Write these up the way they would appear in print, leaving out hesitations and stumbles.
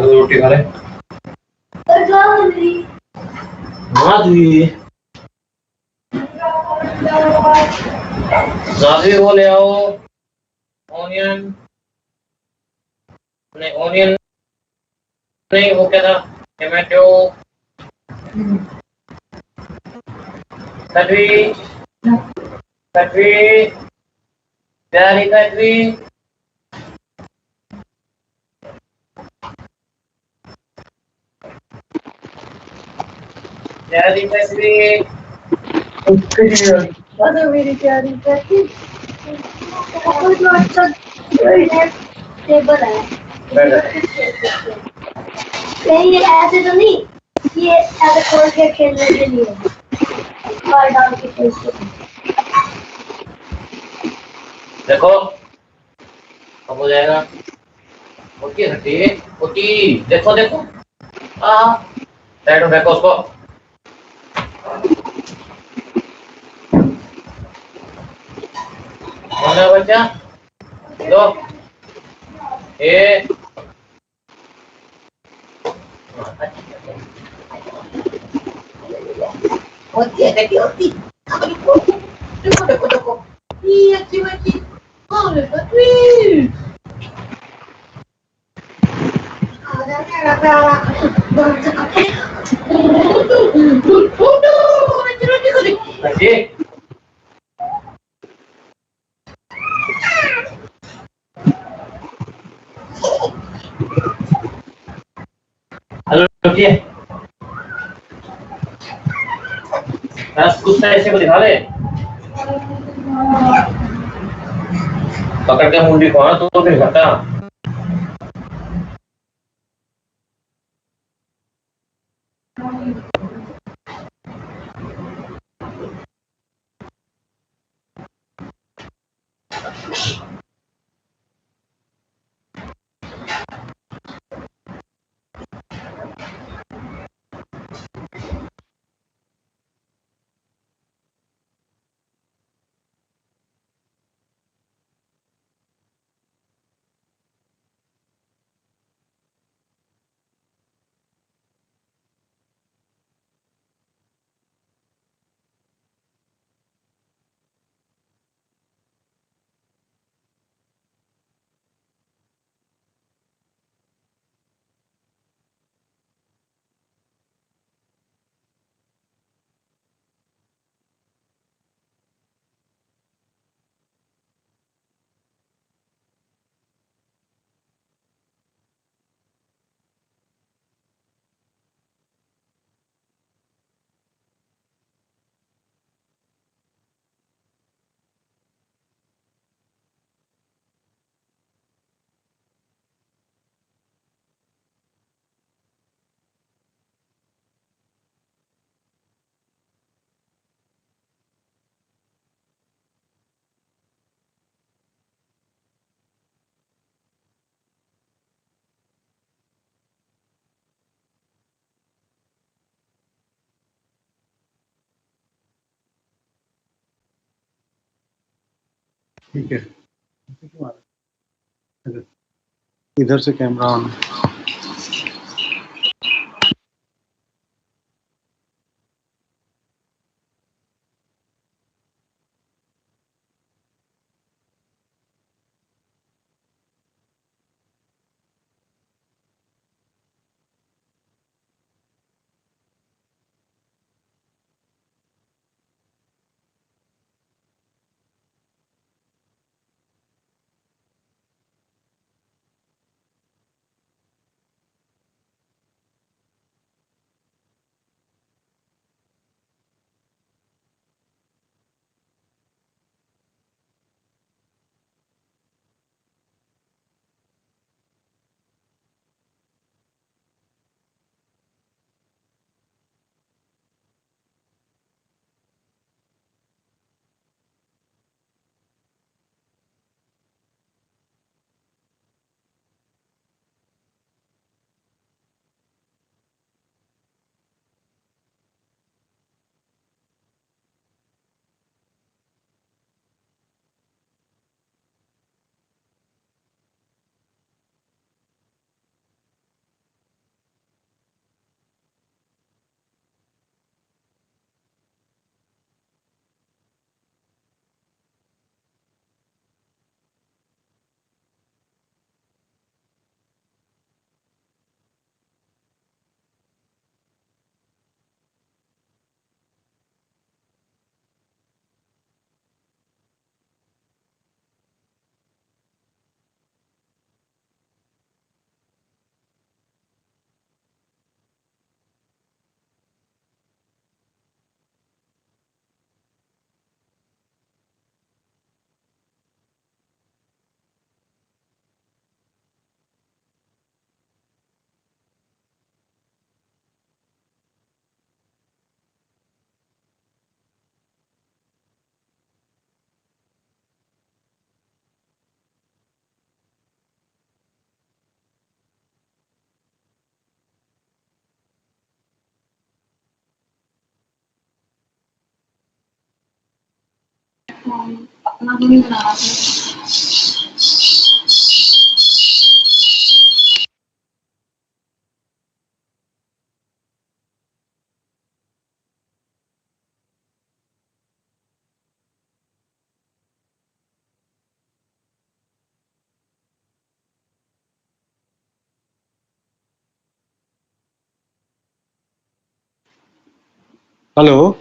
रोटी खा रहे माधवी वो ले आओ ऑनियन नहीं ऑनियन नहीं वो क्या था टमाटो कटवी कटवी प्यारी कटवी प्यारी कटवी मेरी प्यारी कटवी टेबल है ये ऐसे तो नहीं ये ऐसे खोल के खेलने के लिए बाल डाल के खेल सकते देखो अब हो जाएगा ओके हटी ओके देखो देखो साइड देखो उसको कौन है बच्चा दो ए होती है होती देखो देखो देखो ये अच्छी बच्ची कौन है बच्ची हेलो कुछ ऐसे को दिखा ले पकड़ के मुंडी को तो फिर घटा ठीक है इधर से कैमरा ऑन अपना तो नहीं बनाना था। Hello.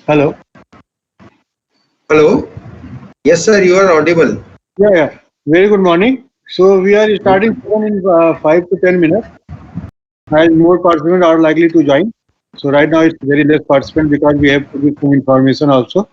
Hello. Hello. Yes, sir, you are audible. Yeah. Very good morning. So we are starting in 5 to 10 minutes, and more participants are likely to join. So right now it's very less participant because we have to give some information also.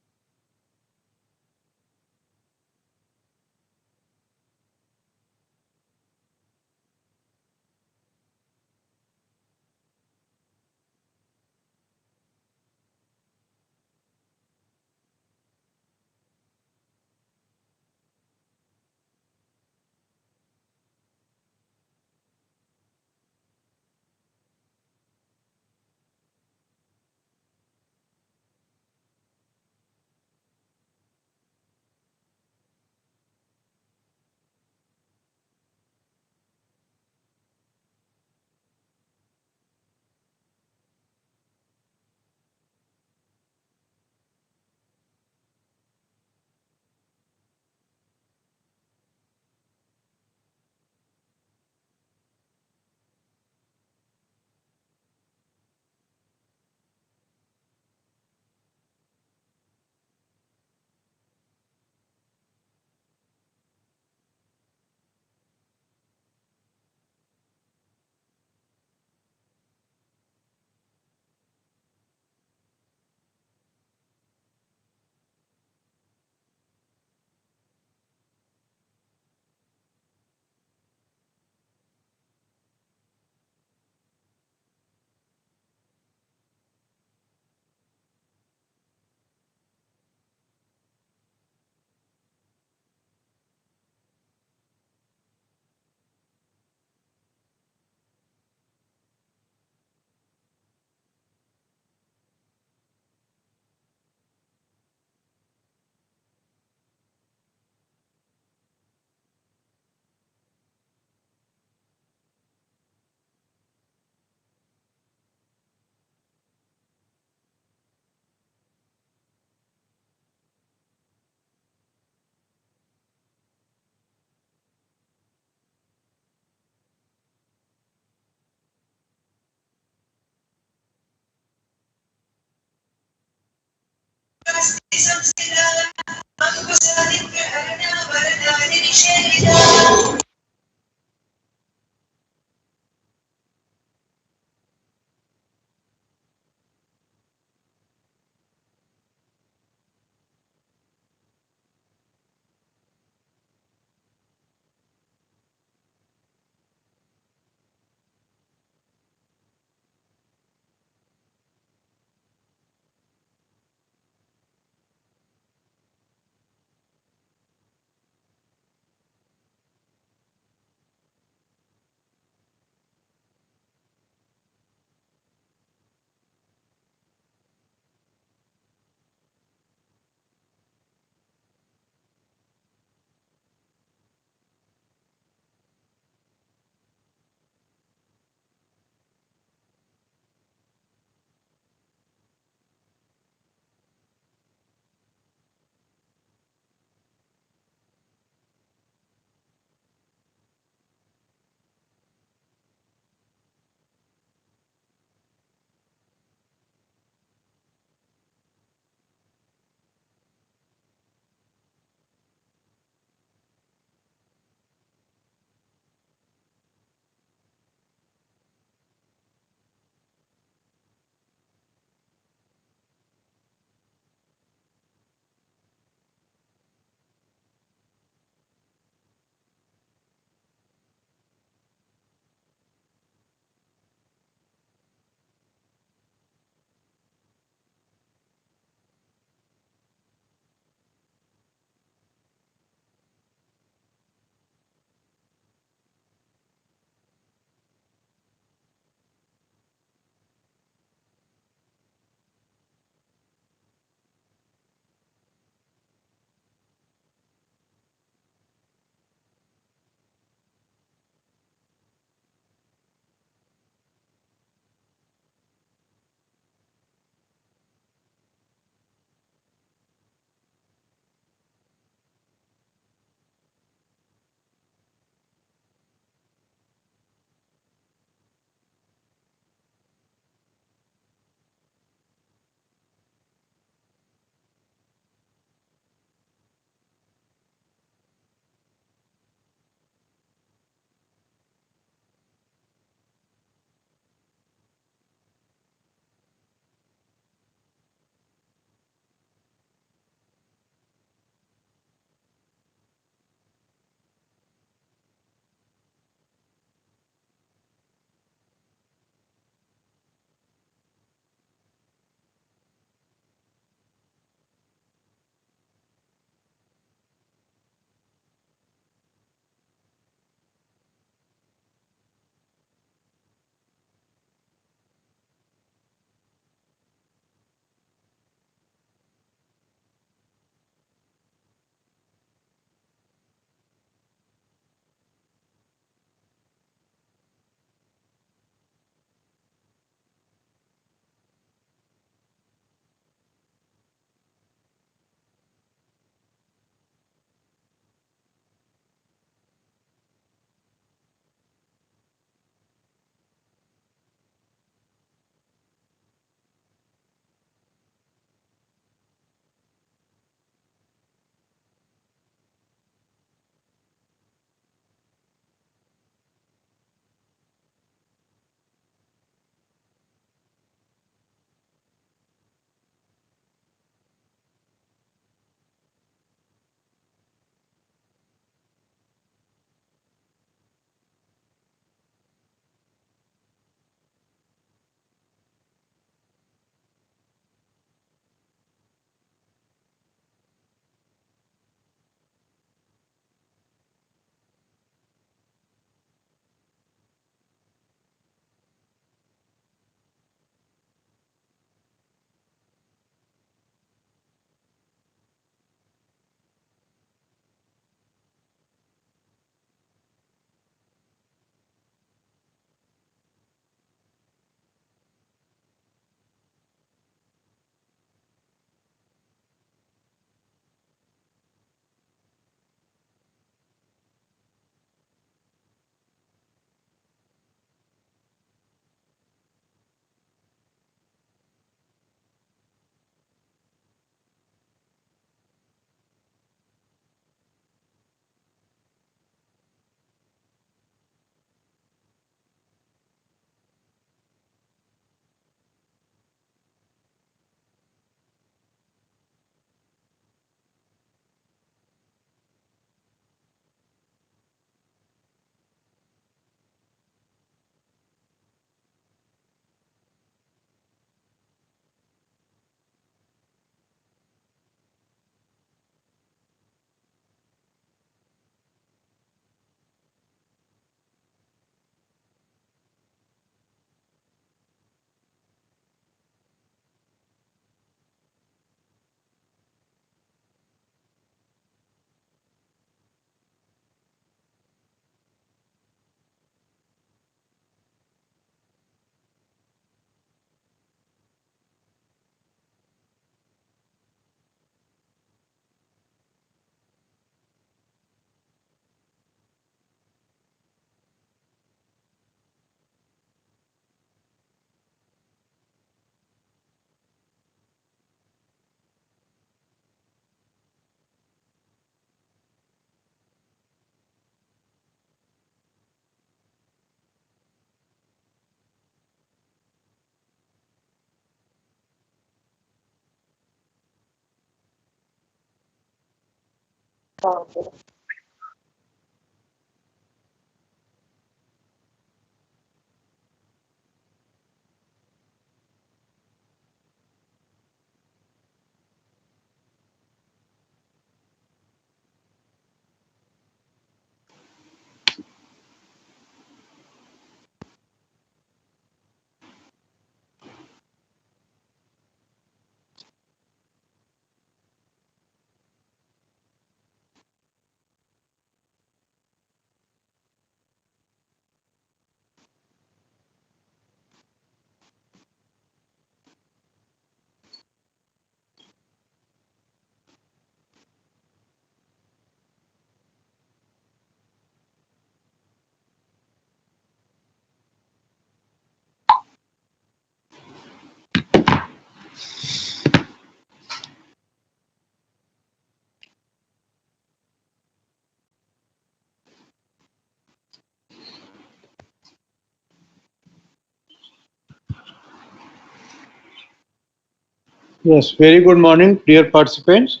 Yes, very good morning, dear participants.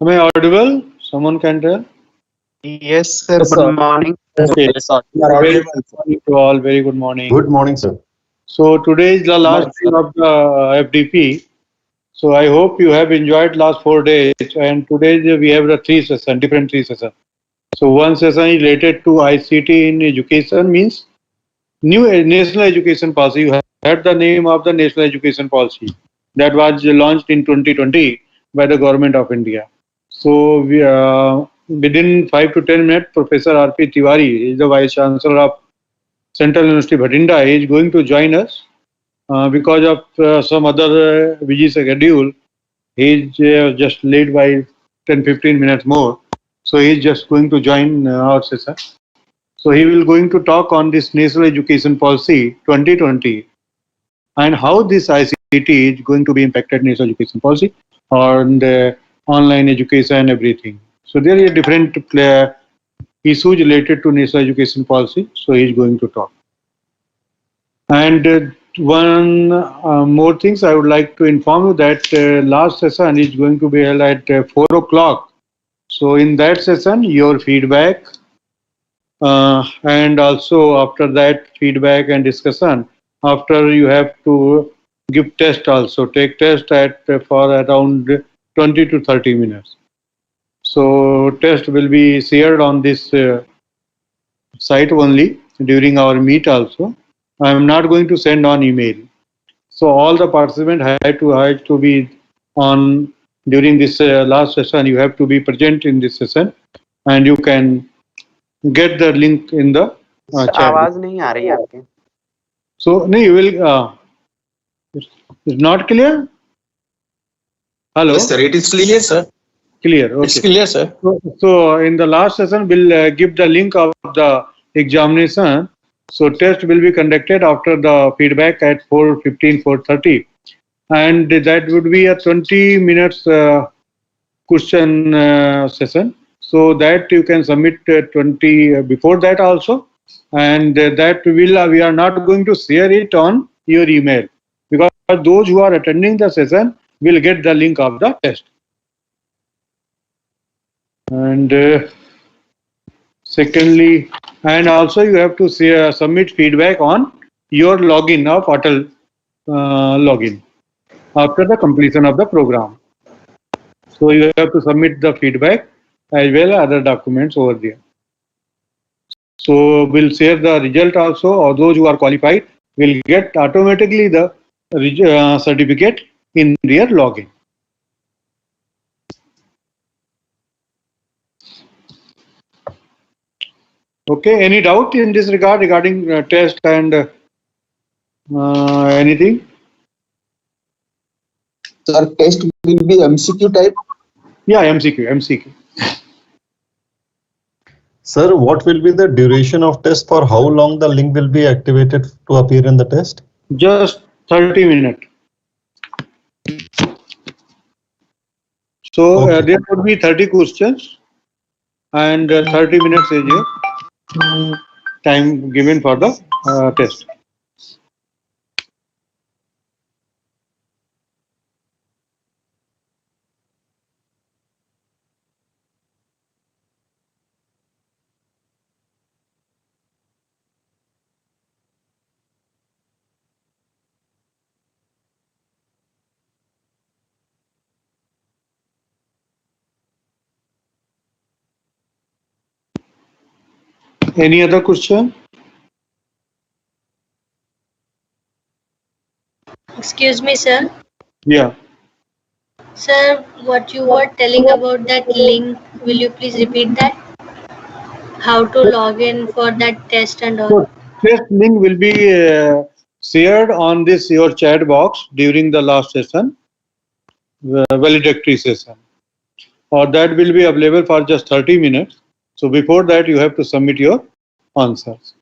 Am I audible? Someone can tell? Yes, sir. Good morning. Okay. You are Very audible. good morning to all. Very good morning. Good morning, sir. So today is the last day of the FDP. So I hope you have enjoyed last 4 days. And today we have the different three sessions. So one session is related to ICT in education, means new national education policy. You have heard the name of the national education policy that was launched in 2020 by the government of India. So within 5 to 10 minutes, Professor R.P. Tiwari is the Vice Chancellor of Central University Bhatinda is going to join us because of some other busy schedule. He is just late by 10-15 minutes more. So he is just going to join our session. So he will going to talk on this National Education Policy 2020 and how this ICT is going to be impacted national education policy on the online education and everything. So there is a different issues related to national education policy. So he is going to talk. And one more things I would like to inform you that last session is going to be held at 4 o'clock. So in that session, your feedback and also after that feedback and discussion, after you have to give test also, take test at for around 20 to 30 minutes. So test will be shared on this site only during our meet also. I am not going to send on email. So all the participants have to be on during this last session. You have to be present in this session, and you can get the link in the chat. आवाज नहीं आ रही है आपकी. So no, you will. It's not clear. Hello. Yes, sir. It is clear, sir. Clear. Okay. It's clear, sir. So in the last session, we'll give the link of the examination. So test will be conducted after the feedback at 4:15, 4:30, and that would be a 20 minutes question session. So that you can submit 20 before that also, and that we are not going to share it on your email because those who are attending the session will get the link of the test. And secondly, and also you have to submit feedback on your login of Atal login after the completion of the program. So you have to submit the feedback as well as other documents over there. So we'll share the result also, or those who are qualified will get automatically the certificate in their login. Okay, any doubt in this regard regarding test and anything? Sir, test will be MCQ type. Yeah, MCQ. Sir, what will be the duration of test? For how long the link will be activated to appear in the test? Just 30 minutes. So Okay. there would be 30 questions and 30 minutes is your time given for the test. Any other question? Excuse me, sir. Yeah. Sir, what you were telling about that link, will you please repeat that? How to log in for that test and all? So test link will be shared on this your chat box during the last session, valedictory session, or that will be available for just 30 minutes. So before that, you have to submit your answers.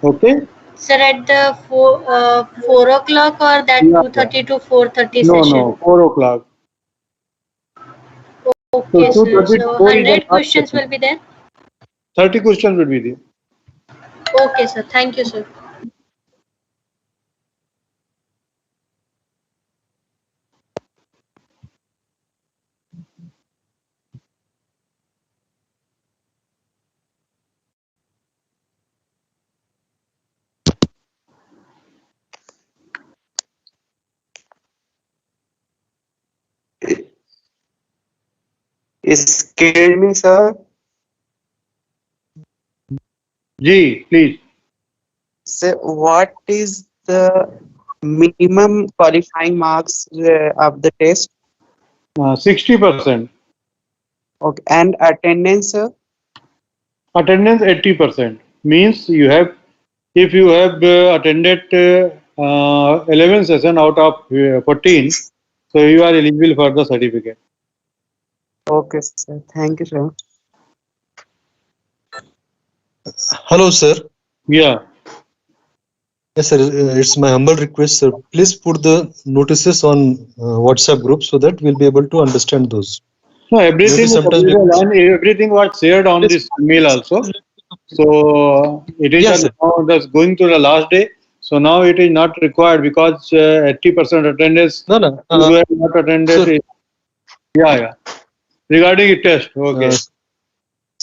Okay? Sir, at the 4 o'clock or that Yeah. 2:30 to 4:30 No, session? no, 4 o'clock. Okay, So sir. 2:30 to So 4 is the 100 last questions session. will be there? 30 questions will be there. Okay, sir. Thank you, sir. Scared me, sir. G, please. So, what is the minimum qualifying marks of the test? 60%. Okay, and attendance, sir? Attendance 80%. Means you have, if you have attended 11 session out of 14, so you are eligible for the certificate. Okay, sir. Thank you, sir. Hello, sir. Yeah. Yes, sir. It's my humble request, sir. Please put the notices on WhatsApp group so that we'll be able to understand those. No, everything Maybe is sometimes available because and everything was shared on this mail also. So it is Yes, sir. now that's going to the last day. So now it is not required because 80% attendance. No. Who have not attended. Sir, Yeah. Regarding a test. Okay.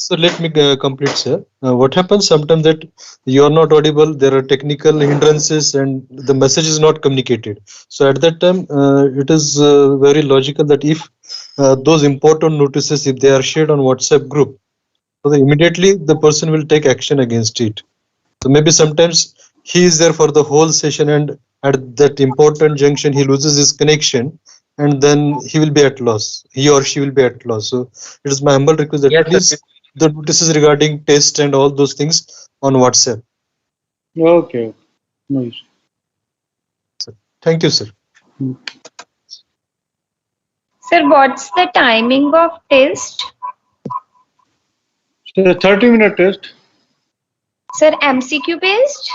so let me complete, sir. What happens sometimes that you are not audible, there are technical hindrances and the message is not communicated. So at that time, it is very logical that if those important notices, if they are shared on WhatsApp group, so immediately the person will take action against it. So maybe sometimes he is there for the whole session and at that important junction he loses his connection and then he will be at loss. He or she will be at loss. So it is my humble request that please the notices regarding test and all those things on WhatsApp. Okay. No issue. Thank you, sir. Sir, what's the timing of test? So 30-minute test. Sir, MCQ based?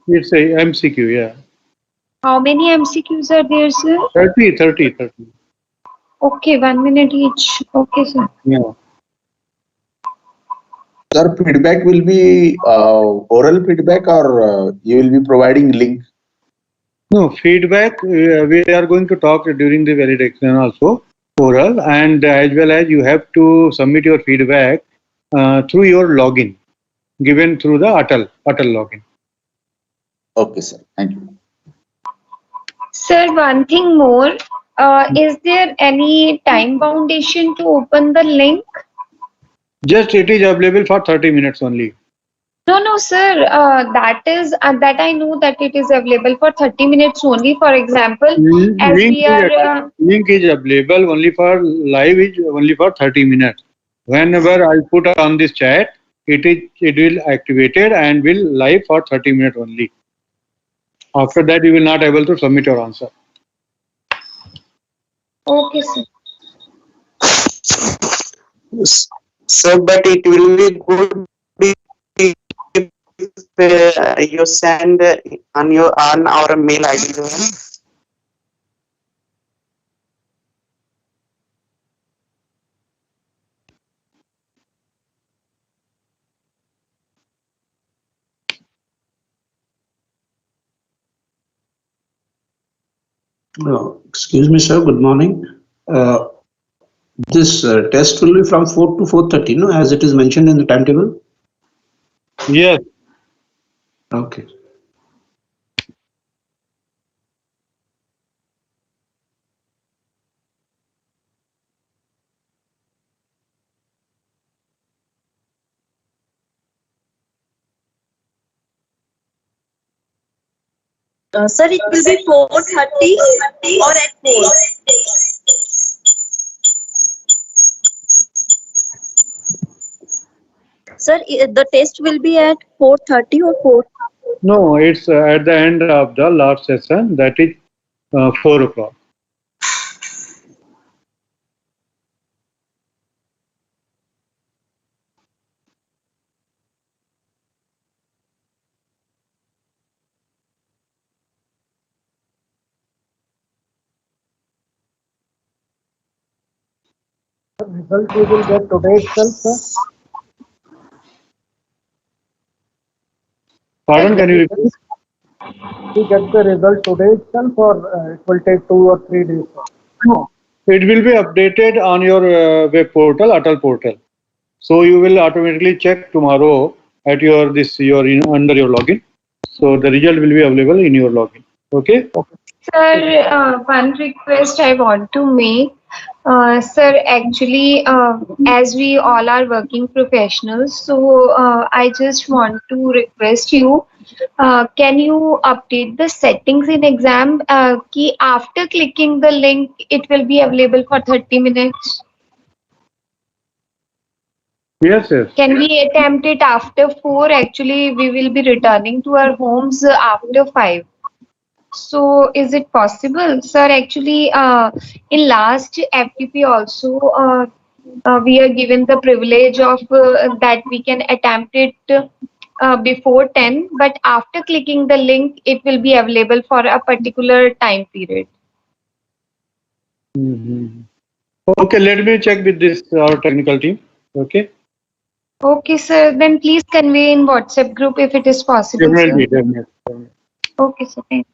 It's a MCQ, yeah. How many MCQs are there, sir? 30. Okay, 1 minute each. Okay, sir. Yeah. Sir, feedback will be oral feedback or you will be providing link? No, feedback, we are going to talk during the validation also, oral, and as well as you have to submit your feedback through your login, given through the Atal login. Okay, sir. Thank you. Sir, one thing more. Is there any time foundation to open the link? Just it is available for 30 minutes only. No, sir. That I know that it is available for 30 minutes only. For example, as we are. Link is available only for live is only for 30 minutes. Whenever I put on this chat, it will activated and will live for 30 minutes only. After that, you will not able to submit your answer. Okay, sir. So, but it will be good if you send on our mail ID. Excuse me, sir. Good morning. This test will be from 4 to 4:30, no, as it is mentioned in the timetable? Yes. Okay. Sir, it will be 4:30 or at 4. Sir, the test will be at 4:30 or 4. No, it's at the end of the last session, that is 4 o'clock. Result you will get today itself, sir. Pardon, can you repeat? We get the result today itself, or it will take 2 or 3 days? No. It will be updated on your web portal, Atal portal. So you will automatically check tomorrow at under your login. So the result will be available in your login. Okay? Sir, one request I want to make. Sir, actually, as we all are working professionals, so I just want to request you, can you update the settings in exam key after clicking the link, it will be available for 30 minutes? Yes, yes. Can we attempt it after 4? Actually, we will be returning to our homes after 5. So is it possible, sir? Actually, in last FDP also, we are given the privilege of that we can attempt it before 10, but after clicking the link, it will be available for a particular time period. Okay, let me check with this our technical team. Okay. Okay, sir. Then please convey in WhatsApp group if it is possible, sir. Definitely. Okay, sir. Thank you.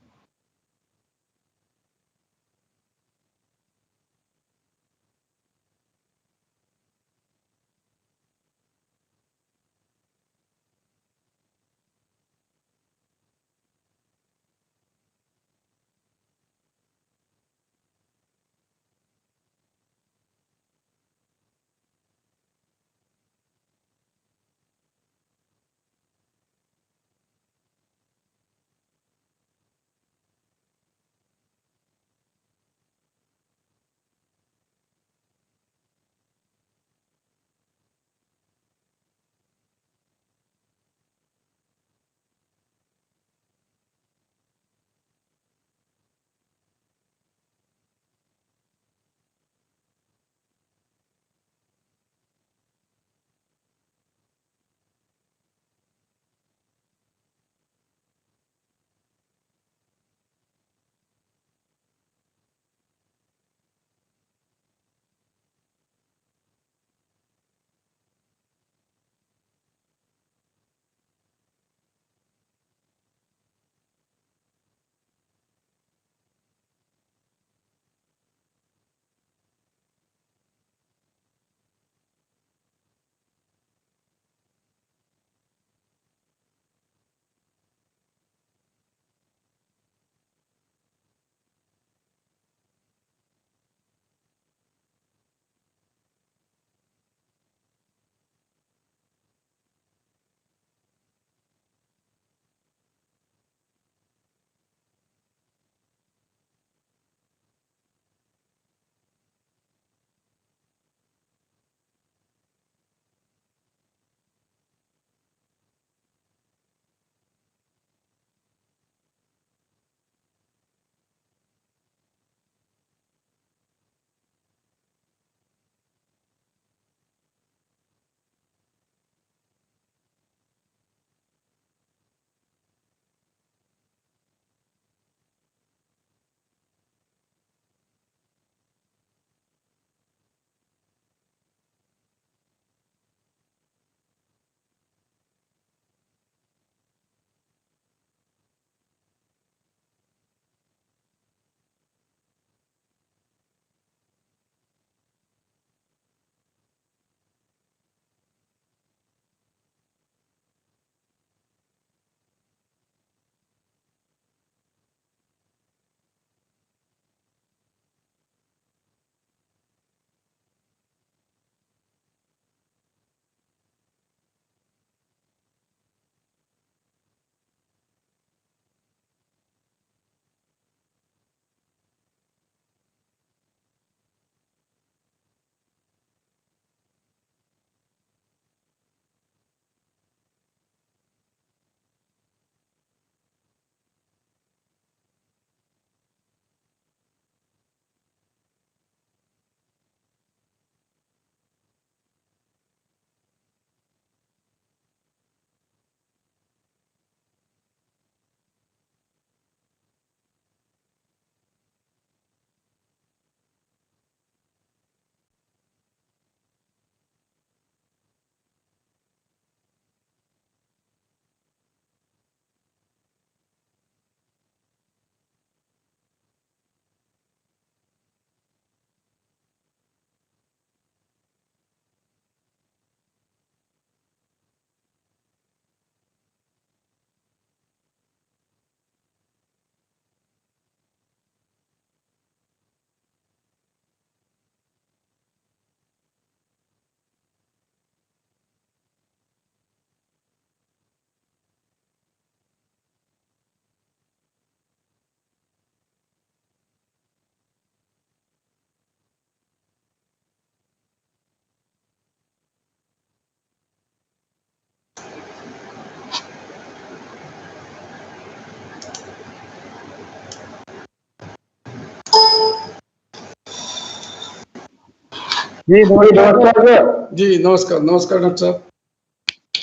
जी नमस्कार sir. जी नमस्कार doctor साहब।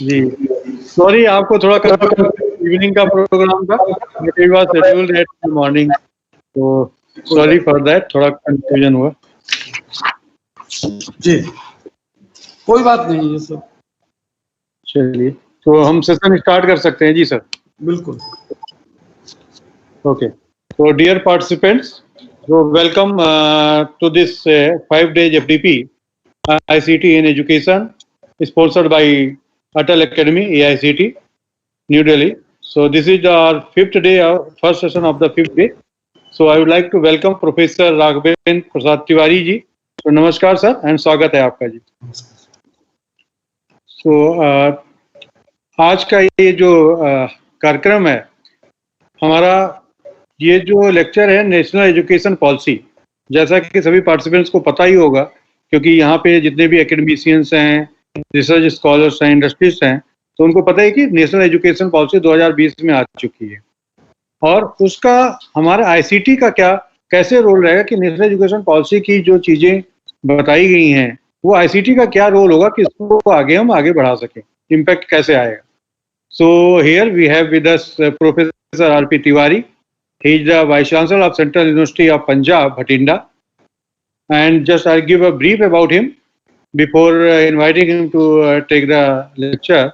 जी sorry, आपको थोड़ा evening का programme था, but it was scheduled eight morning, तो sorry for that, थोड़ा confusion हुआ। जी कोई बात नहीं है सर। चलिए, तो हम सेशन स्टार्ट कर सकते हैं। जी सर। बिल्कुल। Okay. So, dear participants, so welcome to this 5 days FDP ICT in Education, sponsored by Atal Academy AICT, New Delhi. So, this is our 5th day, first session of the 5th day. So, I would like to welcome Professor Raghavendra Prasad Tiwari ji. So, namaskar sir, and स्वागत है आपका जी। So, आज का ये जो कार्यक्रम है हमारा, ये जो लेक्चर है नेशनल एजुकेशन पॉलिसी, जैसा कि सभी पार्टिसिपेंट्स को पता ही होगा, क्योंकि यहाँ पे जितने भी एकेडमिशियंस हैं, रिसर्च स्कॉलर्स हैं, इंडस्ट्रिस्ट हैं, तो उनको पता है कि नेशनल एजुकेशन पॉलिसी 2020 में आ चुकी है। और उसका हमारा आईसीटी का कैसे रोल रहेगा कि नेशनल एजुकेशन पॉलिसी की जो चीज़ें बताई गई हैं वो आईसीटी का क्या रोल होगा कि इसको हम आगे बढ़ा सकें, इम्पैक्ट कैसे आएगा। So here we have with us professor R P. Tiwari. He is the Vice Chancellor of Central University of Punjab, Bhatinda. And just I'll give a brief about him before inviting him to take the lecture.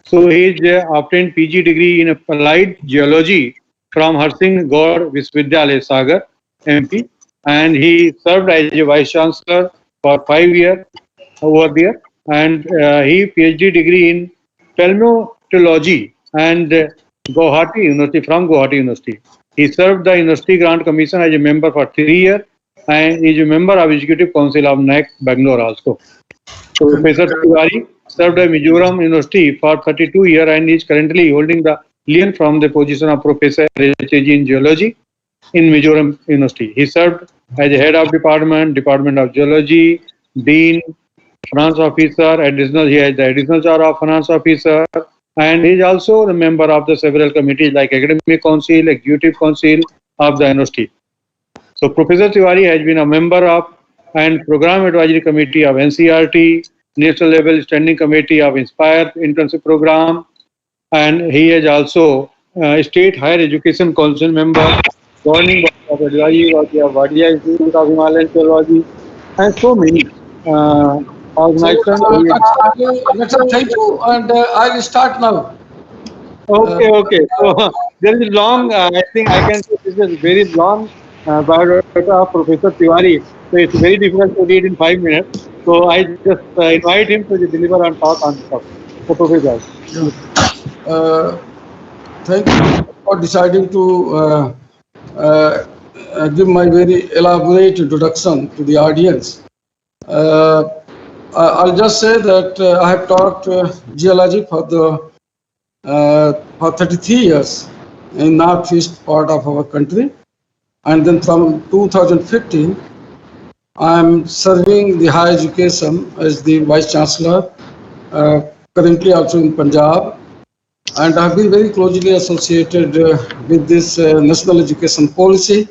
So he is obtained PG degree in Applied Geology from Harsing Gaur Visvadhyalaya, Sagar, MP. And he served as a Vice Chancellor for 5 years over there. And he PhD degree in Paleontology and Guwahati University, from Guwahati University. He served the University Grant Commission as a member for 3 years and is a member of Executive Council of NIT Bangalore also. So Professor Tiwari served at Mizoram University for 32 years and is currently holding the lien from the position of Professor HAG in Geology in Mizoram University. He served as a head of Department of Geology, Dean, Finance Officer, he has the additional charge of Finance Officer, and he is also the member of the several committees like Academic Council, Executive Council of the University. So Professor Tiwari has been a member of and Program Advisory Committee of NCERT, National Level Standing Committee of Inspire Internship Program, and he is also State Higher Education Council member, Governing Board of Advisory of Wadia Institute of Himalayan Geology, and so many organizations. Thank you, and I'll start now. Okay. So there is long, I think I can say this is very long biodata of Professor Tiwari. So it's very difficult to read in 5 minutes. So I just invite him to deliver and talk on stuff. So Professor. Thank you for deciding to give my very elaborate introduction to the audience. I'll just say that I have taught geology for 33 years in northeast part of our country, and then from 2015 I am serving the higher education as the Vice Chancellor, currently also in Punjab, and I have been very closely associated with this national education policy,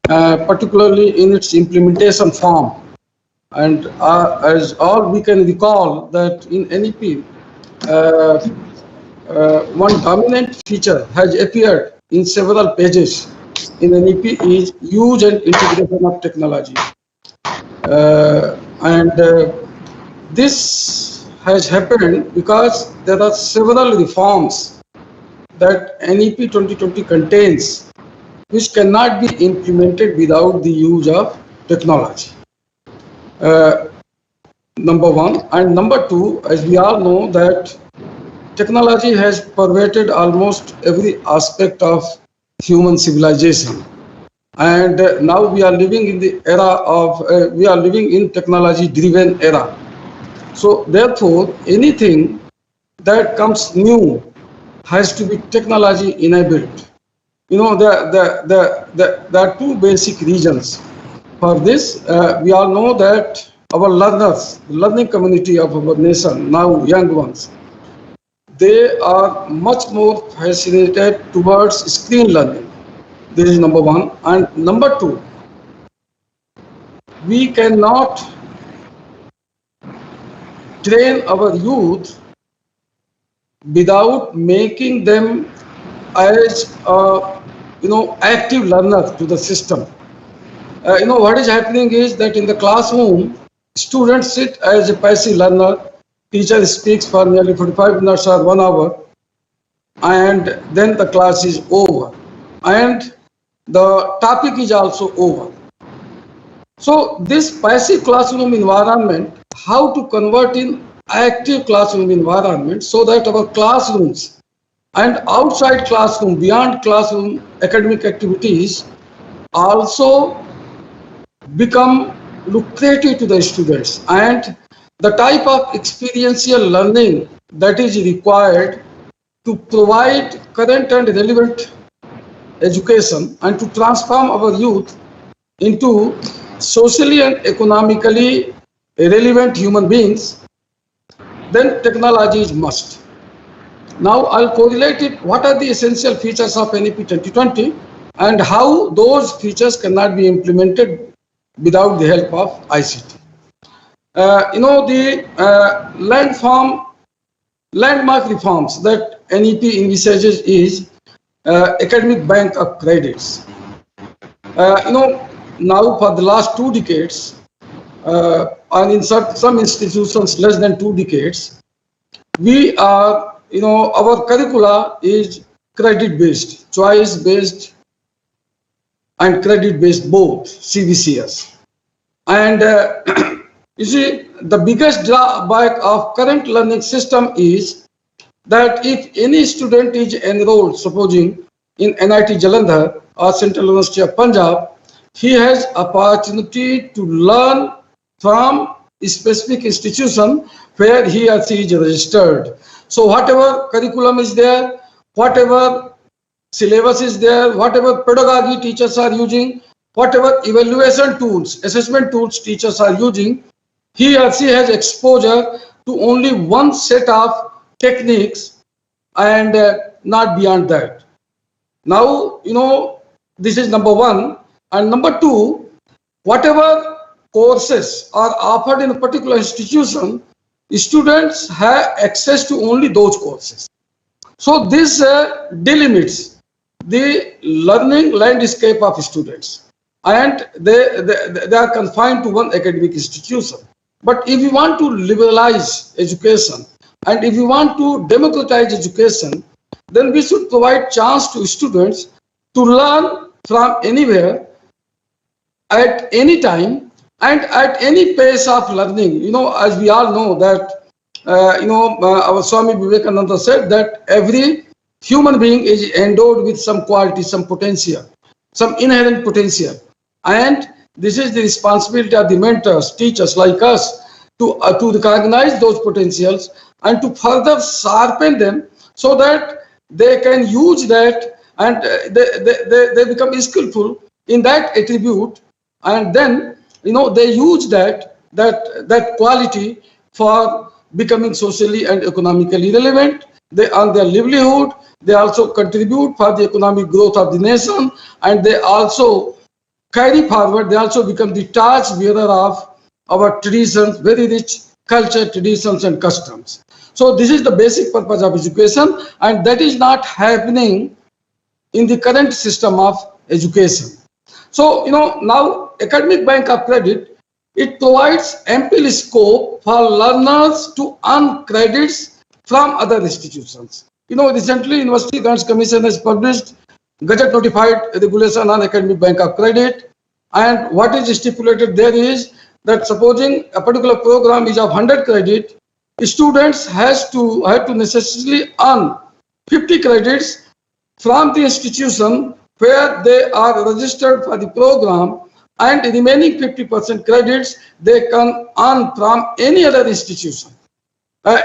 particularly in its implementation form. And as all we can recall that in NEP, one dominant feature has appeared in several pages in NEP is use and integration of technology. This has happened because there are several reforms that NEP 2020 contains which cannot be implemented without the use of technology. Number one, and number two, as we all know that technology has pervaded almost every aspect of human civilization, and now we are living in the era of we are living in technology driven era. So therefore anything that comes new has to be technology enabled. You know, there are two basic reasons for this. We all know that our learners, the learning community of our nation, now young ones, they are much more fascinated towards screen learning. This is number one. And number two, we cannot train our youth without making them as active learner to the system. What is happening is that in the classroom, students sit as a passive learner. Teacher speaks for nearly 45 minutes or 1 hour, and then the class is over, and the topic is also over. So this passive classroom environment, how to convert in active classroom environment so that our classrooms and outside classroom, beyond classroom academic activities also become lucrative to the students, and the type of experiential learning that is required to provide current and relevant education and to transform our youth into socially and economically relevant human beings, then technology is must. Now I'll correlate it. What are the essential features of NEP 2020 and how those features cannot be implemented without the help of ICT. The landmark reforms that NEP envisages is academic bank of credits. Now for the last 2 decades, and in some institutions less than 2 decades, we are, our curricula is credit-based, choice-based, and credit-based both, CBCS. And you see, the biggest drawback of current learning system is that if any student is enrolled, supposing in NIT Jalandhar or Central University of Punjab, he has opportunity to learn from a specific institution where he or she is registered. So whatever curriculum is there, whatever syllabus is there, whatever pedagogy teachers are using, whatever evaluation tools, assessment tools teachers are using, he or she has exposure to only one set of techniques and not beyond that. Now, this is number one. And number two, whatever courses are offered in a particular institution, students have access to only those courses. So this delimits the learning landscape of students, and they are confined to one academic institution. But if you want to liberalize education and if you want to democratize education, then we should provide chance to students to learn from anywhere, at any time, and at any pace of learning. As we all know that, our Swami Vivekananda said that every human being is endowed with some quality, some potential, some inherent potential. And this is the responsibility of the mentors, teachers like us, to recognize those potentials and to further sharpen them so that they can use that and they become skillful in that attribute, and then they use that quality for becoming socially and economically relevant. They earn their livelihood, they also contribute for the economic growth of the nation, and they also carry forward, they also become the torch bearer of our traditions, very rich culture, traditions and customs. So this is the basic purpose of education, and that is not happening in the current system of education. So, now academic bank of credit, it provides ample scope for learners to earn credits from other institutions. Recently University Grants Commission has published Gazette notified regulation on academic bank of credit, and what is stipulated there is that supposing a particular program is of 100 credit, students have to necessarily earn 50 credits from the institution where they are registered for the program, and the remaining 50% credits they can earn from any other institution.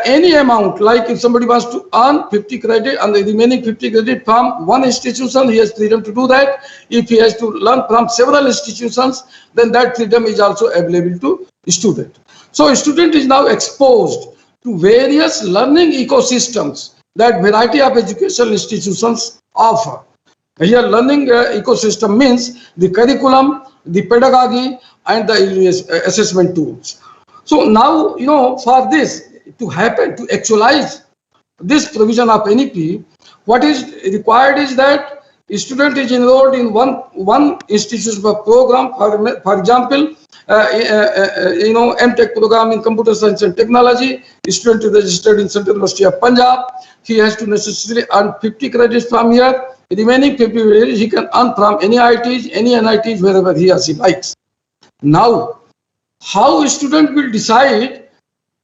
Any amount, like if somebody wants to earn 50 credit and the remaining 50 credit from one institution, he has freedom to do that. If he has to learn from several institutions, then that freedom is also available to student. So a student is now exposed to various learning ecosystems that variety of educational institutions offer. Here learning ecosystem means the curriculum, the pedagogy and the assessment tools. So now, for this, to happen, to actualize this provision of NEP, what is required is that a student is enrolled in one institution for program. For example, MTech program in computer science and technology. A student is registered in Central University of Punjab. He has to necessarily earn 50 credits from here. The remaining 50 credits he can earn from any IITs, any NITs, wherever he or she likes. Now, how a student will decide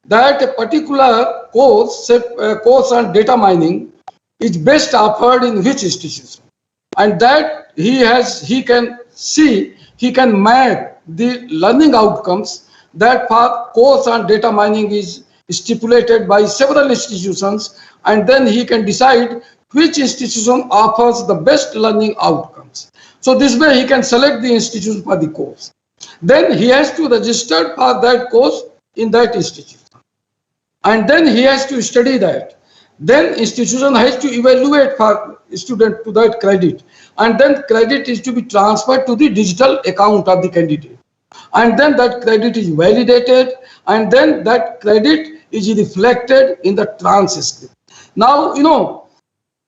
that a particular course, say course on data mining, is best offered in which institution, and that he can see, he can map the learning outcomes that for course on data mining is stipulated by several institutions, and then he can decide which institution offers the best learning outcomes. So this way he can select the institution for the course. Then he has to register for that course in that institution, and then he has to study that. Then institution has to evaluate for student to that credit, and then credit is to be transferred to the digital account of the candidate, and then that credit is validated, and then that credit is reflected in the transcript. Now,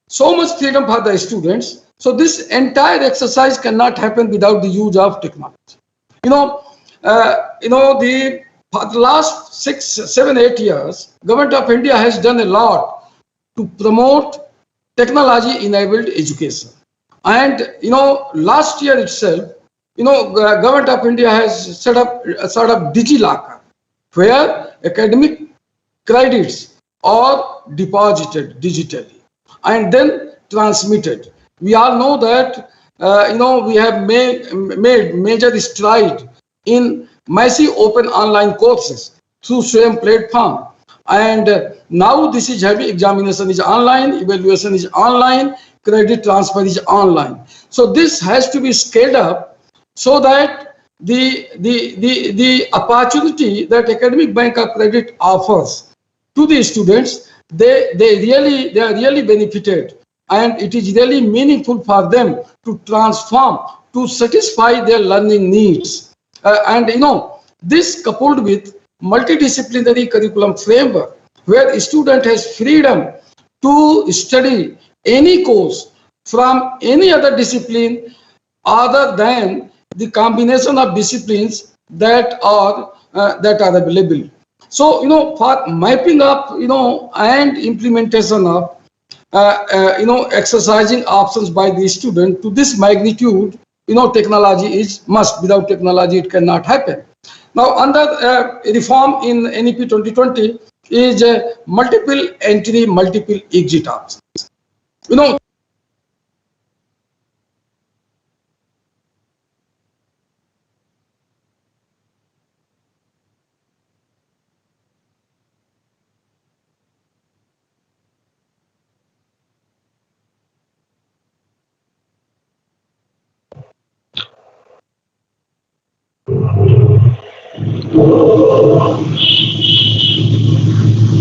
so much freedom for the students. So this entire exercise cannot happen without the use of technology. For the last 6, 7, 8 years, Government of India has done a lot to promote technology-enabled education. And last year itself, Government of India has set up a sort of DigiLocker, where academic credits are deposited digitally and then transmitted. We all know that we have made major stride in massive open online courses through SWAYAM platform, and now this is having examination is online, evaluation is online, credit transfer is online. So this has to be scaled up so that the opportunity that Academic Bank of Credit offers to the students, they are really benefited, and it is really meaningful for them to transform, to satisfy their learning needs. This coupled with multidisciplinary curriculum framework, where a student has freedom to study any course from any other discipline other than the combination of disciplines that are available. So, for mapping up, and implementation of, exercising options by the student to this magnitude, technology is must. Without technology, it cannot happen. Now, under reform in NEP 2020 is multiple entry, multiple exit options.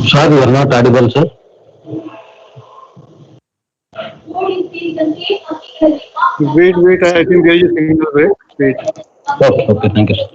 Sir, you are not audible, sir. Wait, I think there is a signal break. Wait. Okay, thank you, sir.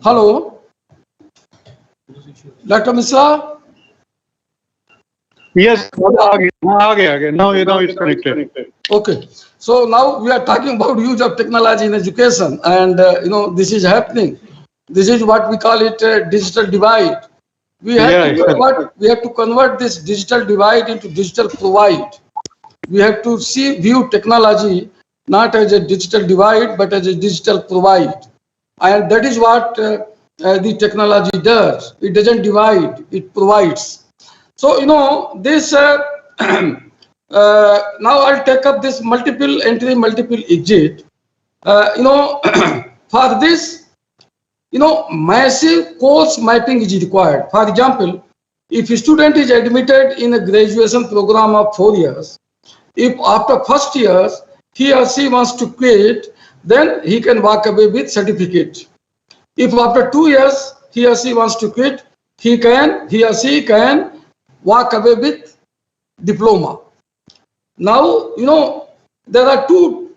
Hello, Dr. Misra? Yes, now it's connected. Okay, so now we are talking about use of technology in education, and this is happening. This is what we call it digital divide. We have to convert this digital divide into digital provide. We have to view technology not as a digital divide, but as a digital provide. And that is what the technology does. It doesn't divide, it provides. So, you know, this, now I'll take up this multiple entry, multiple exit. You know, for this, you know, massive course mapping is required. For example, if a student is admitted in a graduation program of 4 years, if after first years he or she wants to quit, then he can walk away with certificate. If after 2 years he or she wants to quit, he or she can walk away with diploma. Now, you know, there are two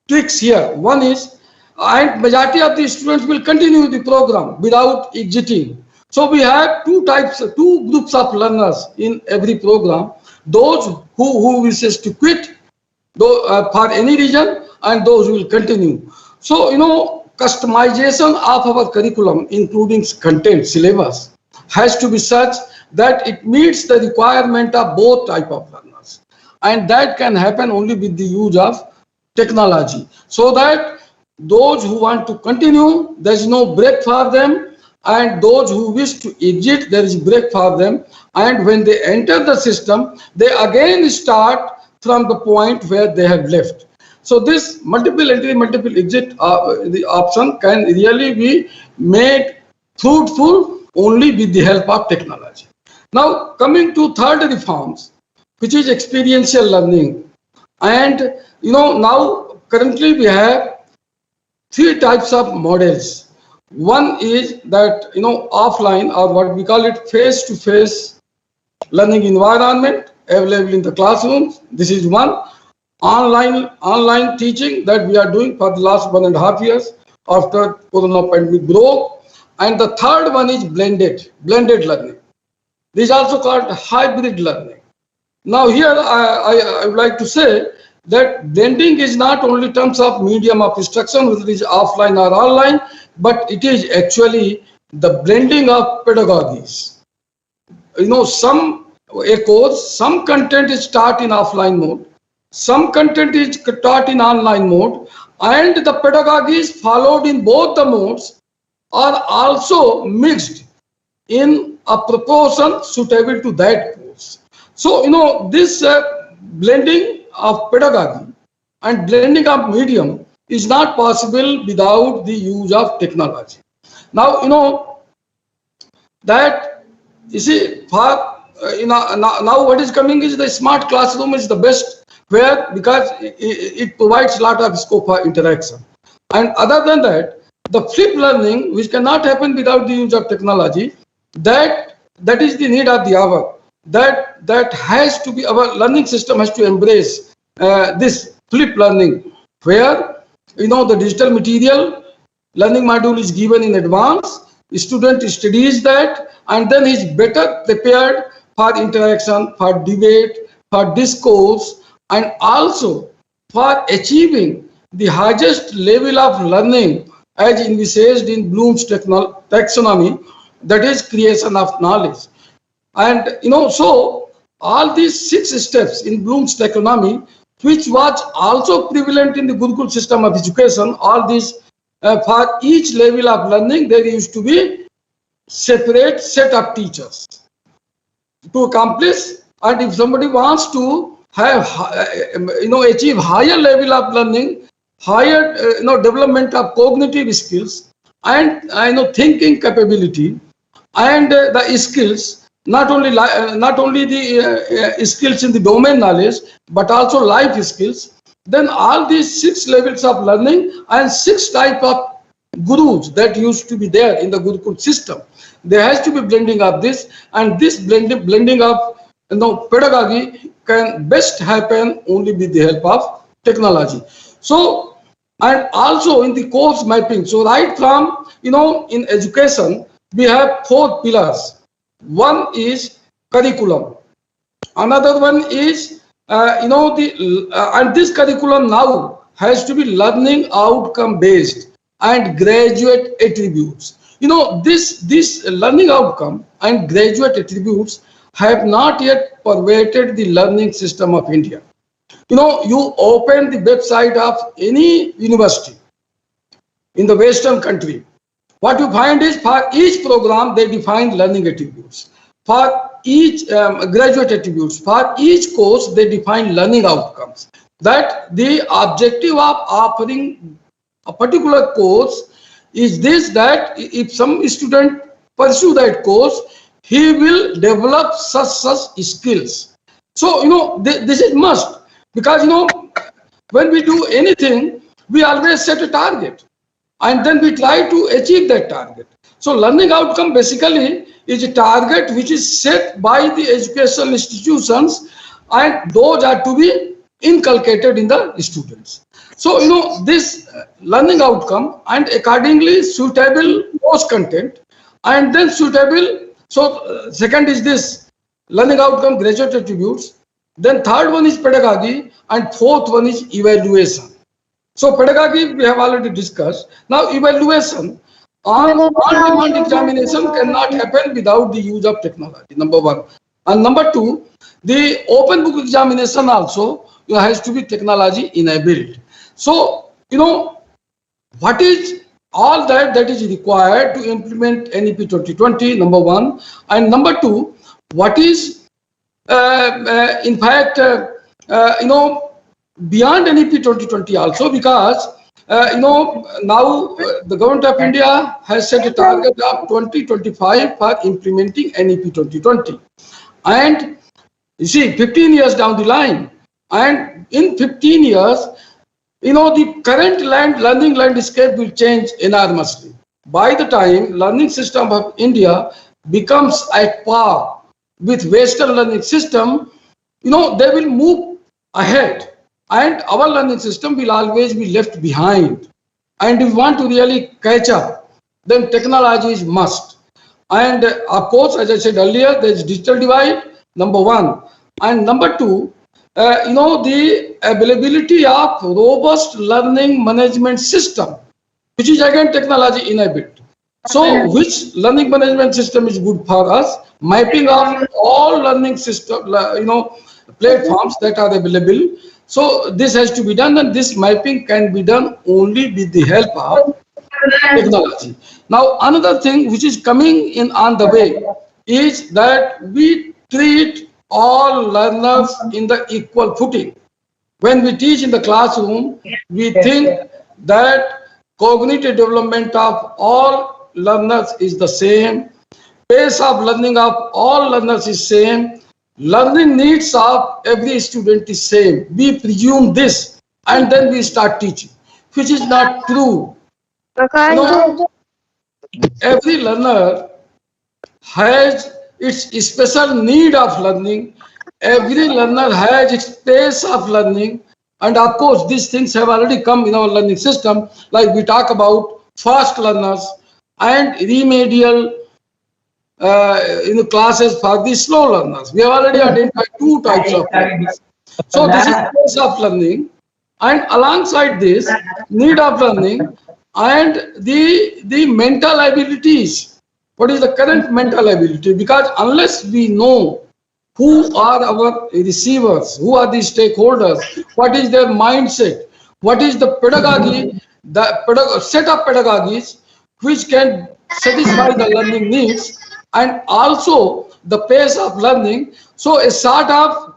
tricks here. One is, and majority of the students will continue the program without exiting. So we have two groups of learners in every program. Those who wishes to quit for any reason, and those who will continue. So, you know, customization of our curriculum, including content, syllabus, has to be such that it meets the requirement of both type of learners. And that can happen only with the use of technology. So that those who want to continue, there is no break for them, and those who wish to exit, there is break for them. And when they enter the system, they again start from the point where they have left. So this multiple entry, multiple exit, the option can really be made fruitful only with the help of technology. Now coming to third reforms, which is experiential learning. And you know, now currently we have 3 types of models. One is that, you know, offline, or what we call it face-to-face learning environment available in the classrooms. This is one. Online teaching that we are doing for the last 1.5 years after Corona pandemic broke. And the third one is blended learning. This is also called hybrid learning. Now here I would like to say that blending is not only terms of medium of instruction, whether it is offline or online, but it is actually the blending of pedagogies. You know, some content is taught in offline mode, some content is taught in online mode, and the pedagogies followed in both the modes are also mixed in a proportion suitable to that course. So, you know, this blending of pedagogy and blending of medium is not possible without the use of technology. Now, you know, that, you see, now what is coming is the smart classroom is the best, where because it provides a lot of scope for interaction. And other than that, the flip learning, which cannot happen without the use of technology, that is the need of the hour. That has to be, our learning system has to embrace this flip learning, where, you know, the digital material learning module is given in advance, the student studies that, and then is better prepared for interaction, for debate, for discourse, and also for achieving the highest level of learning as envisaged in Bloom's taxonomy, that is creation of knowledge. And, you know, so all these 6 steps in Bloom's taxonomy, which was also prevalent in the Gurukul system of education, all these, for each level of learning, there used to be separate set of teachers to accomplish. And if somebody wants to have, you know, achieve higher level of learning, higher, you know, development of cognitive skills, and, you know, thinking capability, and the skills, not only the skills in the domain knowledge, but also life skills, then all these 6 levels of learning and 6 type of gurus that used to be there in the Gurukul system, there has to be blending of this, and this blending of, you know, pedagogy can best happen only with the help of technology. So, and also in the course mapping, so right from, you know, in education we have 4 pillars. One is curriculum, another one is you know, and this curriculum now has to be learning outcome based and graduate attributes. this learning outcome and graduate attributes have not yet pervaded the learning system of India. You open the website of any university in the Western country, what you find is for each program they define learning attributes. For each graduate attributes, for each course they define learning outcomes. That the objective of offering a particular course is this, that if some student pursue that course, he will develop such skills. So this is must, because when we do anything, we always set a target and then we try to achieve that target. So learning outcome basically is a target which is set by the educational institutions, and those are to be inculcated in the students. So this learning outcome and accordingly suitable course content, and then suitable. So second is this learning outcome, graduate attributes. Then third one is pedagogy, and fourth one is evaluation. So pedagogy we have already discussed. Now evaluation, on-demand examination cannot happen without the use of technology, number one. And number two, the open book examination also has to be technology enabled. So what is all that is required to implement NEP 2020, number one, and number two, what is in fact beyond NEP 2020 also, because now the government of India has set a target of 2025 for implementing NEP 2020, and you see 15 years down the line, and in 15 years the current learning landscape will change enormously. By the time learning system of India becomes at par with Western learning system, they will move ahead, and our learning system will always be left behind. And if we want to really catch up, then technology is must. And of course, as I said earlier, there is digital divide, number one, and number two, the availability of robust learning management system, which is again technology enabled. So which learning management system is good for us? Mapping of all learning system, platforms that are available. So this has to be done, and this mapping can be done only with the help of technology. Now another thing which is coming in on the way is that we treat all learners in the equal footing. When we teach in the classroom, we think that cognitive development of all learners is the same, pace of learning of all learners is same, learning needs of every student is same. We presume this and then we start teaching, which is not true. Every learner has its special need of learning. Every learner has its pace of learning, and of course these things have already come in our learning system, like we talk about fast learners and remedial classes for the slow learners. We have already identified two types of learners. So this is pace of learning, and alongside this need of learning and the mental abilities. What is the current mental ability? Because unless we know who are our receivers, who are the stakeholders, what is their mindset, what is the pedagogy, the set of pedagogies which can satisfy the learning needs, and also the pace of learning. So a sort of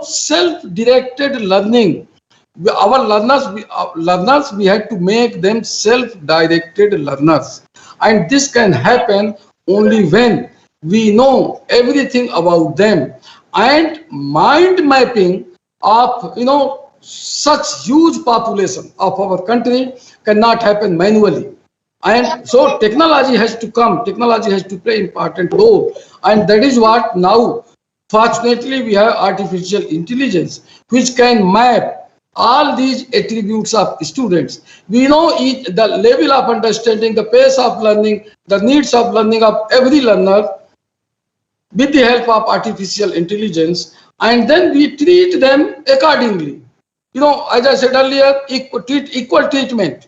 self-directed learning. Our learners, we had to make them self-directed learners, and this can happen only when we know everything about them. And mind mapping of such huge population of our country cannot happen manually. And so technology has to come, technology has to play an important role, and that is what now fortunately we have artificial intelligence which can map all these attributes of students. We know the level of understanding, the pace of learning, the needs of learning of every learner with the help of artificial intelligence, and then we treat them accordingly. As I said earlier, equal treatment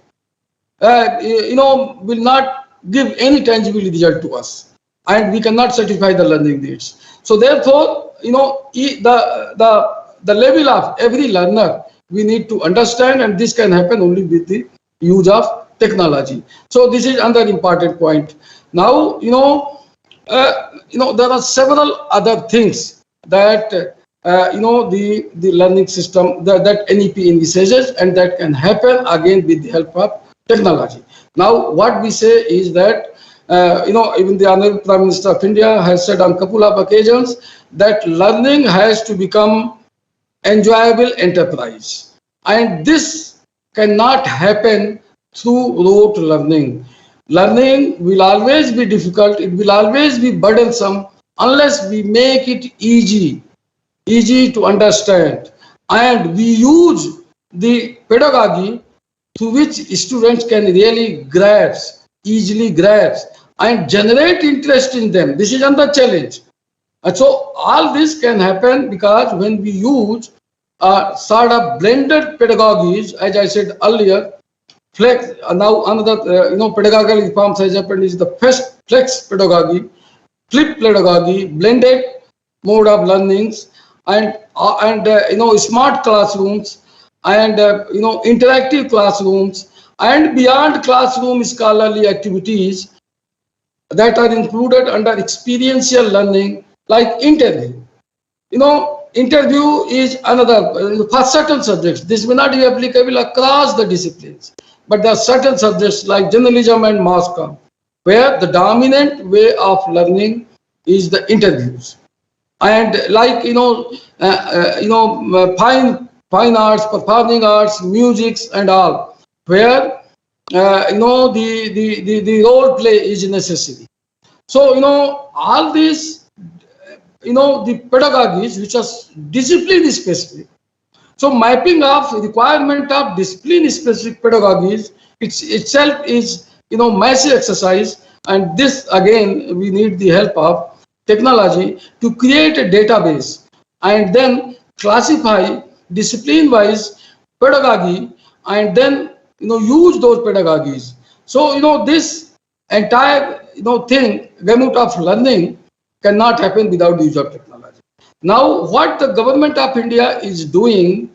will not give any tangible result to us, and we cannot satisfy the learning needs. So therefore, the level of every learner we need to understand, and this can happen only with the use of technology. So this is another important point. Now, there are several other things that the learning system that NEP envisages, and that can happen again with the help of technology. Now, what we say is that even the Honorable Prime Minister of India has said on a couple of occasions that learning has to become enjoyable enterprise, and this cannot happen through rote learning. Learning will always be difficult, it will always be burdensome unless we make it easy to understand, and we use the pedagogy through which students can really easily grasp and generate interest in them. This is another challenge. And so all this can happen because when we use sort of blended pedagogies, as I said earlier, now another pedagogical reforms has happened is the flex pedagogy, flip pedagogy, blended mode of learnings, and smart classrooms, and interactive classrooms, and beyond classroom scholarly activities that are included under experiential learning, like interview. Interview is another, for certain subjects. This may not be applicable across the disciplines, but there are certain subjects like journalism and mass comm, where the dominant way of learning is the interviews. And like fine arts, performing arts, musics, and all, where the role play is necessary. So all these the pedagogies which are discipline specific. So mapping of requirement of discipline specific pedagogies itself is massive exercise, and this again we need the help of technology to create a database and then classify discipline wise pedagogy, and then use those pedagogies. So this entire gamut of learning cannot happen without the use of technology. Now, what the government of India is doing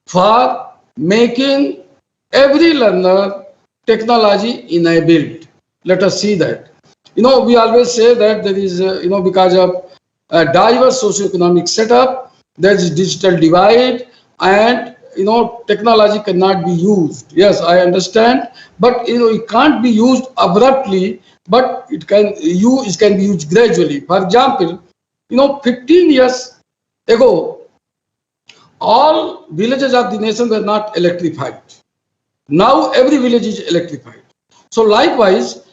for making every learner technology enabled, let us see that. We always say that there is because of a diverse socioeconomic setup, there is digital divide, and technology cannot be used. Yes, I understand, but it can't be used abruptly, but it can be used gradually. For example, 15 years ago, all villages of the nation were not electrified. Now every village is electrified. So likewise,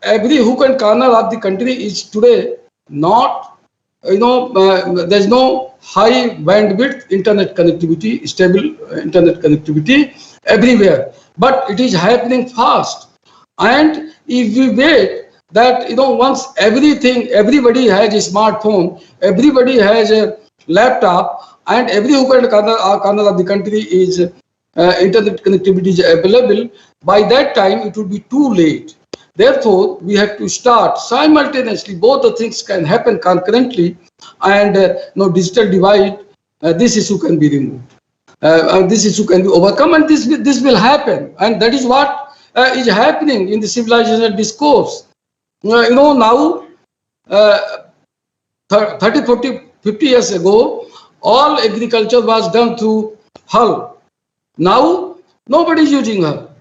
every hook and corner of the country is today not, there's no high bandwidth internet connectivity, stable internet connectivity everywhere, but it is happening fast. And if we wait that once everybody has a smartphone, everybody has a laptop, and every hook and corner of the country is internet connectivity is available, by that time it would be too late. Therefore, we have to start simultaneously. Both the things can happen concurrently, and digital divide, this issue can be removed. This issue can be overcome, and this will happen, and that is what is happening in the civilizational discourse. Now 30, 40, 50 years ago, all agriculture was done through hull. Now nobody is using hull.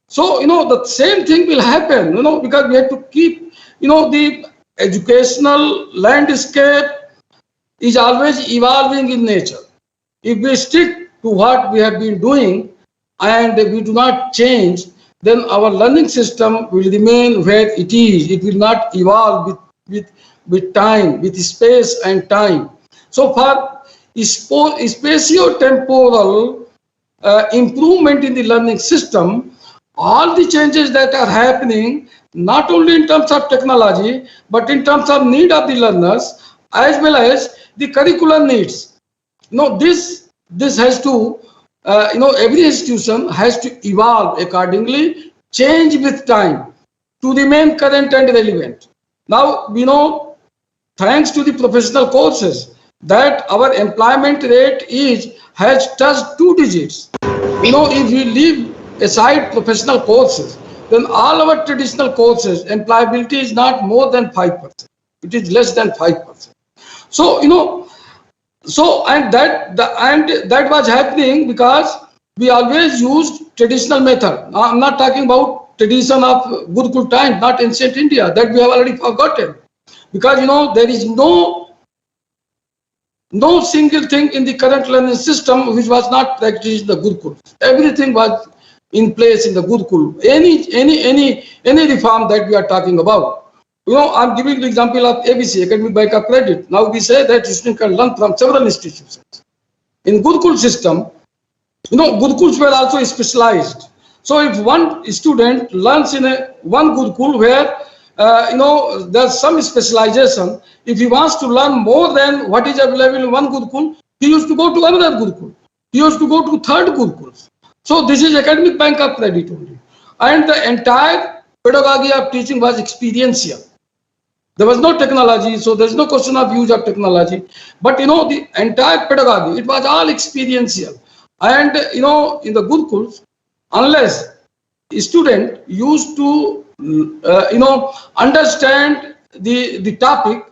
So the same thing will happen, because we have to keep, the educational landscape is always evolving in nature. If we stick to what we have been doing and we do not change, then our learning system will remain where it is. It will not evolve with time, with space and time. So for spatio-temporal improvement in the learning system, all the changes that are happening, not only in terms of technology, but in terms of need of the learners, as well as the curricular needs. This has to, every institution has to evolve accordingly, change with time. to remain current and relevant. Now, we know, thanks to the professional courses, that our employment rate has touched 2 digits. You know, if we leave aside professional courses, then all our traditional courses, employability is not more than 5%. It is less than 5%. So, you know, and that was happening because we always used traditional method. Now, I'm not talking about tradition of Gurukul time, not ancient India, that we have already forgotten. Because, you know, there is no single thing in the current learning system which was not practiced in the Gurukul. Everything was in place in the Gurukul. Any reform that we are talking about. You know, I'm giving the example of ABC, Academic Bank of Credit. Now we say that students can learn from several institutions. In Gurukul system, you know, Gurukuls were also specialized. So if one student learns in one Gurukul where, you know, there's some specialization, if he wants to learn more than what is available in one Gurukul, he used to go to another Gurukul. He used to go to third Gurukul. So this is Academic Bank of Credit only. And the entire pedagogy of teaching was experiential. There was no technology, so there's no question of use of technology. But, you know, the entire pedagogy, it was all experiential. And, you know, in the Gurukuls, unless a student used to, you know, understand the topic,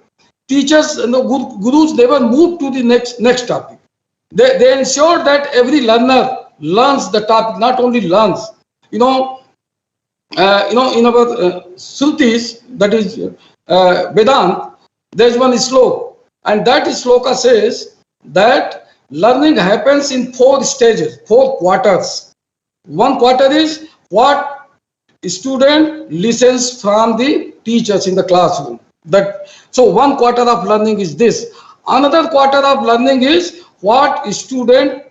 teachers, you know, gurus never moved to the next topic. They ensure that every learner learns the topic, not only learns. You know, in our Srutis, that is Vedant, there is one sloka, and that sloka says that learning happens in 4 stages, 4 quarters. One quarter is what student listens from the teachers in the classroom. So 1 quarter of learning is this. Another quarter of learning is what student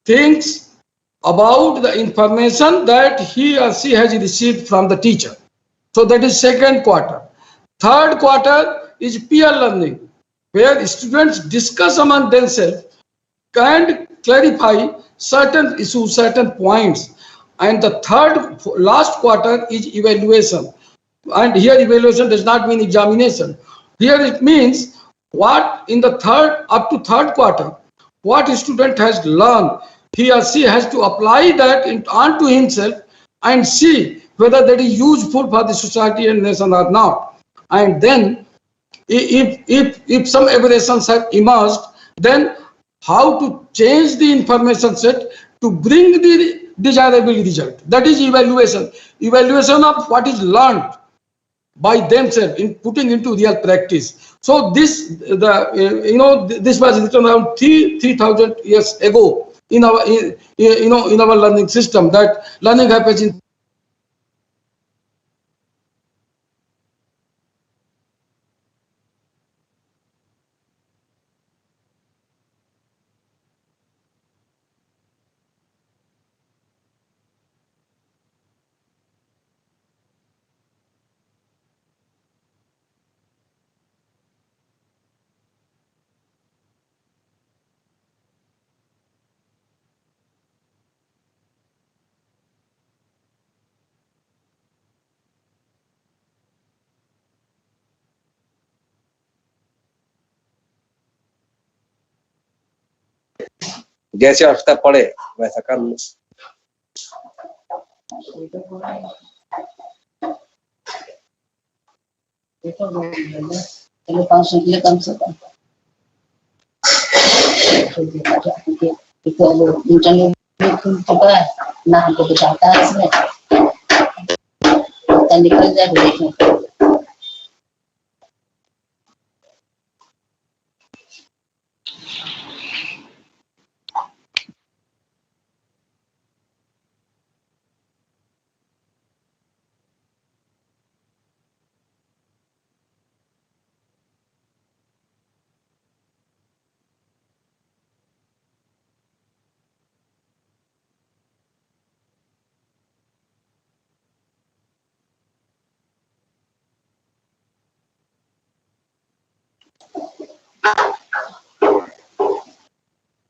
thinks about the information that he or she has received from the teacher. So that is 2nd quarter. 3rd quarter is peer learning, where students discuss among themselves and clarify certain issues, certain points. And the last quarter is evaluation. And here evaluation does not mean examination. Here it means what in the up to 3rd quarter, what a student has learned, he or she has to apply that onto himself and see whether that is useful for the society and nation or not. And then if some aberrations have emerged, then how to change the information set to bring the desirable result. That is evaluation. Evaluation of what is learned by themselves in putting into real practice. So this, you know, this was written around 3,000 years ago in our, you know, in our learning system, that learning happens in. जैसे अवस्था पड़े वैसा कर लो। चलो 500 kilo कम से कम ना हमको कुछ आता है इसमें, निकल जाए देखने।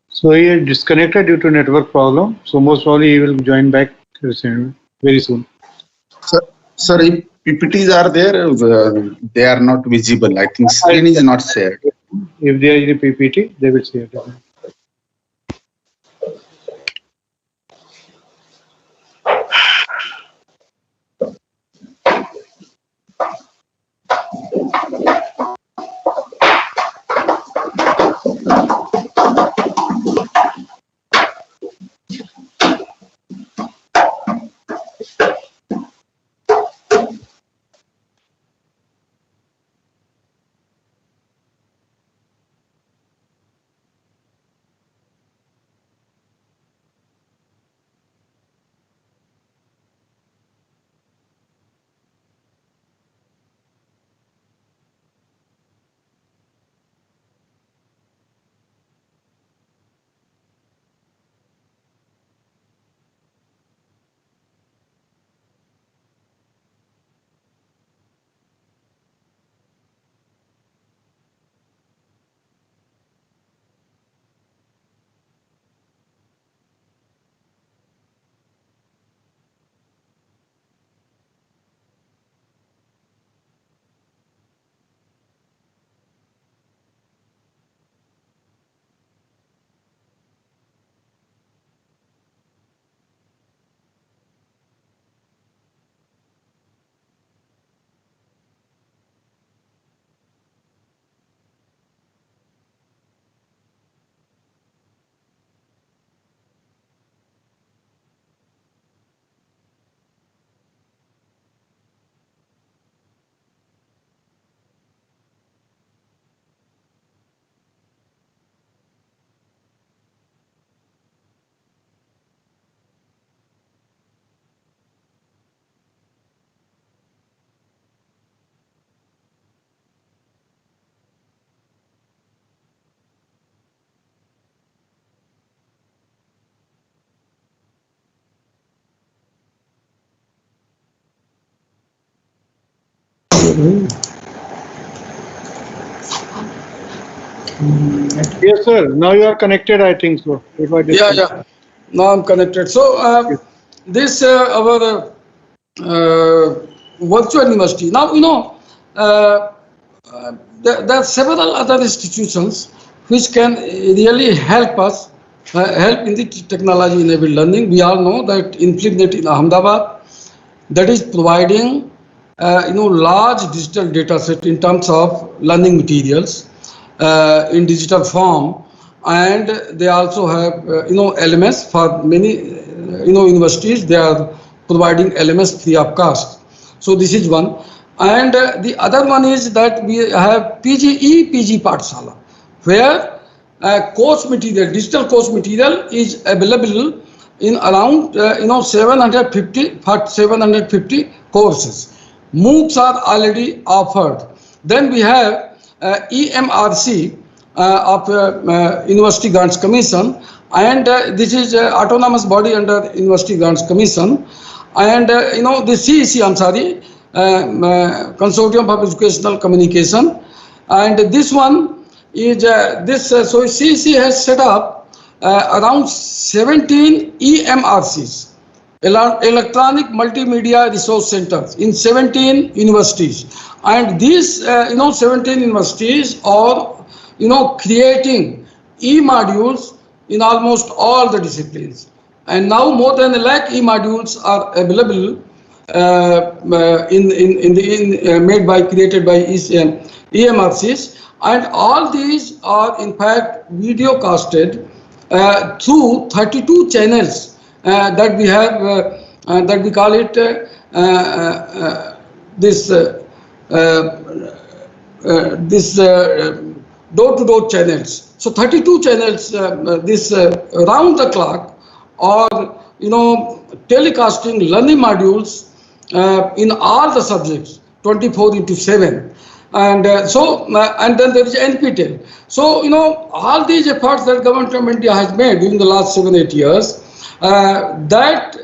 So he is disconnected due to network problem. So most probably he will join back very soon. Sir, PPTs are there, they are not visible. I think screen is not shared. If there is a PPT, they will share it. Yes, sir. Now you are connected, I think so. If I Yeah. Now I'm connected. So this our virtual university. Now there are several other institutions which can really help us help in the technology-enabled learning. We all know that InfluxNet in Ahmedabad, that is providing large digital data set in terms of learning materials in digital form, and they also have LMS for many universities. They are providing LMS free of cost. So this is one, and the other one is that we have PG Pathshala, where course material, digital course material is available in around 750 courses. MOOCs are already offered. Then we have EMRC of University Grants Commission, and this is autonomous body under University Grants Commission, and the CEC, Consortium for Educational Communication, and this one is so CEC has set up around 17 EMRCs, electronic multimedia resource centers, in 17 universities, and these 17 universities are creating e-modules in almost all the disciplines, and now more than 1 lakh e-modules are available created by EMRCs, and all these are in fact video casted through 32 channels that we have, that we call it this door-to-door channels. So 32 channels, this round the clock, or telecasting learning modules in all the subjects 24/7. And and then there is NPTEL. So all these efforts that government of India has made during the last 7-8 years, that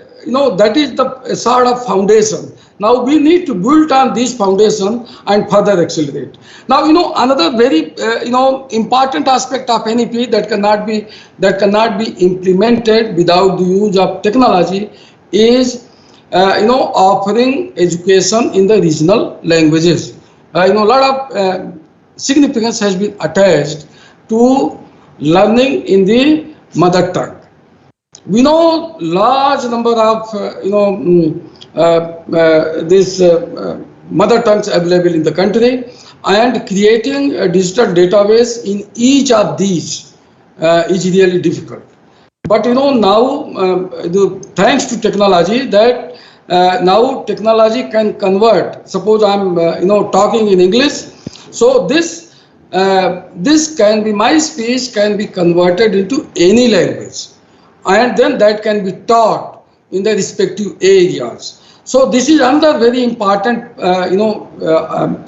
is the sort of foundation. Now we need to build on this foundation and further accelerate. Now another very important aspect of NEP that cannot be implemented without the use of technology is offering education in the regional languages. A lot of significance has been attached to learning in the mother tongue. We know large number of these mother tongues available in the country, and creating a digital database in each of these is really difficult. But now thanks to technology, that now technology can convert. Suppose I'm talking in English, so this can be, my speech can be converted into any language, and then that can be taught in the respective areas. So this is another very important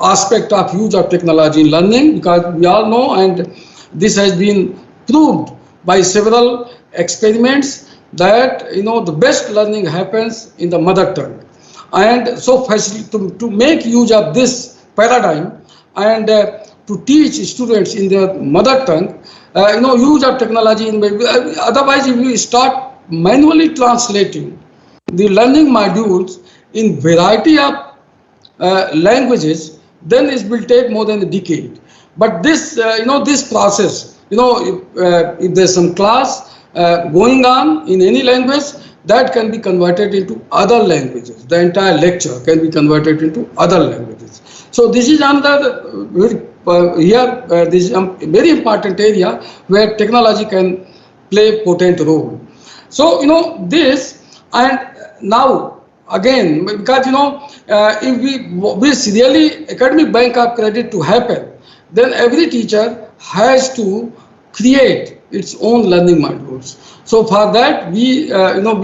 aspect of use of technology in learning, because we all know, and this has been proved by several experiments, that the best learning happens in the mother tongue. And so to make use of this paradigm and to teach students in their mother tongue, use of technology. Otherwise, if you start manually translating the learning modules in variety of languages, then it will take more than a decade. But this, this process, if there's some class going on in any language, that can be converted into other languages. The entire lecture can be converted into other languages. So this is another this is a very important area where technology can play a potent role. So this, and now again, because if we really academic bank of credit to happen, then every teacher has to create its own learning modules. So for that, we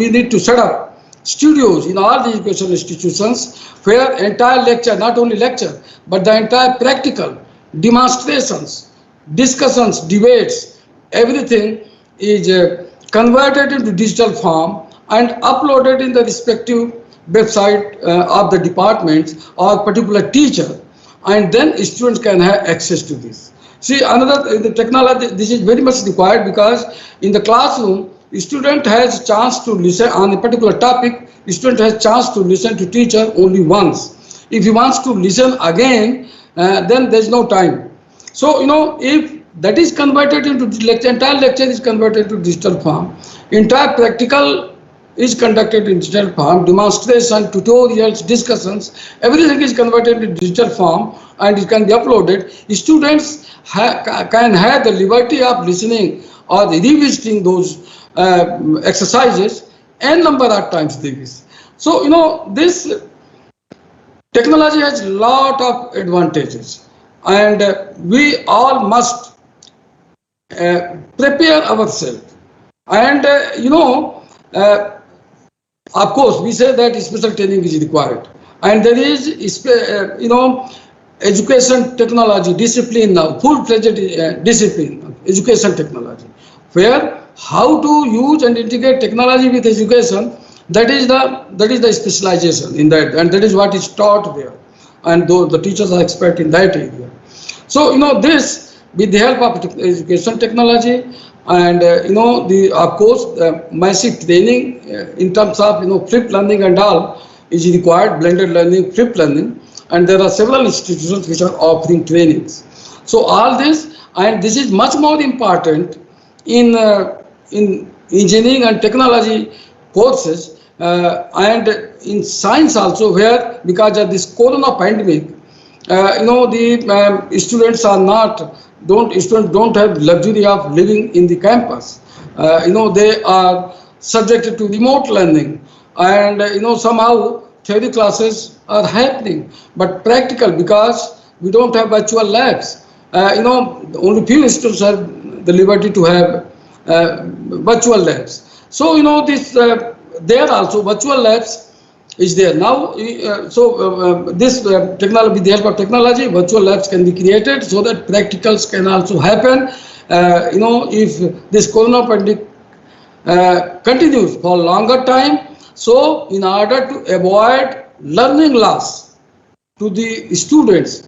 need to set up studios in all the educational institutions where entire lecture, not only lecture, but the entire practical, demonstrations, discussions, debates, everything is converted into digital form and uploaded in the respective website of the departments or particular teacher, and then students can have access to this. See, another, the technology, this is very much required, because in the classroom, student has chance to listen on a particular topic. Student has chance to listen to teacher only once. If he wants to listen again, then there's no time. So if that is converted into lecture, entire lecture is converted to digital form, entire practical is conducted in digital form, demonstration, tutorials, discussions, everything is converted in digital form and it can be uploaded. Students can have the liberty of listening or revisiting those exercises n number of times they wish. So this technology has a lot of advantages, and we all must prepare ourselves. And of course, we say that special training is required, and there is education technology discipline now, full-fledged discipline, education technology, where how to use and integrate technology with education, that is the specialization in that, and that is what is taught there, and the teachers are expert in that area. So this, with the help of education technology, and of course massive training in terms of flipped learning and all is required, blended learning, flipped learning, and there are several institutions which are offering trainings. So all this, and this is much more important in engineering and technology courses, and in science also, where because of this corona pandemic, the students are students don't have luxury of living in the campus. They are subjected to remote learning, and somehow theory classes are happening, but practical, because we don't have virtual labs. Only few students have the liberty to have virtual labs. So this there also virtual labs is there now. This technology, with the help of technology, virtual labs can be created so that practicals can also happen. If this corona pandemic continues for longer time, so in order to avoid learning loss to the students,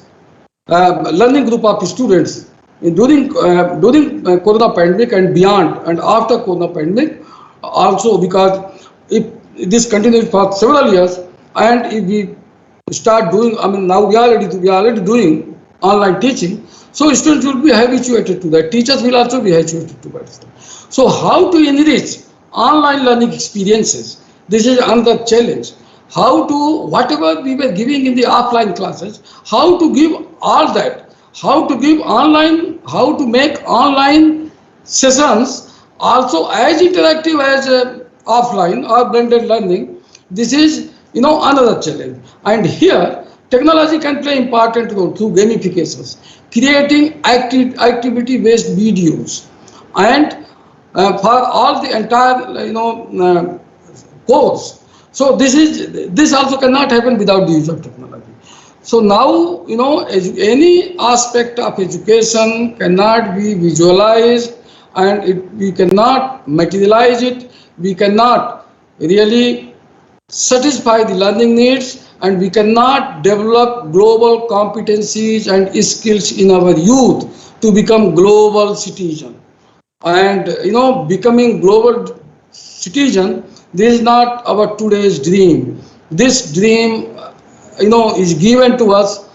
learning group of students during corona pandemic and beyond, and after corona pandemic also, because if this continued for several years, and if we start doing, I mean, now we are already doing online teaching, so students will be habituated to that. Teachers will also be habituated to that. So how to enrich online learning experiences? This is another challenge. How to, whatever we were giving in the offline classes, how to give all that, how to give online, how to make online sessions also as interactive as offline or blended learning. This is, another challenge. And here, technology can play important role through gamifications, creating activity-based videos, and for all the entire, course. So this also cannot happen without the use of technology. So now, any aspect of education cannot be visualized, and we cannot materialize it. We cannot really satisfy the learning needs, and we cannot develop global competencies and skills in our youth to become global citizen. And becoming global citizen, this is not our today's dream. This dream, is given to us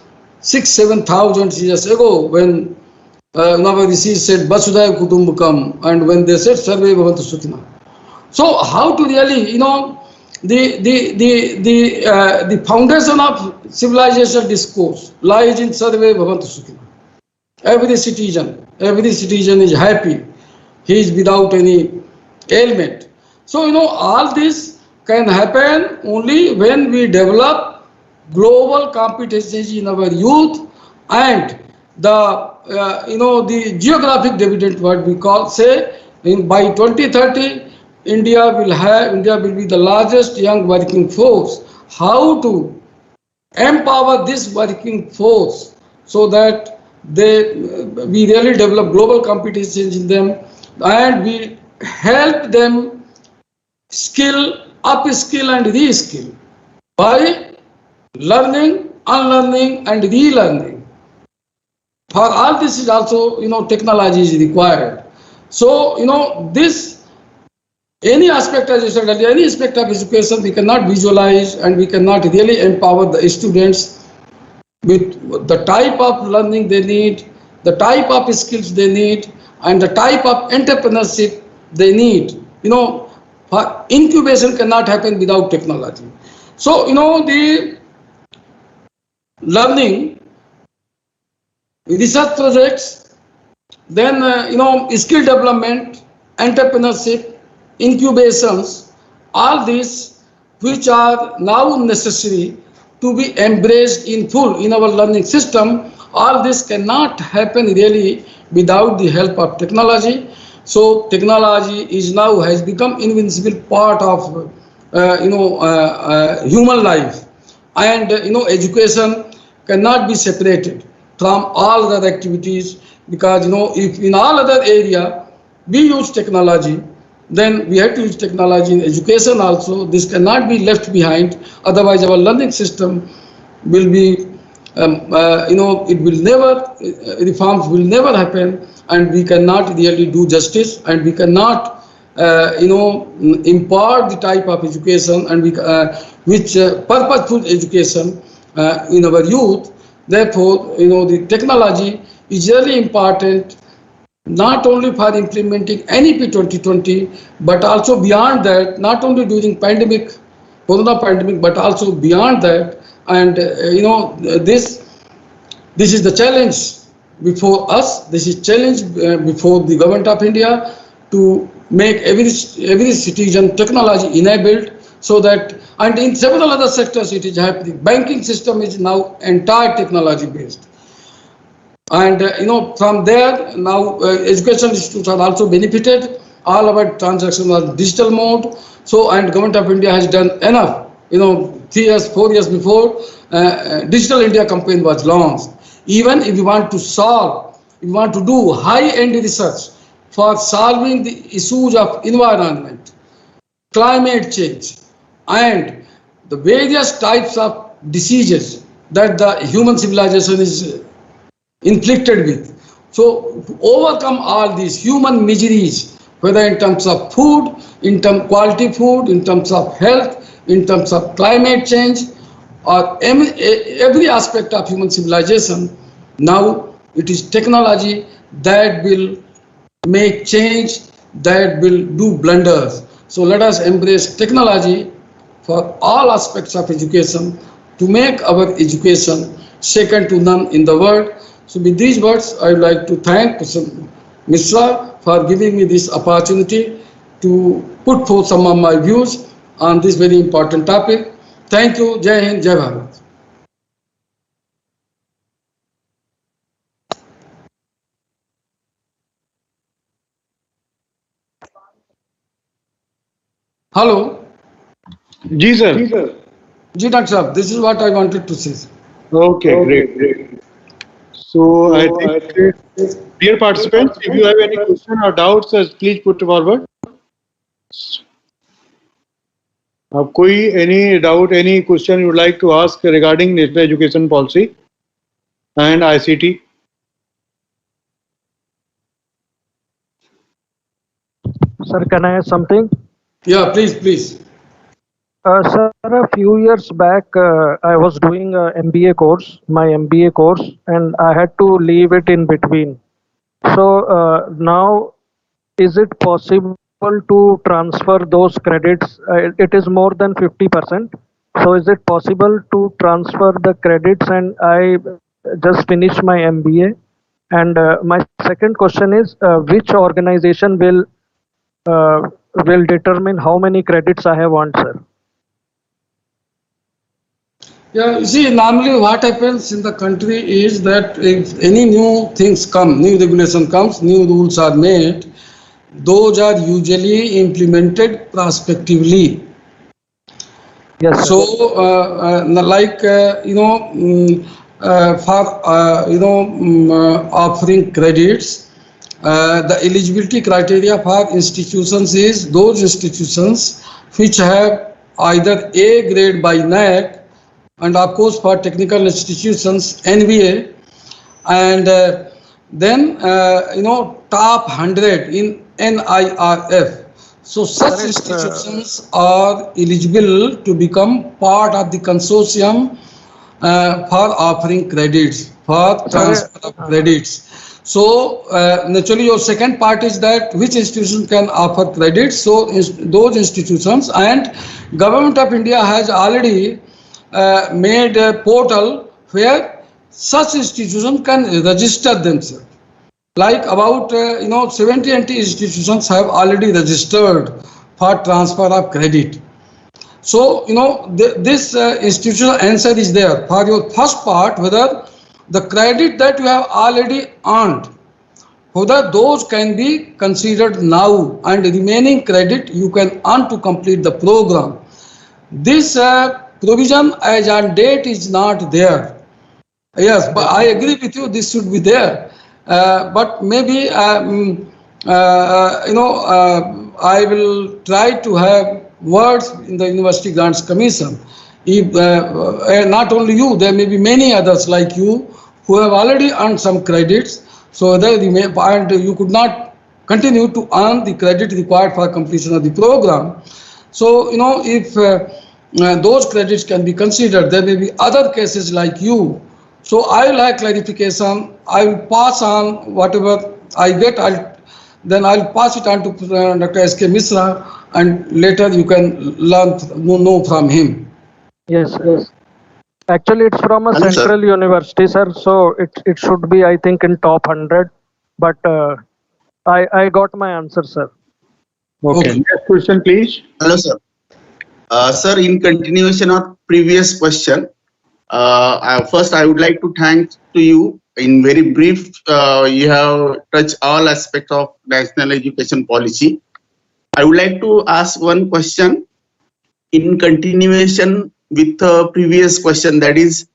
6,000-7,000 years ago when our rishis said Vasudhaiva Kutumbakam, and when they said Sarve Bhavantu Sukhina. So how to really, the foundation of civilization discourse lies in Sarve Bhavantu Sukhina. Every citizen is happy. He is without any ailment. So, all this can happen only when we develop global competencies in our youth, and the geographic dividend, what we call, say, by 2030, India will be the largest young working force. How to empower this working force so that we really develop global competencies in them, and we help them upskill and reskill by learning, unlearning and relearning. For all this is also, technology is required. So, any aspect, as I said earlier, any aspect of education we cannot visualize, and we cannot really empower the students with the type of learning they need, the type of skills they need, and the type of entrepreneurship they need. Incubation cannot happen without technology. So, the learning, research projects, then, skill development, entrepreneurship, incubations, all these which are now necessary to be embraced in full in our learning system, all this cannot happen really without the help of technology. So technology has become invincible part of human life, and education cannot be separated from all other activities, because if in all other area we use technology, then we have to use technology in education also. This cannot be left behind, otherwise our learning system will be it will never, reforms will never happen, and we cannot really do justice, and we cannot impart the type of education and which purposeful education in our youth. Therefore, the technology is really important, not only for implementing NEP 2020, but also beyond that, not only during corona pandemic, but also beyond that. And this is the challenge before us. This is challenge before the government of India, to make every citizen technology enabled, so that, and in several other sectors it is happening. Banking system is now entire technology based, and from there now education institutes are also benefited. All our transactions are digital mode. So, and government of India has done enough. 3 years, 4 years before, Digital India campaign was launched. Even if you want to solve, if you want to do high-end research for solving the issues of environment, climate change, and the various types of diseases that the human civilization is inflicted with. So, to overcome all these human miseries, whether in terms of food, in terms of quality food, in terms of health, in terms of climate change, or every aspect of human civilization. Now it is technology that will make change, that will do blunders. So let us embrace technology for all aspects of education to make our education second to none in the world. So with these words, I would like to thank Mr. Mishra for giving me this opportunity to put forth some of my views on this very important topic. Thank you. Jai Hind, Jai Bharat. Hello. Ji sir. Ji Dr. Saab, this is what I wanted to say. Okay, great. So I think, dear participants, if you have any question or doubts, please put forward. कोई any doubt, any question you would like to ask regarding national education policy and ICT? Sir, can I ask something? Yeah, please. Sir, a few years back, I was doing my MBA course, and I had to leave it in between. So now, is it possible to transfer those credits? It is more than 50%. So is it possible to transfer the credits and I just finish my MBA? And my second question is, which organization will determine how many credits I have earned, sir? Yeah, you see, normally what happens in the country is that if any new things come, new regulation comes, new rules are made, those are usually implemented prospectively. Yes. So, offering credits, the eligibility criteria for institutions is those institutions which have either A grade by NIT, and of course for technical institutions NBA, and then top 100 in NIRF. So such institutions are eligible to become part of the consortium for offering credits, for transfer of credits. So naturally your second part is that which institution can offer credits. So those institutions, and Government of India has already made a portal where such institutions can register themselves. Like about 70 institutions have already registered for transfer of credit. So this institutional answer is there for your first part, whether the credit that you have already earned, whether those can be considered now, and the remaining credit you can earn to complete the program. This provision as on date is not there. Yes, but I agree with you, this should be there. But maybe I will try to have words in the University Grants Commission. If not only you, there may be many others like you who have already earned some credits. So that you could not continue to earn the credit required for completion of the program. So if those credits can be considered, there may be other cases like you. So I will have clarification. I will pass on whatever I get. I'll pass it on to Dr. S.K. Mishra, and later you can know from him. Yes. Actually, it's from a central university, sir. So it should be, I think, in top 100. But I got my answer, sir. Okay. Next question, please. Hello, sir. Sir, in continuation of previous question, first I would like to thank to you. In very brief, you have touched all aspects of national education policy. I would like to ask one question in continuation with the previous question. That is,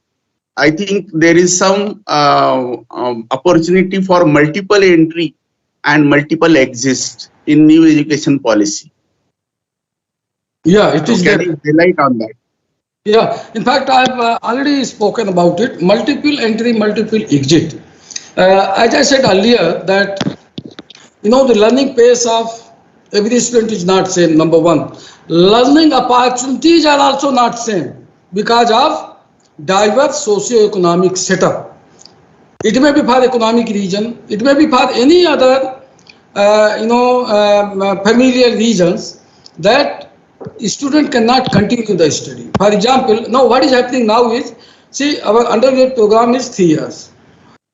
I think there is some opportunity for multiple entry and multiple exist in new education policy. Yeah, it is. Can you highlight on that? Yeah, in fact, I've already spoken about it. Multiple entry, multiple exit. As I said earlier, that the learning pace of Every student is not same, number one. Learning opportunities are also not same because of diverse socio-economic setup. It may be for economic reason, it may be for any other familiar reasons that student cannot continue the study. For example, now what is happening now is, see, our undergraduate program is 3 years.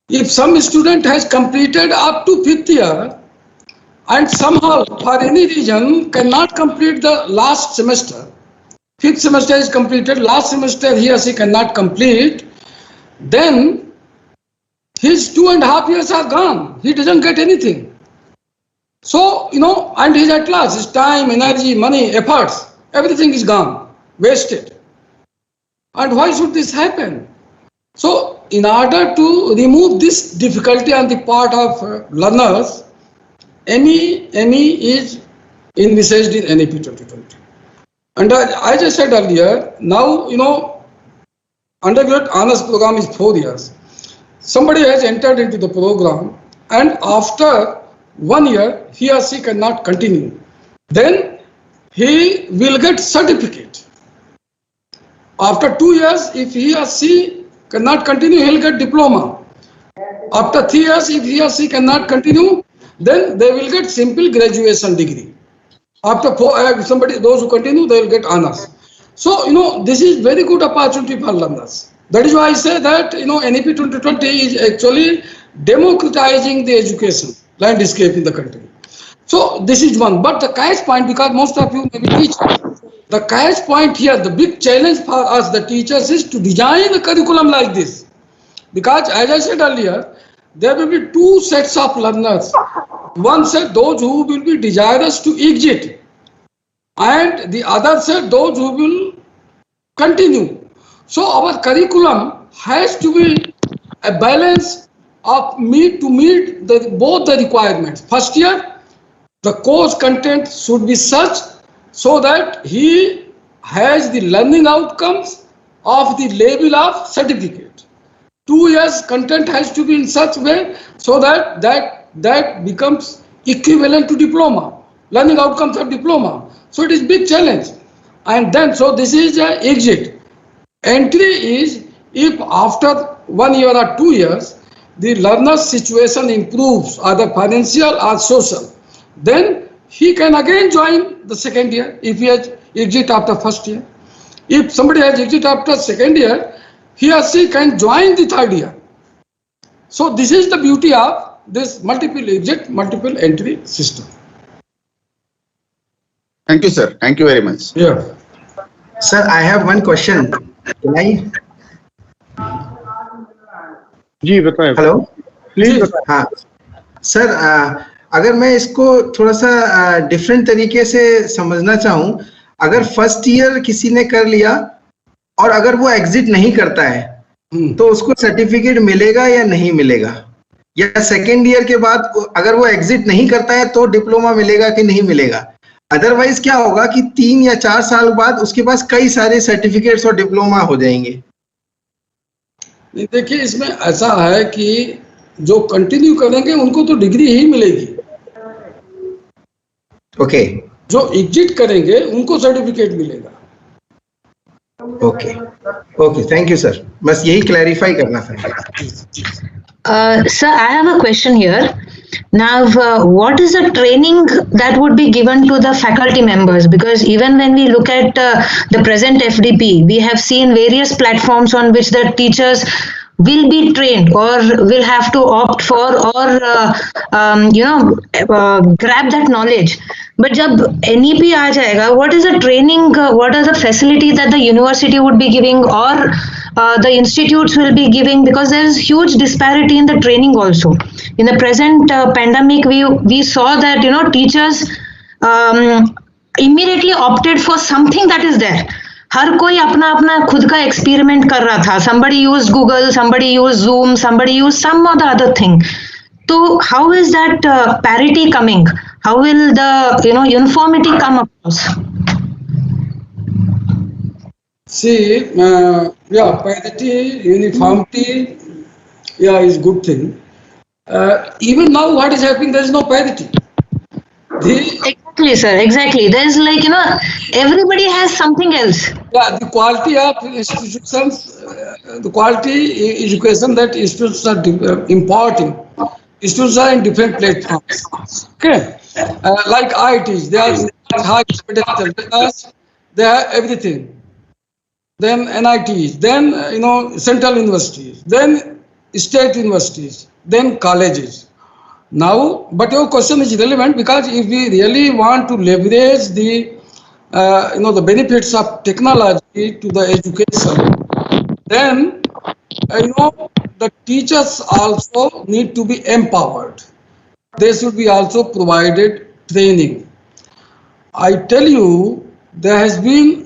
If some student has completed up to 5th year and somehow for any reason cannot complete the last semester, 5th semester is completed, last semester he or she cannot complete, then his 2.5 years are gone. He doesn't get anything. So, and he's at loss. His time, energy, money, efforts, everything is gone, wasted. And why should this happen? So, in order to remove this difficulty on the part of learners, ME is envisaged in NIT 2020. And as I said earlier, now, undergraduate honors program is 4 years. Somebody has entered into the program and after 1 year, he or she cannot continue. Then he will get certificate. After 2 years, if he or she cannot continue, he will get diploma. After 3 years, if he or she cannot continue, then they will get simple graduation degree. After those who continue, they will get honors. So, this is very good opportunity for learners. That is why I say that, NIT 2020 is actually democratizing the education landscape in the country. So, this is one. But the catch point, because most of you may be teachers, the catch point here, the big challenge for us, the teachers, is to design a curriculum like this. Because as I said earlier, there will be 2 sets of learners. One set, those who will be desirous to exit, and the other set, those who will continue. So our curriculum has to be a balance of to meet both the requirements. First year, the course content should be such so that he has the learning outcomes of the level of certificate. 2 years content has to be in such way so that becomes equivalent to diploma, learning outcomes of diploma. So it is big challenge. And then, so this is a exit. Entry is if after 1 year or 2 years, the learner's situation improves, either financial or social, then he can again join the second year if he has exit after first year. If somebody has exit after second year, he or she can join the third year. So this is the beauty of this multiple exit, multiple entry system. Thank you, sir. Thank you very much. Yeah. Sir, I have one question. Can I? जी बताएं. Hello please बताएं. हाँ sir, अगर मैं इसको थोड़ा सा different तरीके से समझना चाहूँ, अगर फर्स्ट ईयर किसी ने कर लिया और अगर वो एग्जिट नहीं करता है तो उसको सर्टिफिकेट मिलेगा या नहीं मिलेगा, या सेकेंड ईयर के बाद अगर वो एग्जिट नहीं करता है तो डिप्लोमा मिलेगा कि नहीं मिलेगा. अदरवाइज क्या होगा कि 3 या 4 साल बाद उसके पास कई सारे सर्टिफिकेट्स और डिप्लोमा हो जाएंगे. देखिए, इसमें ऐसा है कि जो कंटिन्यू करेंगे उनको तो डिग्री ही मिलेगी. ओके. जो एग्जिट करेंगे उनको सर्टिफिकेट मिलेगा. Okay okay, thank you sir. बस यही क्लैरिफाई करना था. Sir, I have a question here. Now, what is the training that would be given to the faculty members? Because even when we look at the present FDP, we have seen various platforms on which the teachers will be trained or will have to opt for or grab that knowledge. But जब NEP आ जाएगा, what is the training, what are the facilities that the university would be giving or the institutes will be giving, because there is huge disparity in the training also. In the present pandemic, we saw that teachers immediately opted for something that is there. हर कोई अपना अपना खुद का experiment कर रहा था. Somebody used Google, somebody used Zoom, somebody used some other thing. So how is that parity coming? How will the uniformity come across? See, parity, uniformity, is good thing. Even now, what is happening? There is no parity. Exactly, sir. Exactly. There's like, everybody has something else. Yeah, the quality of institutions, the quality education that institutions are importing. Institutions are in different platforms. Okay, like IITs, they are high potential because they have everything. Then NITs, then central universities, then state universities, then colleges. Now, but your question is relevant because if we really want to leverage the benefits of technology to the education, then the teachers also need to be empowered. They should be also provided training. I tell you, there has been,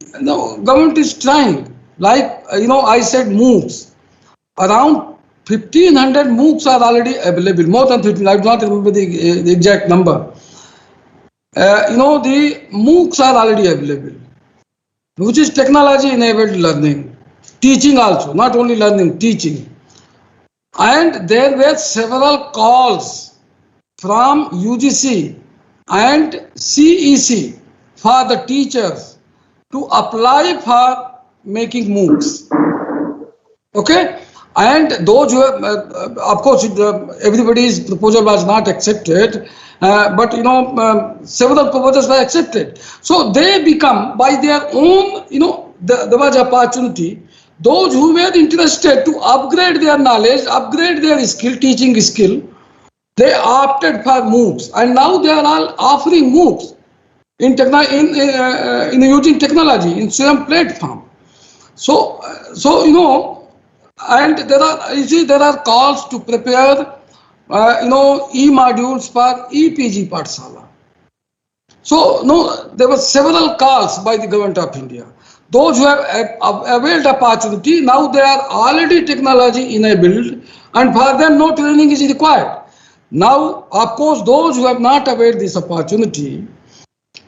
government is trying, like, I said MOOCs. Around 1500 MOOCs are already available, more than 15, I do not remember the exact number. The MOOCs are already available, which is technology-enabled learning. Teaching also, not only learning, teaching. And there were several calls from UGC and CEC for the teachers to apply for making MOOCs. Okay? And those who have, of course, everybody's proposal was not accepted, but several proposals were accepted. So they become, by their own, there was opportunity. Those who were interested to upgrade their knowledge, upgrade their skill, teaching skill, they opted for MOOCs, and now they are all offering MOOCs in using technology in same platform. So and there are calls to prepare e-modules for EPG Pathshala. So there were several calls by the government of India. Those who have availed opportunity, now they are already technology enabled, and for them no training is required. Now, of course, those who have not availed this opportunity,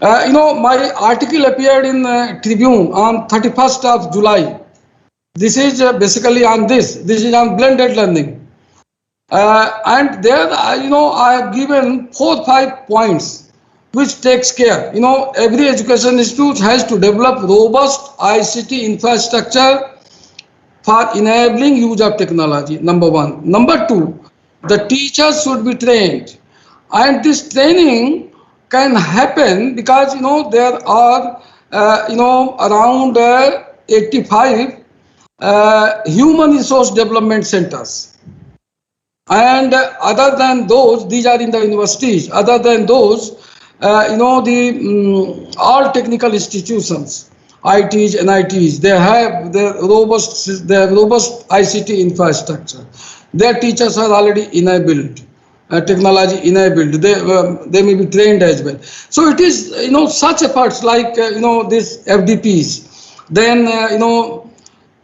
my article appeared in Tribune on 31st of July. This is basically on this. This is on blended learning. And there, I have given 4 or 5 points which takes care. Every education institute has to develop robust ICT infrastructure for enabling use of technology, number 1. Number 2, the teachers should be trained. And this training can happen because, there are, around 85 human resource development centers. And other than those, these are in the universities. Other than those, all technical institutions, ITs, NITs, they have their robust ICT infrastructure. Their teachers are already enabled, technology enabled. They may be trained as well. So it is, such efforts like, this FDPs, then,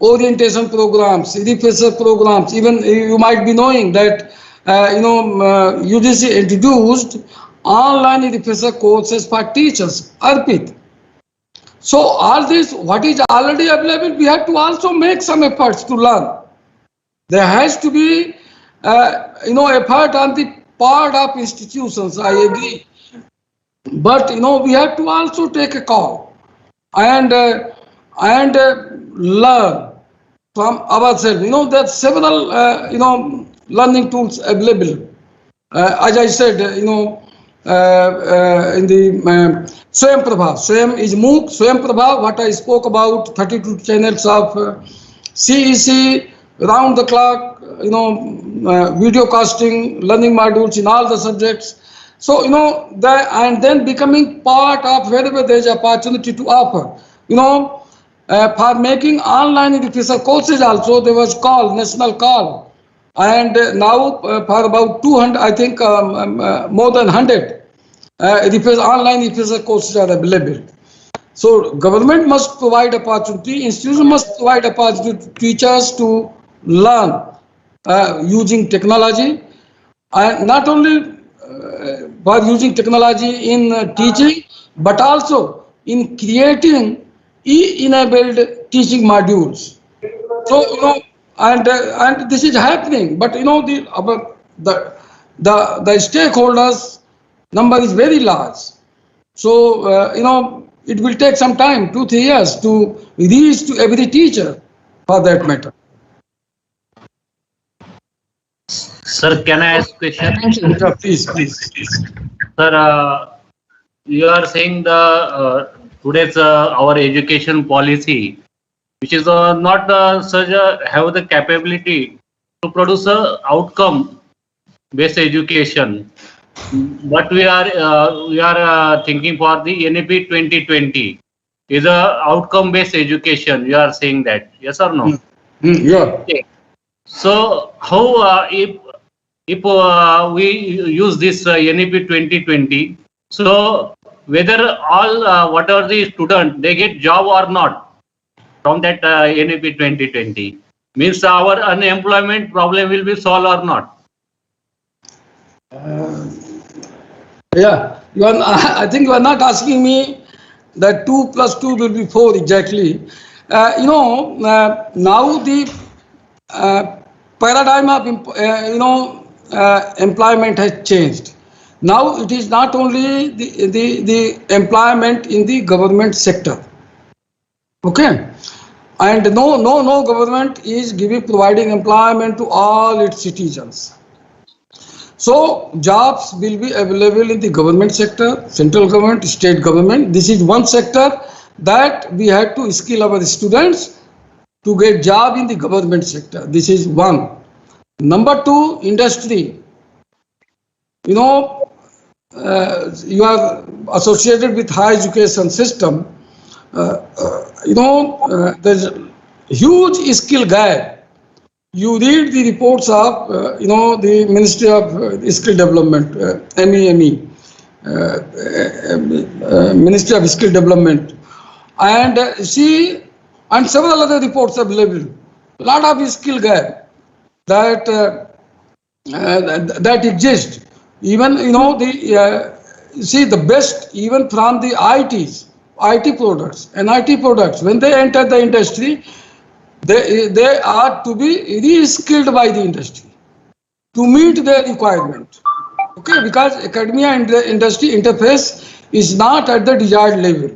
orientation programs, refresher programs. Even you might be knowing that, UGC introduced online refresher courses for teachers, ARPIT. So all this, what is already available, we have to also make some efforts to learn. There has to be, effort on the part of institutions, I agree. But, we have to also take a call and learn from ourselves. There are several, learning tools available. As I said, in the Swayam Prabha. Swayam is MOOC. Swayam Prabha, what I spoke about, 32 channels of CEC, round the clock, video casting, learning modules in all the subjects. So, and then becoming part of wherever there is opportunity to offer. For making online refresher courses also, there was call, national call. And now for about 200, I think more than 100 online refresher courses are available. So government must provide opportunity, institutions must provide opportunity to teachers to learn using technology, and not only by using technology in teaching, but also in creating e-enabled teaching modules. So, and this is happening, but the stakeholders number is very large. So, it will take some time, 2-3 years, to reach to every teacher for that matter. Sir, can I ask question? Thank you. Yeah, please. Sir, you are saying the today's our education policy, which is not such have the capability to produce a outcome based education, but we are thinking for the NIT 2020 is a outcome based education. You are saying that, yes or no? Yeah. Okay. So how if we use this NIT 2020, so whether all whatever the student they get job or not from that NIT 2020, means our unemployment problem will be solved or not? Yeah, I think you are not asking me that 2 + 2 will be 4 exactly. Now the paradigm of employment has changed. Now it is not only the employment in the government sector. Okay, and no government is providing employment to all its citizens. So jobs will be available in the government sector, central government, state government. This is one sector that we had to skill our students to get job in the government sector. This is one. Number two, industry. You are associated with high education system. There's a huge skill gap. You read the reports of, the Ministry of Skill Development, MEME, Ministry of Skill Development, and and several other reports available. A lot of skill gap that exist. Even the best even from the IT products, NIT products, when they enter the industry, they are to be re-skilled by the industry to meet their requirement. Okay, because academia and the industry interface is not at the desired level.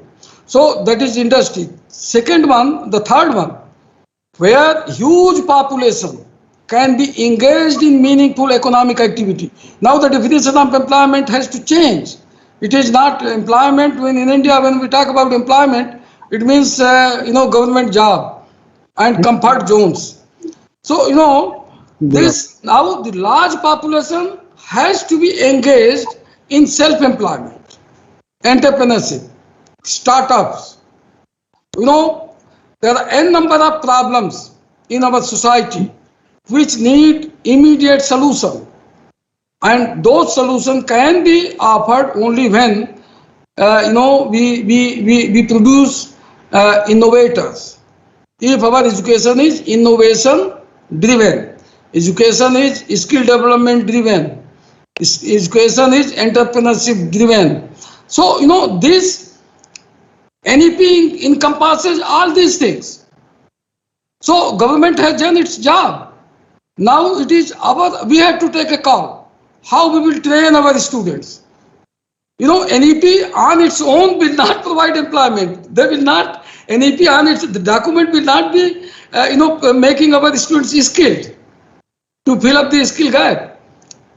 So that is industry. Second one, the third one, where huge population can be engaged in meaningful economic activity. Now the definition of employment has to change. It is not employment in India. When we talk about employment, it means government job and comfort zones. So this now the large population has to be engaged in self-employment, entrepreneurship, startups. There are n number of problems in our society which need immediate solution, and those solutions can be offered only when we produce innovators. If our education is innovation driven, education is skill development driven, education is entrepreneurship driven. So this NEP encompasses all these things. So government has done its job. Now it is we have to take a call how we will train our students. NEP on its own will not provide employment. They will not. NEP on the document will not be making our students skilled to fill up the skill gap.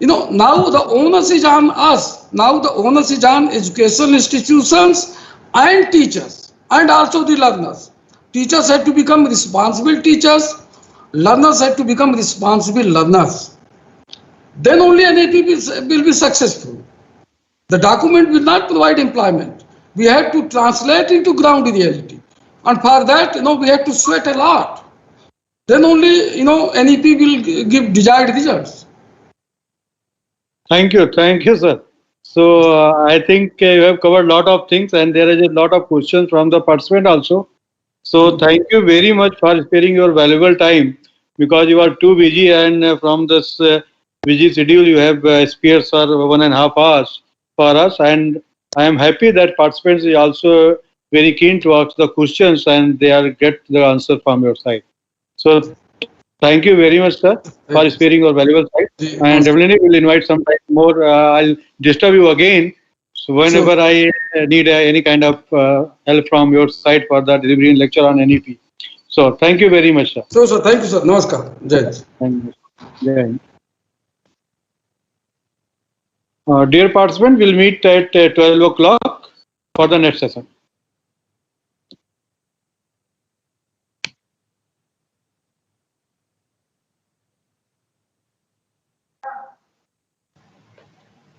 Now the onus is on us. Now the onus is on educational institutions and teachers and also the learners. Teachers have to become responsible teachers. Learners have to become responsible learners. Then only NEP will be successful. The document will not provide employment. We have to translate into ground reality. And for that, we have to sweat a lot. Then only, NEP will give desired results. Thank you, sir. So I think you have covered a lot of things, and there is a lot of questions from the participant also. So thank you very much for sparing your valuable time, because you are too busy, and from this busy schedule you have spared for 1.5 hours for us, and I am happy that participants are also very keen to ask the questions and they are get the answer from your side. So thank you very much, sir, for sparing your valuable time, and definitely we'll invite sometime more. I'll disturb you again So whenever I need any kind of help from your side for the delivery and lecture on NEP. So thank you very much, sir. So, sir, thank you, sir. Namaskar. Jai Hind. Thank you. Jai Hind. Dear participant, we'll meet at 12 o'clock for the next session.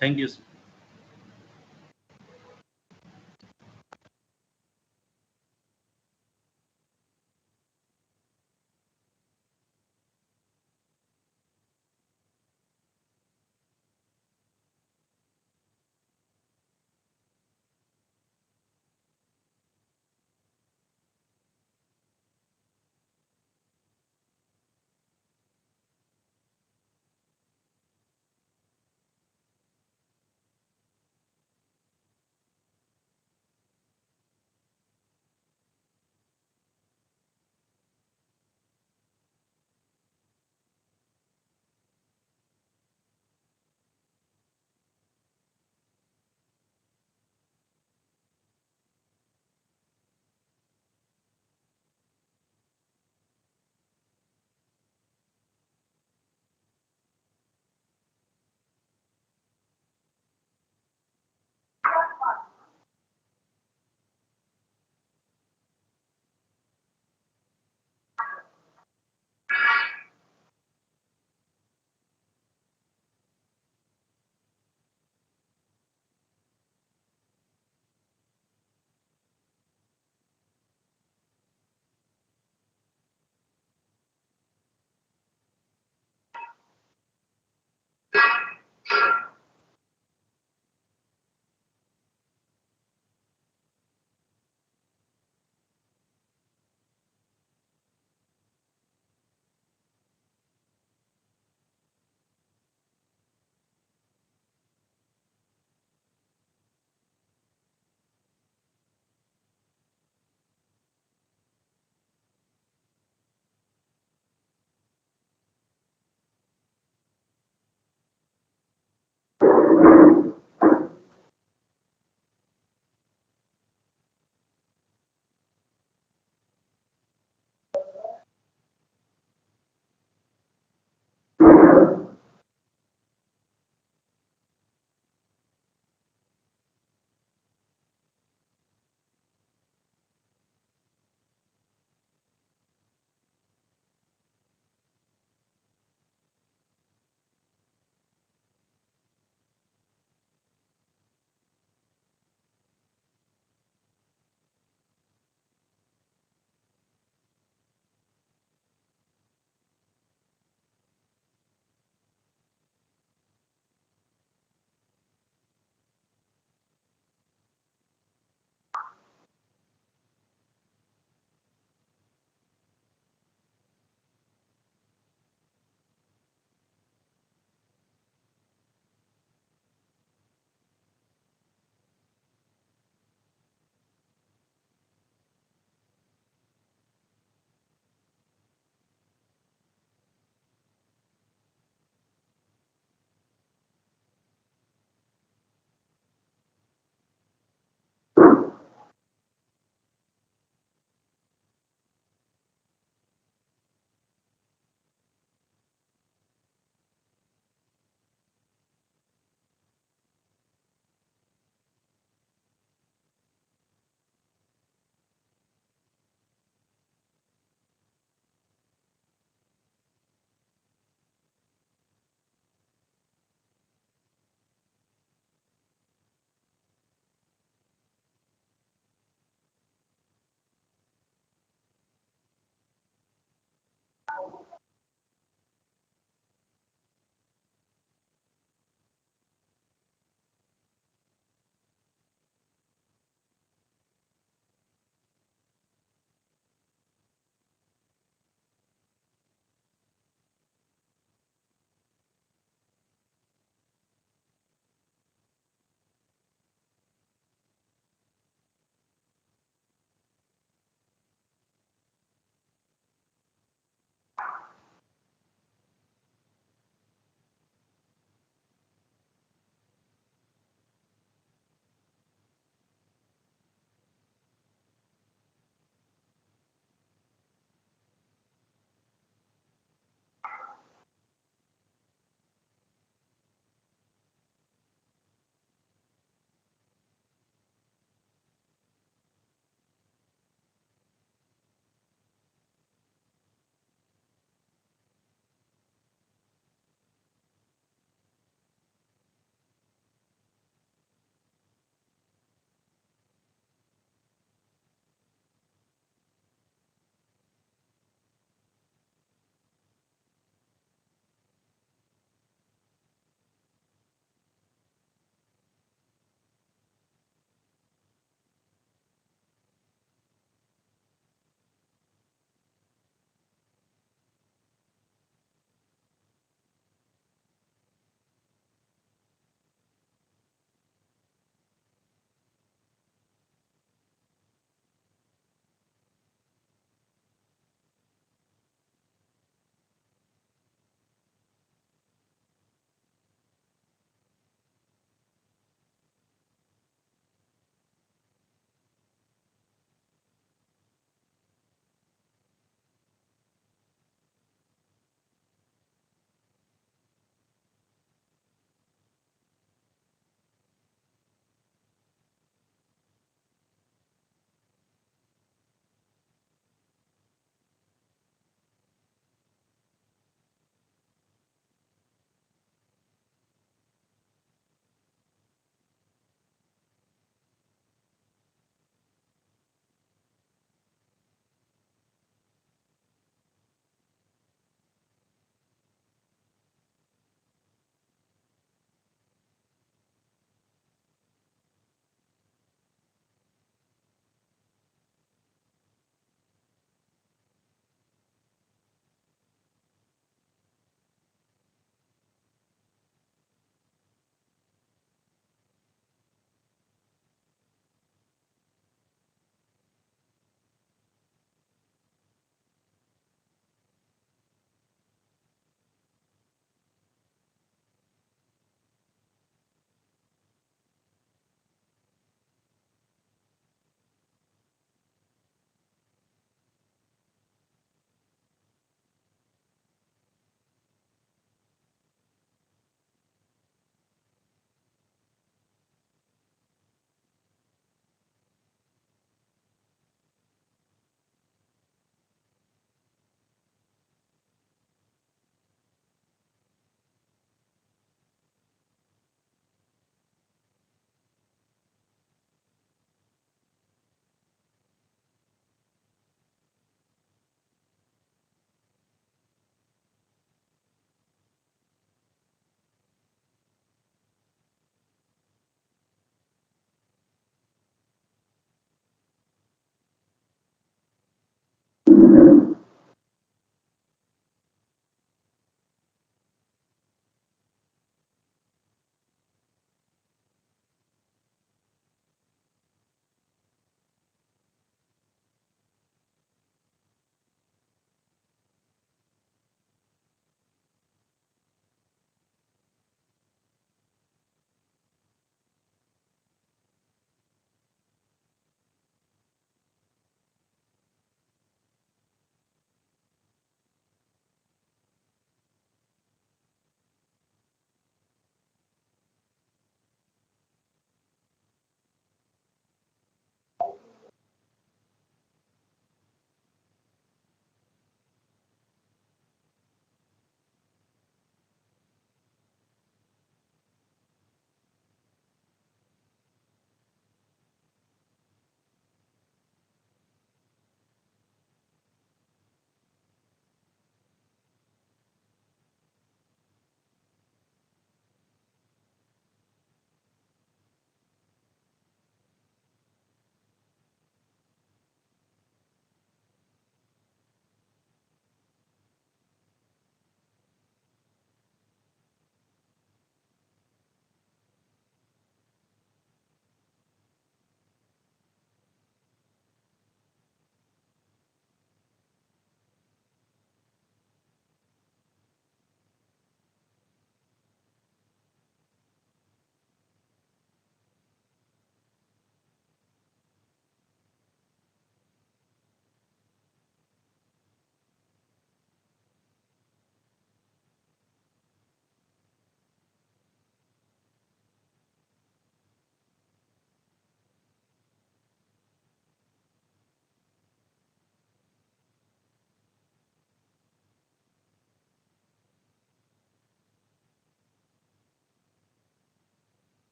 Thank you, sir.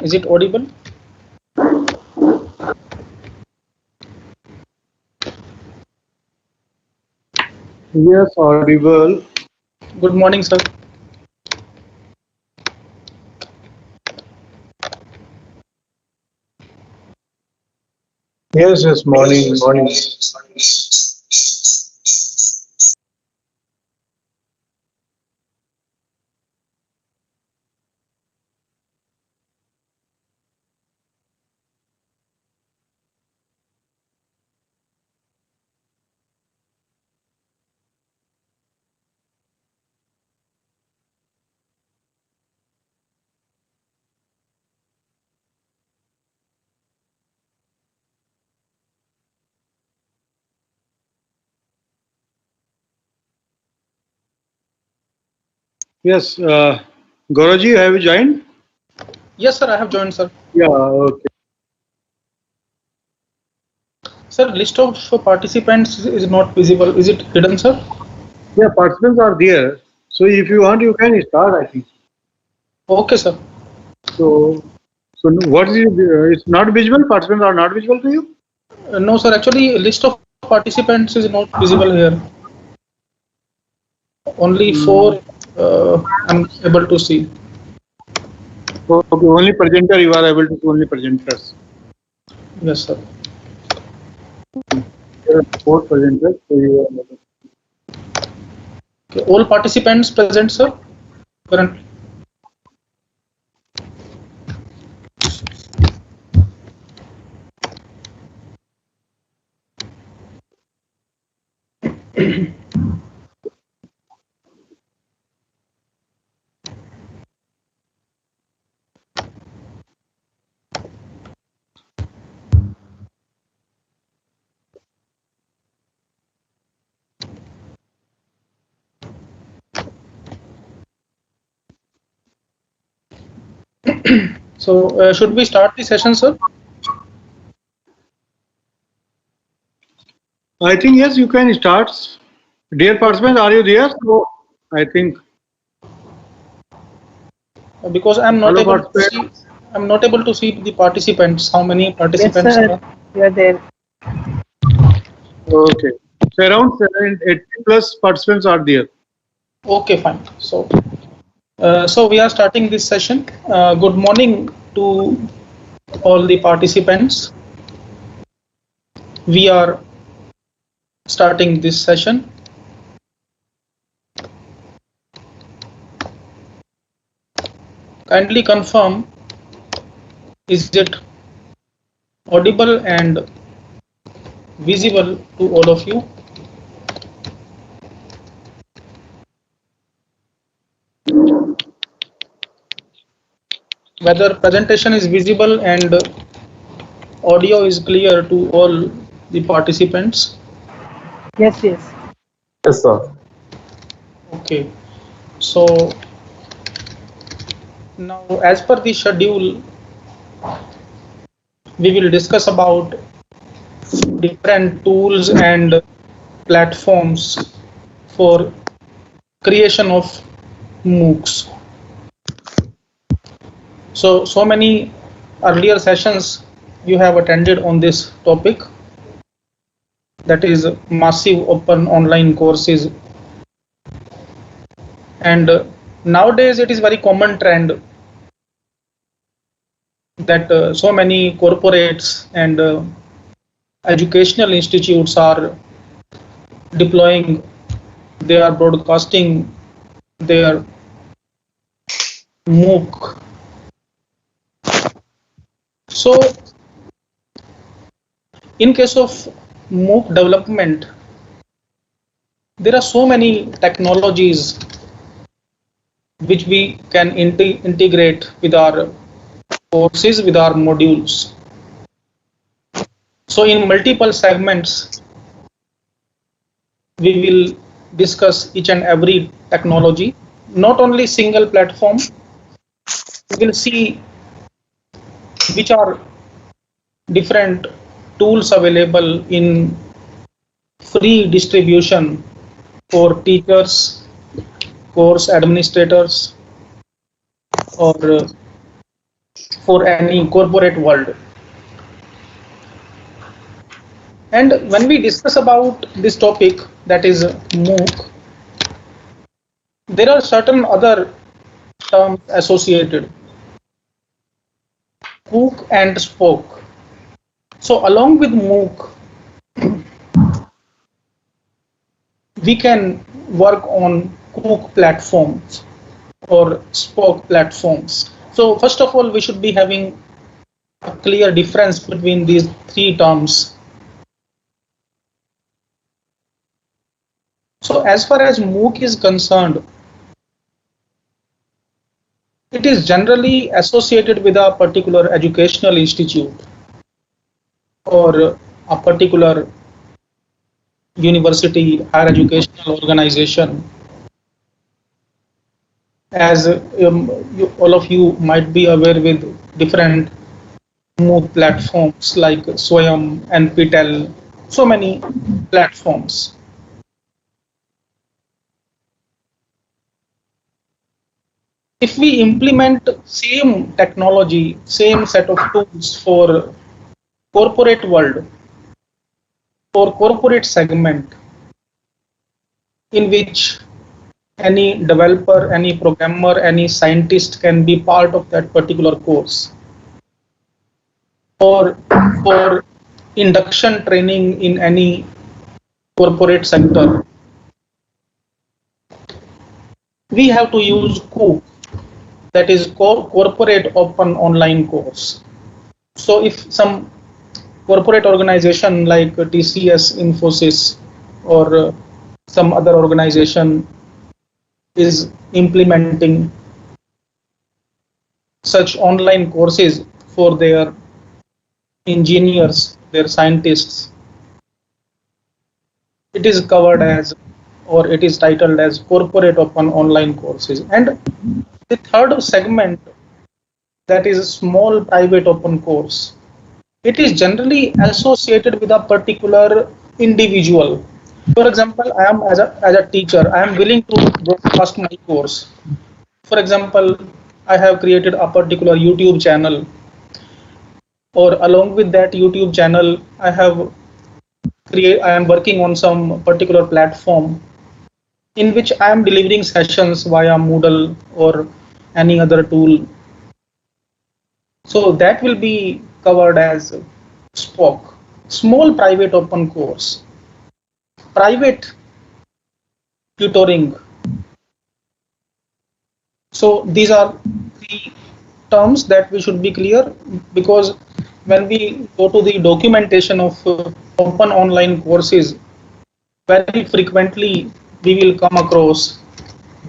Is it audible? Yes, audible. Good morning, sir. Yes, morning. Yes, Gauraji, have you joined? Yes, sir. I have joined, sir. Yeah, okay. Sir, list of participants is not visible. Is it hidden, sir? Yeah, participants are there. So if you want, you can start, I think. Okay, sir. So what is it? It's not visible? Participants are not visible to you? No, sir. Actually, list of participants is not visible here. Only 4 I'm able to see. Okay, only presenter you are able to see, only presenters. Yes, sir. There are 4 presenters. So you are able. Okay. All participants present, sir. Currently. So, should we start the session, sir? I think yes, you can start. Dear participants, are you there? So I think Because I'm not able to see. I'm not able to see the participants. How many participants are? You are there. okay. So around 80 plus participants are there. Okay, fine. So we are starting this session. Good morning to all the participants. We are starting this session. Kindly confirm, is it audible and visible to all of you? Whether presentation is visible and audio is clear to all the participants? Yes. Yes, sir. Okay. So now, as per the schedule, we will discuss about different tools and platforms for creation of MOOCs. So many earlier sessions you have attended on this topic, that is massive open online courses, and nowadays it is very common trend that so many corporates and educational institutes are deploying, they are broadcasting their MOOC. So in case of MOOC development, there are so many technologies which we can integrate with our courses, with our modules. So in multiple segments, we will discuss each and every technology, not only single platform. We will see which are different tools available in free distribution for teachers, course administrators, or for any corporate world. And when we discuss about this topic, that is MOOC, there are certain other terms associated, cook and spoke. So along with MOOC, we can work on cook platforms or spoke platforms. So first of all, we should be having a clear difference between these three terms. So as far as MOOC is concerned, it is generally associated with a particular educational institute or a particular university, higher educational organization. As all of you might be aware with different MOOC platforms like Swayam, NPTEL, so many platforms. If we implement same technology, same set of tools for corporate world, for corporate segment, in which any developer, any programmer, any scientist can be part of that particular course, or for induction training in any corporate sector, we have to use COOC, that is corporate open online course. So if some corporate organization like TCS, Infosys, or some other organization is implementing such online courses for their engineers, their scientists, it is covered as, or it is titled as corporate open online courses. And the third segment, that is a small private open course, it is generally associated with a particular individual. For example, I am as a teacher, I am willing to broadcast my course. For example, I have created a particular YouTube channel, or along with that YouTube channel, I am working on some particular platform in which I am delivering sessions via Moodle or any other tool. So that will be covered as SPOC, small private open course, private tutoring. So these are the terms that we should be clear, because when we go to the documentation of open online courses, very frequently we will come across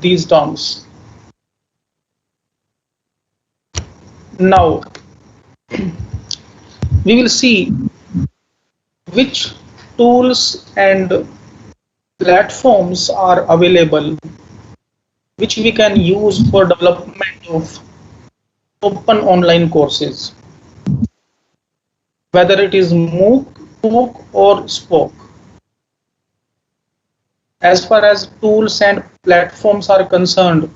these terms. Now, we will see which tools and platforms are available which we can use for development of open online courses, whether it is MOOC, COOC or SPOC. As far as tools and platforms are concerned,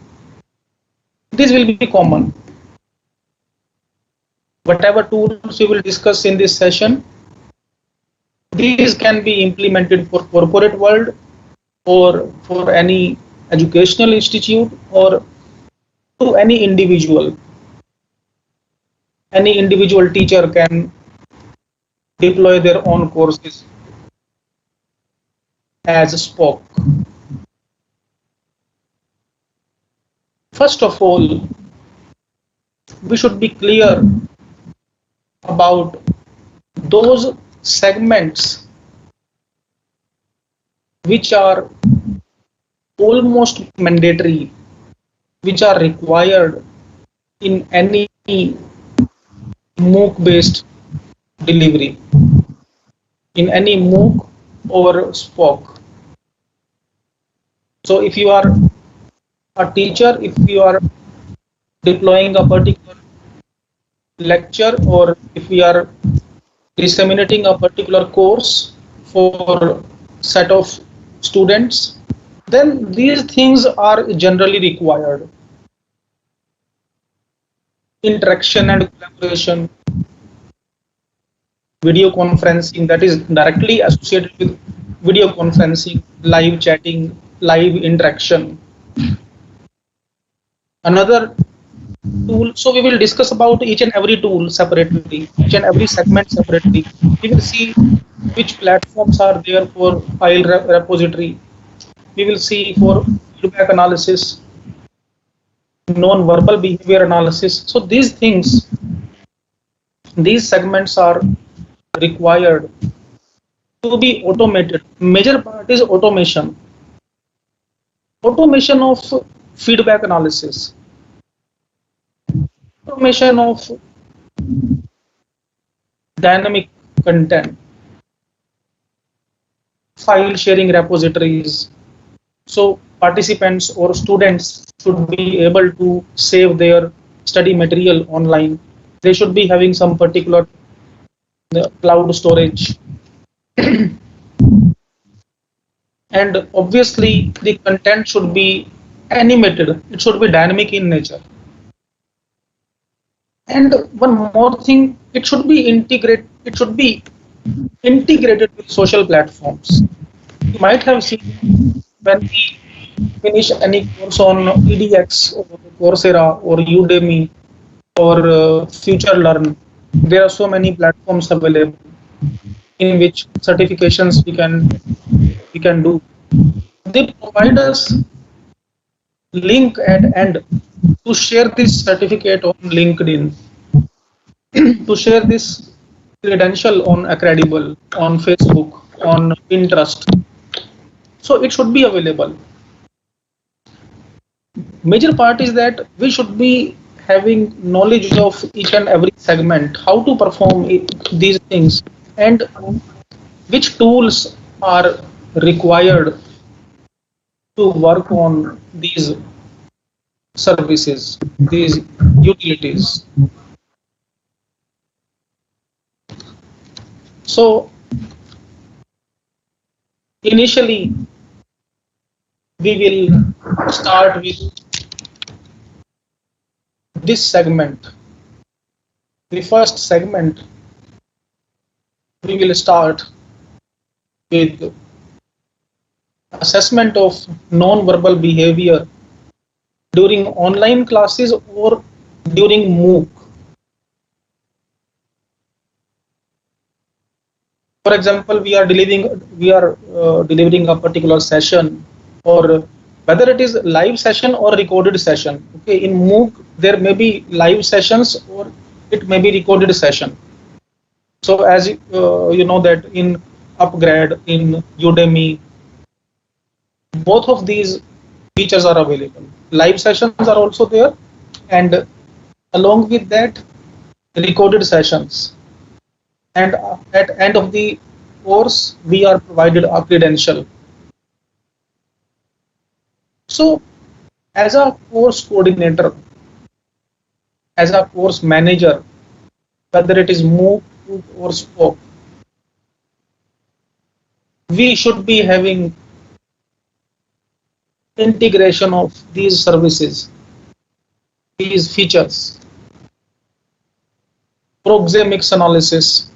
these will be common. Whatever tools we will discuss in this session, these can be implemented for corporate world or for any educational institute or to any individual. Any individual teacher can deploy their own courses as SPOC. First of all, we should be clear about those segments which are almost mandatory, which are required in any MOOC based delivery, in any MOOC or SPOC. So if you are a teacher, if you are deploying a particular lecture, or if we are disseminating a particular course for set of students, then these things are generally required. interaction and collaboration, video conferencing that is directly associated with video conferencing, live chatting, live interaction. Another tool, so we will discuss about each and every tool separately, each and every segment separately. We will see which platforms are there for file repository. We will see for feedback analysis, non-verbal behavior analysis. So these things, these segments are required to be automated. Major part is automation. Automation of feedback analysis, automation of dynamic content, file sharing repositories. So participants or students should be able to save their study material online. They should be having some particular cloud storage. And obviously the content should be animated. It should be dynamic in nature. And one more thing, it should be integrated. It should be integrated with social platforms. You might have seen when we finish any course on EDX or Coursera or Udemy or Future Learn, there are so many platforms available in which certifications we can do. They provide us link at end to share this certificate on LinkedIn, to share this credential on Accredible, on Facebook, on Pinterest. So it should be available. Major part is that we should be having knowledge of each and every segment, how to perform these things, and which tools are required to work on these services, these utilities. So initially we will start with this segment. The first segment we will start with assessment of non-verbal behavior during online classes or during MOOC. For example, we are delivering a particular session, or whether it is live session or recorded session. Okay, in MOOC there may be live sessions or it may be recorded session. So as you know that in Upgrade, in Udemy, both of these features are available. Live sessions are also there, and along with that, recorded sessions. And at end of the course, we are provided a credential. So as a course coordinator, as a course manager, whether it is MOOC or SPOC, we should be having integration of these services, these features, proxemics analysis,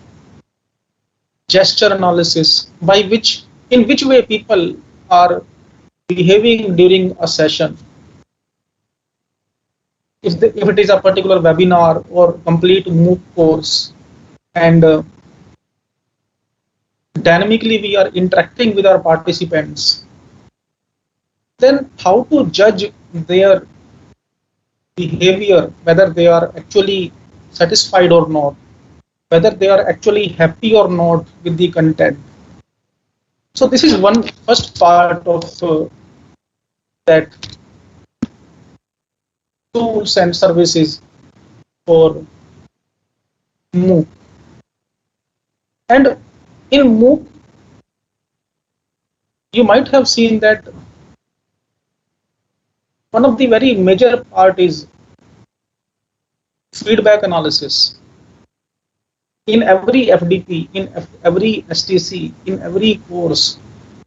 gesture analysis, in which way people are behaving during a session. If it is a particular webinar or complete MOOC course, and dynamically we are interacting with our participants, then how to judge their behavior, whether they are actually satisfied or not, whether they are actually happy or not with the content. So this is one first part of that tools and services for MOOC. And in MOOC, you might have seen that one of the very major part is feedback analysis. In every FDP, in every STC, in every course,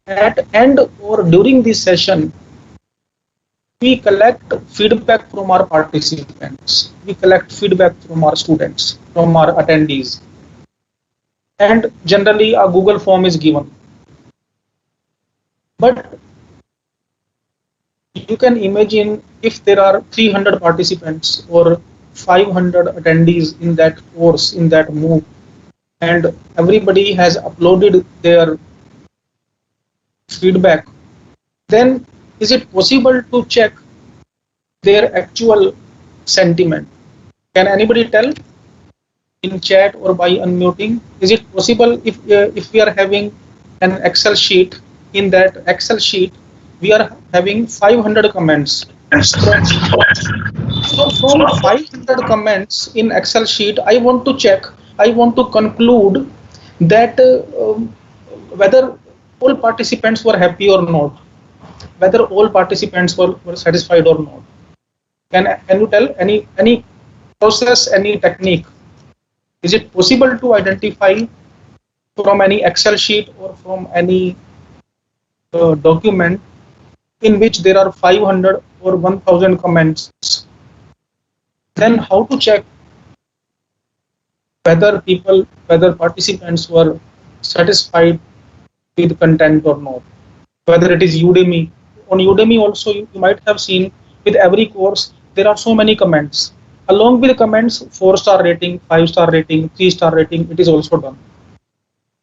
at end or during the session, we collect feedback from our participants, we collect feedback from our students, from our attendees, and generally a Google form is given. But you can imagine if there are 300 participants or 500 attendees in that course, in that MOOC, and everybody has uploaded their feedback, then is it possible to check their actual sentiment? Can anybody tell in chat or by unmuting? Is it possible if we are having an Excel sheet, in that Excel sheet we are having 500 comments. So from 500 comments in Excel sheet, I want to check, I want to conclude that whether all participants were happy or not, whether all participants were satisfied or not. Can you tell any process, any technique? Is it possible to identify from any Excel sheet or from any document in which there are 500 or 1000 comments? Then how to check whether participants were satisfied with content or not? Whether it is Udemy. On Udemy also you might have seen with every course there are so many comments. Along with comments, 4-star rating, 5-star rating, 3-star rating, it is also done.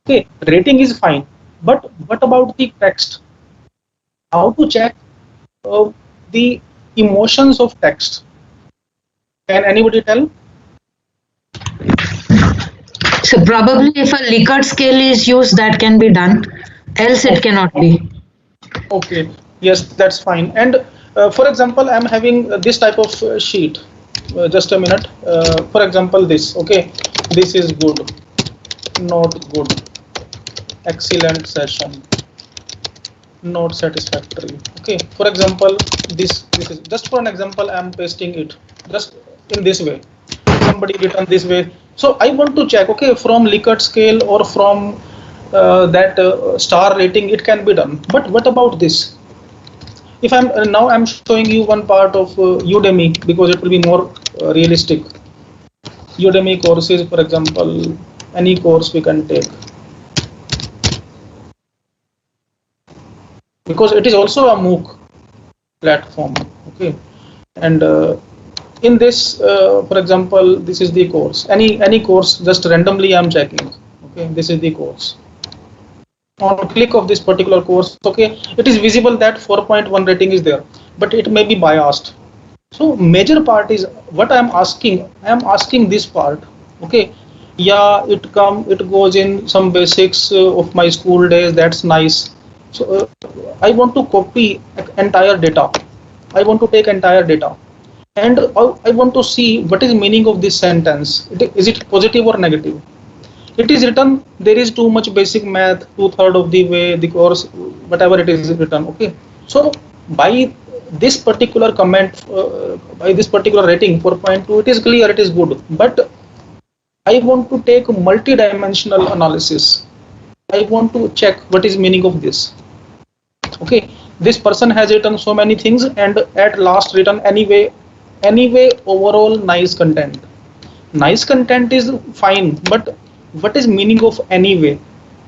Okay, rating is fine, but what about the text? How to check the emotions of text? Can anybody tell? So probably if a Likert scale is used, that can be done, else it cannot be. Okay, yes, that's fine. And for example, I'm having this type of sheet. Just a minute. For example, this. Okay, this is good, not good, excellent session, not satisfactory. Okay, for example, this is just for an example. I'm pasting it just in this way. Somebody written this way. So I want to check. Okay, from Likert scale or from that star rating, it can be done. But what about this? If now I'm showing you one part of Udemy because it will be more realistic. Udemy courses, for example, any course we can take, because it is also a MOOC platform. Okay, and in this, for example, this is the course. Any course, just randomly I'm checking. Okay, this is the course. On click of this particular course, okay, it is visible that 4.1 rating is there, but it may be biased. So major part is what I am asking. I am asking this part. Okay, yeah, it goes in some basics of my school days. That's nice. So I want to copy entire data. I want to take entire data, and I want to see what is meaning of this sentence. Is it positive or negative? It is written there is too much basic math, 2/3 of the way the course, whatever it is written. Okay, so by this particular comment, by this particular rating 4.2, it is clear, it is good. But I want to take multi-dimensional analysis. I want to check what is meaning of this. Okay, this person has written so many things and at last written anyway overall nice content. Nice content is fine, but what is meaning of anyway?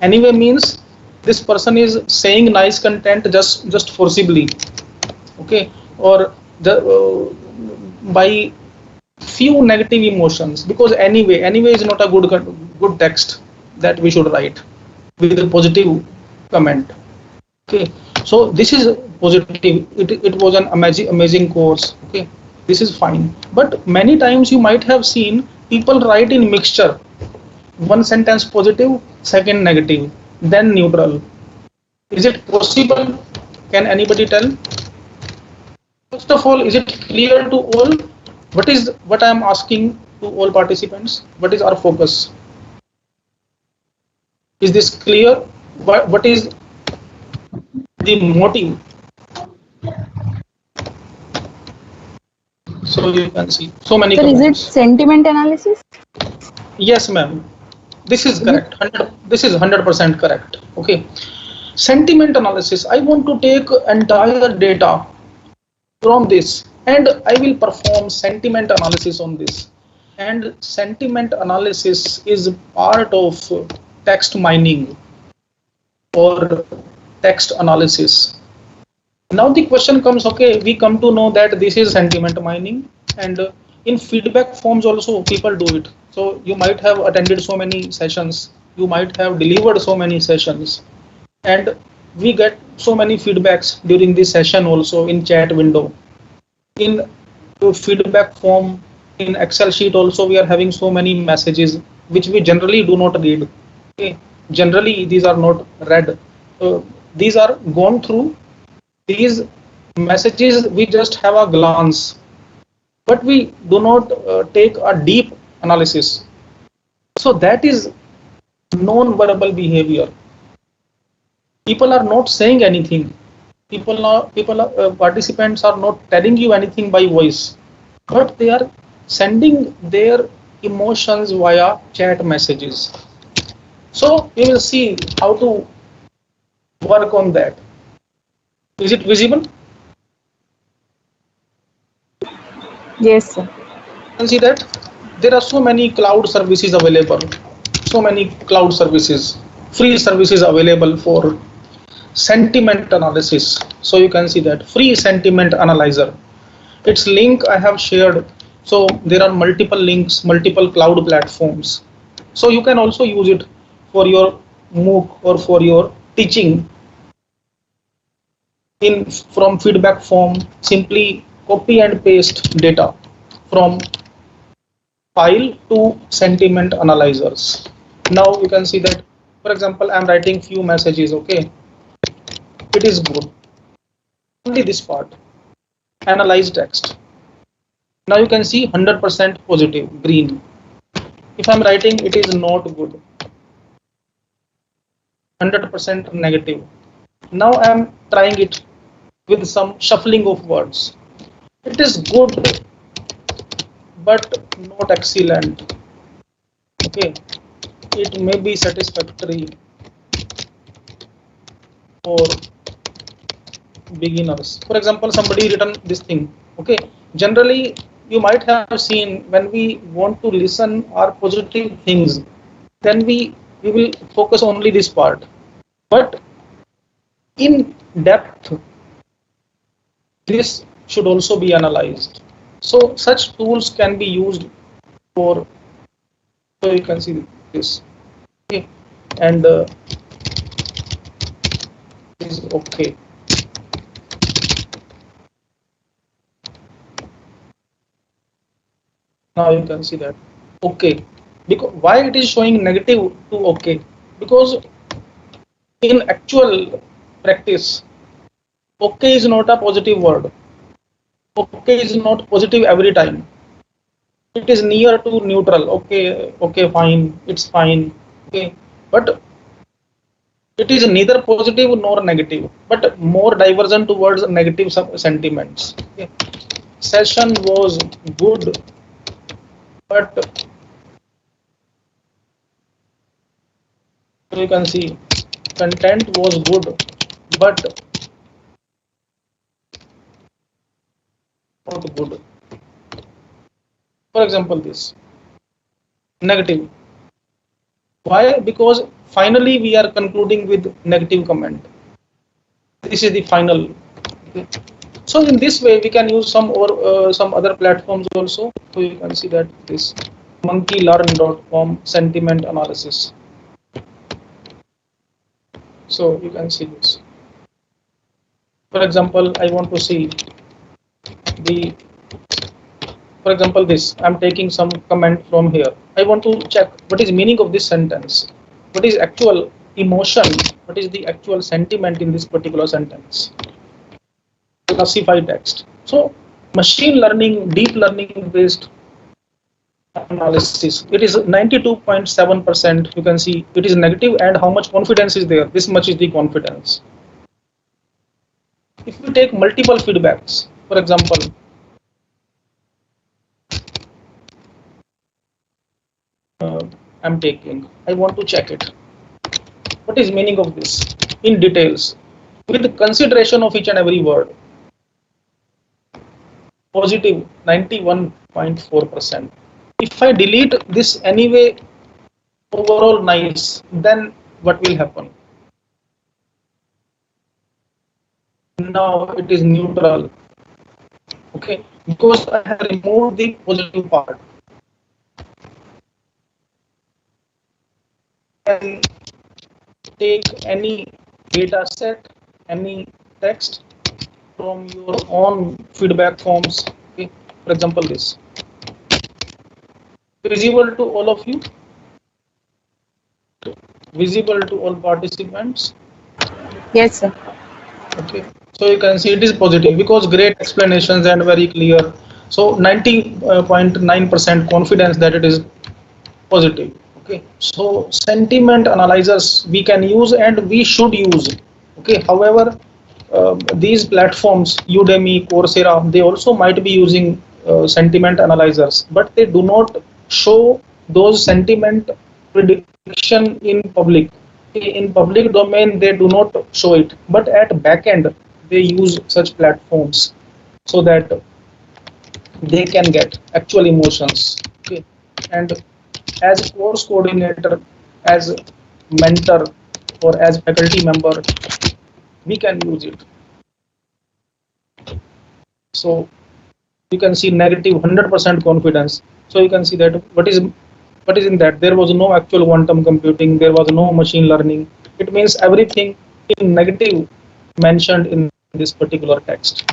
Anyway means this person is saying nice content just forcibly, okay, or by few negative emotions, because anyway is not a good text that we should write with a positive comment. Okay, so this is positive. It was an amazing course. Okay, this is fine. But many times you might have seen people write in mixture. One sentence positive, second negative, then neutral. Is it possible? Can anybody tell? First of all, is it clear to all? What I am asking to all participants? What is our focus? Is this clear? What is the motive? So you can see so many. Sir, is it sentiment analysis? Yes, ma'am. This is correct. This is 100% correct. Okay. Sentiment analysis. I want to take entire data from this, and I will perform sentiment analysis on this. And sentiment analysis is part of text mining or text analysis. Now the question comes, okay, we come to know that this is sentiment mining, and in feedback forms also people do it. So you might have attended so many sessions, you might have delivered so many sessions, and we get so many feedbacks during this session also in chat window. In feedback form in Excel sheet also we are having so many messages which we generally do not read. Okay. Generally these are not read. These are gone through. These messages we just have a glance, but we do not take a deep analysis. So that is non-verbal behavior. People are not saying anything. Participants are not telling you anything by voice, but they are sending their emotions via chat messages. So we will see how to work on that. Is it visible? Yes, sir. You can see that there are so many cloud services available, so many cloud services, free services available for sentiment analysis. So you can see that free sentiment analyzer, its link I have shared. So there are multiple links, multiple cloud platforms, so you can also use it for your MOOC or for your teaching. From feedback form, simply copy and paste data from file to sentiment analyzers. Now you can see that, for example, I'm writing few messages. Okay, it is good. Only this part, analyze text. Now you can see 100% positive, green. If I'm writing it is not good, 100% negative. Now I'm trying it with some shuffling of words. It is good, but not excellent. Okay, it may be satisfactory for beginners. For example, somebody written this thing. Okay, generally you might have seen when we want to listen our positive things, then we will focus only this part, but in depth this should also be analyzed. So such tools can be used for, so you can see this. Okay, and is okay. Now you can see that okay. Because why it is showing negative to okay? Because in actual practice, okay is not a positive word. Okay is not positive every time. It is near to neutral. Okay, okay, fine, it's fine. Okay, but it is neither positive nor negative, but more divergent towards negative sentiments. Okay. Session was good, but you can see content was good, but not good. For example, this negative. Why? Because finally we are concluding with negative comment. This is the final. Okay. So in this way we can use some or some other platforms also. So you can see that this monkeylearn.com sentiment analysis. So you can see this. For example, I want to see the, for example, this, I'm taking some comment from here. I want to check what is meaning of this sentence, what is actual emotion, what is the actual sentiment in this particular sentence. Classify text. So machine learning, deep learning based analysis, it is 92.7%. you can see it is negative, and how much confidence is there, this much is the confidence. If we take multiple feedbacks, for example, I'm taking, I want to check it. What is meaning of this in details with consideration of each and every word. positive 91.4%. If I delete this anyway, overall nice, then what will happen? Now it is neutral. Okay, because I have removed the positive part. And take any data set, any text from your own feedback forms. Okay, for example, this visible to all of you, visible to all participants. Yes, sir. Okay, so you can see it is positive because great explanations and very clear. So 90.9% confidence that it is positive. Okay, so sentiment analyzers we can use and we should use. Okay, however, these platforms, Udemy, Coursera, they also might be using sentiment analyzers, but they do not show those sentiment prediction in public. In public domain, they do not show it, but at backend, they use such platforms so that they can get actual emotions. Okay, and as course coordinator, as mentor, or as faculty member, we can use it. So you can see negative 100% confidence. So you can see that what is in that? There was no actual quantum computing. There was no machine learning. It means everything in negative mentioned in this particular text.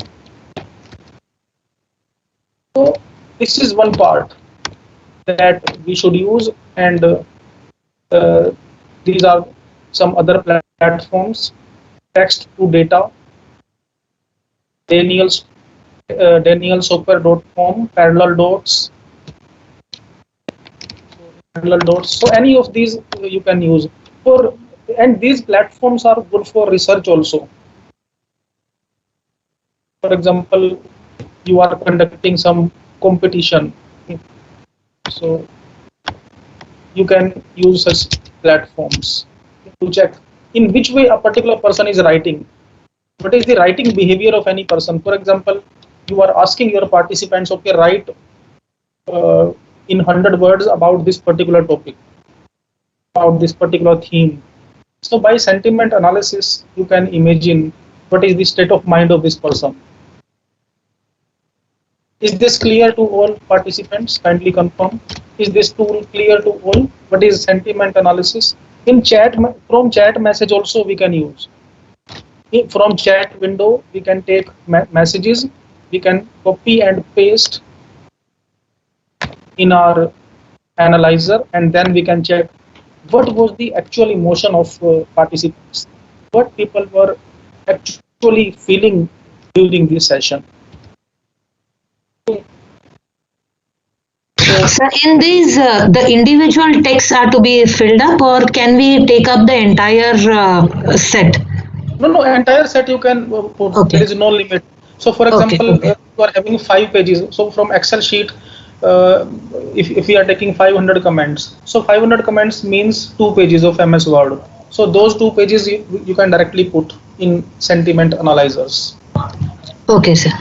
So this is one part that we should use, and these are some other platforms. Text to data, danielsoper.com, parallel dots. So any of these you can use for, and these platforms are good for research also. For example, you are conducting some competition, so you can use such platforms to check in which way a particular person is writing. What is the writing behavior of any person? For example, you are asking your participants, okay, write in 100 words about this particular topic, about this particular theme. So by sentiment analysis, you can imagine what is the state of mind of this person. Is this clear to all participants? Kindly confirm. Is this tool clear to all? What is sentiment analysis? In chat, from chat message also we can use. From chat window, we can take messages, we can copy and paste in our analyzer, and then we can check what was the actual emotion of participants, what people were actually feeling during this session. So in these, the individual texts are to be filled up, or can we take up the entire set? No, entire set you can put. Okay. There is no limit. So for example, you are having 5 pages. So from Excel sheet, if we are taking 500 comments, so 500 comments means 2 pages of MS Word. So those 2 pages you can directly put in sentiment analyzers. Okay, sir.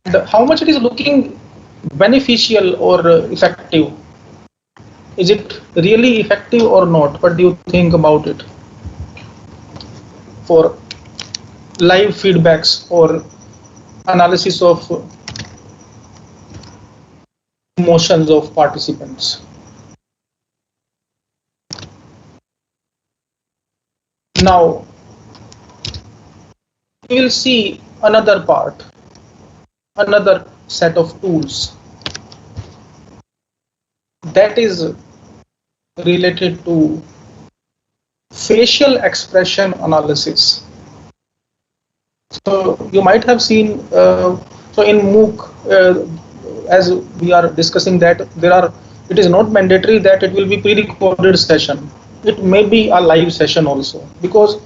And how much it is looking beneficial or effective? Is it really effective or not? What do you think about it? For live feedbacks or analysis of emotions of participants. Now we will see another part, another set of tools that is related to facial expression analysis. So you might have seen, so in MOOC, as we are discussing that it is not mandatory that it will be pre-recorded session. It may be a live session also, because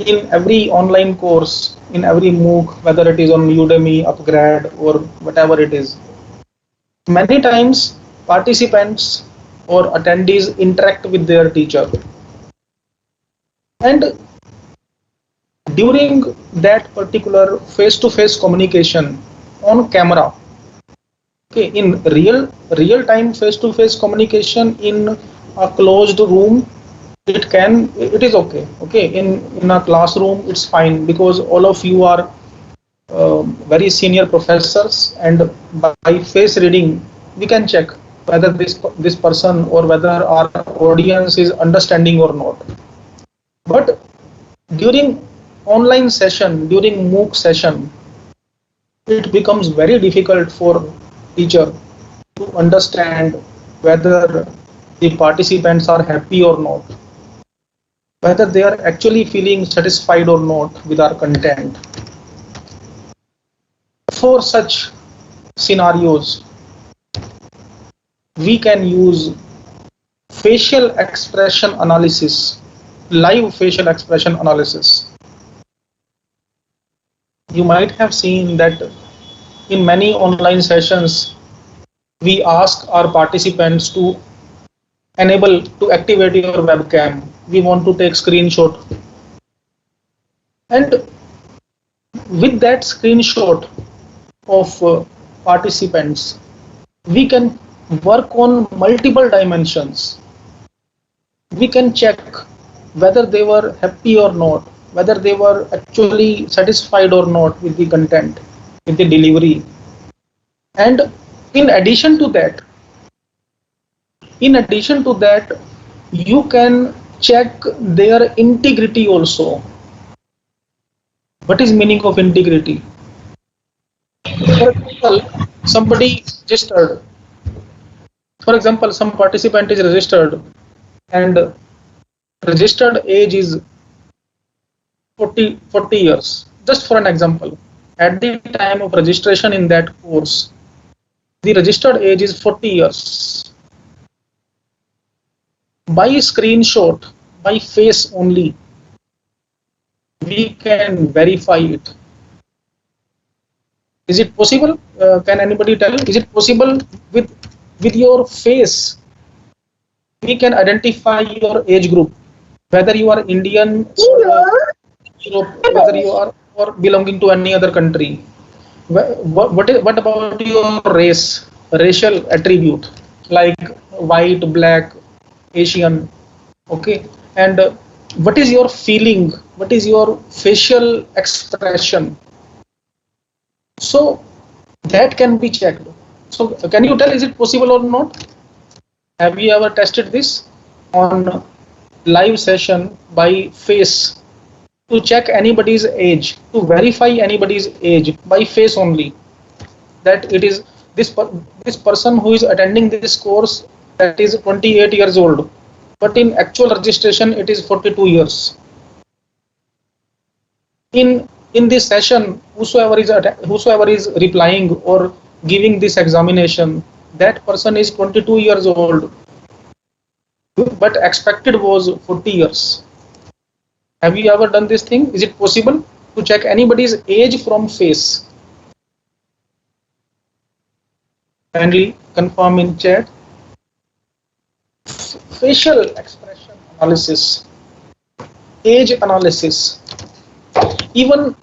in every online course, in every MOOC, whether it is on Udemy, Upgrad, or whatever it is, many times participants or attendees interact with their teacher. And during that particular face-to-face communication on camera, okay, in real time face-to-face communication in a closed room, it is okay. In a classroom it's fine, because all of you are very senior professors, and by face reading we can check whether this person or whether our audience is understanding or not. But during online session, during MOOC session, it becomes very difficult for teacher to understand whether the participants are happy or not, whether they are actually feeling satisfied or not with our content. For such scenarios, we can use facial expression analysis, live facial expression analysis. You might have seen that in many online sessions, we ask our participants to activate your webcam. We want to take screenshot. And with that screenshot of participants, we can work on multiple dimensions. We can check whether they were happy or not, whether they were actually satisfied or not with the content, with the delivery. And in addition to that, you can check their integrity also. What is meaning of integrity? For example, somebody registered. For example, some participant is registered and registered age is 40 years. Just for an example, at the time of registration in that course, the registered age is 40 years. By screenshot, by face only, we can verify it. Is it possible? Can anybody tell? Is it possible with your face? We can identify your age group, whether you are Indian or whether you are or belonging to any other country. What about your race, racial attribute, like white, black, Asian? Okay, and what is your feeling? What is your facial expression? So that can be checked. So can you tell, is it possible or not? Have you ever tested this on live session by face to check anybody's age, to verify anybody's age by face only, that it is this person who is attending this course, that is 28 years old, but in actual registration it is 42 years. In this session, whosoever is replying or giving this examination, that person is 22 years old, but expected was 40 years. Have you ever done this thing? Is it possible to check anybody's age from face? Kindly confirm in chat. Facial expression analysis, age analysis. Even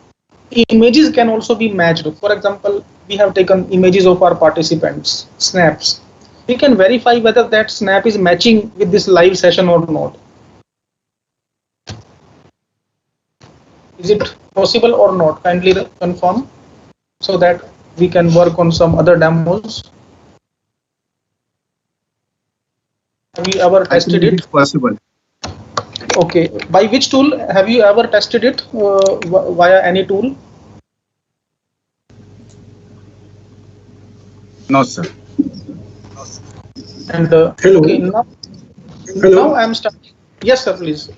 images can also be matched. For example, we have taken images of our participants, snaps. We can verify whether that snap is matching with this live session or not. Is it possible or not? Kindly confirm so that we can work on some other demos. Have you ever tested it? It's possible. Okay. By which tool have you ever tested it? Via any tool? No, sir. And hello. Okay, now Hello. I am starting. Yes, sir, please.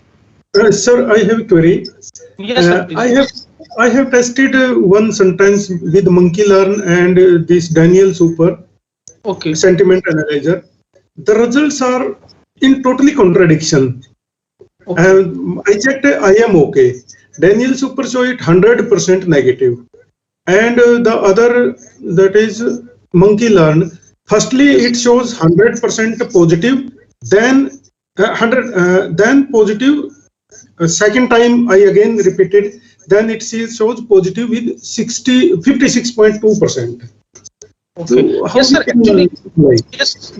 Sir, I have a query. Yes, sir, please. I have tested one sentence with monkey learn and this Daniel Super sentiment analyzer. The results are in totally contradiction. I checked, I am okay. Daniel Super show it 100% negative, and the other, that is monkey learn, firstly it shows 100% positive, then then positive. Second time I again repeated, then it shows positive with 56.2%. Okay. So how Yes, sir. we can Actually, apply?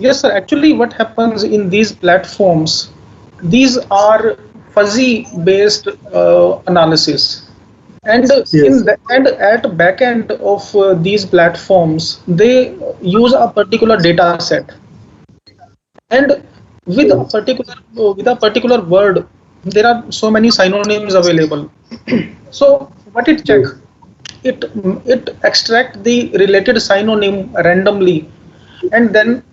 yes, sir. Actually, what happens in these platforms? These are fuzzy-based analysis, and Yes. and at back end of these platforms, they use a particular data set, and with a particular word, there are so many synonyms available. So what it check? It extract the related synonym randomly and then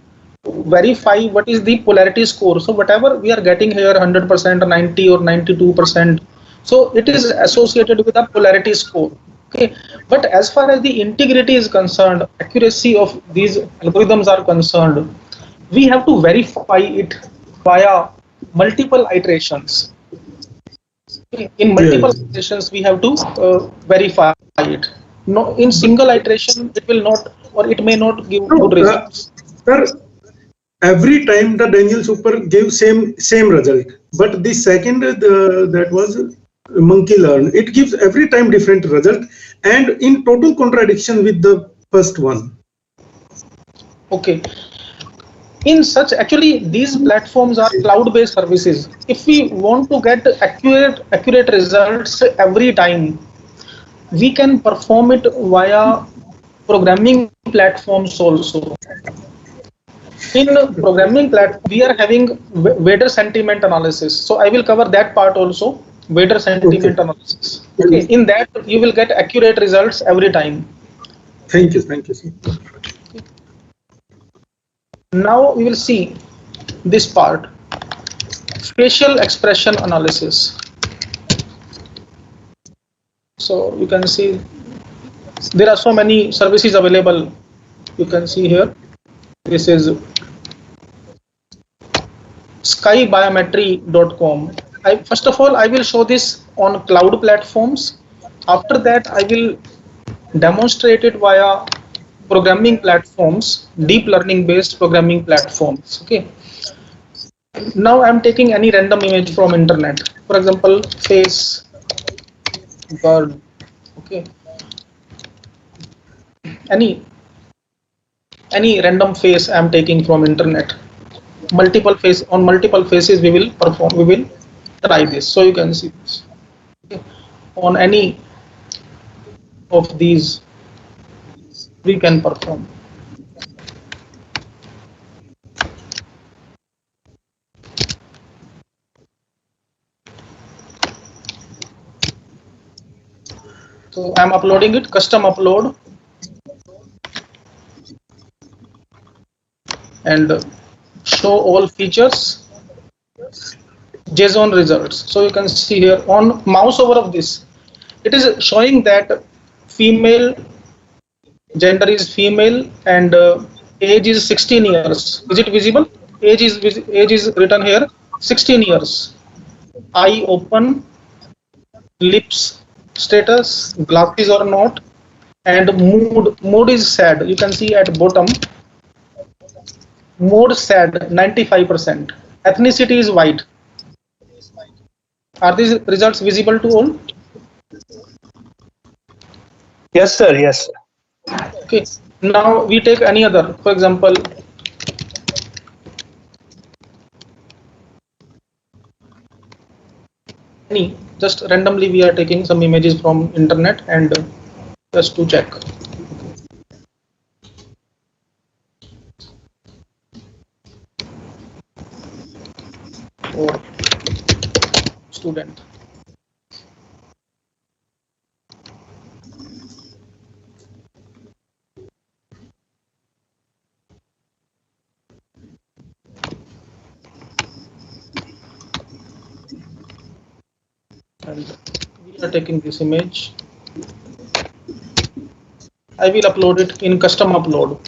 verify what is the polarity score. So whatever we are getting here 100% or 90 or 92%, so it is associated with a polarity score. Okay, but as far as the integrity is concerned, accuracy of these algorithms are concerned, we have to verify it via multiple iterations. In multiple Yes. iterations we have to verify it. No, in single iteration it will not, or it may not give good results. Sir, every time the Daniel Super gave same result, but the second that was monkey learn, it gives every time different result and in total contradiction with the first one. Okay. In such, actually these platforms are cloud-based services. If we want to get accurate results every time, we can perform it via programming platforms also. In programming platform, we are having weather sentiment analysis. So I will cover that part also, weather sentiment analysis. Okay, in that you will get accurate results every time. Thank you, sir. Now we will see this part, facial expression analysis. So you can see there are so many services available. You can see here, this is skybiometry.com. First of all, I will show this on cloud platforms. After that, I will demonstrate it via programming platforms, deep learning based programming platforms. Okay. Now I'm taking any random image from internet. For example, face, bird. Okay. Any random face I'm taking from internet. Multiple faces we will try this. So you can see this. Okay. On any of these we can perform. So I'm uploading it, custom upload, and show all features, JSON results. So you can see here on mouse over of this, it is showing that female, gender is female, and age is 16 years. Is it visible? Age is written here 16 years. Eye open, lips status, glasses or not, and mood is sad. You can see at bottom, mood sad 95%. Ethnicity is white. Are these results visible to all? Yes, sir. Yes, sir. Okay. Now we take any other. For example, just randomly we are taking some images from internet and just to check. Or student. And we are taking this image. I will upload it in custom upload.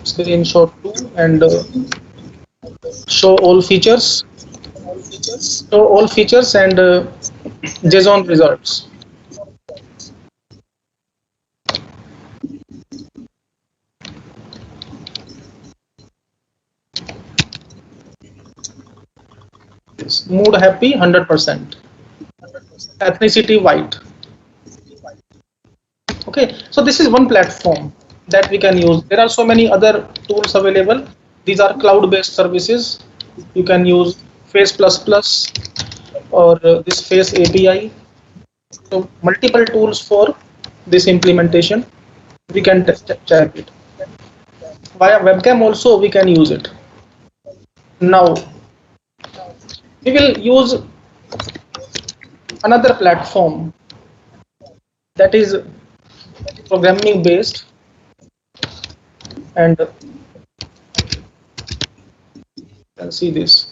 Screenshot 2 and show all features. Show all features and JSON results. Mood happy 100%. ethnicity white. Okay, so this is one platform that we can use. There are so many other tools available. These are cloud-based services. You can use Face++ or this Face API. So multiple tools for this implementation. We can check it. Via webcam also we can use it. Now we will use another platform that is programming based, and you can see this.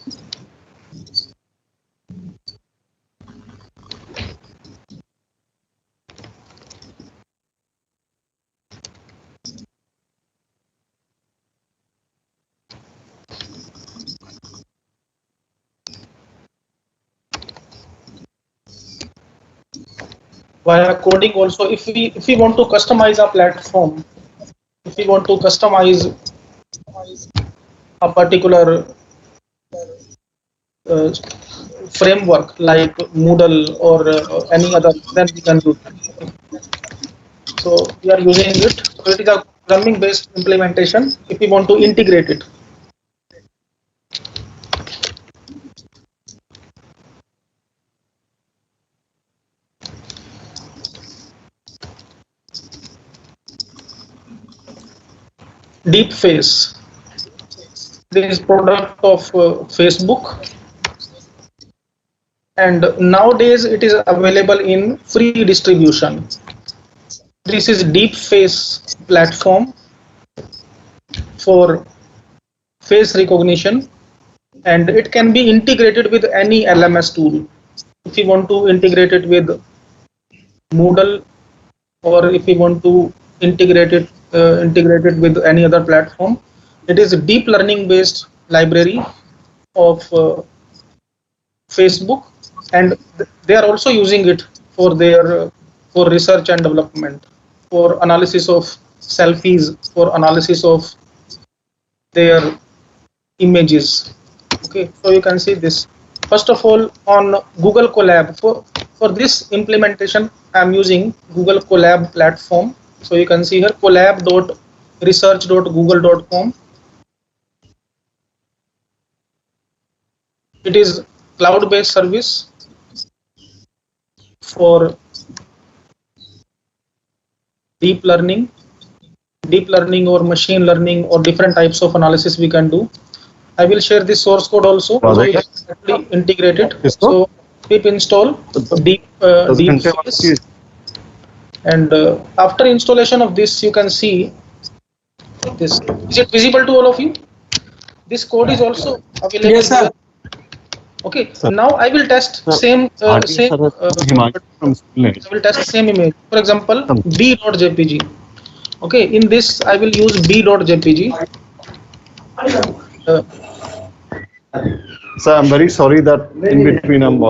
Via coding also, if we want to customize a platform, if we want to customize a particular framework like Moodle or any other, then we can do that. So we are using it. So it is a programming based implementation if we want to integrate it. Deep Face. This is product of Facebook, and nowadays it is available in free distribution. This is Deep Face platform for face recognition, and it can be integrated with any LMS tool. If you want to integrate it with Moodle, or if you want to integrate it with any other platform, it is a deep learning based library of Facebook, and they are also using it for their for research and development, for analysis of selfies, for analysis of their images. Okay, so you can see this. First of all, on Google Colab, for this implementation I am using Google Colab platform. So you can see here colab.research.google.com. It is cloud-based service for deep learning or machine learning or different types of analysis we can do. I will share this source code also, so you can actually integrate it. So pip install deep face, and after installation of this, you can see this. Is it visible to all of you? This code is also available. Yes, sir. Okay, sir. Now I will test I will test same image. For example, b.jpg. Okay, in this I will use b.jpg. Sir, I'm very sorry that in between I'm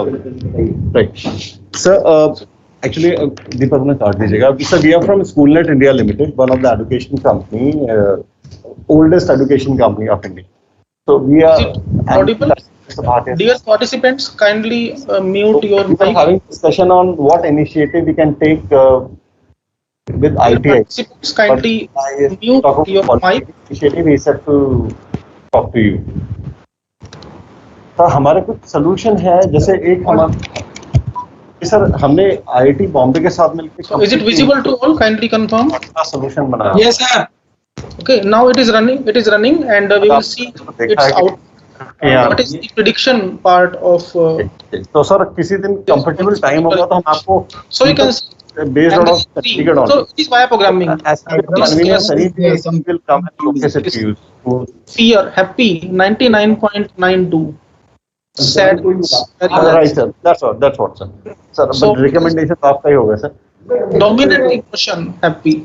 right. Sir, actually, Deepak ne kaat dijiyega. Sir, we are from SchoolNet India Limited, one of the education company, oldest education company of India. So we are audible. Dear participants, kindly mute your mic. We are having discussion on what initiative we can take with ITI. Participants, kindly mute your mic. Initiative is set to talk to you. Sir हमारे कुछ solution है, जैसे एक हमारे sir हमने IIT Bombay के साथ मिलकर is it visible to all, kindly confirm solution बनाया. Yes sir. Okay, now it is running and we will see it's out. What is the prediction part of. तो सर किसी दिन कंफर्टेबल टाइम होगा तो हम आपको so you can based on certificate on so it is via programming. Some will come and showcase it to you. Fear happy 99.92. Sad right sir, that's what sir. So recommendation आपका ही होगा sir. Dominant emotion happy.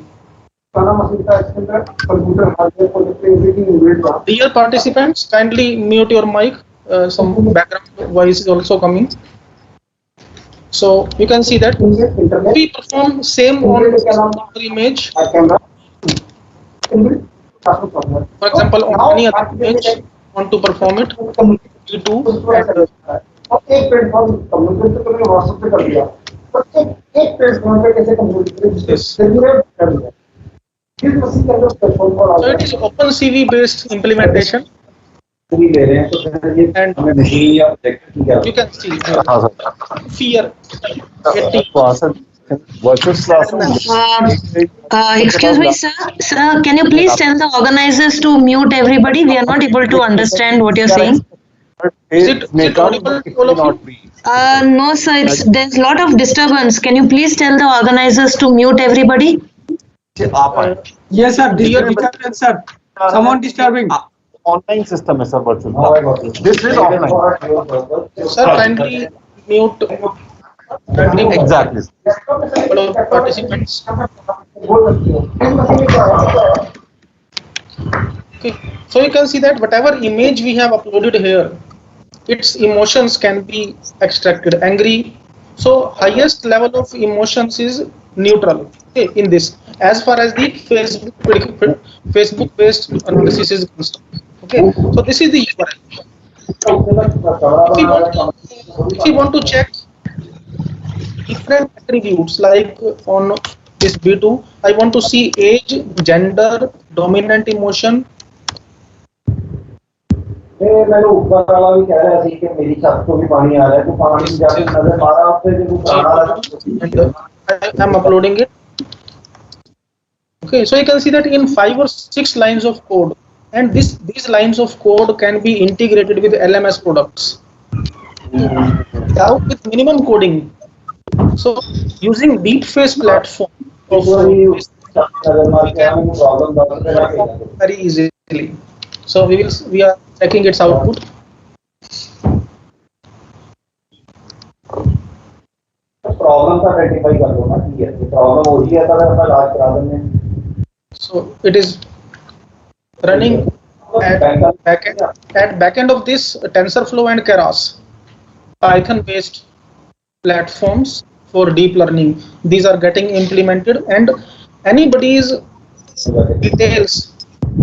Dear participants, kindly mute your mic. Some background voice is also coming. So you can see that we perform same on image. For example, on any other image, want to perform it, you do. So it is OpenCV based implementation. And you can see fear. Excuse me, sir. Sir, can you please tell the organizers to mute everybody? We are not able to understand what you're saying. Is it audible to all of you? No, sir. There's a lot of disturbance. Can you please tell the organizers to mute everybody? Yes, sir. Disturbance, sir. Someone disturbing. Online system is virtual. This is offline. Sir, kindly mute. Exactly. Participants. Okay. So you can see that whatever image we have uploaded here, its emotions can be extracted. Angry. So highest level of emotions is neutral. Okay, in this, as far as the Facebook based analysis is concerned. Okay, so this is the URL. If you want to check different attributes, like on this B2, I want to see age, gender, dominant emotion. मैंने ऊपर वाला भी कह रहा थी कि मेरी छत को भी पानी आ रहा है तो पानी जाके नजर मारा आपसे जो I am uploading it. Okay, so you can see that in 5 or 6 lines of code, and these lines of code can be integrated with LMS products. Now with minimum coding, so using DeepFace platform very easily. So we are checking its output. So it is running at backend of this TensorFlow and Keras, Python based platforms for deep learning. These are getting implemented, and anybody's details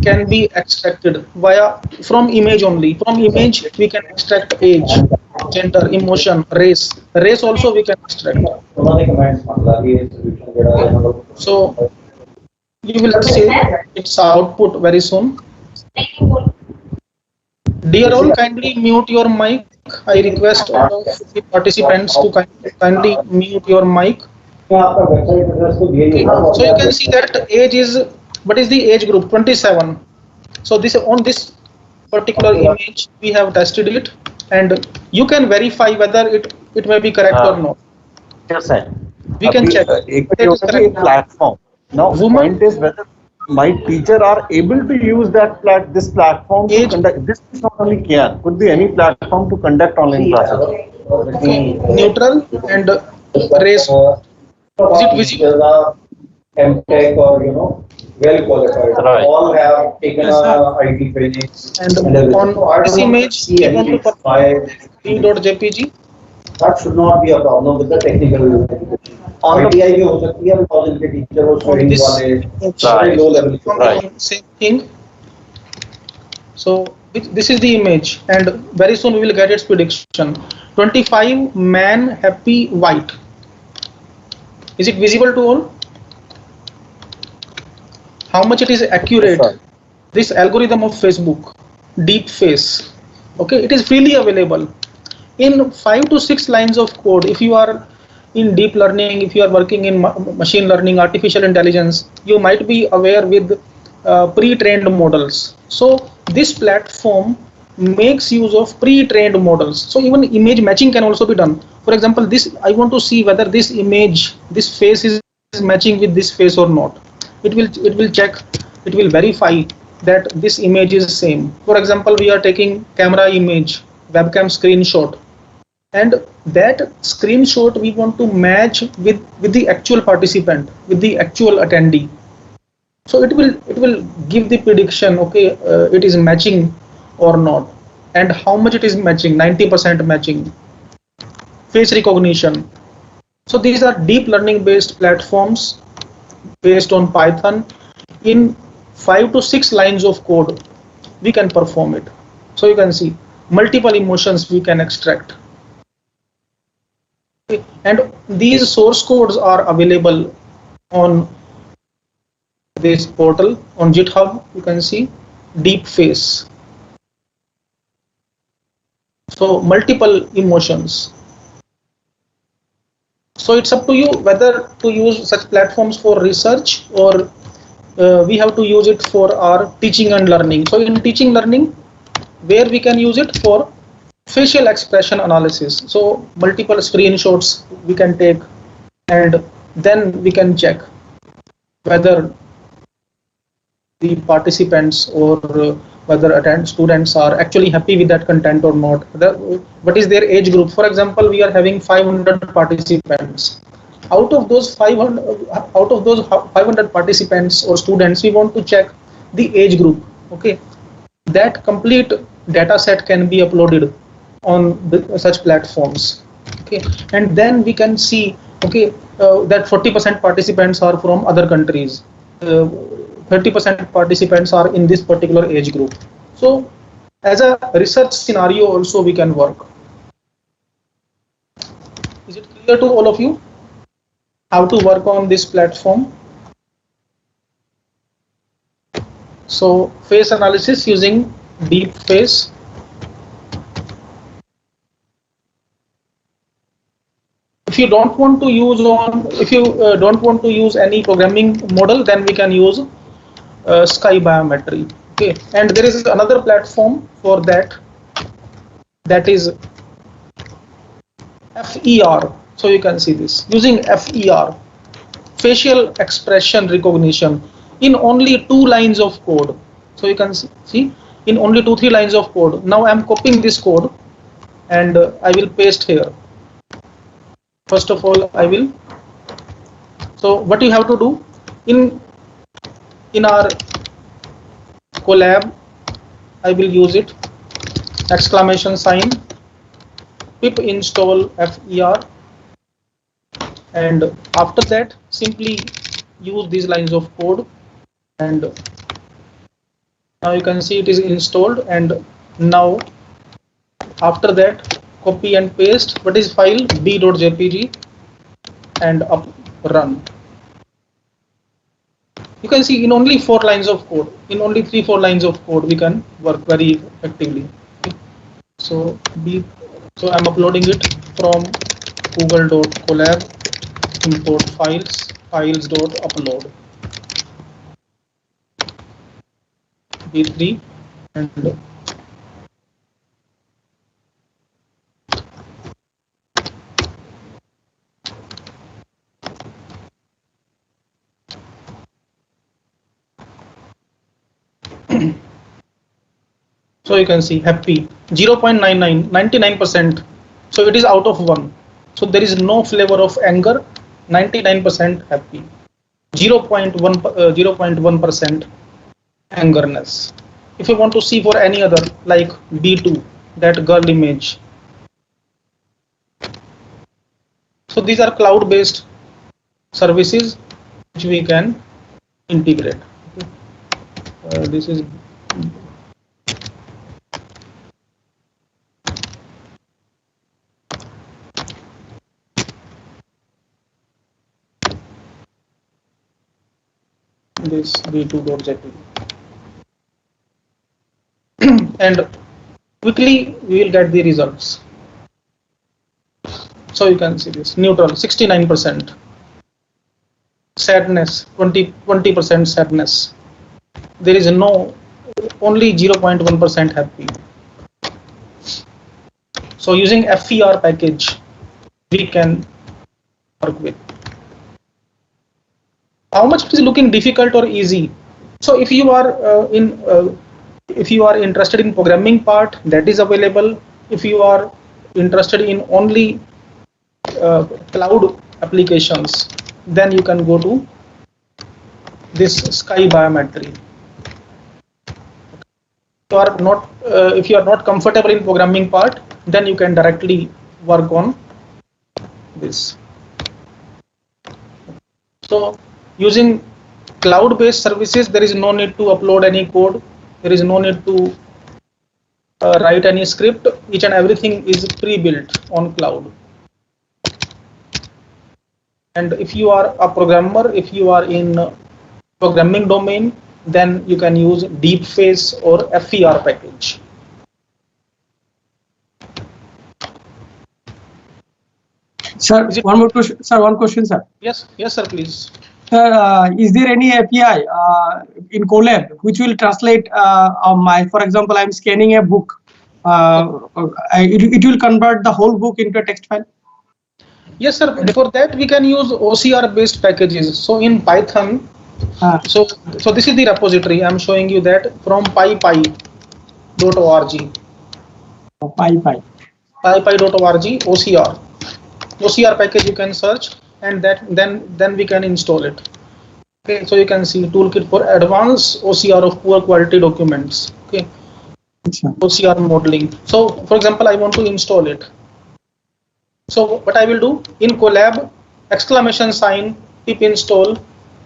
can be extracted from image only. From image we can extract age, gender, emotion, race. Race also we can extract. So you will see its output very soon. Dear all, kindly mute your mic. I request all of the participants to kindly mute your mic. Okay. So you can see that age is, what is the age group? 27. So this, on this particular image we have tested it, and you can verify whether it may be correct or not. Yes, sir. We can check. Platform. Now, point is whether my teacher are able to use this platform to conduct. This is not only CAN, could be any platform to conduct online classes. Okay. Neutral and race. Is it visible? MTech or well qualified. Right. All have taken IT training. And on this image, p.jpg. That should not be a problem with the technical education. On ITI भी हो सकती है because इनके teacher वो showing वाले very low level. Same thing. So this is the image, and very soon we will get its prediction. 25 man happy white. Is it visible to all? How much it is accurate? Yes, this algorithm of Facebook, DeepFace. Okay, it is freely available. In 5 to 6 lines of code, if you are in deep learning, if you are working in machine learning, artificial intelligence, you might be aware with pre-trained models. So this platform makes use of pre-trained models. So even image matching can also be done. For example, this, I want to see whether this image, this face is matching with this face or not. It will check, it will verify that this image is same. For example, we are taking camera image, webcam screenshot, and that screenshot we want to match with the actual participant, with the actual attendee. So it will give the prediction, okay, it is matching or not, and how much it is matching. 90% matching. Face recognition. So these are deep learning based platforms based on Python. In 5 to 6 lines of code we can perform it. So you can see multiple emotions we can extract. And these source codes are available on this portal on GitHub. You can see deep face. So multiple emotions. So it's up to you whether to use such platforms for research or we have to use it for our teaching and learning. So in teaching learning, where we can use it for facial expression analysis. So multiple screenshots we can take and then we can check whether the participants or whether students are actually happy with that content or not. What is their age group? For example, we are having 500 participants. Out of those 500 participants or students, we want to check the age group. Okay, that complete data set can be uploaded on such platforms. Okay, and then we can see, okay, that 40% participants are from other countries. 30% participants are in this particular age group. So as a research scenario also we can work. Is it clear to all of you how to work on this platform? So face analysis using deep face. If you don't want to use any programming model, then we can use sky biometry. Okay, and there is another platform for that, that is FER. So you can see this using FER, facial expression recognition, in only 2 lines of code. So you can see in only 2-3 lines of code. Now I am copying this code and I will paste here. First of all, I will. So what you have to do in our collab, I will use it, exclamation sign, pip install FER, and after that simply use these lines of code, and now you can see it is installed. And now after that copy and paste what is file b.jpg and run. You can see in only 4 lines of code, in only 3-4 lines of code, we can work very effectively. So I'm uploading it from google.colab, import files.upload b3 and so you can see happy 0.99, 99%. So it is out of 1. So there is no flavor of anger, 99% happy, 0.1% angerness. If you want to see for any other, like B2, that girl image. So these are cloud-based services which we can integrate. This is this b2.jpg and quickly we will get the results. So you can see this neutral 69%, sadness 20% sadness, there is no, only 0.1% happy. So using FER package we can work with. How much it is looking difficult or easy? So if you are if you are interested in programming part, that is available. If you are interested in only cloud applications, then you can go to this sky biometry. If you are not comfortable in programming part, then you can directly work on this. So using cloud-based services, there is no need to upload any code. There is no need to write any script. Each and everything is pre-built on cloud. And if you are a programmer, if you are in programming domain, then you can use DeepFace or FER package. Sir, one more question. Sir, one question, sir. Yes, sir, please. Sir, is there any API in Colab which will translate for example, I'm scanning a book. It will convert the whole book into a text file? Yes, sir. For that, we can use OCR-based packages. So in Python, so this is the repository. I'm showing you that from pypy.org. Pypy.org OCR package you can search, and then we can install it. Okay, so you can see toolkit for advanced OCR of poor quality documents. Okay, OCR modeling. So for example, I want to install it. So what I will do in Colab, !sign pip install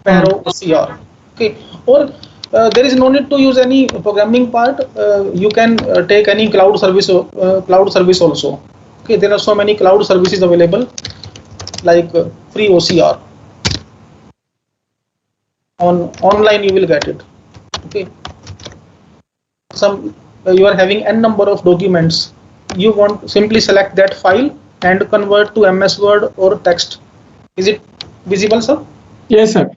paro OCR. Okay, or there is no need to use any programming part. You can take any cloud service also. Okay, there are so many cloud services available, like free OCR. Online you will get it. Okay, you are having n number of documents. You want simply select that file and convert to MS Word or text. Is it visible, sir? Yes, sir.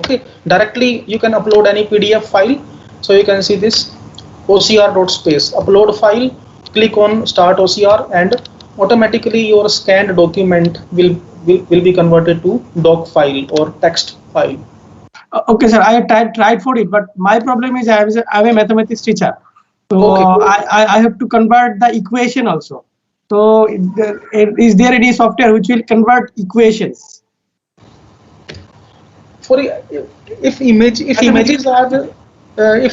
Okay, directly you can upload any PDF file. So you can see this OCR.space upload file. Click on start OCR and automatically your scanned document will be converted to doc file or text file. Okay, sir. I have tried for it, but my problem is I'm a mathematics teacher, so okay. I have to convert the equation also. So is there any software which will convert equations? If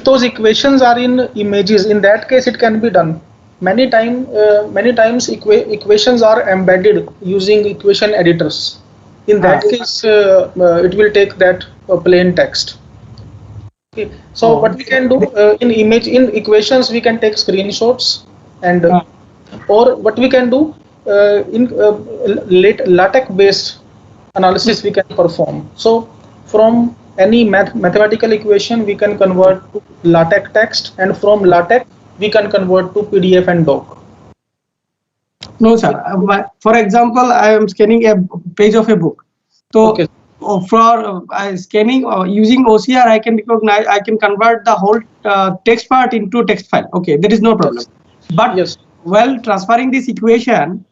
those equations are in images, in that case it can be done. Many times equations are embedded using equation editors. In that case, it will take that plain text. Okay. So what we can do in equations, we can take screenshots, and or what we can do in LaTeX-based analysis we can perform. So from any mathematical equation we can convert to LaTeX text, and from LaTeX we can convert to PDF and doc. No, sir. For example, I am scanning a page of a book. So for scanning using OCR, I can convert the whole text part into text file. Okay, there is no problem. But while transferring this equation,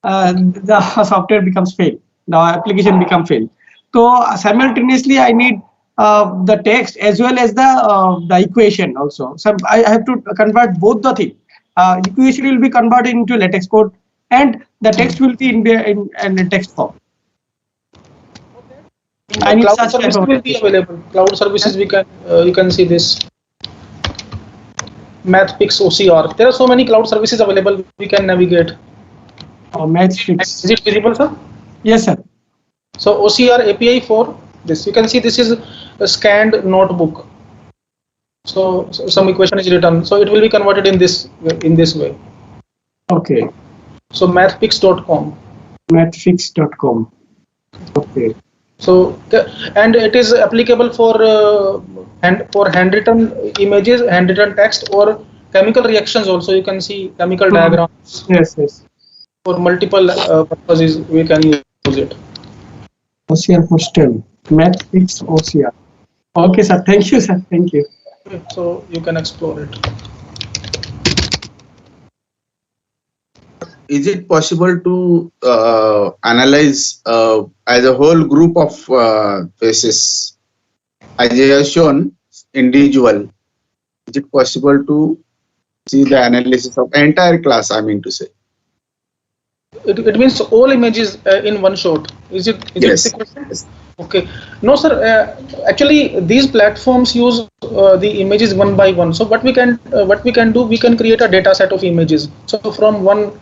the software becomes fail. The application becomes fail. So simultaneously, I need the text as well as the equation also. So I have to convert both the thing. Equation will be converted into LaTeX code, and the text will be in text form. Cloud services will be available. Cloud services we can you can see this MathPix OCR. There are so many cloud services available. We can navigate. MathPix. Is it visible, sir? Yes, sir. So OCR API for this. You can see this is a scanned notebook. So some equation is written. So it will be converted in this way. Okay. So mathpix.com. Mathpix.com. Okay. So and it is applicable for handwritten images, handwritten text, or chemical reactions also. You can see chemical diagrams. Yes, yes. For multiple purposes we can use it. OCR for STEM. MathPix OCR. Okay, sir. Thank you, sir. Thank you. Okay, so you can explore it. Is it possible to analyze as a whole group of faces, as I have shown, individual? Is it possible to see the analysis of entire class? I mean to say. It means all images in one shot. Is it? Yes. It the question? Yes. Okay. No, sir. Actually, these platforms use the images one by one. So what we can do, we can create a data set of images. So from one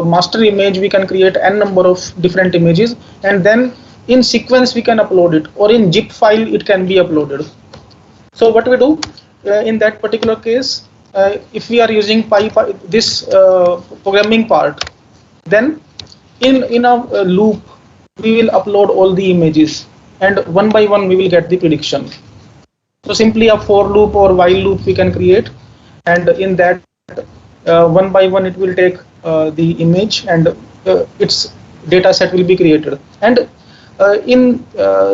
master image, we can create n number of different images, and then in sequence we can upload it, or in zip file it can be uploaded. So what we do in that particular case, if we are using this programming part, then in a loop we will upload all the images, and one by one we will get the prediction. So simply a for loop or while loop we can create, and in that one by one it will take the image, and its data set will be created. And in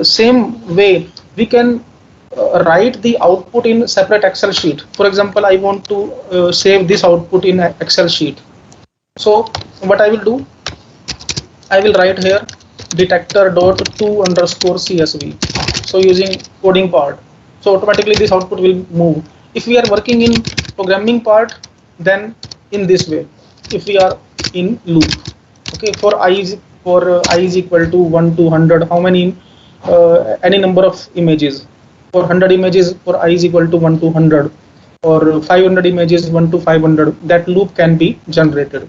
same way we can write the output in separate Excel sheet. For example, I want to save this output in a Excel sheet. So what I will do, I will write here detector.to_CSV. So using coding part, so automatically this output will move. If we are working in programming part, then in this way, if we are in loop, okay, for I is equal to 1 to 100, how many any number of images. For 100 images, for I is equal to 1 to 100, or 500 images, 1 to 500, that loop can be generated.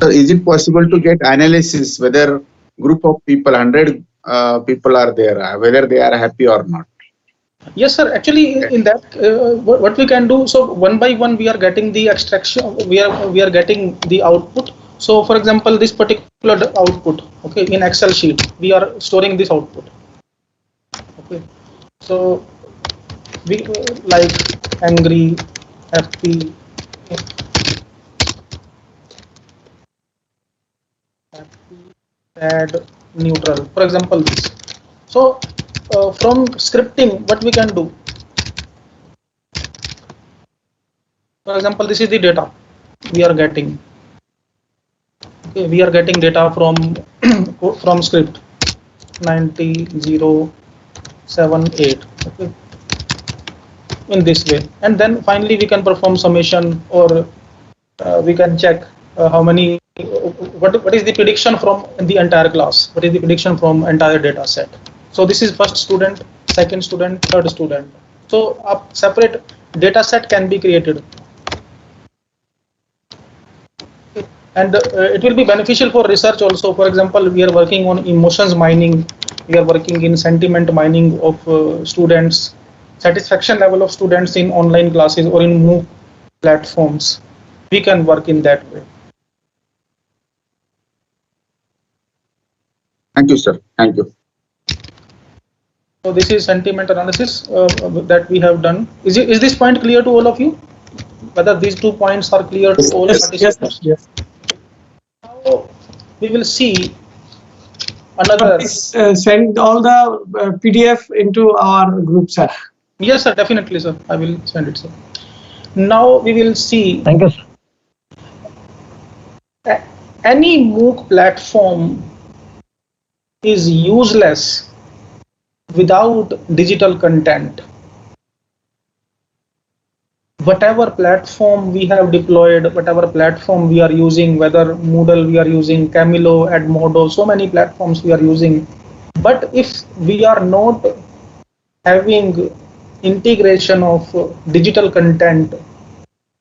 Is it possible to get analysis whether group of people, 100 people are there, whether they are happy or not? Yes, sir. Actually, in that, what we can do, so one by one we are getting the extraction, we are getting the output. So, for example, this particular output, okay, in Excel sheet, we are storing this output. Okay, so we like angry, happy, sad, neutral. For example, this. So from scripting, what we can do? For example, this is the data we are getting. Okay, we are getting data from from script 90078. Okay, in this way, and then finally we can perform summation, or we can check how many. What is the prediction from the entire class? What is the prediction from entire data set? So this is first student, second student, third student. So a separate data set can be created, and it will be beneficial for research also. For example, we are working on emotions mining, we are working in sentiment mining of students, satisfaction level of students in online classes or in MOOC platforms. We can work in that way. Thank you, sir. Thank you. So this is sentiment analysis that we have done. Is this point clear to all of you? Whether these 2 points are clear to all participants? Yes. Now we will see another. Please send all the PDF into our group, sir. Yes, sir. Definitely, sir. I will send it, sir. Now we will see. Thank you, sir. Any MOOC platform is useless without digital content. Whatever platform we have deployed, whatever platform we are using, whether Moodle we are using, Camilo, Edmodo, so many platforms we are using. But if we are not having integration of digital content,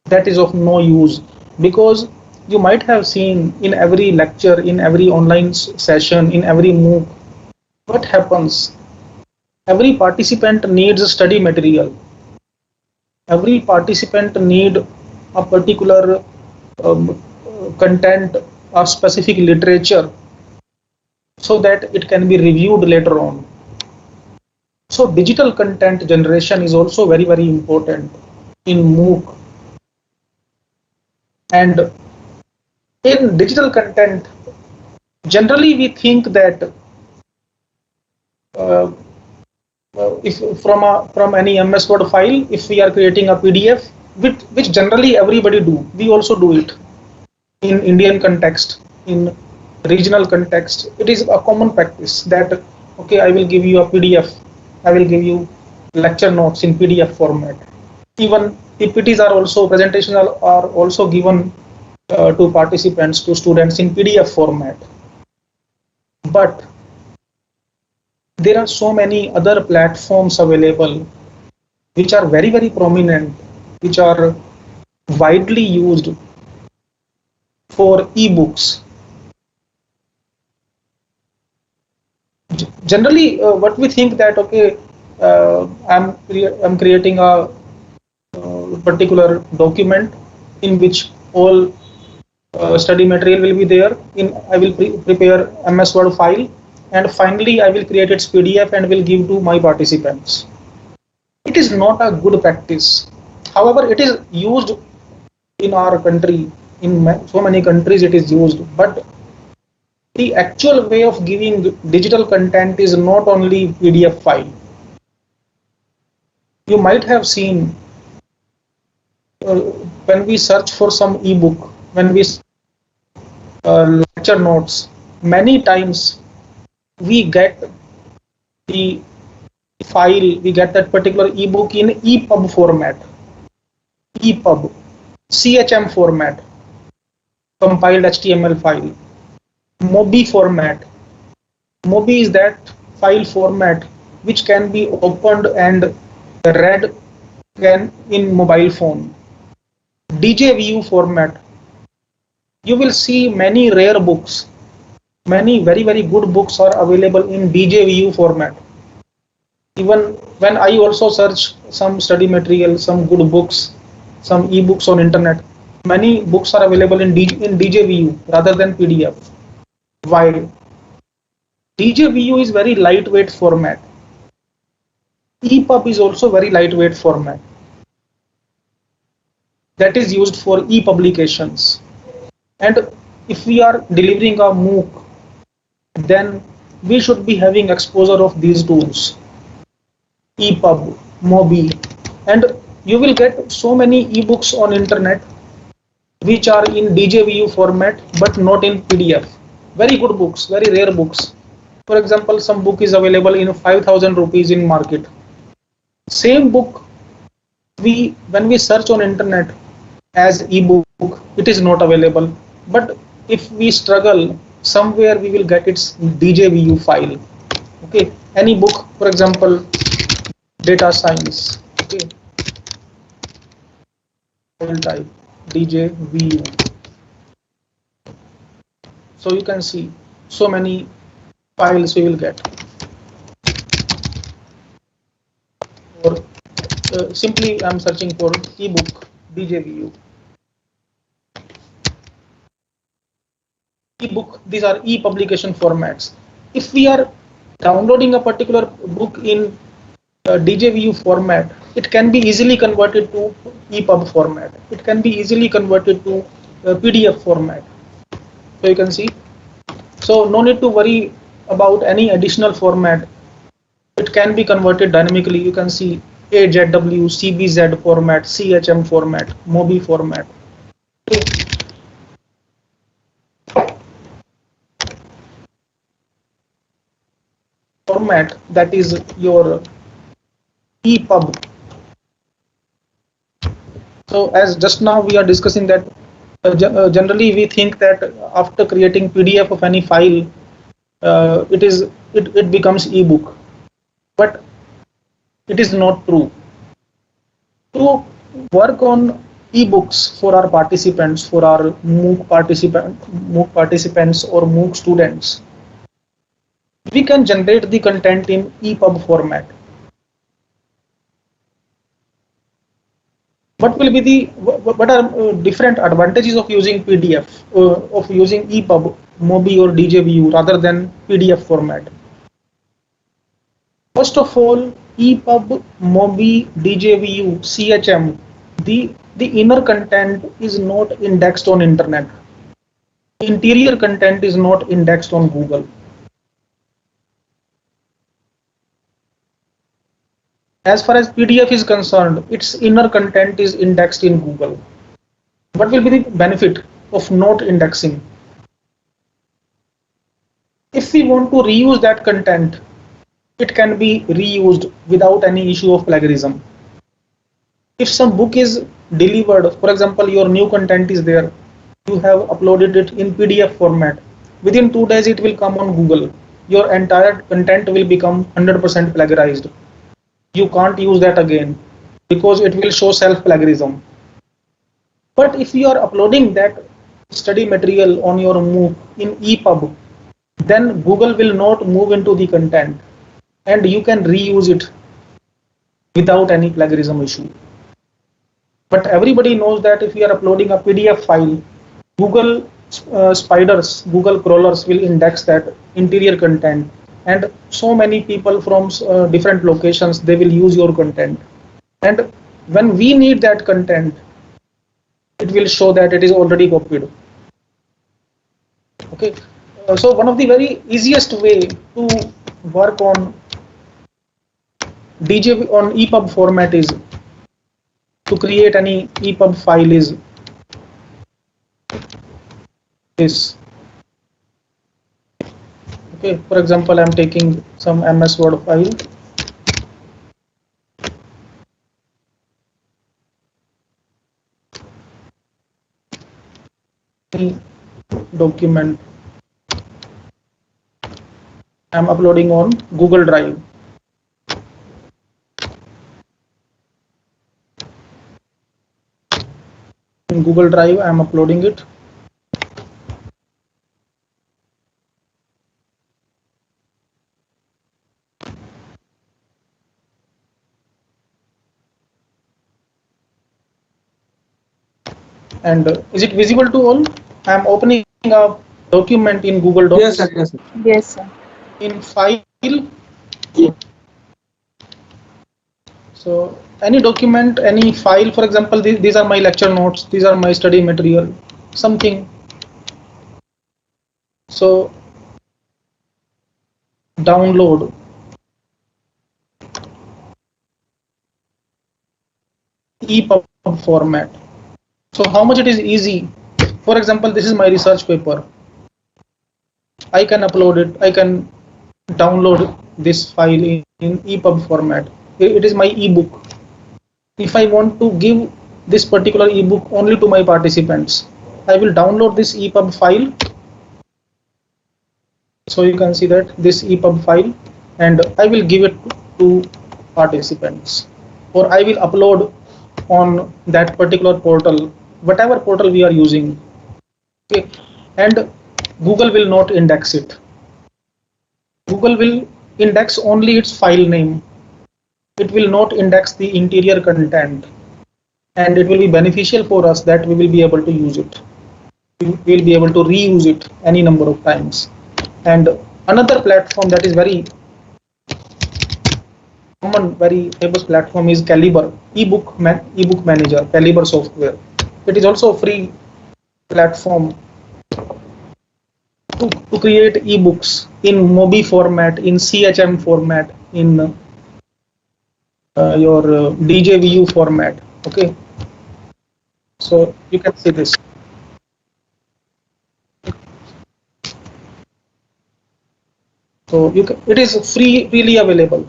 that is of no use, because you might have seen in every lecture, in every online session, in every MOOC, what happens? Every participant needs study material. Every participant need a particular content or specific literature so that it can be reviewed later on. So digital content generation is also very, very important in MOOC. And in digital content, generally we think that if from any MS Word file, if we are creating a PDF, which generally everybody do, we also do it in Indian context, in regional context. It is a common practice that, okay, I will give you a PDF, I will give you lecture notes in PDF format. Even PPTs are also, presentations are also given to participants, to students in PDF format. But there are so many other platforms available which are very, very prominent, which are widely used for ebooks. Generally, what we think that, okay, I'm creating a particular document in which all study material will be there. I will prepare MS Word file, and finally I will create its PDF and will give to my participants. It is not a good practice. However, it is used in our country. In so many countries it is used, but the actual way of giving digital content is not only PDF file. You might have seen when we search for some ebook, when we lecture notes, many times we get the file, we get that particular ebook in EPUB format, EPUB, CHM format, compiled HTML file, MOBI format. MOBI is that file format which can be opened and read in mobile phone. DJVU format. You will see many rare books, many very good books are available in DJVU format. Even when I also search some study material, some good books, some ebooks on internet, many books are available in DJVU rather than PDF. Why? DJVU is very lightweight format. EPUB is also very lightweight format that is used for e-publications. And if we are delivering a MOOC, then we should be having exposure of these tools, EPUB, MOBI, and you will get so many ebooks on internet which are in DJVU format but not in PDF. Very good books, very rare books. For example, some book is available in 5,000 rupees in market. Same book, when we search on internet as ebook, it is not available. But if we struggle, somewhere we will get its DJVU file. Okay, any book, for example, data science. Okay, file type DJVU. So you can see so many files we will get. Or simply I'm searching for ebook DJVU. Ebook, these are e-publication formats. If we are downloading a particular book in DJVU format, it can be easily converted to EPUB format. It can be easily converted to PDF format. So you can see. So no need to worry about any additional format. It can be converted dynamically. You can see AZW, CBZ format, CHM format, MOBI format. Okay. Format that is your EPUB. So as just now we are discussing that generally we think that after creating PDF of any file, it becomes ebook, but it is not true. To work on ebooks for our participants, for our MOOC participants or MOOC students, we can generate the content in EPUB format. What are different advantages of using PDF, of using EPUB, MOBI or DJVU rather than PDF format? First of all, EPUB, MOBI, DJVU, CHM, the inner content is not indexed on internet. Interior content is not indexed on Google. As far as PDF is concerned, its inner content is indexed in Google. What will be the benefit of not indexing? If we want to reuse that content, it can be reused without any issue of plagiarism. If some book is delivered, for example, your new content is there, you have uploaded it in PDF format, within 2 days it will come on Google. Your entire content will become 100% plagiarized. You can't use that again because it will show self-plagiarism. But if you are uploading that study material on your MOOC in EPUB, then Google will not move into the content and you can reuse it without any plagiarism issue. But everybody knows that if you are uploading a PDF file, Google spiders, Google crawlers will index that interior content, and so many people from different locations, they will use your content. And when we need that content, it will show that it is already copied. Okay, so one of the very easiest way to work on DJ on EPUB format is to create any EPUB file is this. Okay, for example, I'm taking some MS Word file. Document. I'm uploading on Google Drive. In Google Drive, I'm uploading it. And is it visible to all? I'm opening a document in Google Docs. Yes, sir. Yes, sir. Yes, sir. In file. So any document, any file, for example, these are my lecture notes, these are my study material, something. So download. EPUB format. So how much it is easy. For example, this is my research paper. I can upload it. I can download this file in EPUB format. It is my ebook. If I want to give this particular ebook only to my participants, I will download this EPUB file. So you can see that this EPUB file, and I will give it to participants, or I will upload on that particular portal, whatever portal we are using. Okay, and Google will not index it. Google will index only its file name. It will not index the interior content, and it will be beneficial for us that we will be able to use it. We will be able to reuse it any number of times. And another platform that is very common, very famous platform is Calibre, ebook manager, Calibre software. It is also a free platform to create ebooks in MOBI format, in CHM format, in your DJVU format. Okay, so you can see this. So you can, it is freely available.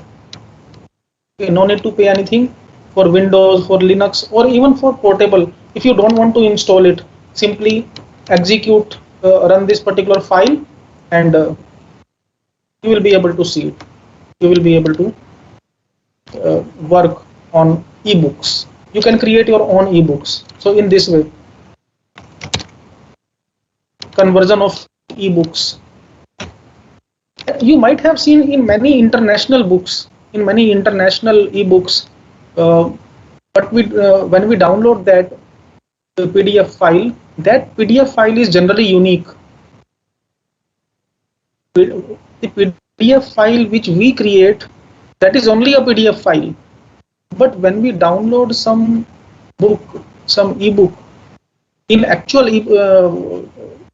Okay, no need to pay anything for Windows, for Linux, or even for portable. If you don't want to install it, simply execute, run this particular file, and you will be able to see it. You will be able to work on ebooks. You can create your own ebooks. So in this way, conversion of ebooks. You might have seen in many international books, in many international ebooks, but when we download that PDF file, that PDF file is generally unique. The PDF file which we create, that is only a PDF file. But when we download some book, some ebook, in actual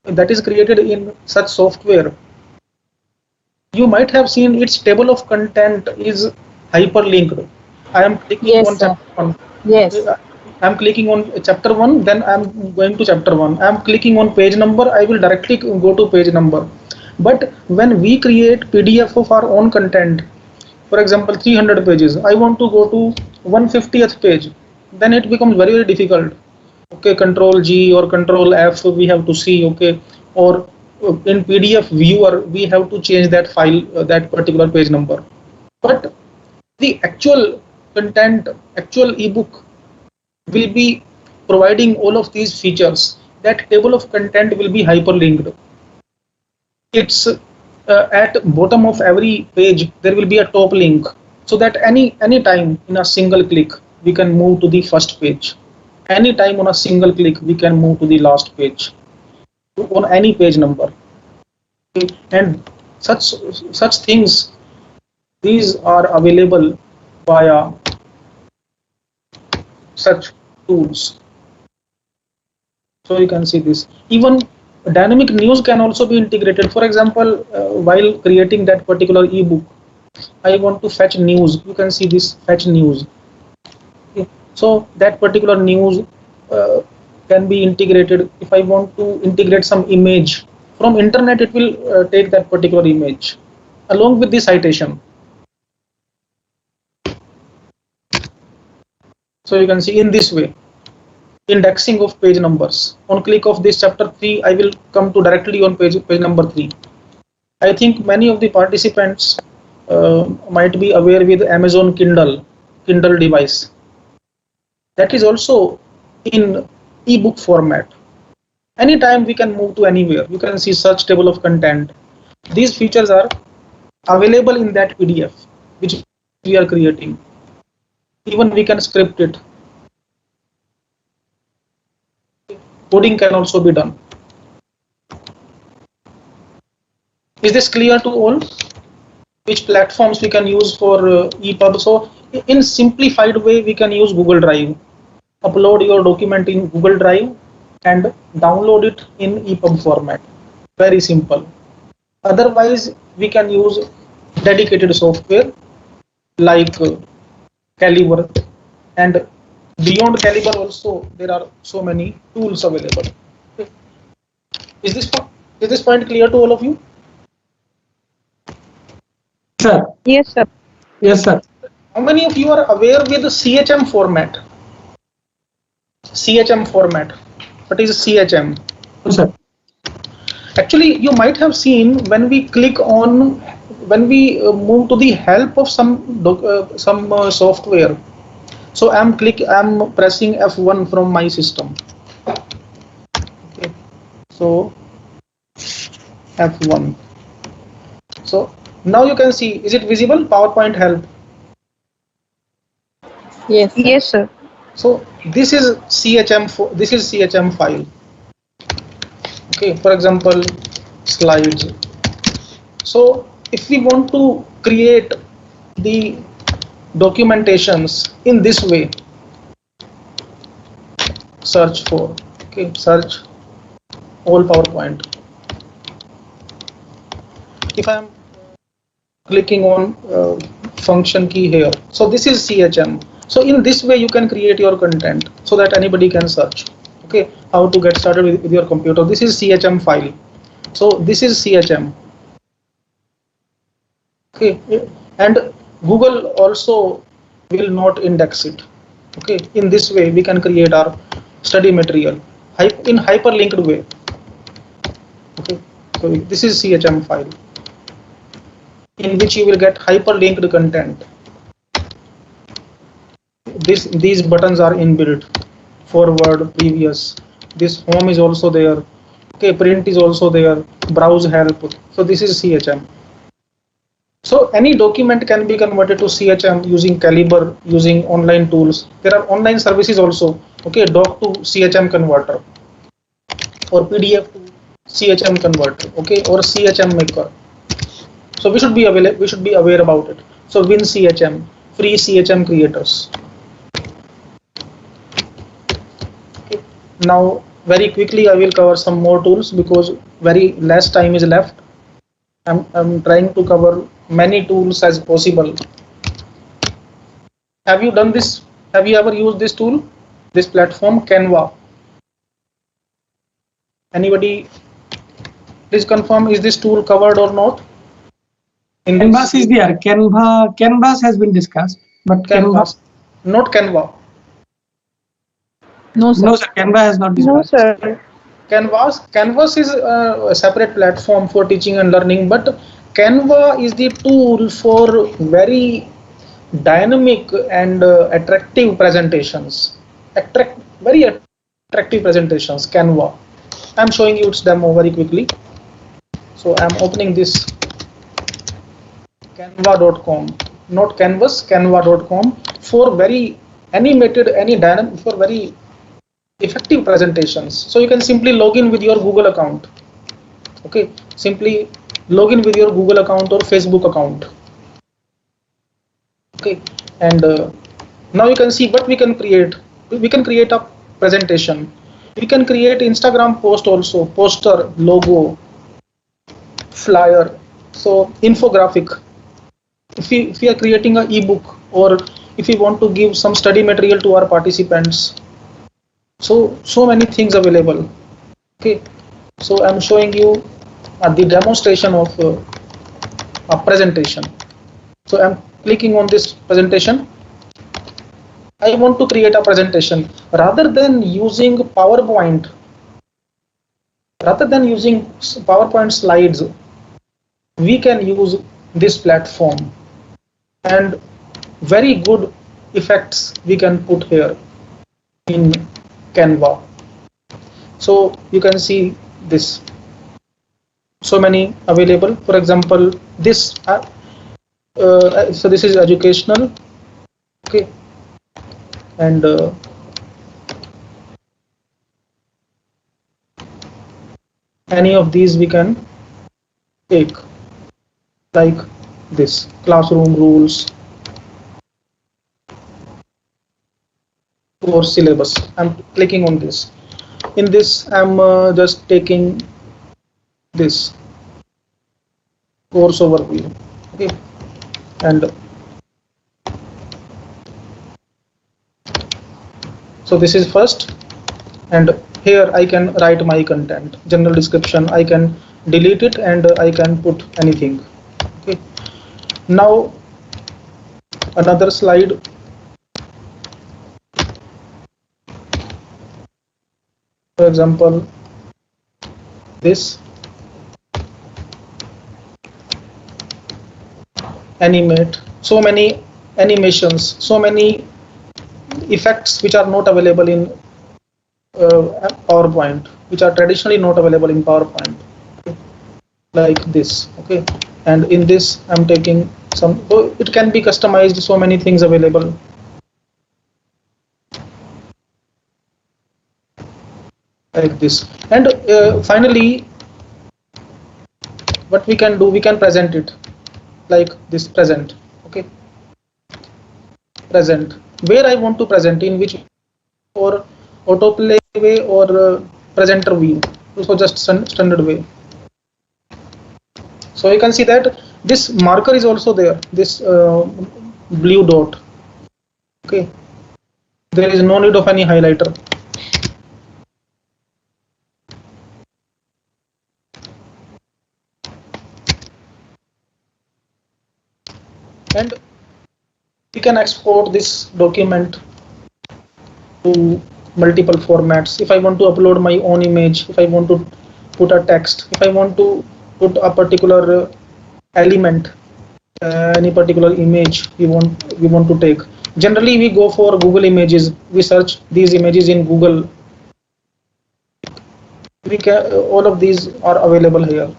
that is created in such software, you might have seen its table of content is hyperlinked. I am clicking on chapter 1. Yes. I am clicking on chapter 1, then I am going to chapter 1. I am clicking on page number, I will directly go to page number. But when we create PDF of our own content, for example 300 pages, I want to go to 150th page, then it becomes very difficult. Okay, Control G or Control F we have to see, okay, or in PDF viewer we have to change that file, that particular page number. But the actual content, actual ebook will be providing all of these features. That table of content will be hyperlinked. It's at bottom of every page there will be a top link, so that any time in a single click we can move to the first page. Any time on a single click we can move to the last page. on any page number. And such things, these are available via such tools. So you can see this. Even dynamic news can also be integrated. For example, while creating that particular ebook, I want to fetch news. You can see this fetch news. Okay. So that particular news can be integrated. If I want to integrate some image from internet, it will take that particular image along with the citation. So you can see in this way, indexing of page numbers. On click of this chapter 3, I will come to directly on page number 3. I think many of the participants might be aware with Amazon Kindle device. That is also in ebook format. Anytime we can move to anywhere. You can see search table of content. These features are available in that PDF which we are creating. Even we can script it. Coding can also be done. Is this clear to all? Which platforms we can use for EPUB? So in simplified way, we can use Google Drive. Upload your document in Google Drive and download it in EPUB format. Very simple. Otherwise, we can use dedicated software like Calibre, and beyond Calibre also there are so many tools available. Is this point clear to all of you? Sir. Yes, sir. Yes, sir. How many of you are aware with the CHM format? CHM format. What is CHM? Yes, sir. Actually, you might have seen when we click on, when we move to the help of some software. So I'm pressing F1 from my system. Okay. So F1. So now you can see, is it visible? PowerPoint help. Yes. Yes, sir. So this is CHM. This is CHM file. Okay. For example, slides. So if we want to create the documentations in this way, search for. Okay. Search all PowerPoint. If I am clicking on function key here, so this is CHM. So in this way you can create your content so that anybody can search. Okay, how to get started with your computer. This is CHM file. So this is CHM. Okay, and Google also will not index it. Okay, in this way we can create our study material in hyperlinked way. Okay, so this is CHM file in which you will get hyperlinked content. These buttons are inbuilt, forward, previous. This home is also there. Okay, print is also there. Browse help. So this is CHM. So any document can be converted to CHM using Calibre, using online tools. There are online services also. Okay, doc to CHM converter, or PDF to CHM converter. Okay, or CHM maker. So we should be aware about it. So Win CHM, free CHM creators. Okay. Now very quickly I will cover some more tools because very less time is left. I'm trying to cover many tools as possible. Have you done this? Have you ever used this tool? This platform, Canva? Anybody? Please confirm, is this tool covered or not? Canvas is there. Canvas has been discussed, but Canvas, not Canva. No, sir. No, sir. Canva has not discussed. No, sir. Canvas is a separate platform for teaching and learning, but Canva is the tool for very dynamic and attractive presentations. Very attractive presentations. Canva. I'm showing you its demo very quickly. So I'm opening this canva.com, not canvas, canva.com, for very animated, for very effective presentations. So you can simply log in with your Google account. Okay, simply log in with your Google account or Facebook account. Okay, and now you can see what we can create. We can create a presentation. We can create Instagram post also, poster, logo, flyer, so infographic. If we are creating an ebook, or if we want to give some study material to our participants, so many things available. Okay, so I'm showing you the demonstration of a presentation. So I'm clicking on this presentation. I want to create a presentation rather than using PowerPoint. Rather than using PowerPoint slides, we can use this platform, and very good effects we can put here in Canva. So you can see this, so many available. For example, this so this is educational. Okay, and any of these we can take, like this classroom rules or syllabus. I'm clicking on this. In this, I'm just taking this course overview. Okay, and so this is first, and here I can write my content, general description. I can delete it and I can put anything. Okay, now another slide. For example, this animate, so many animations, so many effects which are not available in PowerPoint, which are traditionally not available in PowerPoint, like this. Okay, and in this I'm taking some, so it can be customized, so many things available. Like this, and finally what we can do, we can present it like this, present. Okay, present, where I want to present, in which, or autoplay way, or presenter view, so just standard way. So you can see that this marker is also there, this blue dot. Okay, there is no need of any highlighter. And we can export this document to multiple formats. If I want to upload my own image, if I want to put a text, if I want to put a particular element, any particular image we want to take. Generally, we go for Google Images. We search these images in Google. We can, all of these are available here.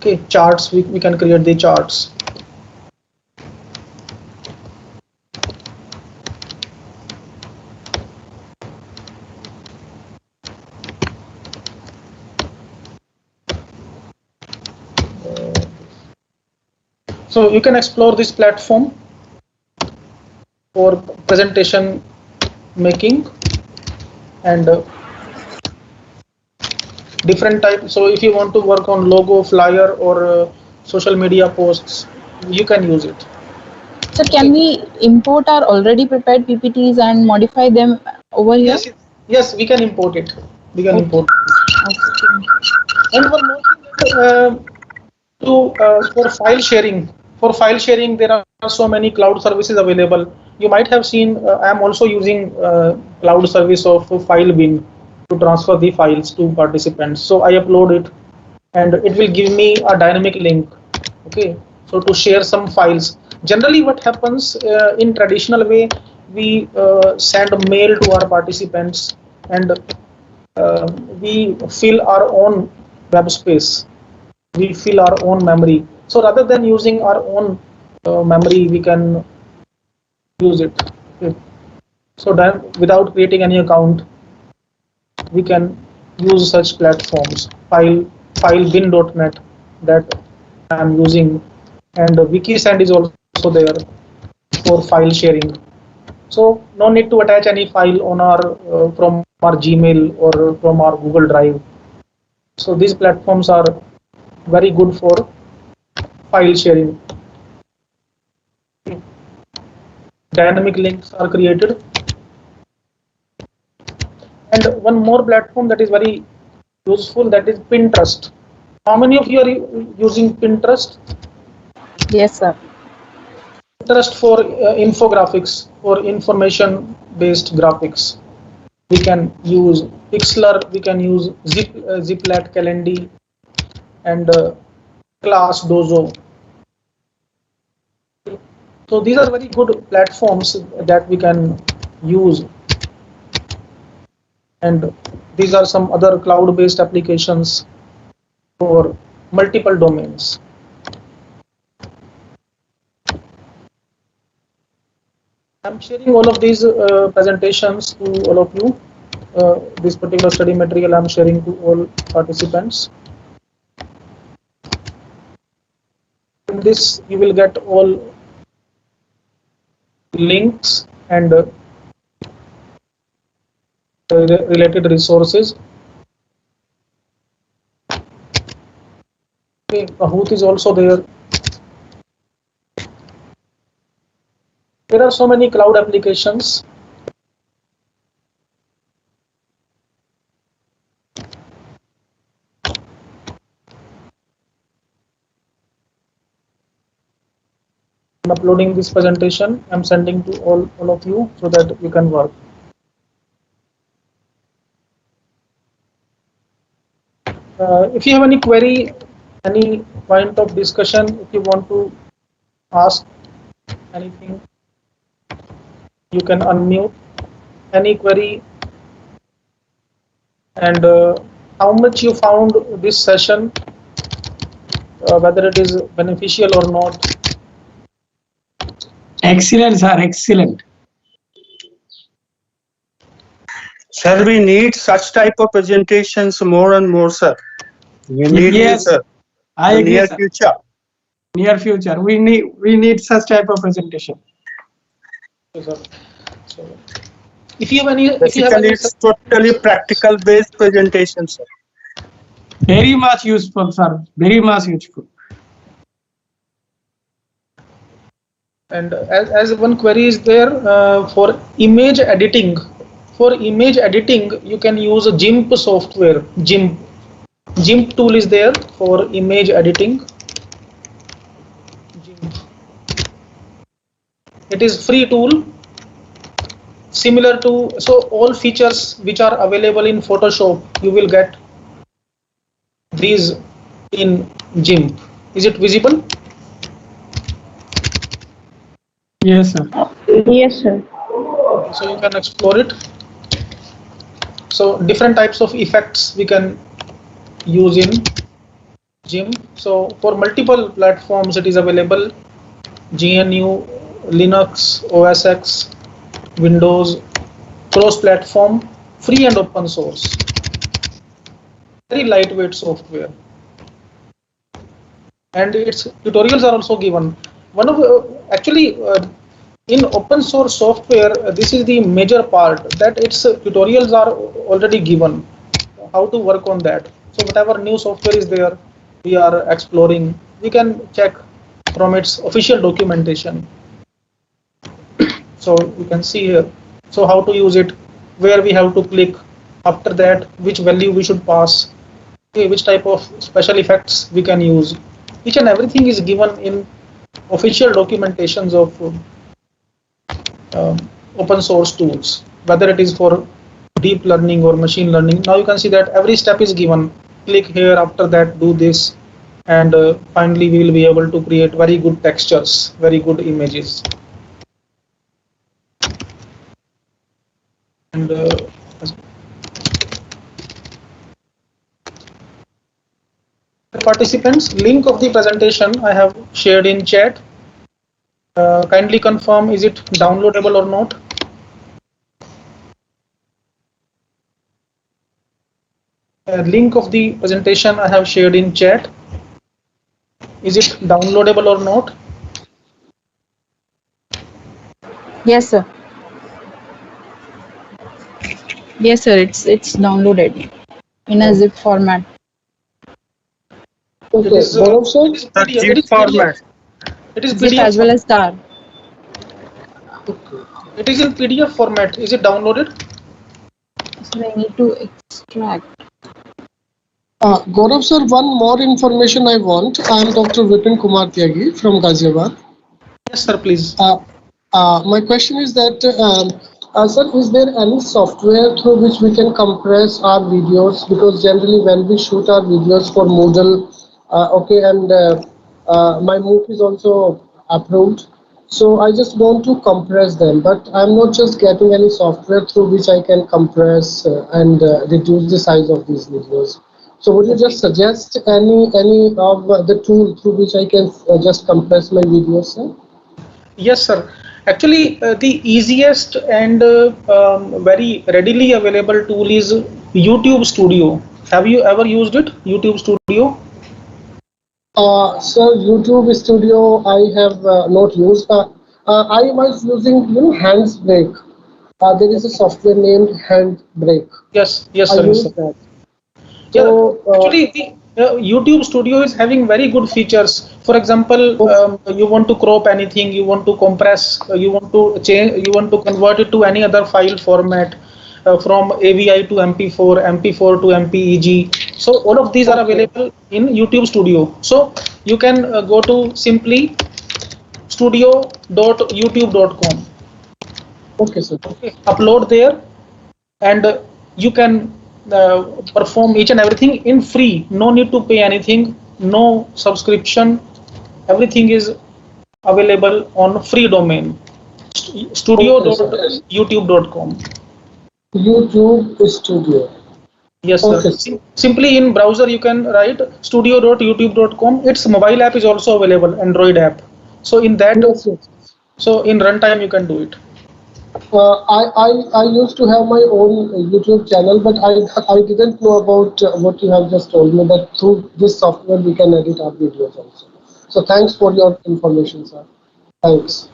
Okay, charts, we can create the charts. So you can explore this platform for presentation making and different type. So if you want to work on logo, flyer, or social media posts, you can use it. So can we import our already prepared PPTs and modify them over here? Yes, yes, we can import it. We can import it. And one more thing, for file sharing. For file sharing, there are so many cloud services available. You might have seen, I am also using cloud service of FileBin to transfer the files to participants. So I upload it, and it will give me a dynamic link. Okay, so to share some files. Generally, what happens in traditional way, we send a mail to our participants, and we fill our own web space. We fill our own memory. So rather than using our own memory, we can use it. Okay. So then, without creating any account, we can use such platforms. Filebin.net that I am using, and Wikisend is also there for file sharing. So no need to attach any file on our from our Gmail or from our Google Drive. So these platforms are very good for file sharing. Dynamic links are created. And one more platform that is very useful, that is Pinterest. How many of you are using Pinterest? Yes, sir. Pinterest for infographics, for information-based graphics. We can use Pixlr, we can use Ziplat, Calendly, and Class Dojo. So these are very good platforms that we can use. And these are some other cloud-based applications for multiple domains. I'm sharing all of these presentations to all of you. This particular study material I'm sharing to all participants. In this, you will get all links and related resources. Okay, Kahoot is also there. There are so many cloud applications. I'm uploading this presentation. I'm sending to all of you so that you can work. If you have any query, any point of discussion, if you want to ask anything, you can unmute. Any query, and how much you found this session, whether it is beneficial or not. Excellent, sir. Excellent. Sir, we need such type of presentations more and more, sir. We need Yes, this, sir. I agree, Near sir. future. Near future, we need such type of presentation. So, if you have any, Basically, it's totally practical based presentation, sir. Very much useful, sir. Very much useful. And as one query is there for image editing. For image editing, you can use a GIMP software. GIMP tool is there for image editing. It is free tool, similar to, so all features which are available in Photoshop, you will get these in GIMP. Is it visible? Yes, sir. Yes, sir. So you can explore it. So different types of effects we can use in GIMP. So for multiple platforms it is available: GNU, Linux, OS X, Windows, cross-platform, free and open source. Very lightweight software. And its tutorials are also given. One of actually in open source software, this is the major part, that its tutorials are already given. How to work on that. So whatever new software is there, we are exploring. We can check from its official documentation. So you can see here. So how to use it, where we have to click, after that which value we should pass, okay, which type of special effects we can use. Each and everything is given in official documentations of open source tools, whether it is for deep learning or machine learning. Now you can see that every step is given. Click here, after that do this, and finally we will be able to create very good textures, very good images. And participants, link of the presentation I have shared in chat. Kindly confirm, is it downloadable or not? link of the presentation I have shared in chat. Is it downloadable or not? Yes, sir. Yes, sir. It's downloaded in a zip format. Okay, Gaurav sir, It is format. It is Zip PDF as well as star. It is in PDF format. Is it downloaded? So I need to extract. Gaurav sir, one more information I want. I am Dr. Vipin Kumar Tyagi from Ghaziabad. Yes, sir, please. My question is that, sir, is there any software through which we can compress our videos? Because generally when we shoot our videos for Moodle, okay, and my MOOC is also approved. So I just want to compress them, but I'm not just getting any software through which I can compress and reduce the size of these videos. So would you just suggest any of the tool through which I can just compress my videos, sir? Yes, sir. Actually, the easiest and very readily available tool is YouTube Studio. Have you ever used it? YouTube Studio? Sir, YouTube Studio I have not used. I was using, Handbrake. There is a software named Handbrake. Yes, I sir. use that. Yeah, So, actually, the YouTube Studio is having very good features. For example, you want to crop anything, you want to compress, you want to change, you want to convert it to any other file format, from AVI to MP4, MP4 to MPEG. So all of these are available in YouTube Studio. So you can go to simply studio.youtube.com. Okay, sir. Okay, upload there, and you can perform each and everything in free. No need to pay anything, no subscription. Everything is available on free domain. Studio.youtube.com. YouTube Studio. Yes, sir. Okay. Simply in browser you can write studio.youtube.com. Its mobile app is also available, Android app. So in that, so in runtime you can do it. I used to have my own YouTube channel, but I didn't know about what you have just told me, that through this software we can edit our videos also. So thanks for your information, sir. Thanks.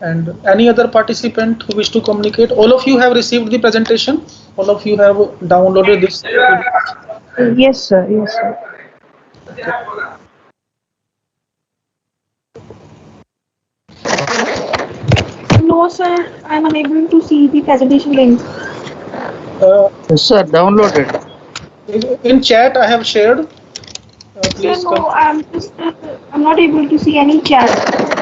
And any other participant who wish to communicate? All of you have received the presentation? All of you have downloaded this? Yes, sir. Yes, sir. No, sir. I'm unable to see the presentation link. Sir, downloaded. In chat, I have shared. Please sir, no, I'm not able to see any chat.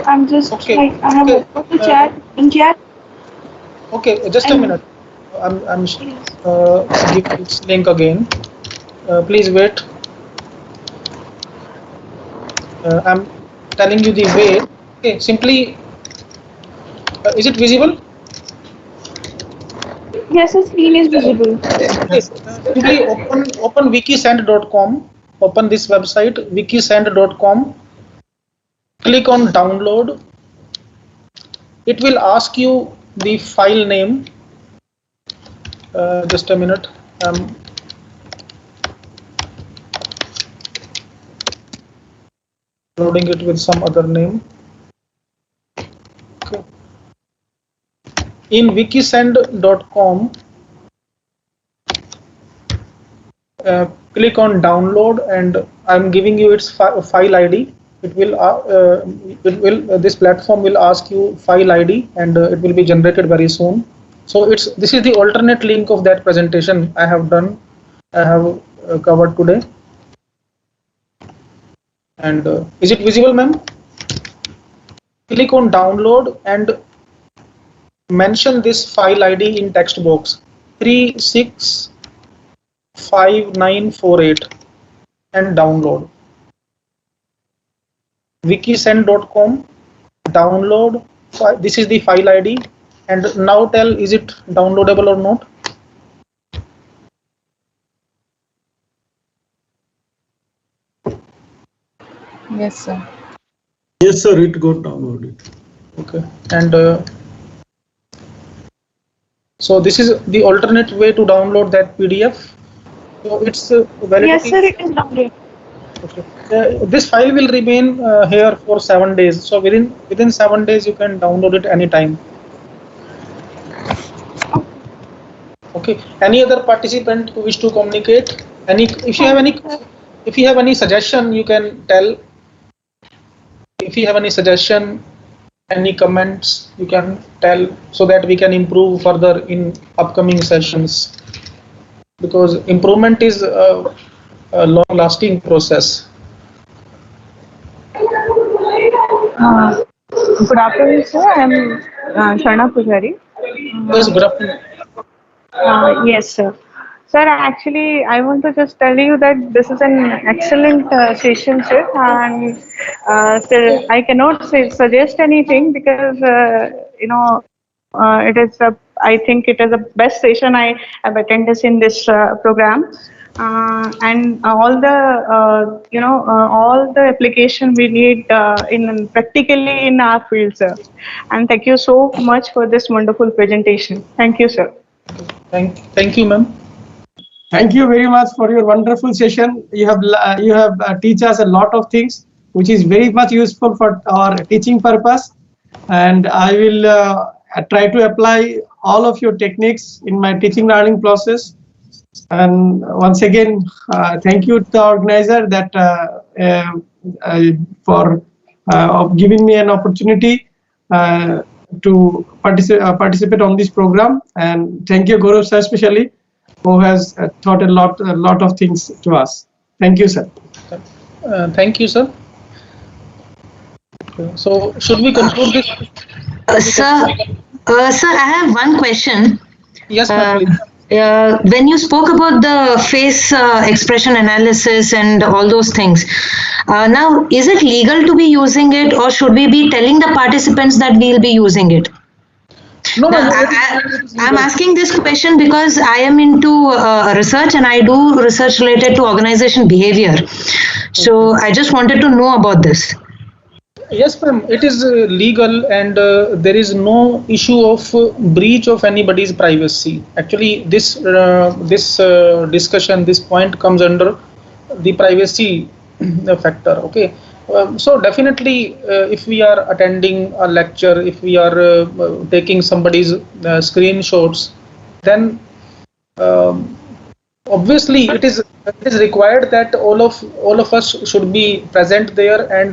I'm just I have opened the chat in chat. Okay, just a minute. I'm giving this link again. Please wait. I'm telling you the way. Okay, simply. Is it visible? Yes, the screen is visible. Simply open wikisend.com. Open this website, wikisend.com. Click on download. It will ask you the file name. Just a minute. Loading it with some other name. Okay. In wikisend.com, click on download, and I'm giving you its file ID. It will this platform will ask you file ID, and it will be generated very soon. So this is the alternate link of that presentation I have done. I have covered today. And is it visible, ma'am? Click on download and mention this file ID in text box 365948 and download. Wikisend.com, download. This is the file ID, and now tell, is it downloadable or not? Yes, sir. Yes, sir. It got downloaded. Okay, and So this is the alternate way to download that PDF. So it's validity. Yes, sir, it is downloaded. Okay. This file will remain here for 7 days. So within 7 days you can download it anytime. Okay. Any other participant who wish to communicate? If you have any suggestion, you can tell. If you have any suggestion, any comments, you can tell so that we can improve further in upcoming sessions. Because improvement is a long-lasting process. Good afternoon, sir. I am Sharna Pujari. Yes, good afternoon. Yes, sir. Sir, actually, I want to just tell you that this is an excellent session, sir. And sir, I cannot suggest anything because, it is I think it is the best session I have attended in this program. And all the all the application we need in practically in our field, sir. And thank you so much for this wonderful presentation. Thank you, sir. Thank you, ma'am. Thank you very much for your wonderful session. You have teach us a lot of things, which is very much useful for our teaching purpose. And I will try to apply all of your techniques in my teaching learning process. And once again, thank you to the organizer that for giving me an opportunity to participate on this program. And thank you, Gaurav sir, especially, who has taught a lot of things to us. Thank you, sir. Thank you, sir. So, should we conclude this? Sir, I have one question. Yes, ma'am. When you spoke about the face expression analysis and all those things, now is it legal to be using it, or should we be telling the participants that we'll be using it? No, I'm asking this question because I am into research and I do research related to organization behavior. So I just wanted to know about this. Yes, ma'am. It is legal, and there is no issue of breach of anybody's privacy. Actually, this discussion, this point comes under the privacy factor. Okay. So definitely, if we are attending a lecture, if we are taking somebody's screenshots, then obviously it is required that all of us should be present there, and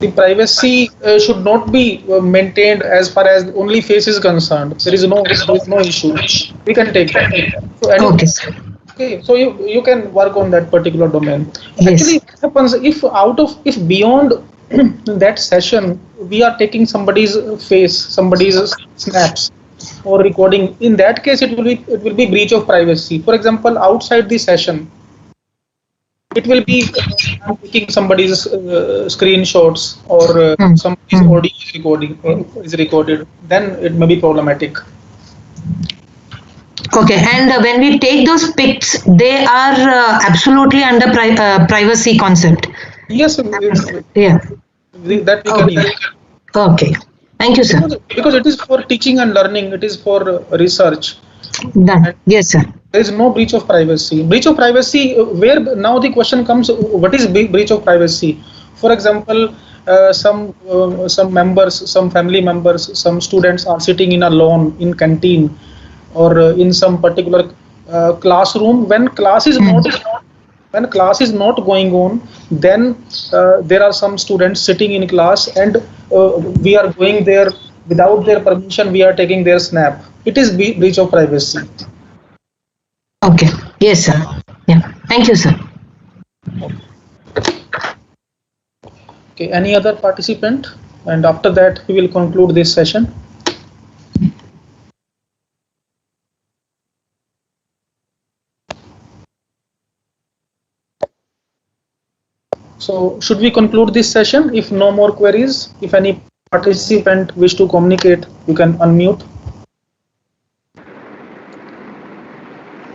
the privacy should not be maintained as far as only face is concerned. There is no issue. We can take that. So okay, so you can work on that particular domain. Yes. Actually, what happens if beyond that session we are taking somebody's face, somebody's snaps or recording? In that case, it will be breach of privacy. For example, outside the session, it will be taking somebody's screenshots or somebody's audio is recorded. Then it may be problematic. Okay, and when we take those pics, they are absolutely under privacy concept. Yes, yeah, that we can use. Okay, thank you, sir. Because it is for teaching and learning, it is for research. Done. Yes, sir. There is no breach of privacy. Breach of privacy, where now the question comes: what is breach of privacy? For example, some members, some family members, some students are sitting in a lawn, in canteen, or in some particular classroom. When class is not going on, then there are some students sitting in class, and we are going there without their permission. We are taking their snap. It is breach of privacy. Okay. Yes, sir. Yeah. Thank you, sir. Okay. Any other participant? And after that, we will conclude this session. So, should we conclude this session? If no more queries, if any participant wish to communicate, you can unmute.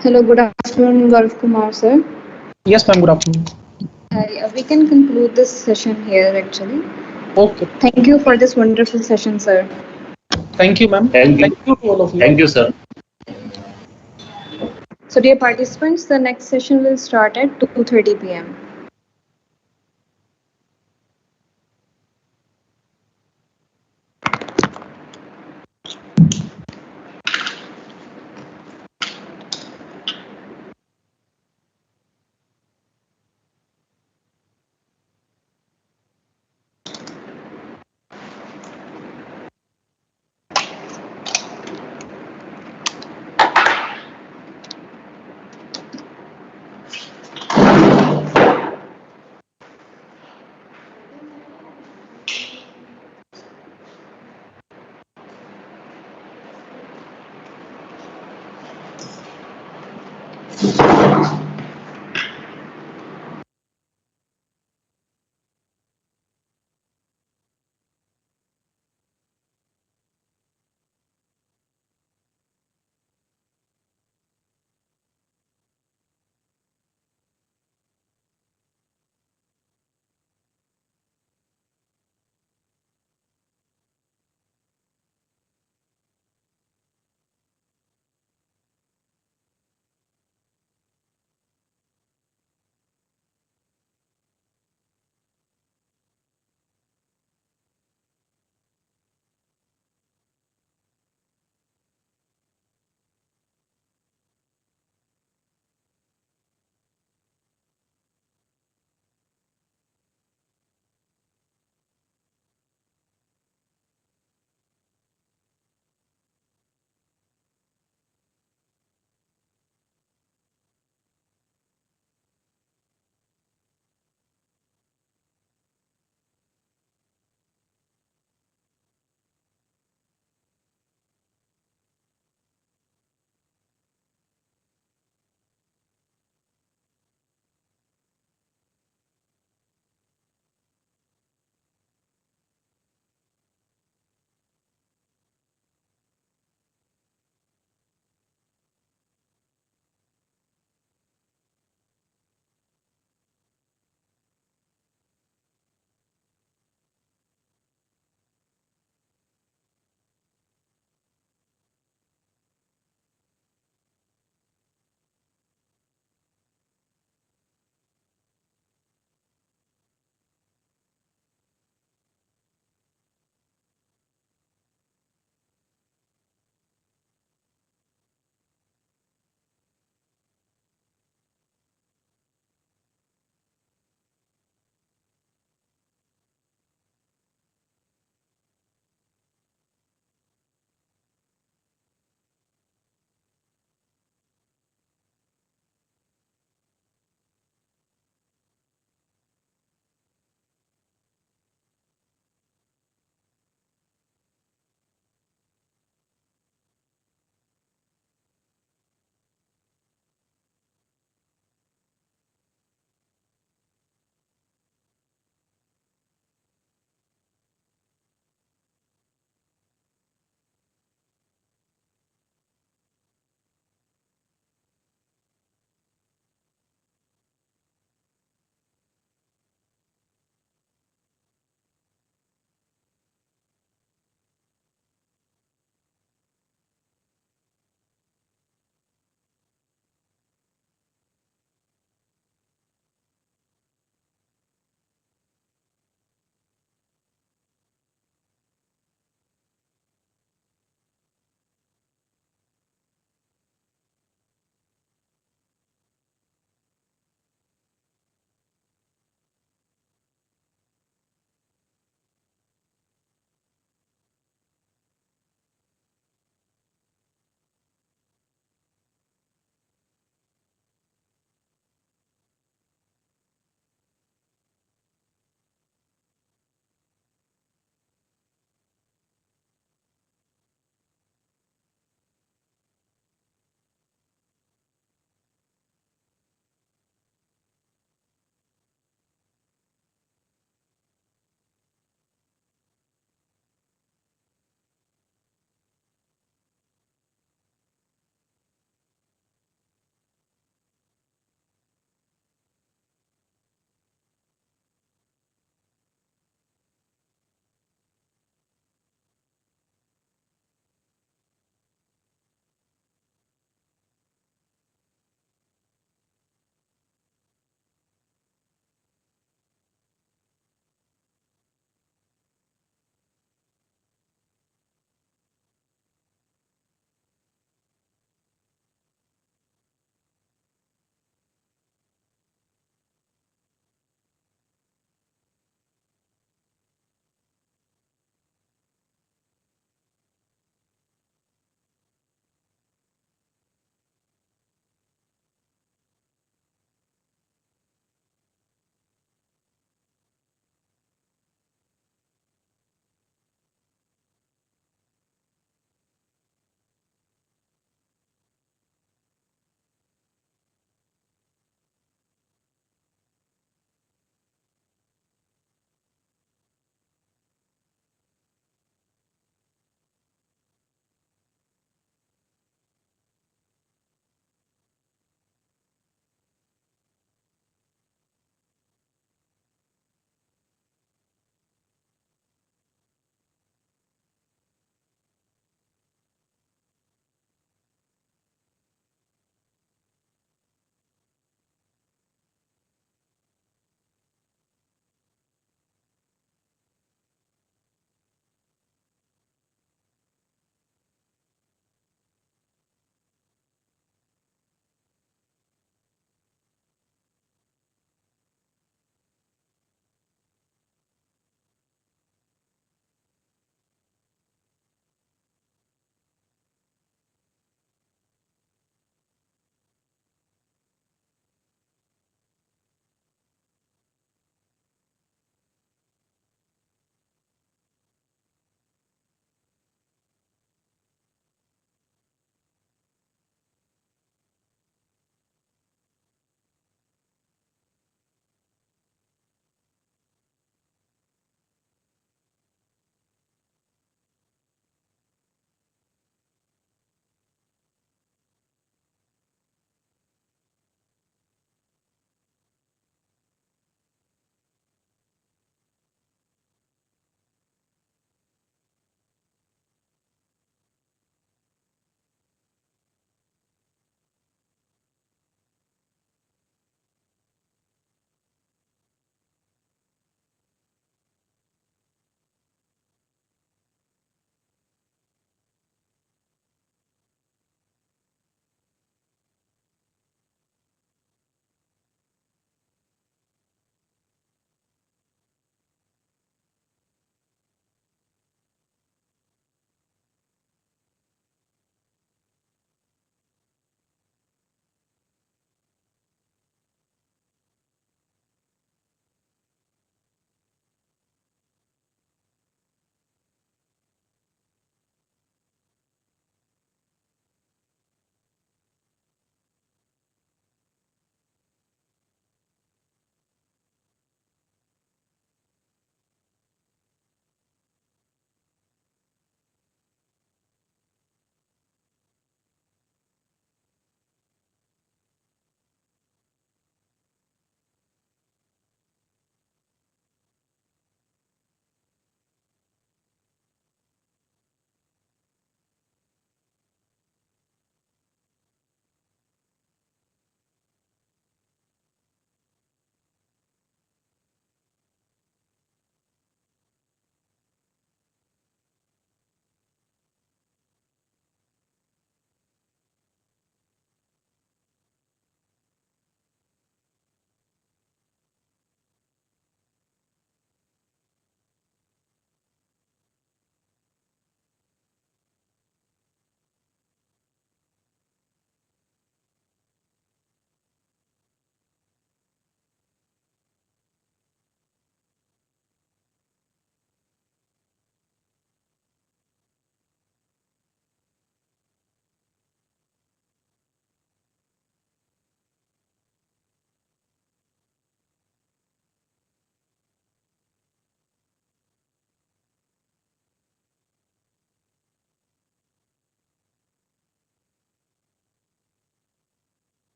Hello, good afternoon, Gaurav Kumar, sir. Yes, ma'am, good afternoon. Hi, we can conclude this session here, actually. Okay. Thank you for this wonderful session, sir. Thank you, ma'am. Thank you. Thank you to all of you. Thank you, sir. So dear participants, the next session will start at 2:30 p.m.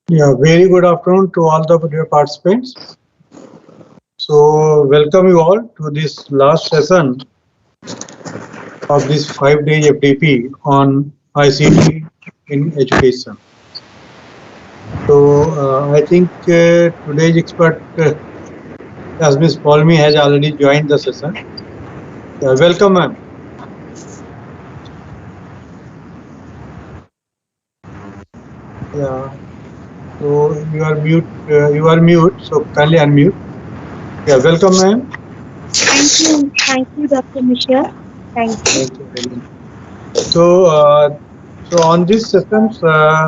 Yeah, very good afternoon to all the dear participants. So, welcome you all to this last session of this 5-day FDP on ICT in education. So, I think today's expert, as Ms. Palmi, has already joined the session. Welcome, ma'am. Yeah. So you are mute. So kindly unmute. Yeah, welcome, ma'am. Thank you, Dr. Mishra. Thank you. So, so on this session,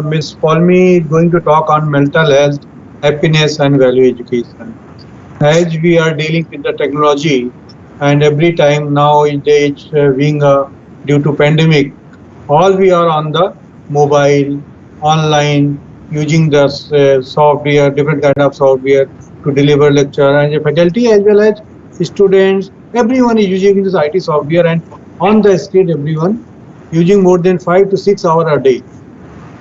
Ms. Palmi is going to talk on mental health, happiness, and value education. As we are dealing with the technology, and every time nowadays being due to pandemic, all we are on the mobile, online, using the software, different kind of software to deliver lecture, and the faculty as well as students, everyone is using this IT software, and on the screen everyone using more than 5 to 6 hours a day.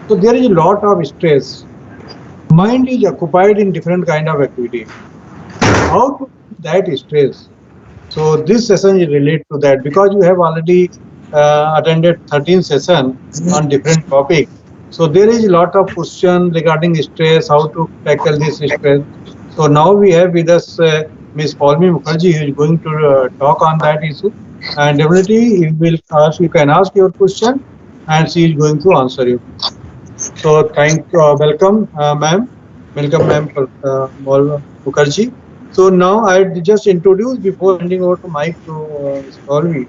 So there is a lot of stress. Mind is occupied in different kind of activity. How to that stress? So this session is related to that, because you have already attended 13 sessions on different topics. So there is a lot of question regarding stress, how to tackle this stress. So now we have with us Ms. Paulmi Mukherjee, who is going to talk on that issue. And definitely you can ask your question and she is going to answer you. So welcome ma'am. Welcome ma'am Mukherjee. So now I just introduce before handing over to mic to Ms. Paulmi.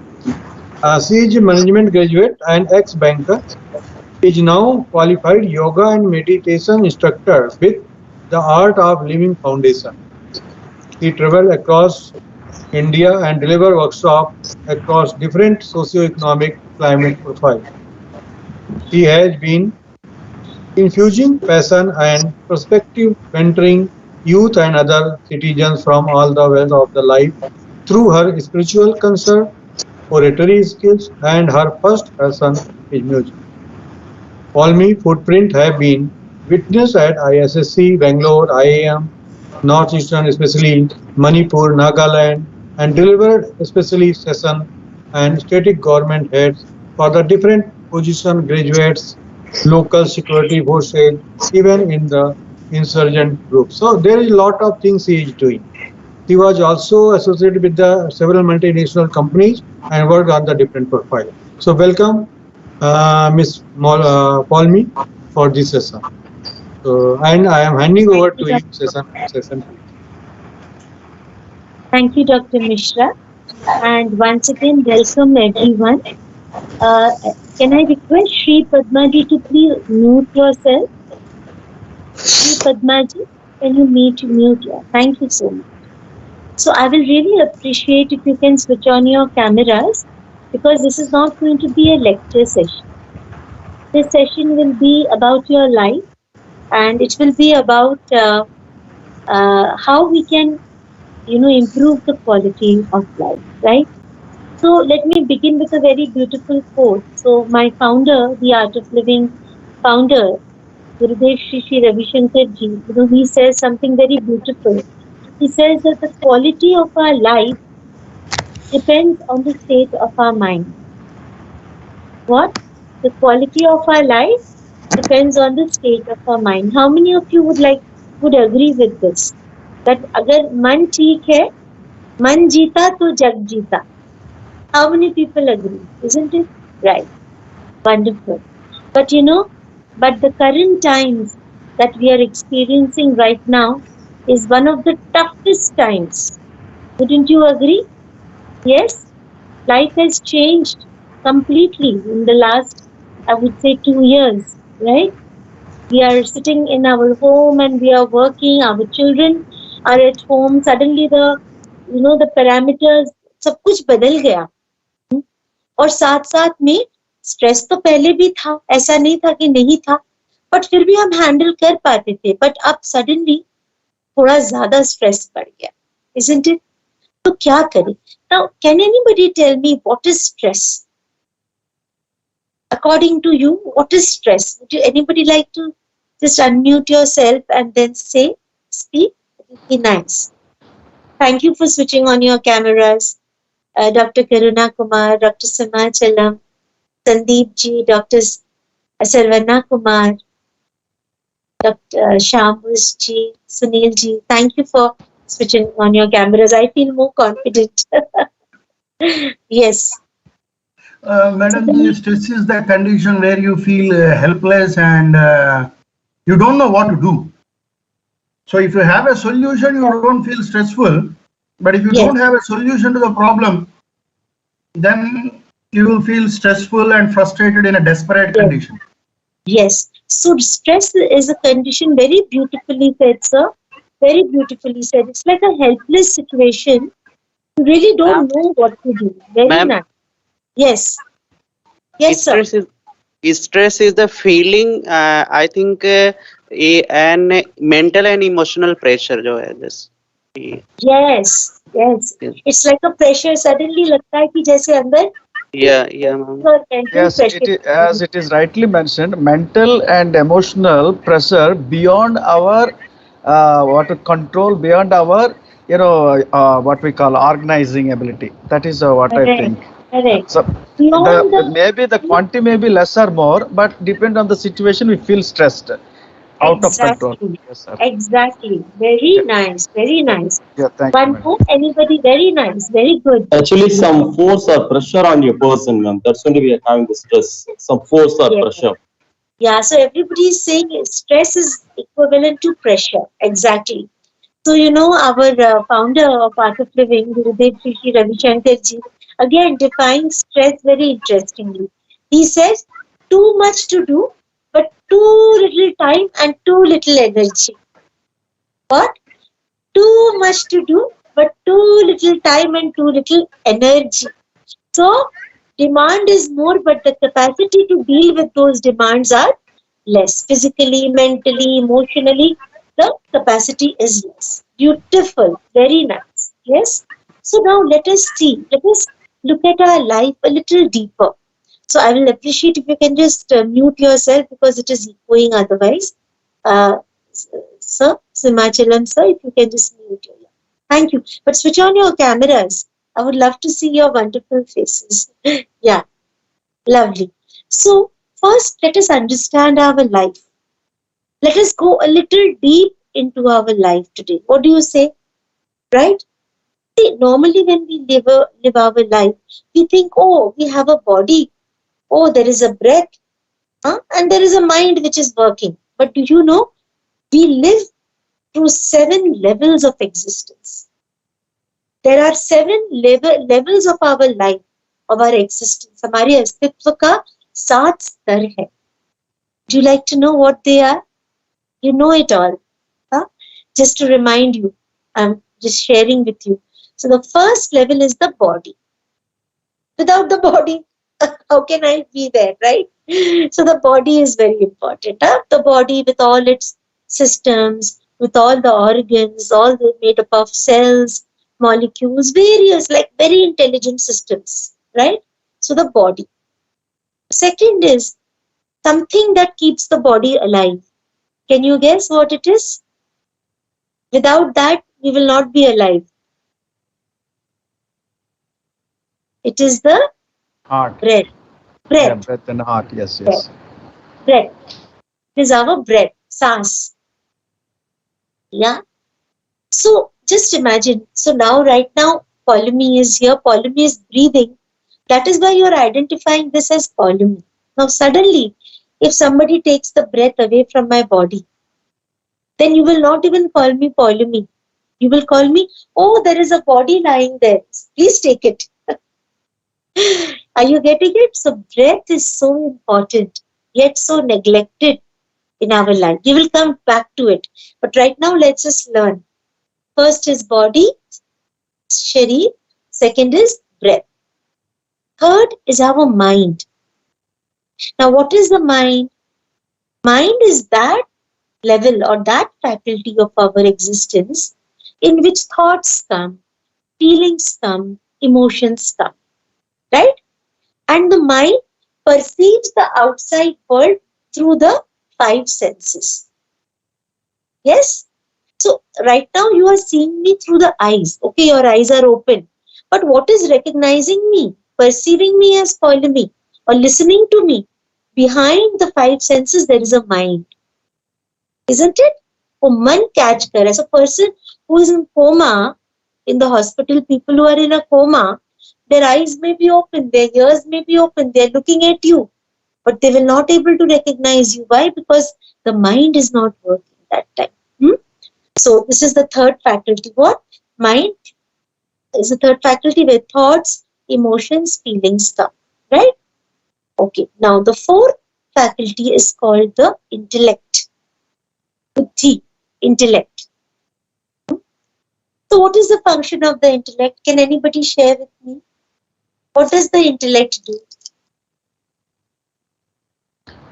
She is a management graduate and ex-banker. Is now qualified yoga and meditation instructor with the Art of Living Foundation. He traveled across India and delivered workshops across different socio-economic climate profiles. He has been infusing passion and perspective, mentoring youth and other citizens from all the walks of the life through her spiritual concern, oratory skills, and her first passion is music. Paulmi's footprint have been witnessed at ISSC, Bangalore, IIM, Northeastern, especially Manipur, Nagaland, and delivered especially session and static government heads for the different position graduates, local security forces, even in the insurgent groups. So there is a lot of things he is doing. He was also associated with the several multinational companies and worked on the different profile. So welcome, Ms. Paulmi, for this session. So, and I am handing over to you session. Thank you, Dr. Mishra. And once again, welcome everyone. Can I request Shri Padmaji to please mute yourself? Shri Padmaji, can you mute yourself? Thank you so much. So I will really appreciate if you can switch on your cameras, because this is not going to be a lecture session. This session will be about your life, and it will be about how we can, improve the quality of life, right? So let me begin with a very beautiful quote. So my founder, the Art of Living founder, Gurudev Shri Ravi Shankar Ji, he says something very beautiful. He says that the quality of our life depends on the state of our mind. What? The quality of our life depends on the state of our mind. How many of you would agree with this? That agar man theek hai, man jeeta to jag jeeta. How many people agree? Isn't it? Right. Wonderful. But but the current times that we are experiencing right now is one of the toughest times. Wouldn't you agree? Yes? Life has changed completely in the last, I would say, 2 years, right? We are sitting in our home and we are working, our children are at home. Suddenly the parameters, सब कुछ बदल गया. और साथ साथ में stress तो पहले भी था, ऐसा नहीं था कि नहीं था, बट फिर भी हम हैंडल कर पाते थे. बट अब सडनली थोड़ा ज्यादा स्ट्रेस बढ़ गया, isn't it? तो क्या करें? Now, can anybody tell me what is stress? According to you, what is stress? Would anybody like to just unmute yourself and then speak? It would be nice. Thank you for switching on your cameras. Dr. Karuna Kumar, Dr. Samachalam, Sandeep Ji, Dr. Sarvana Kumar, Dr. Shamus Ji, Sunil Ji. Thank you for switching on your cameras. I feel more confident. Yes. Madam, stress is the condition where you feel helpless and you don't know what to do. So if you have a solution, you don't feel stressful. But if you don't have a solution to the problem, then you will feel stressful and frustrated in a desperate condition. Yes. So stress is a condition, very beautifully said, sir. Very beautifully said. It's like a helpless situation. You really don't know what to do. Very nice. Yes. Yes, sir. Stress is the feeling, I think, and mental and emotional pressure जो है this. Yes, yes. It's like a pressure. Suddenly लगता है कि जैसे अंदर Yeah, ma'am. your mental Yes, pressure. as it is rightly mentioned, mental and emotional pressure beyond our what to control, beyond our what we call organizing ability. That is what I Correct, think. correct. So Beyond the maybe the quantity may be less or more, but depend on the situation, we feel stressed, out of control. exactly, Yes, sir. exactly. Very nice, very nice. Yeah, thank you, One madam. more, anybody? Very nice, very good. Actually, some force or pressure on your person, ma'am. That's when we are having the stress. Some force or Yeah. pressure. Yeah, so everybody is saying stress is equivalent to pressure. Exactly. So, our founder of Art of Living, Gurudev Sri Ravi Shankar ji, again defines stress very interestingly. He says, too much to do, but too little time and too little energy. What? Too much to do, but too little time and too little energy. So, demand is more, but the capacity to deal with those demands are less. Physically, mentally, emotionally, the capacity is less. Beautiful, very nice. Yes. So now let us see. Let us look at our life a little deeper. So I will appreciate if you can just mute yourself because it is echoing otherwise. Uh, sir, Simachalam sir, if you can just mute yourself. Thank you. But switch on your cameras. I would love to see your wonderful faces. Yeah, lovely. So first, let us understand our life. Let us go a little deep into our life today. What do you say? Right? See, normally when we live our life, we think, oh, we have a body. Oh, there is a breath. And there is a mind which is working. But do you know, we live through 7 levels of existence. There are 7 levels of our life, of our existence. हमारे अस्तित्व का 7 स्तर है. Do you like to know what they are? You know it all. Huh? Just to remind you, I'm just sharing with you. So the first level is the body. Without the body, how can I be there, right? So the body is very important. Huh? The body with all its systems, with all the organs, all the made up of cells, molecules, various like very intelligent systems, right? So the body. Second is something that keeps the body alive. Can you guess what it is? Without that, we will not be alive. It is the Heart. breath. Yeah, breath and heart. Yes, yes. Breath. It is our breath. Saas. Yeah. So just imagine. So now, right now, Polemy is here. Polemy is breathing. That is why you are identifying this as Polemy. Now, suddenly, if somebody takes the breath away from my body, then you will not even call me Polemy. You will call me, oh, there is a body lying there. Please take it. Are you getting it? So breath is so important, yet so neglected in our life. We will come back to it. But right now, let's just learn. First is body, sharir. Second is breath. Third is our mind. Now, what is the mind? Mind is that level or that faculty of our existence in which thoughts come, feelings come, emotions come. Right? And the mind perceives the outside world through the 5 senses. Yes? So right now you are seeing me through the eyes. Okay, your eyes are open. But what is recognizing me, perceiving me as Polemy or listening to me? Behind the 5 senses there is a mind. Isn't it? Oh, man catch kar. As a person who is in coma, in the hospital, people who are in a coma, their eyes may be open, their ears may be open, they are looking at you, but they will not able to recognize you. Why? Because the mind is not working that time. So this is the third faculty. What? Mind is the third faculty where thoughts, emotions, feelings come. Right? Okay. Now the fourth faculty is called the intellect. Buddhi, intellect. So what is the function of the intellect? Can anybody share with me? What does the intellect do?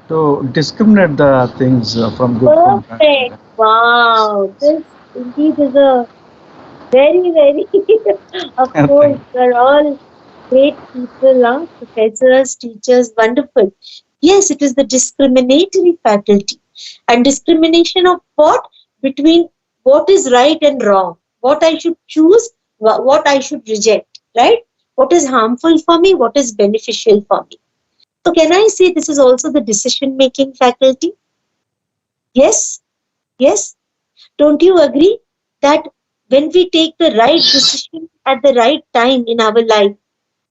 To discriminate the things from good from bad. Perfect. Wow. This indeed is a Very, very. Of course, we're all great people, professors, teachers, wonderful. Yes, it is the discriminatory faculty. And discrimination of what? Between what is right and wrong, what I should choose, what I should reject, right? What is harmful for me, what is beneficial for me. So can I say this is also the decision-making faculty? Yes? Yes? Don't you agree that when we take the right decision at the right time in our life,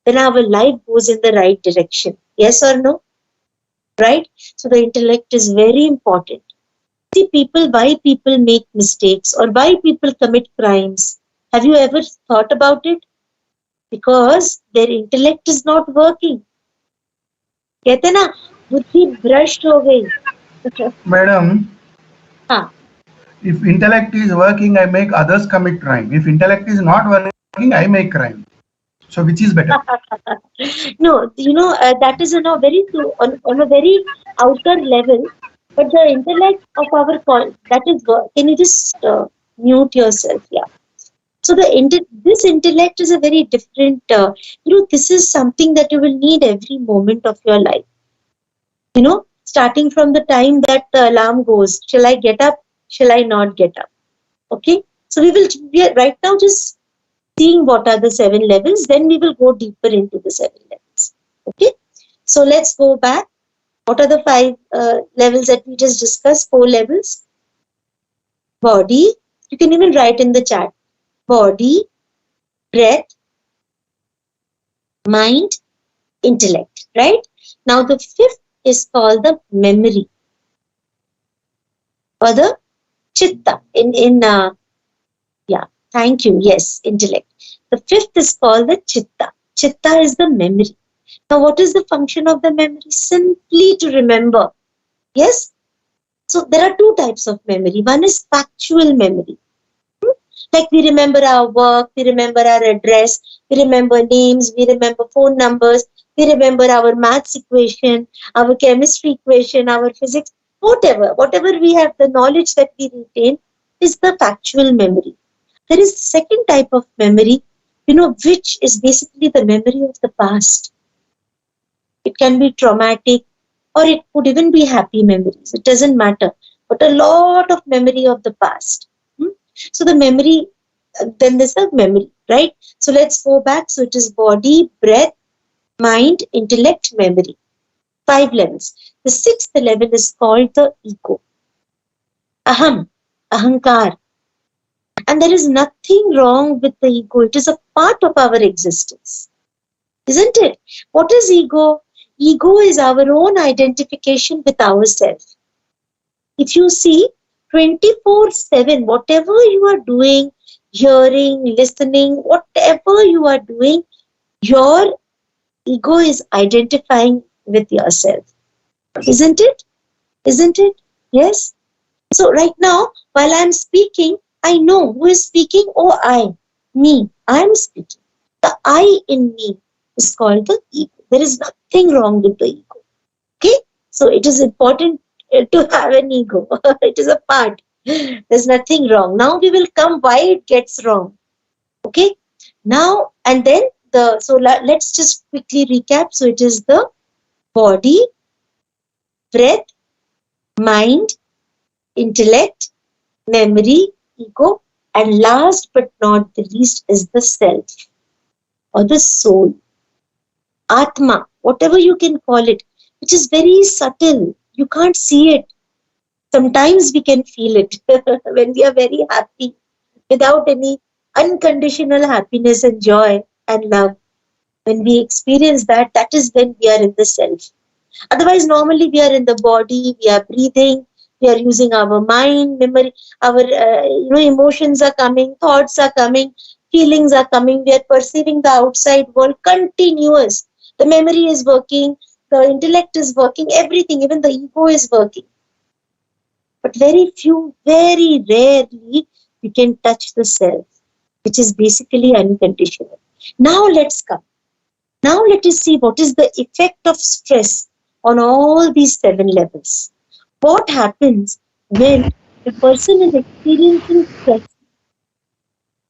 then our life goes in the right direction? Yes or no? Right? So the intellect is very important. See, why people make mistakes or why people commit crimes. Have you ever thought about it? Because their intellect is not working. कहते ना बुद्धि भ्रष्ट हो गई. Madam, हाँ. if intellect is working, I make others commit crime. If intellect is not working, I make crime. So which is better? No, that is on a very outer level. But the intellect of our that is, can you just mute yourself? Yeah. So this intellect is a very different, this is something that you will need every moment of your life. Starting from the time that the alarm goes, shall I get up? Shall I not get up? Okay. So we are right now just seeing what are the 7 levels, then we will go deeper into the 7 levels. Okay. So let's go back. What are the 5 levels that we just discussed? 4 levels. Body. You can even write in the chat. Body, breath, mind, intellect. Right? Now the 5th is called the memory. Or the chitta. Thank you. Yes, intellect. The 5th is called the chitta. Chitta is the memory. Now, what is the function of the memory? Simply to remember. Yes? So, there are 2 types of memory. One is factual memory. Like we remember our work, we remember our address, we remember names, we remember phone numbers, we remember our maths equation, our chemistry equation, our physics, whatever we have, the knowledge that we retain is the factual memory. There is the second type of memory, which is basically the memory of the past. It can be traumatic or it could even be happy memories. It doesn't matter. But a lot of memory of the past. So the memory, then there's the memory, right? So let's go back. So it is body, breath, mind, intellect, memory. 5 levels. The 6th level is called the ego. Aham, ahankar. And there is nothing wrong with the ego. It is a part of our existence. Isn't it? What is ego? Ego is our own identification with ourselves. If you see, 24/7, whatever you are doing, hearing, listening, whatever you are doing, your ego is identifying with yourself. Isn't it? Isn't it? Yes. So right now, while I'm speaking, I know who is speaking. Oh, me. I'm speaking. The I in me is called the ego. There is nothing wrong with the ego. Okay? So it is important to have an ego. It is a part. There's nothing wrong. Now we will come why it gets wrong. Okay? Now, and then let's just quickly recap. So it is the body, breath, mind, intellect, memory, ego, and last but not the least is the self or the soul. Atma, whatever you can call it, which is very subtle. You can't see it. Sometimes we can feel it when we are very happy without any unconditional happiness and joy and love. When we experience that, that is when we are in the self. Otherwise, normally we are in the body, we are breathing, we are using our mind, memory, our emotions are coming, thoughts are coming, feelings are coming. We are perceiving the outside world continuous. The memory is working, the intellect is working, everything, even the ego is working. But very rarely, we can touch the self, which is basically unconditional. Now let's come. Now let us see what is the effect of stress on all these 7 levels. What happens when a person is experiencing stress?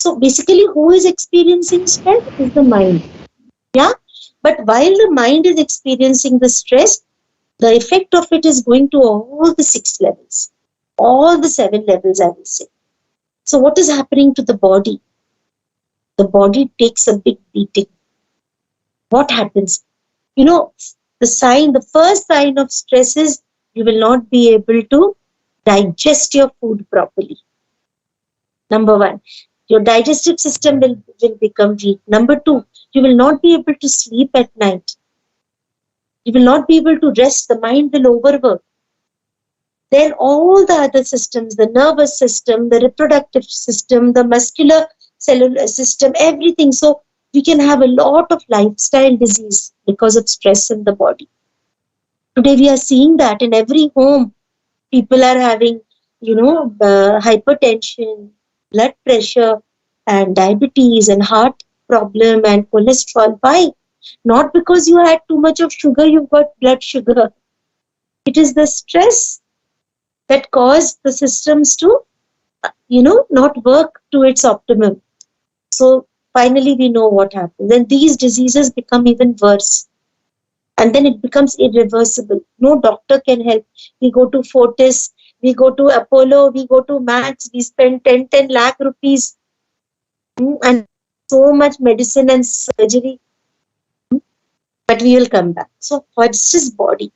So basically, who is experiencing stress is the mind. Yeah. But while the mind is experiencing the stress, the effect of it is going to all the 6 levels, all the 7 levels, I will say. So what is happening to the body? The body takes a big beating. What happens? The first sign of stress is you will not be able to digest your food properly. Number 1, your digestive system will become weak. Number 2, you will not be able to sleep at night. You will not be able to rest. The mind will overwork. Then all the other systems, the nervous system, the reproductive system, the muscular cellular system, everything. So we can have a lot of lifestyle disease because of stress in the body. Today we are seeing that in every home, people are having, hypertension, blood pressure, and diabetes, and heart problem, and cholesterol. Why? Not because you had too much of sugar, you've got blood sugar. It is the stress that caused the systems to, not work to its optimum. So finally we know what happens. And these diseases become even worse. And then it becomes irreversible. No doctor can help. We go to Fortis, we go to Apollo, we go to Max, we spend 10 lakh rupees and so much medicine and surgery. But we will come back. So what's his body?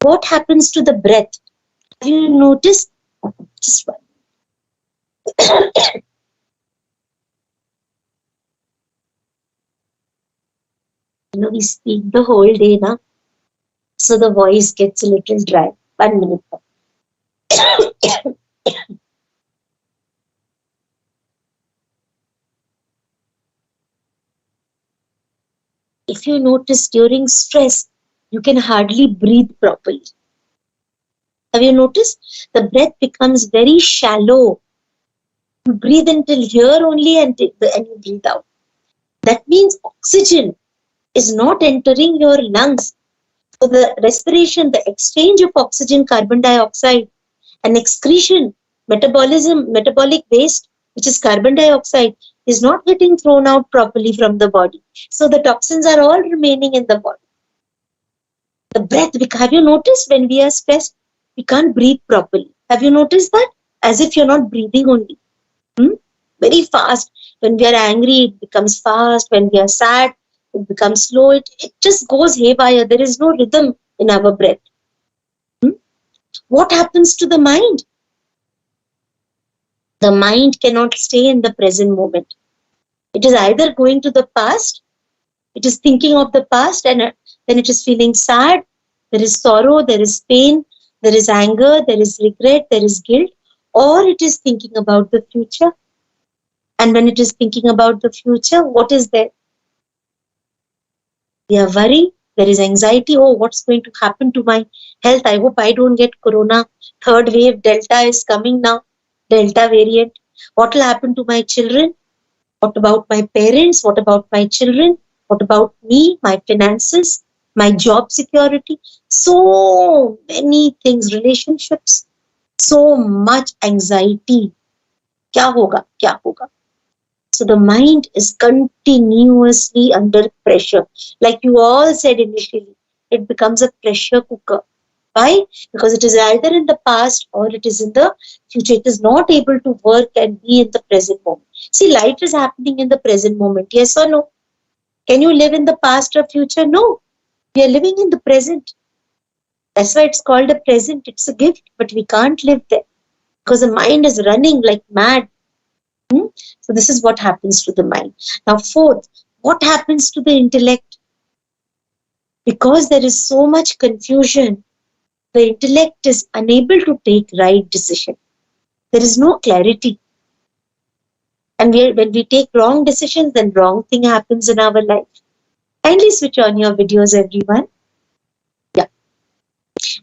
What happens to the breath? Have you noticed? Just one. We speak the whole day now. So the voice gets a little dry. 1 minute. If you notice during stress, you can hardly breathe properly. Have you noticed? The breath becomes very shallow. You breathe until here only and you breathe out. That means oxygen is not entering your lungs. So the respiration, the exchange of oxygen, carbon dioxide, and excretion, metabolic waste, which is carbon dioxide, is not getting thrown out properly from the body. So the toxins are all remaining in the body. The breath, have you noticed when we are stressed, we can't breathe properly? Have you noticed that? As if you're not breathing only. Very fast. When we are angry, it becomes fast. When we are sad, it becomes slow. It just goes haywire. There is no rhythm in our breath. What happens to the mind? The mind cannot stay in the present moment. It is either going to the past, it is thinking of the past, and then it is feeling sad. There is sorrow, there is pain, there is anger, there is regret, there is guilt, or it is thinking about the future. And when it is thinking about the future, what is there? We are worried. There is anxiety. Oh, what's going to happen to my health? I hope I don't get corona. Third wave, Delta is coming now. Delta variant. What will happen to my children? What about my parents? What about my children? What about me, my finances, my job security? So many things, relationships, so much anxiety. Kya hoga? Kya hoga? So the mind is continuously under pressure. Like you all said initially, it becomes a pressure cooker. Why? Because it is either in the past or it is in the future. It is not able to work and be in the present moment. See, life is happening in the present moment. Yes or no? Can you live in the past or future? No. We are living in the present. That's why it's called a present. It's a gift, but we can't live there because the mind is running like mad. So this is what happens to the mind. Now, fourth, what happens to the intellect? Because there is so much confusion, the intellect is unable to take right decision. There is no clarity. And when we take wrong decisions, then wrong thing happens in our life. Kindly switch on your videos, everyone. Yeah.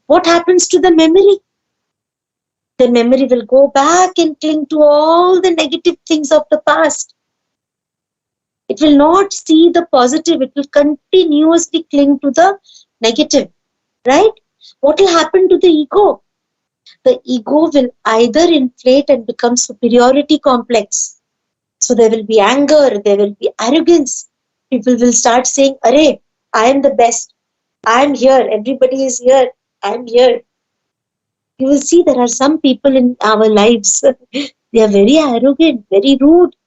What happens to the memory? The memory will go back and cling to all the negative things of the past. It will not see the positive. It will continuously cling to the negative, right? What will happen to the ego? The ego will either inflate and become superiority complex. So there will be anger, there will be arrogance. People will start saying, Arey, I am the best. I am here. Everybody is here. I am here. You will see there are some people in our lives. They are very arrogant, very rude.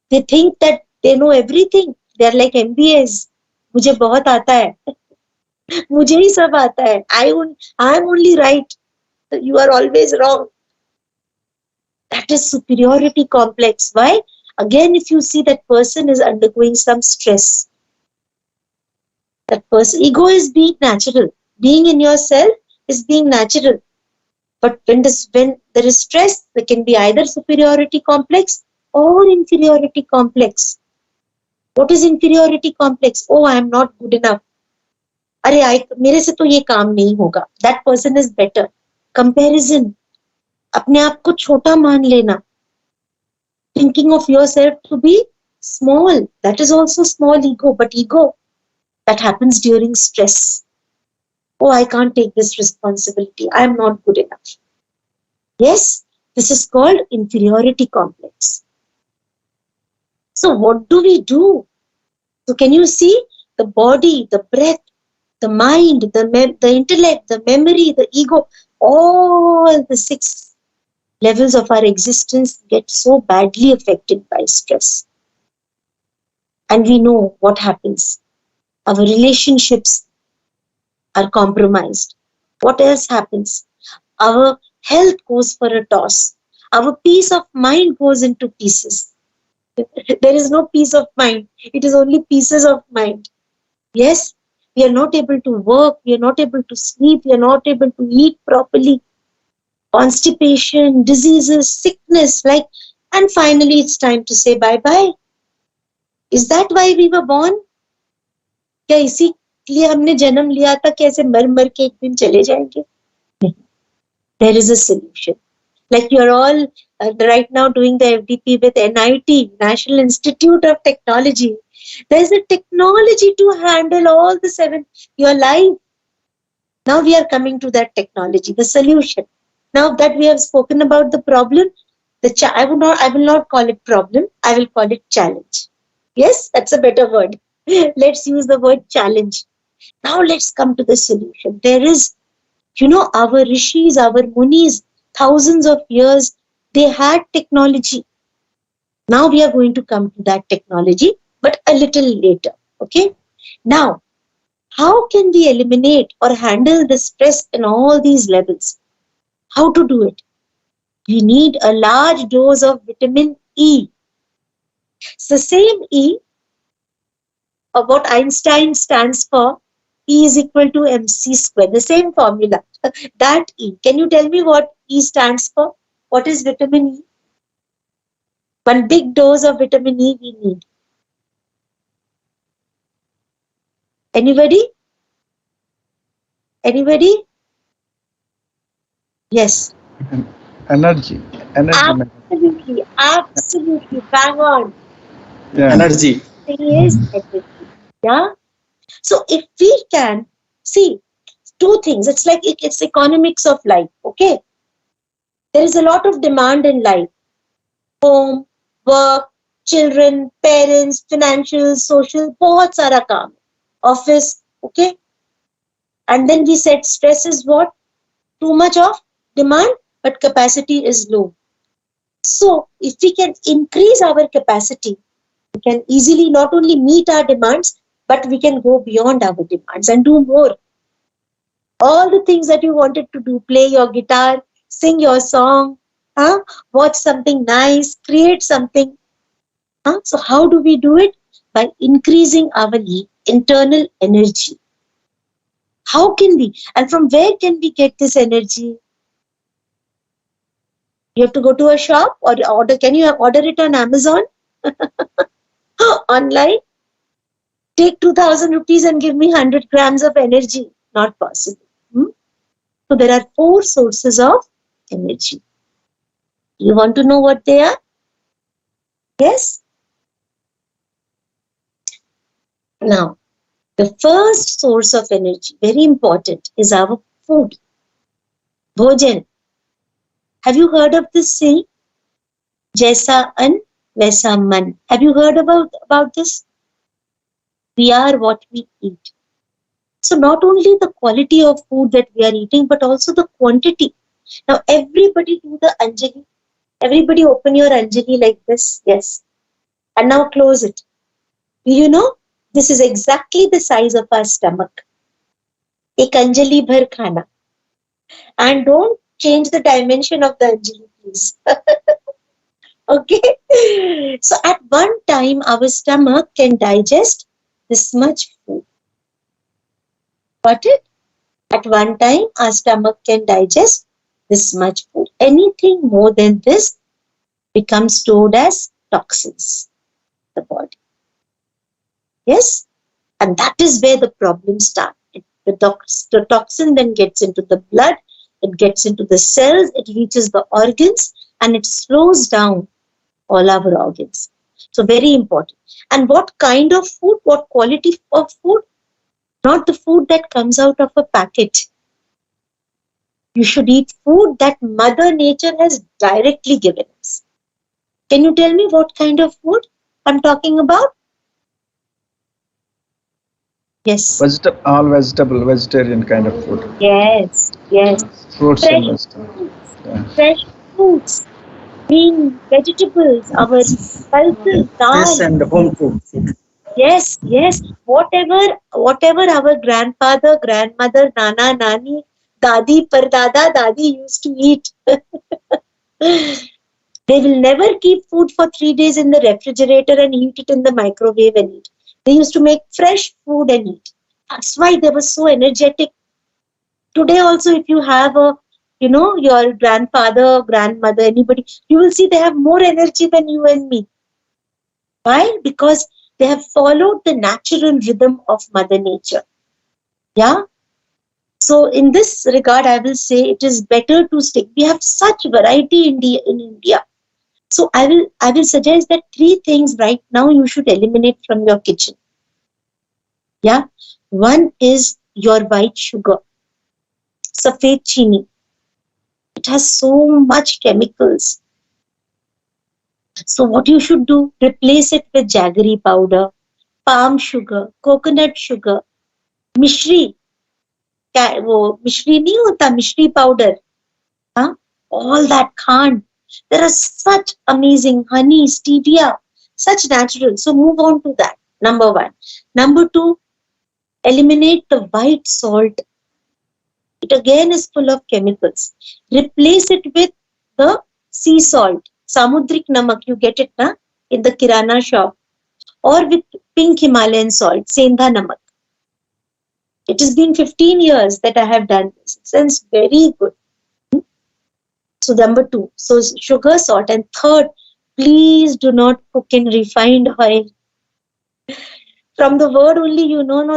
They think that they know everything. They are like MBAs. मुझे बहुत आता है. मुझे ही सब आता है. I am only right. You are always wrong. That is superiority complex. Why? Again, if you see that person is undergoing some stress, that person, ego is being natural. Being in yourself is being natural. But when there is stress, there can be either superiority complex or inferiority complex. What is inferiority complex? Oh, I am not good enough. अरे मेरे से तो ये काम नहीं होगा. That person is better. Comparison. अपने आप को छोटा मान लेना. Thinking of yourself to be small. That is also small ego. But ego, that happens during stress. Oh, I can't take this responsibility. I am not good enough. Yes, this is called inferiority complex. So what do we do? So can you see the body, the breath, the mind, the intellect, the memory, the ego, all the 6 levels of our existence get so badly affected by stress. And we know what happens. Our relationships are compromised. What else happens? Our health goes for a toss. Our peace of mind goes into pieces. There is no peace of mind. It is only pieces of mind. Yes, we are not able to work. We are not able to sleep. We are not able to eat properly. Constipation, diseases, sickness, and finally it's time to say bye-bye. Is that why we were born? क्या इसीलिए हमने जन्म लिया था कि ऐसे मर के एक दिन चले जाएंगे? There is a solution. Like you are all right now doing the FDP with NIT, National Institute of Technology. There is a technology to handle all the 7, your life. Now we are coming to that technology, the solution. Now that we have spoken about the problem, I will not call it problem. I will call it challenge. Yes, that's a better word. Let's use the word challenge. Now let's come to the solution. There is, our rishis, our munis, thousands of years, they had technology. Now we are going to come to that technology, but a little later. Okay. Now, how can we eliminate or handle the stress in all these levels? How to do it? We need a large dose of vitamin E. It's the same E of what Einstein stands for. E is equal to mc square, the same formula. That E. Can you tell me what E stands for? What is vitamin E? One big dose of vitamin E we need. Anybody? Anybody? Yes. Energy. Absolutely. Bang on. Yeah. Energy. Is energy. Yeah. So if we can see 2 things, it's like it's economics of life. Okay. There is a lot of demand in life. Home, work, children, parents, financial, social, बहुत सारा काम. Office. Okay. And then we said stress is what? Too much of demand, but capacity is low. So if we can increase our capacity, we can easily not only meet our demands, but we can go beyond our demands and do more. All the things that you wanted to do, play your guitar, sing your song, watch something nice, create something. So how do we do it? By increasing our internal energy. How can we? And from where can we get this energy? You have to go to a shop or order. Can you order it on Amazon? Online? Take 2,000 rupees and give me 100 grams of energy. Not possible. So there are 4 sources of energy. You want to know what they are? Yes? Now, the first source of energy, very important, is our food. Bhojan. Have you heard of this saying? Jaisa an, वैसा मन. Have you heard about this? We are what we eat. So not only the quality of food that we are eating, but also the quantity. Now everybody do the Anjali. Everybody open your Anjali like this. Yes. And now close it. You know, this is exactly the size of our stomach. Ek Anjali bhar khana. And don't change the dimension of the Anjali, please. Okay. So at one time, our stomach can digest this much food. Got it? At one time, our stomach can digest this much food. Anything more than this becomes stored as toxins in the body. Yes? And that is where the problem starts. The toxin then gets into the blood, it gets into the cells, it reaches the organs, and it slows down all our organs. So very important. And what kind of food, what quality of food? Not the food that comes out of a packet. You should eat food that Mother Nature has directly given us. Can you tell me what kind of food I'm talking about? Yes. All vegetarian kind of food. Yes, yes. Fruits and vegetables. Yeah. Fresh fruits, green vegetables, our pulses, dal. And home food. Yes, yes. Whatever our grandfather, grandmother, nana, nani, dadi, pardada, dadi used to eat. They will never keep food for 3 days in the refrigerator and heat it in the microwave and eat. They used to make fresh food and eat. That's why they were so energetic. Today also, if you have your grandfather, grandmother, anybody, you will see they have more energy than you and me. Why? Because they have followed the natural rhythm of Mother Nature. Yeah. So in this regard, I will say it is better to stick. We have such variety in India. So I will suggest that 3 things right now you should eliminate from your kitchen. Yeah. One is your white sugar, safed chini. It has so much chemicals. So what you should do, replace it with jaggery powder, palm sugar, coconut sugar, mishri. Mishri nahi hota, mishri powder. Huh? All that khand. There are such amazing honey, stevia, such natural. So move on to that. Number 1. Number 2, eliminate the white salt. It again is full of chemicals. Replace it with the sea salt. Samudrik namak, you get it in the kirana shop. Or with pink Himalayan salt, sendha namak. It has been 15 years that I have done this. It sounds very good. So number 2, so sugar, salt. And third, please do not cook in refined oil. From the word only,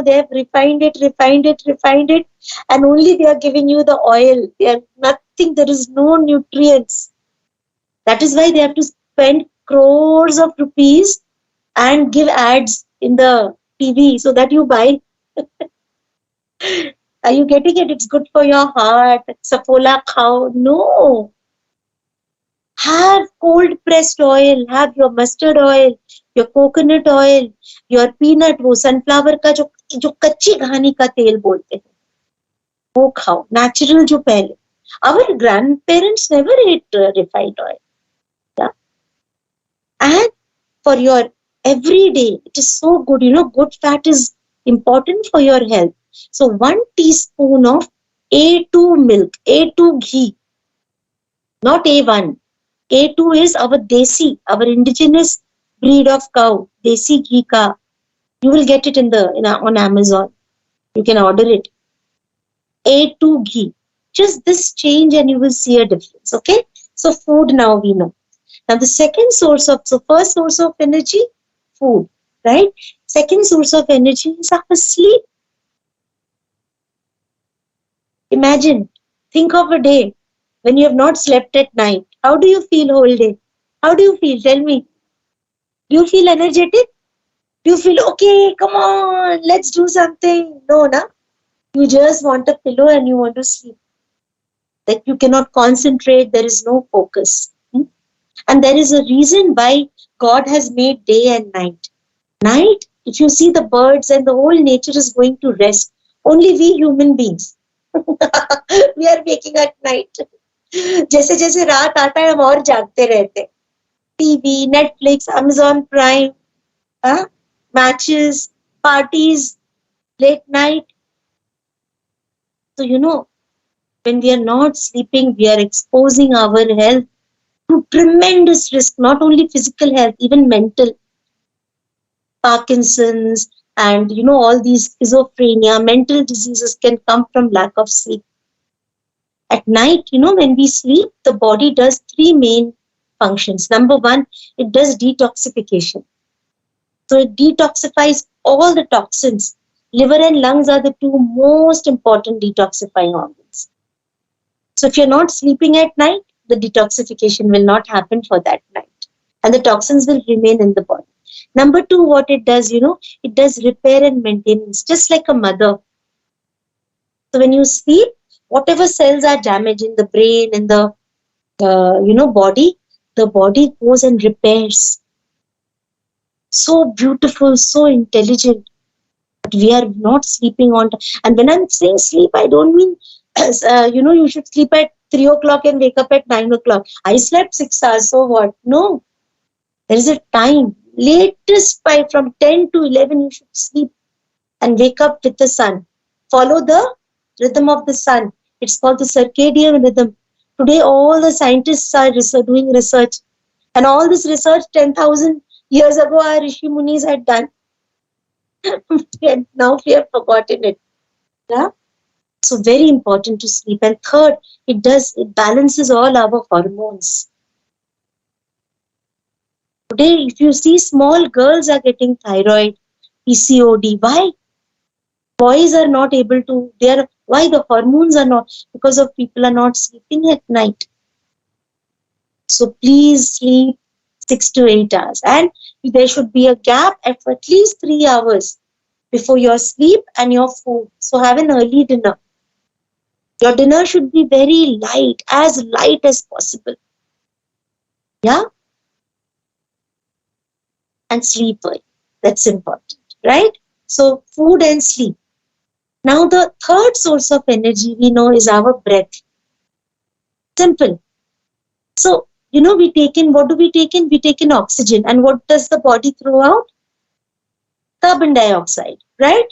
they have refined it, and only they are giving you the oil. They are nothing, there is no nutrients. That is why they have to spend crores of rupees and give ads in the TV so that you buy. Are you getting it? It's good for your heart. Safola khao. No. Have cold pressed oil. Have your mustard oil, your coconut oil, your peanut, वो sunflower का जो कच्ची घानी का तेल बोलते हैं, वो खाओ. Natural जो पहले. Our grandparents never ate refined oil. Yeah? And for your everyday, it is so good. Good fat is important for your health. So 1 teaspoon of A2 milk, A2 ghee, not A1. A2 is our desi, our indigenous breed of cow, desi ghee ka. You will get it on Amazon. You can order it. A2 ghee. Just this change and you will see a difference. Okay. So food now we know. Now the first source of energy, food, right? Second source of energy is our sleep. Imagine, think of a day when you have not slept at night. How do you feel whole day? How do you feel? Tell me. Do you feel energetic? Do you feel, okay, come on, let's do something? No, na? You just want a pillow and you want to sleep. That you cannot concentrate, there is no focus. And there is a reason why God has made day and night. Night, if you see the birds and the whole nature is going to rest. Only we human beings, we are waking at night. जैसे जैसे रात आता है हम और जागते रहते हैं. TV, Netflix, Amazon Prime, matches, parties, late night. So when we are not sleeping, we are exposing our health to tremendous risk, not only physical health, even mental. Parkinson's and all these schizophrenia, mental diseases can come from lack of sleep. At night, when we sleep, the body does three main functions. Number one, it does detoxification. So it detoxifies all the toxins. Liver and lungs are the two most important detoxifying organs. So if you're not sleeping at night, the detoxification will not happen for that night. And the toxins will remain in the body. Number two, what it does, it does repair and maintenance, just like a mother. So when you sleep, whatever cells are damaged in the brain, in the, body, the body goes and repairs. So beautiful, so intelligent. But we are not sleeping on time. And when I'm saying sleep, I don't mean, you should sleep at 3 o'clock and wake up at 9 o'clock. I slept 6 hours, so what? No. There is a time. Latest from 10 to 11, you should sleep and wake up with the sun. Follow the rhythm of the sun. It's called the circadian rhythm. Today, all the scientists are doing research. And all this research 10,000 years ago, our Rishi Munis had done. And now we have forgotten it. Yeah? So very important to sleep. And third, it balances all our hormones. Today, if you see, small girls are getting thyroid, PCOD. Why? Boys are not able to, why the hormones are not? Because of people are not sleeping at night. So please sleep 6 to 8 hours. And there should be a gap of at least 3 hours before your sleep and your food. So have an early dinner. Your dinner should be very light as possible. Yeah? And sleep early. That's important, right? So food and sleep. Now the third source of energy we know is our breath. Simple. So, we take in, what do we take in? We take in oxygen. And what does the body throw out? Carbon dioxide, right?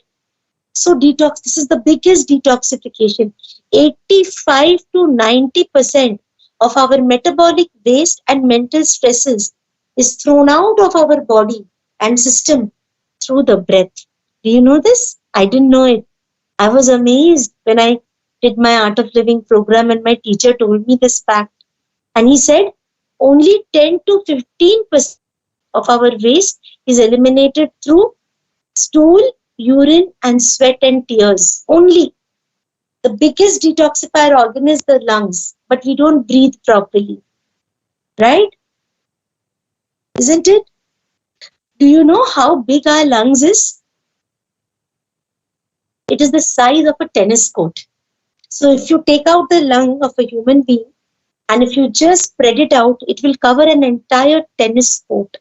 So detox, this is the biggest detoxification. 85 to 90% of our metabolic waste and mental stresses is thrown out of our body and system through the breath. Do you know this? I didn't know it. I was amazed when I did my Art of Living program and my teacher told me this fact. And he said, only 10 to 15% of our waste is eliminated through stool, urine, and sweat and tears. Only. The biggest detoxifier organ is the lungs, but we don't breathe properly. Right? Isn't it? Do you know how big our lungs is? It is the size of a tennis court. So if you take out the lung of a human being and if you just spread it out, it will cover an entire tennis court.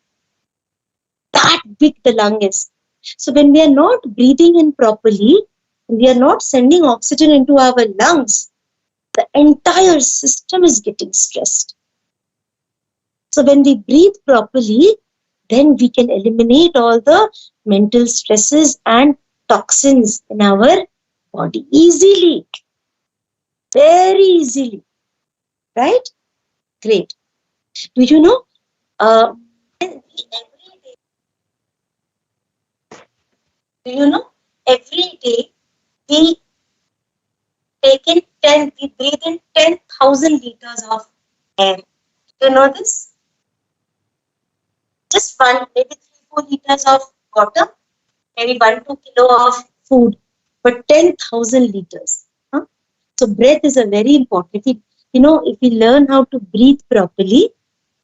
That big the lung is. So when we are not breathing in properly, we are not sending oxygen into our lungs, the entire system is getting stressed. So when we breathe properly, then we can eliminate all the mental stresses and toxins in our body easily. Very easily. Right? Great. Do you know? Every day we breathe in 10,000 liters of air. Do you know this? Just maybe 3-4 liters of water, maybe 1-2 kilo of food, but 10,000 liters. So breath is a very important. If we learn how to breathe properly,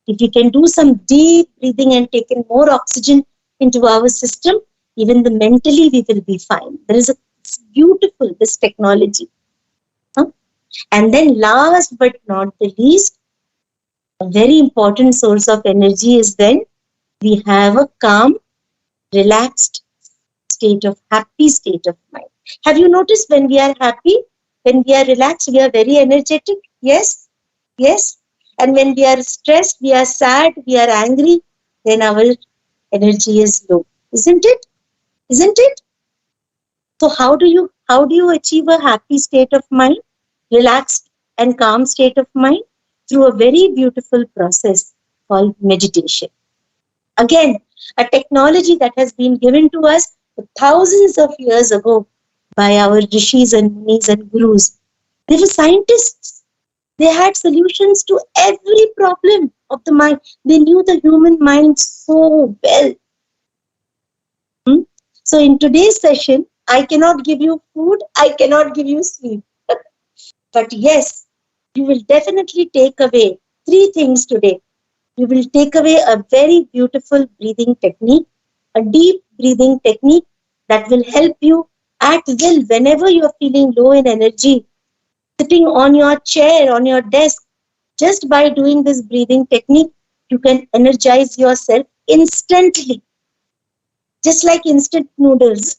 if we can do some deep breathing and take in more oxygen into our system, even mentally we will be fine. It's beautiful, this technology. And then last but not the least, a very important source of energy is then we have a calm, relaxed state of happy state of mind. Have you noticed when we are happy, when we are relaxed, we are very energetic? Yes? Yes? And when we are stressed, we are sad, we are angry, then our energy is low. Isn't it? Isn't it? So how do you achieve a happy state of mind, relaxed and calm state of mind? Through a very beautiful process called meditation. Again, a technology that has been given to us thousands of years ago by our rishis and munis and gurus. They were scientists. They had solutions to every problem of the mind. They knew the human mind so well. So in today's session, I cannot give you food, I cannot give you sleep. But yes, you will definitely take away 3 things today. You will take away a very beautiful breathing technique, a deep breathing technique that will help you at will whenever you're feeling low in energy, sitting on your chair, on your desk. Just by doing this breathing technique, you can energize yourself instantly. Just like instant noodles.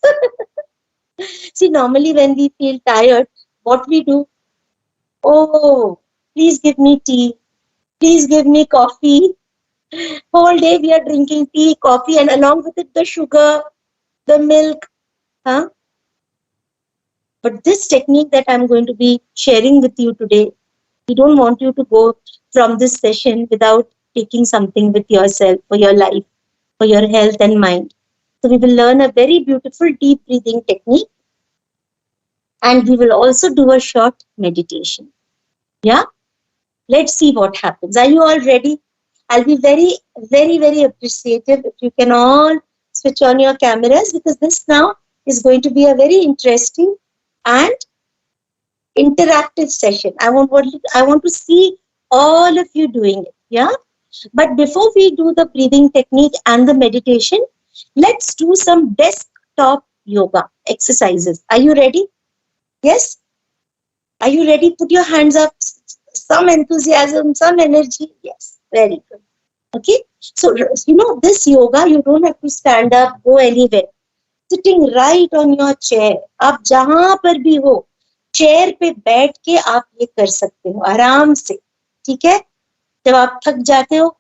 See, normally when we feel tired, what we do? Oh, please give me tea. Please give me coffee. Whole day we are drinking tea, coffee, and along with it the sugar, the milk. Huh? But this technique that I'm going to be sharing with you today, we don't want you to go from this session without taking something with yourself for your life, for your health and mind. So we will learn a very beautiful deep breathing technique, and we will also do a short meditation. Yeah? Let's see what happens. Are you all ready? I'll be very, very, very appreciative if you can all switch on your cameras, because this now is going to be a very interesting and interactive session. I want to see all of you doing it. Yeah? But before we do the breathing technique and the meditation, let's do some desktop yoga exercises. Are you ready? Yes? Are you ready? Put your hands up. Some enthusiasm, some energy. Yes, very good. Okay. So, this yoga, you don't have to stand up, go anywhere. Sitting right on your chair. आप जहां पर भी हो, chair पे बैठ के आप ये कर सकते हो आराम से. ठीक है? जब आप थक जाते हो,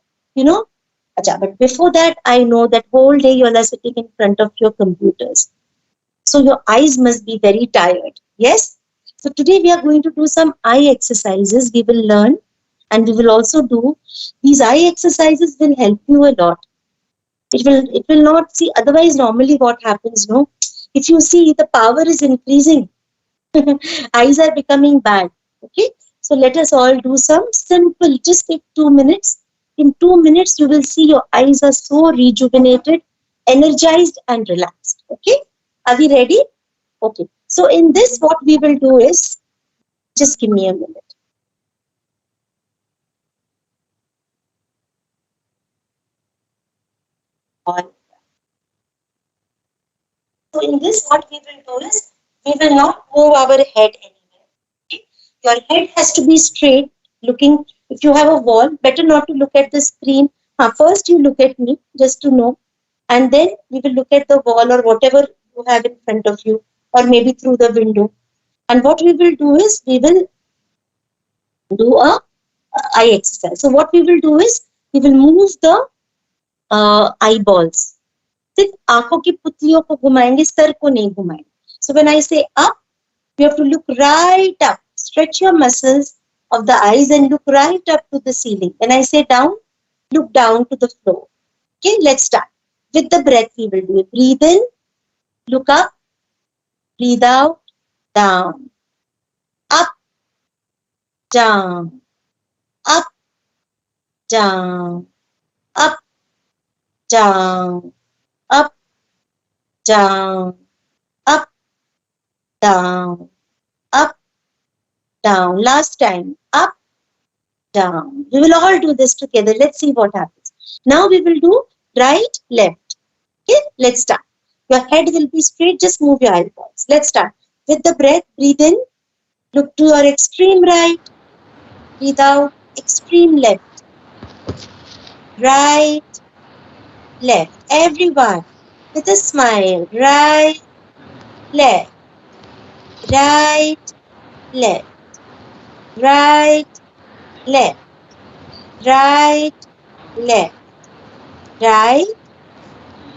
अच्छा, but before that, I know that whole day you all are sitting in front of your computers. So your eyes must be very tired. Yes? So today we are going to do some eye exercises. We will learn, and we will also do these eye exercises will help you a lot. It will not see, otherwise normally what happens, if you see the power is increasing, eyes are becoming bad. Okay, so let us all do some simple, just take 2 minutes. In 2 minutes you will see your eyes are so rejuvenated, energized and relaxed. Okay, are we ready? Okay, so in this what we will do is, just give me a minute. So in this what we will do is, we will not move our head anywhere. Okay? Your head has to be straight, looking. If you have a wall, better not to look at the screen. First you look at me, just to know. And then we will look at the wall or whatever you have in front of you, or maybe through the window. And what we will do is, we will do a eye exercise. So what we will do is, we will move the eyeballs. सिर्फ आंखों की पुतलियों को घुमाएंगे, sir को नहीं घुमाएंगे. So when I say up, you have to look right up. Stretch your muscles of the eyes and look right up to the ceiling. When I say down, look down to the floor. Okay, let's start. With the breath we will do it. Breathe in, look up, breathe out, down. Up, down. Up, down. Up, down. Up, down, up, down, up, down. Last time, up, down. We will all do this together. Let's see what happens. Now we will do right, left. Okay, let's start. Your head will be straight, just move your eyeballs. Let's start. With the breath, breathe in, look to your extreme right, breathe out, extreme left, right, left. Everyone with a smile. Right, left, right, left, right, left, right, left, right,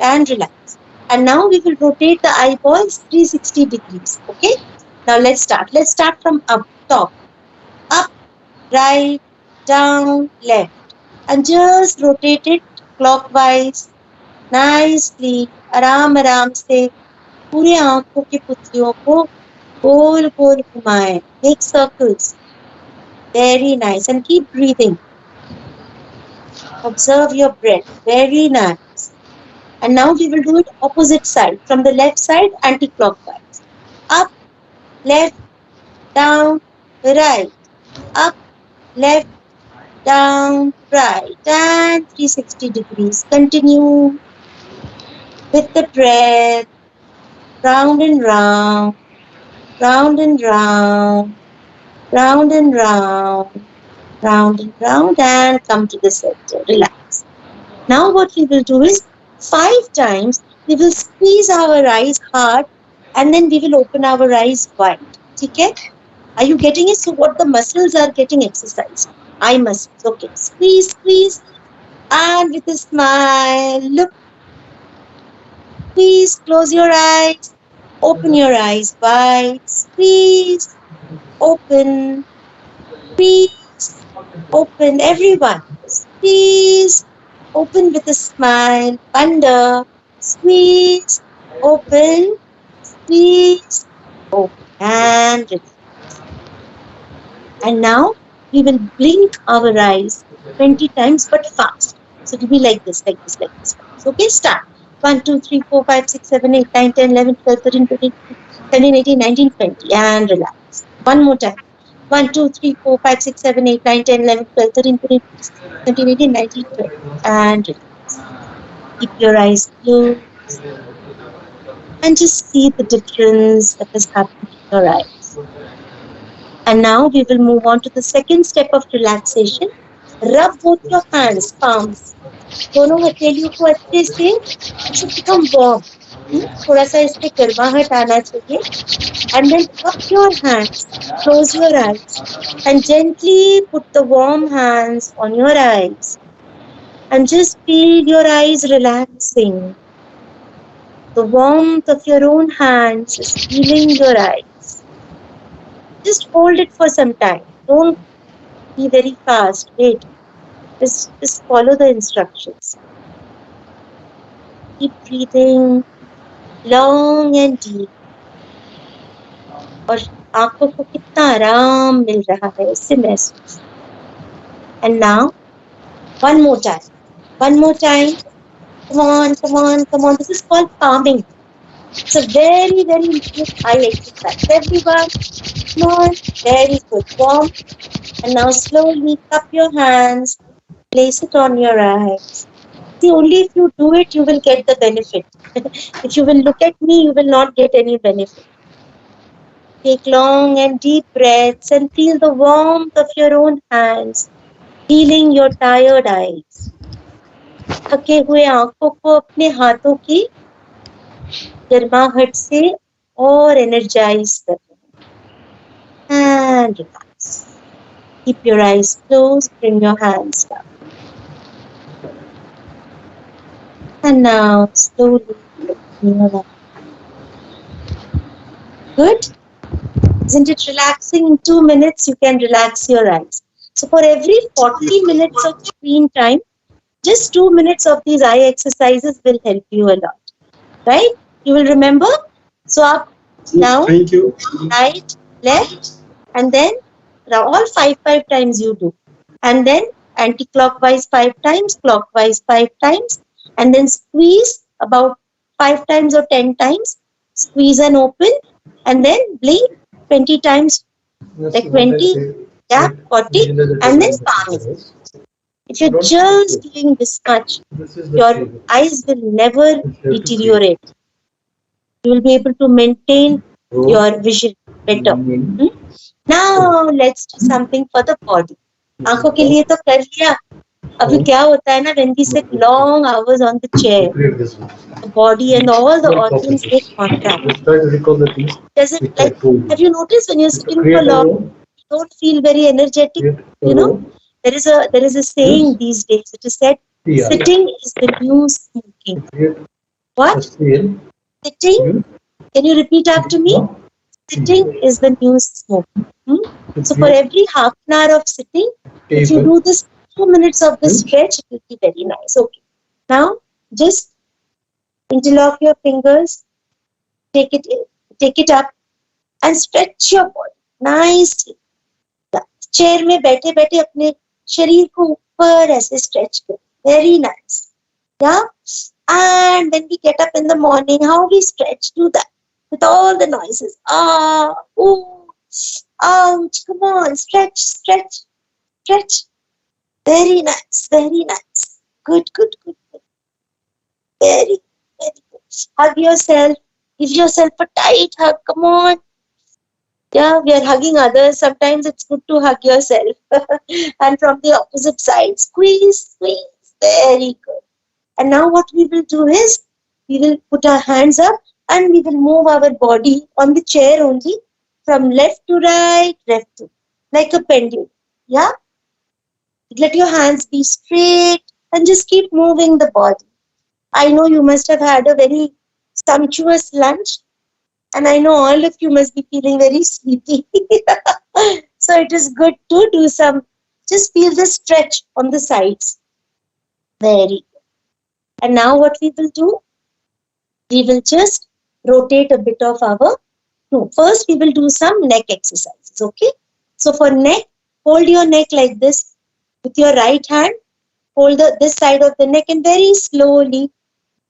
and relax. And now we will rotate the eyeballs 360 degrees. Okay. Now let's start. Let's start from up top. Up, right, down, left. And just rotate it clockwise. Nicely. आराम आराम से पूरे आंखों की पुतलियों को गोल गोल घुमाएं. Make circles. Very nice. And keep breathing. Observe your breath. Very nice. And now we will do it opposite side. From the left side, anti-clockwise. Up, left, down, right. Up, left, down, right. And 360 degrees. Continue with the breath. Round and round. Round and round. Round and round. Round and round. And come to the center. Relax. Now what we will do is 5 times we will squeeze our eyes hard and then we will open our eyes wide. Okay? Are you getting it? So what the muscles are getting exercised? Eye muscles. Okay. Squeeze, squeeze. And with a smile, look. Squeeze, close your eyes. Open your eyes wide. Squeeze. Open. Squeeze. Open. Everyone. Squeeze. Open with a smile. Under. Squeeze. Open. Squeeze. Open. And relax. And now we will blink our eyes 20 times but fast. So it will be like this, like this, like this. Okay, start. 1, 2, 3, 4, 5, 6, 7, 8, 9, 10, 11, 12, 13, 14, 17, 18, 19, 20. And relax. One more time. 1, 2, 3, 4, 5, 6, 7, 8, 9, 10, 11, 12, 13, 14, 17, 18, 19, 20. And relax. Keep your eyes closed. And just see the difference that has happened in your eyes. And now we will move on to the second step of relaxation. Rub both your hands, palms. दोनों हथेलियों को अच्छे से should become warm. थोड़ा सा इससे गर्माहट आना चाहिए. And then cup your hands, close your eyes, and gently put the warm hands on your eyes. And just feel your eyes relaxing. The warmth of your own hands is healing your eyes. Just hold it for some time. Don't be very fast. Wait. Just follow the instructions. Keep breathing long and deep. और आंखों को कितना आराम मिल रहा है इससे महसूस. And now, one more time. One more time. Come on, come on, come on. This is called calming. It's a very, very important eye exercise. Everyone, come on. Very good. Warm. And now slowly cup your hands. Place it on your eyes. See, only if you do it, you will get the benefit. If you will look at me, you will not get any benefit. Take long and deep breaths and feel the warmth of your own hands, healing your tired eyes. थके हुए आंखों को अपने हाथों की गर्माहट से और energize कर रहे हैं. And relax. Keep your eyes closed. Bring your hands down. And now slowly open your eyes. Good? Isn't it relaxing? In 2 minutes, you can relax your eyes. So for every 40 minutes of screen time, just 2 minutes of these eye exercises will help you a lot. Right? You will remember? So up, down, Thank you. right, left, and then all 5 times you do. And then anti-clockwise 5 times, clockwise 5 times, and then squeeze about 5 times or 10 times, squeeze and open, and then blink 20 times, like 20, gap, 40, and then palm. If you're just doing this much, your eyes will never deteriorate. You will be able to maintain your vision better. Now let's do something for the body. आंखों के लिए तो कर लिया. अभी क्या होता है ना, when we sit long hours on the chair, the body and all the organs get contract. Does it, like, have you noticed when you're sitting for long, you don't feel very energetic? You know, there is a saying these days. It is said, sitting is the new smoking. What? Sitting? Can you repeat after me? Sitting is the new smoking. So for every half an hour of sitting, if you do this 2 minutes of the stretch, it will be very nice. Okay. Now, just interlock your fingers, take it up, and stretch your body nicely. Chair में बैठे बैठे अपने शरीर को ऊपर ऐसे stretch करो. Very nice. Yeah. And when we get up in the morning, how we stretch, do that with all the noises. Ah, ooh, ouch, come on, stretch, stretch, stretch. Very nice, very nice. Good, good, good, good. Very, very good. Hug yourself. Give yourself a tight hug. Come on. Yeah, we are hugging others. Sometimes it's good to hug yourself. And from the opposite side, squeeze, squeeze. Very good. And now what we will do is, we will put our hands up and we will move our body on the chair only from left to right, left to, like a pendulum. Yeah? Let your hands be straight and just keep moving the body. I know you must have had a very sumptuous lunch, and I know all of you must be feeling very sleepy. So it is good to do some, just feel the stretch on the sides. Very good. And now what we will do? We will just rotate a bit of our, no, first we will do some neck exercises, okay? So for neck, hold your neck like this with your right hand, hold this side of the neck and very slowly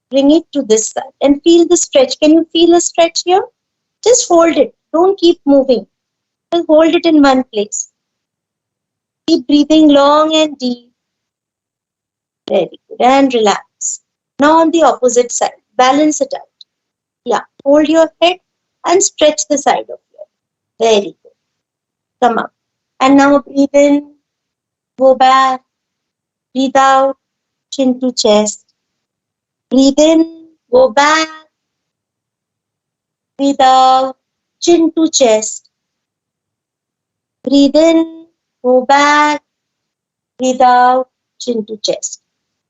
bring it to this side and feel the stretch. Can you feel a stretch here? Just hold it. Don't keep moving. Just hold it in one place. Keep breathing long and deep. Very good. And relax. Now on the opposite side, balance it out. Yeah. Hold your head and stretch the side of your head. Very good. Come up. And now breathe in. Go back. Breathe out. Chin to chest. Breathe in. Go back. Breathe out. Chin to chest. Breathe in. Go back. Breathe out. Chin to chest.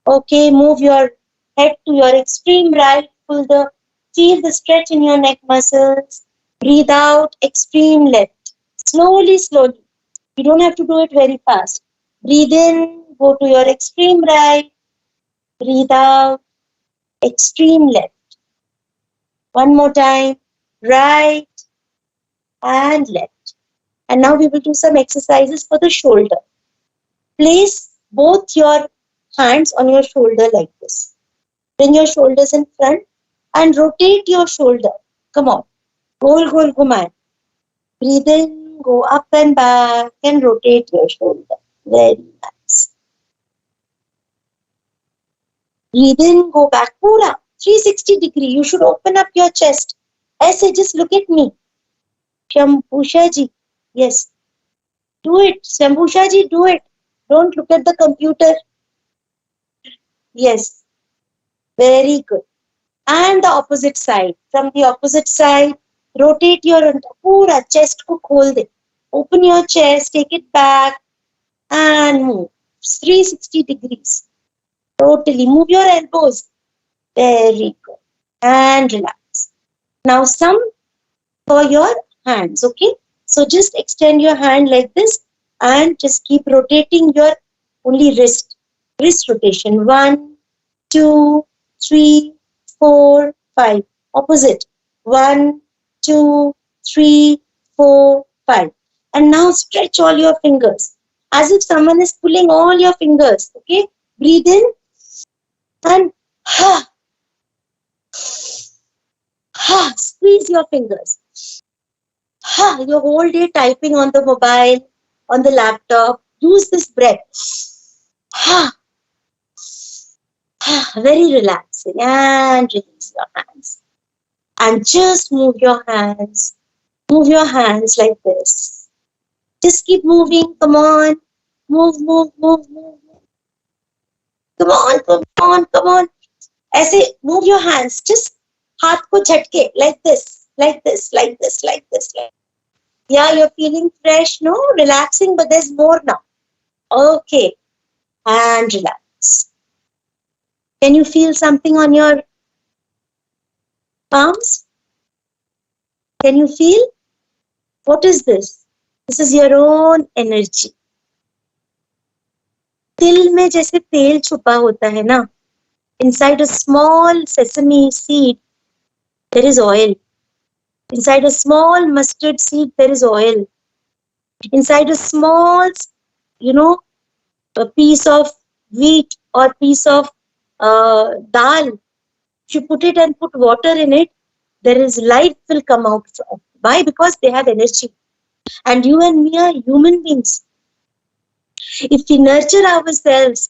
Okay, move your head to your extreme right. Feel the stretch in your neck muscles. Breathe out. Extreme left. Slowly, slowly. You don't have to do it very fast. Breathe in. Go to your extreme right. Breathe out. Extreme left. One more time. Right and left. And now we will do some exercises for the shoulder. Place both your hands on your shoulder like this. Bring your shoulders in front and rotate your shoulder. Come on. Gol, gol, ghuman. Breathe in, go up and back and rotate your shoulder. Very nice. Breathe in, go back. Pura. 360 degree. You should open up your chest. Aise, just look at me. Shambhusha ji. Yes. Do it. Shambhusha ji, do it. Don't look at the computer. Yes. Very good. And the opposite side. From the opposite side, rotate your pura chest ko khol de. Open your chest, take it back and move. 360 degrees. Totally. Move your elbows. Very good. And relax. Now some for your hands, okay? So just extend your hand like this and just keep rotating your only wrist. Wrist rotation. 1, 2, 3, 4, 5. Opposite. 1, 2, 3, 4, 5. And now stretch all your fingers as if someone is pulling all your fingers. Okay? Breathe in and squeeze your fingers. Your whole day typing on the mobile, on the laptop. Use this breath. Very relaxing. And release your hands. And just move your hands. Move your hands like this. Just keep moving. Come on. Move, move, move, move. come on, come on, come on. ऐसे move your hands, just हाथ को झटके like this, like this, like this, like this, like. Yeah, you're feeling fresh, no? Relaxing, but there's more now. Okay, and relax. Can you feel something on your palms? Can you feel? What is this? This is your own energy. तिल में जैसे तेल छुपा होता है ना, inside a small sesame seed, there is oil. Inside a small mustard seed, there is oil. Inside a small, a piece of wheat or piece of dal, if you put it and put water in it, there is life will come out. Why? Because they have energy. And you and me are human beings. If we nurture ourselves,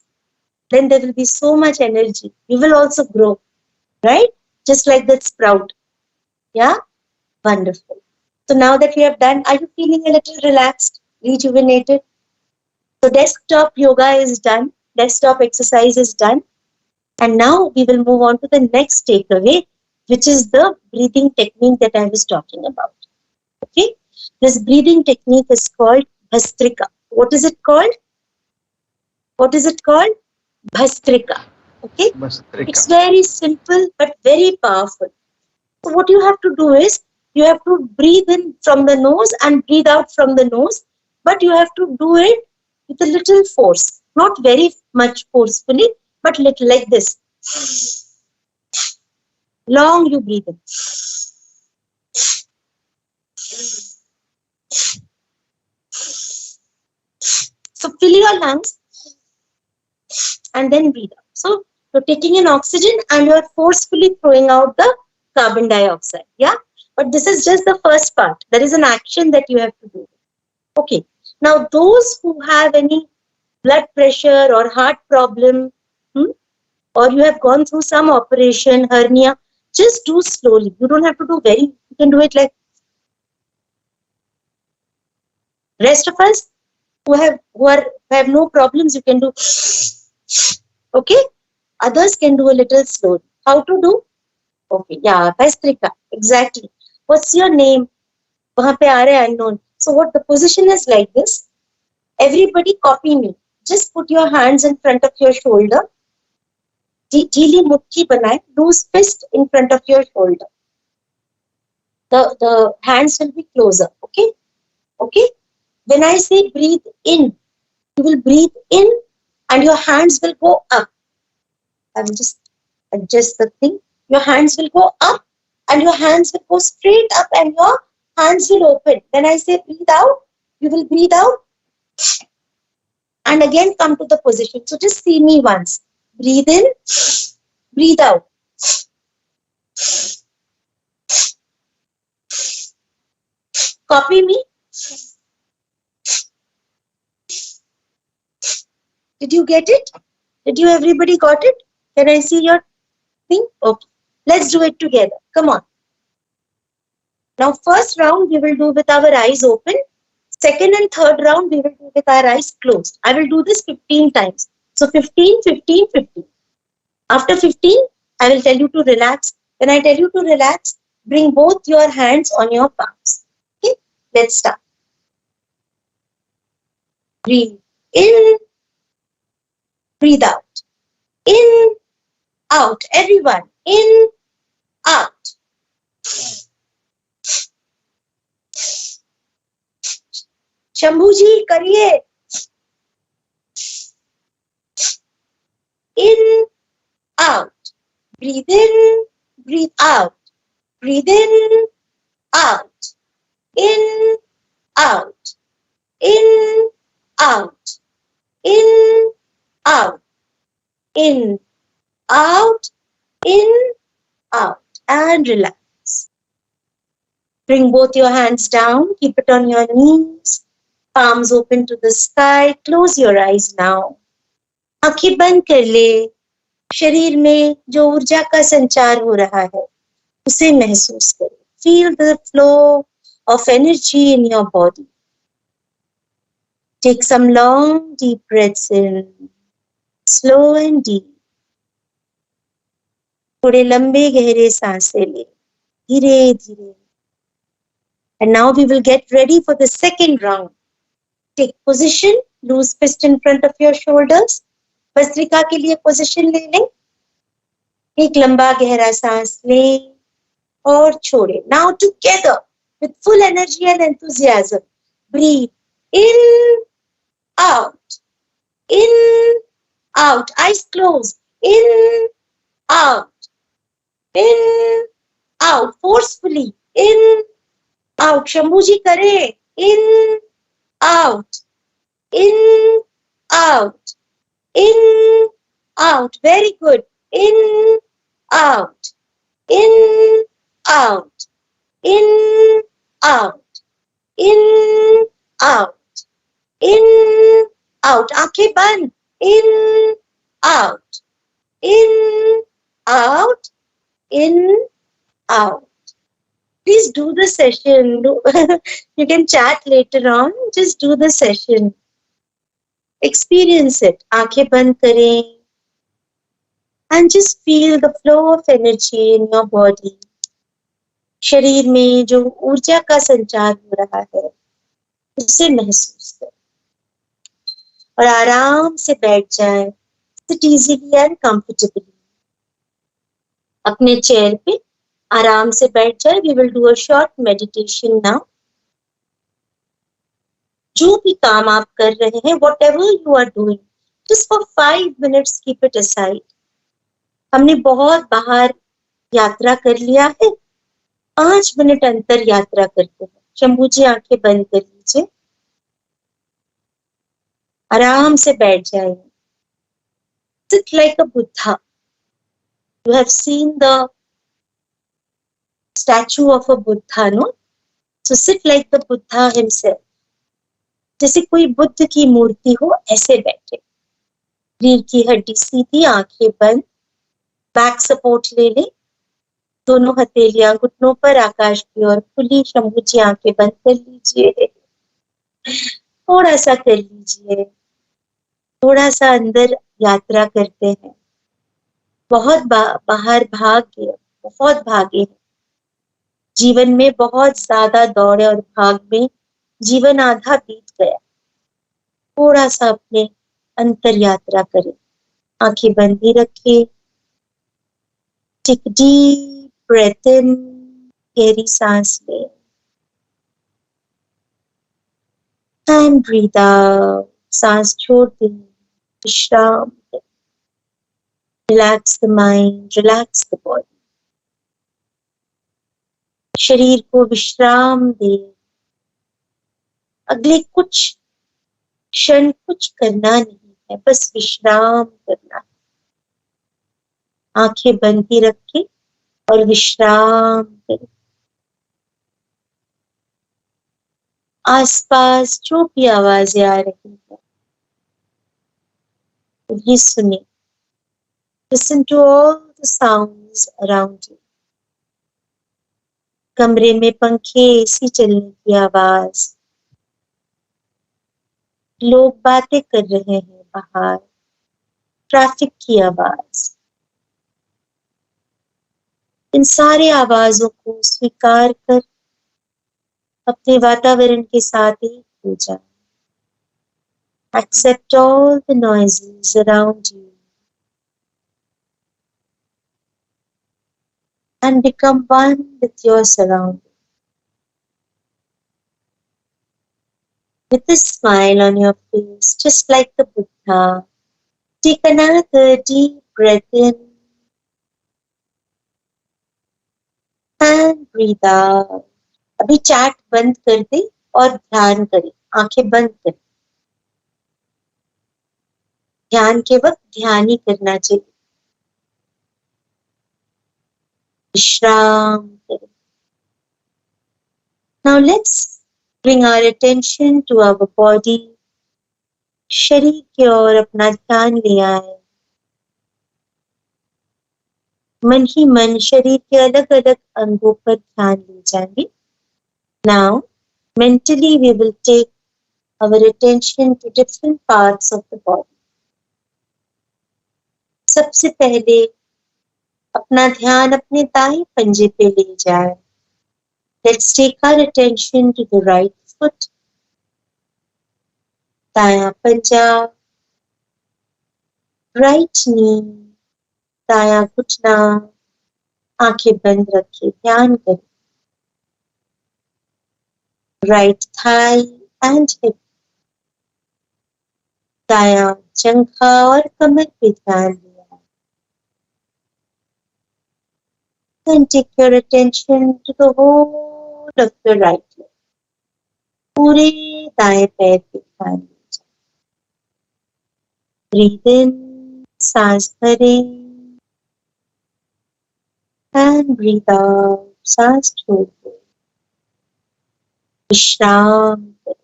then there will be so much energy. You will also grow, right? Just like that sprout. Yeah? Wonderful. So now that we have done, are you feeling a little relaxed, rejuvenated? So desktop yoga is done. Desktop exercise is done. And now we will move on to the next takeaway, which is the breathing technique that I was talking about. Okay? This breathing technique is called Bhastrika. What is it called? What is it called? Bhastrika. Okay? Bhastrika. It's very simple but very powerful. So what you have to do is, you have to breathe in from the nose and breathe out from the nose, but you have to do it with a little force. Not very much forcefully, but little like this. Long you breathe in. So fill your lungs and then breathe out. So you're taking in oxygen and you're forcefully throwing out the carbon dioxide. Yeah? But this is just the first part. There is an action that you have to do. Okay. Now those who have any blood pressure or heart problem, or you have gone through some operation, hernia, just do slowly. You don't have to do you can do it like. Rest of us who have no problems, you can do. Okay? Others can do a little slowly. How to do? Okay, yeah, Bhastrika, exactly. What's your name? Wahan pe aa raha hai unknown. So what the position is like this. Everybody copy me. Just put your hands in front of your shoulder. Jili mukhi banaye, loose fist in front of your shoulder. The hands will be closer. Okay? Okay? When I say breathe in, you will breathe in and your hands will go up. I will just adjust the thing. Your hands will go up and your hands will go straight up and your hands will open. When I say breathe out, you will breathe out and again come to the position. So just see me once. Breathe in, breathe out. Copy me. Did you get it? Did you everybody got it? Can I see your thing? Okay. Let's do it together. Come on. Now first round we will do with our eyes open. Second and third round we will do with our eyes closed. I will do this 15 times. So 15, 15, 15. After 15, I will tell you to relax. When I tell you to relax, bring both your hands on your palms. Okay? Let's start. Breathe in. Breathe out. In, out. Everyone. In, out. Shambhuji, kariye. In, out. Breathe in, breathe out. Breathe in, out. In, out. In, out. In, out. In, out. In, out. And relax. Bring both your hands down. Keep it on your knees. Palms open to the sky. Close your eyes now. आंखें बंद कर ले. शरीर में जो ऊर्जा का संचार हो रहा है उसे महसूस करें. Feel the flow of energy in your body. Take some long deep breaths in Slow and deep. थोड़े लंबे गहरे सांसें ले, धीरे धीरे. And now we will get ready for the second round. Take position, loose fist in front of your shoulders. Bhastrika के लिए position ले लें. एक लंबा गहरा सांस लें और छोड़ें. Now together with full energy and enthusiasm, breathe in, out, in, out. Eyes closed. In, out, in, out. Forcefully. In, out. Shambhuji kare. In, out, in, out, in, out. Very good. In, out, in, out, in, out, in, out, in, out. Aanखें बंद. In, out, in, out, in, out. Please do the session. You can chat later on. Just do the session. Experience it. Aanखें बंद करें. And just feel the flow of energy in your body. शरीर में जो ऊर्जा का संचार हो रहा है, उसे महसूस करें. और आराम से बैठ जाएं. Sit easily and comfortably. अपने चेयर पे आराम से बैठ जाए. We will do a short meditation now. जो भी काम आप कर रहे हैं, whatever you are doing, just for 5 minutes keep it aside. हमने बहुत बाहर यात्रा कर लिया है. 5 मिनट अंतर यात्रा करते हैं. शंभू जी आंखें बंद कर लीजिए. आराम से बैठ जाए. Sit like a Buddha. You have seen the statue of a Buddha, no? So sit like the Buddha himself. जैसे कोई बुद्ध की मूर्ति हो, ऐसे बैठे. रीढ़ की हड्डी सीधी, आंखें बंद. बैक सपोर्ट ले ले. दोनों हथेलियां घुटनों पर, आकाश की ओर खुली. शंभू जी आंखें बंद कर लीजिए. थोड़ा सा कर लीजिए. थोड़ा सा अंदर यात्रा करते हैं. बहुत बाहर भाग गए, बहुत भागे हैं. जीवन में बहुत ज्यादा दौड़ और भाग में जीवन आधा बीत गया. थोड़ा सा अपने अंतर यात्रा करें. आंखें बंद ही रखिए. Take a deep breath in. गहरी सांस लें. And breathe out. सांस छोड़ दें. विश्राम दें. Relax the mind. Relax the body. शरीर को विश्राम दें. अगले कुछ क्षण कुछ करना नहीं है, बस विश्राम करना है. आंखें बंद ही रखें और विश्राम करें. आसपास जो भी आवाजें आ रही हैं, उन्हें सुने. Listen to all the sounds around you. कमरे में पंखे, एसी चलने की आवाज. लोग बातें कर रहे हैं बाहर. ट्रैफिक की आवाज. इन सारे आवाजों को स्वीकार कर अपने वातावरण के साथ एक हो जाए. Accept all the noises around you and become one with your surroundings. With a smile on your face, just like the Buddha, take another deep breath in and breathe out. अभी चैट बंद कर दे और ध्यान करें. आंखें बंद करें. ध्यान के वक्त ध्यान ही करना चाहिए. विश्राम करें. Now let's bring our attention to our body. शरीर की ओर अपना ध्यान ले आए. मन ही मन शरीर के अलग अलग अंगों पर ध्यान ले जाएंगे. Now, mentally we will take our attention to different parts of the body. सबसे पहले अपना ध्यान अपने दाएं पंजे पे ले जाए. Let's take our attention to the right foot. दायां पंजा, right knee, दायां घुटना, आंखें बंद रखे ध्यान करें. Right thigh and hip. दायां जंघा और कमर पे ध्यान दिया. Then take your attention to the whole of your right leg. पूरे दाएं पैर पे ध्यान दीजिए. Breathe in, सांस भरें, and breathe out, सांस छोड़ दो. विश्राम करें.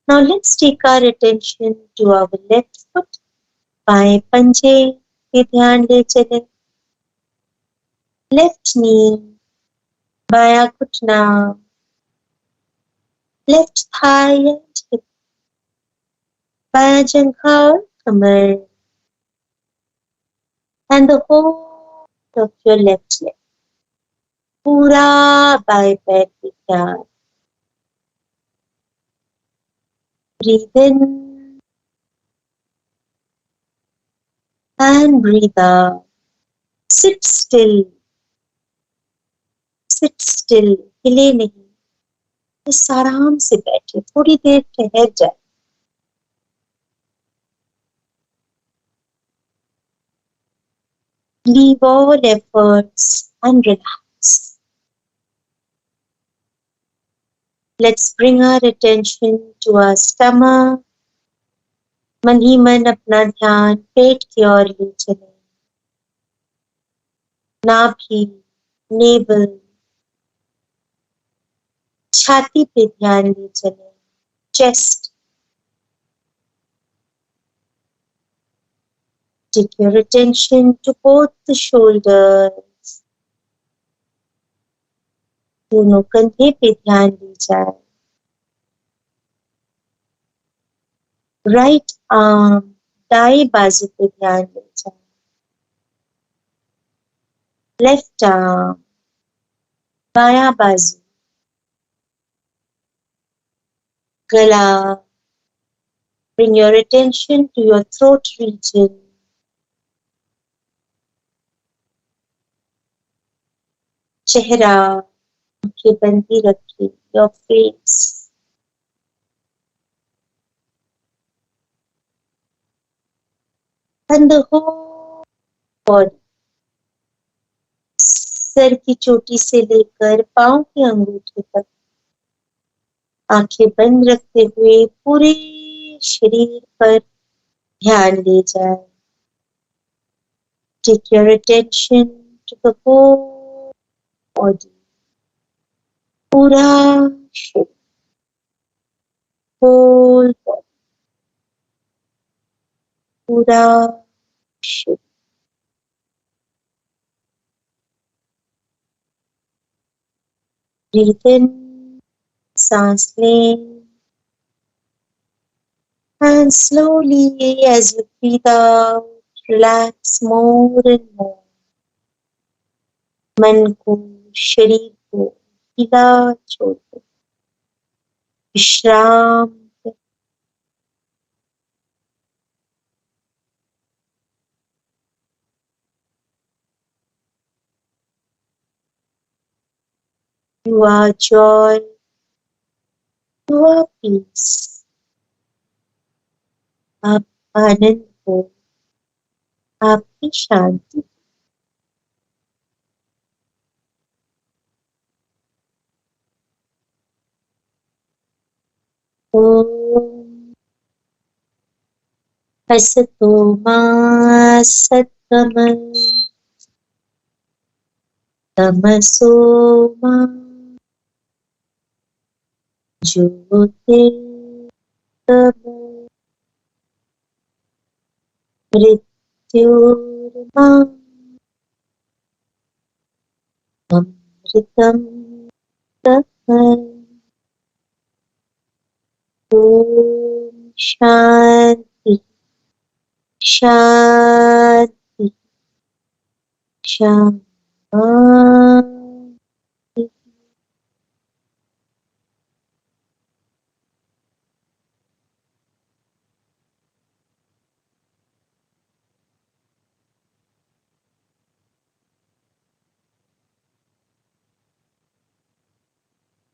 Now let's take our attention to our left foot. बाएं पंजे पे ध्यान ले चले. Left knee, बायां घुटना, left thigh and hip, बायां जंघा और कमर, and the whole of your left leg. पूरा बाएं पैर पे ध्यान. Breathe in and breathe out. Sit still. Sit still. हिले नहीं. बस आराम से बैठे. थोड़ी देर ठहर जाए. Leave all efforts and relax. Let's bring our attention to our stomach. मन ही मन अपना ध्यान पेट की ओर ले चले. नाभि, नेवल, छाती पे ध्यान ले चले. Chest. Take your attention to both the shoulders. दोनों कंधे पे ध्यान ले जाए. Right arm, दाएं बाजू पे ध्यान ले जाए. Left arm, बायां बाजू. गला. Bring your attention to your throat region. चेहरा, आंखें बंद ही रखिए. Your face. And the whole body. Sir की चोटी से लेकर पांव के अंगूठे तक आंखें बंद रखते हुए पूरे शरीर पर ध्यान ले जाए. Take your attention to the whole body. पूरा शरीर. Whole body. पूरा शरीर. Breathe in, सांस लें. And slowly as you breathe out, relax more and more. मन को, शरीर को ढीला छोड़ दो. विश्राम. You are joy. You are peace. आप आनंद हो. आपकी शांति. ओम असतो मा सत्तमः तमसो मा ज्योतिर्गमः मृत्योर्मा अमृतं तमः. Om Shanti Shanti. Shanti.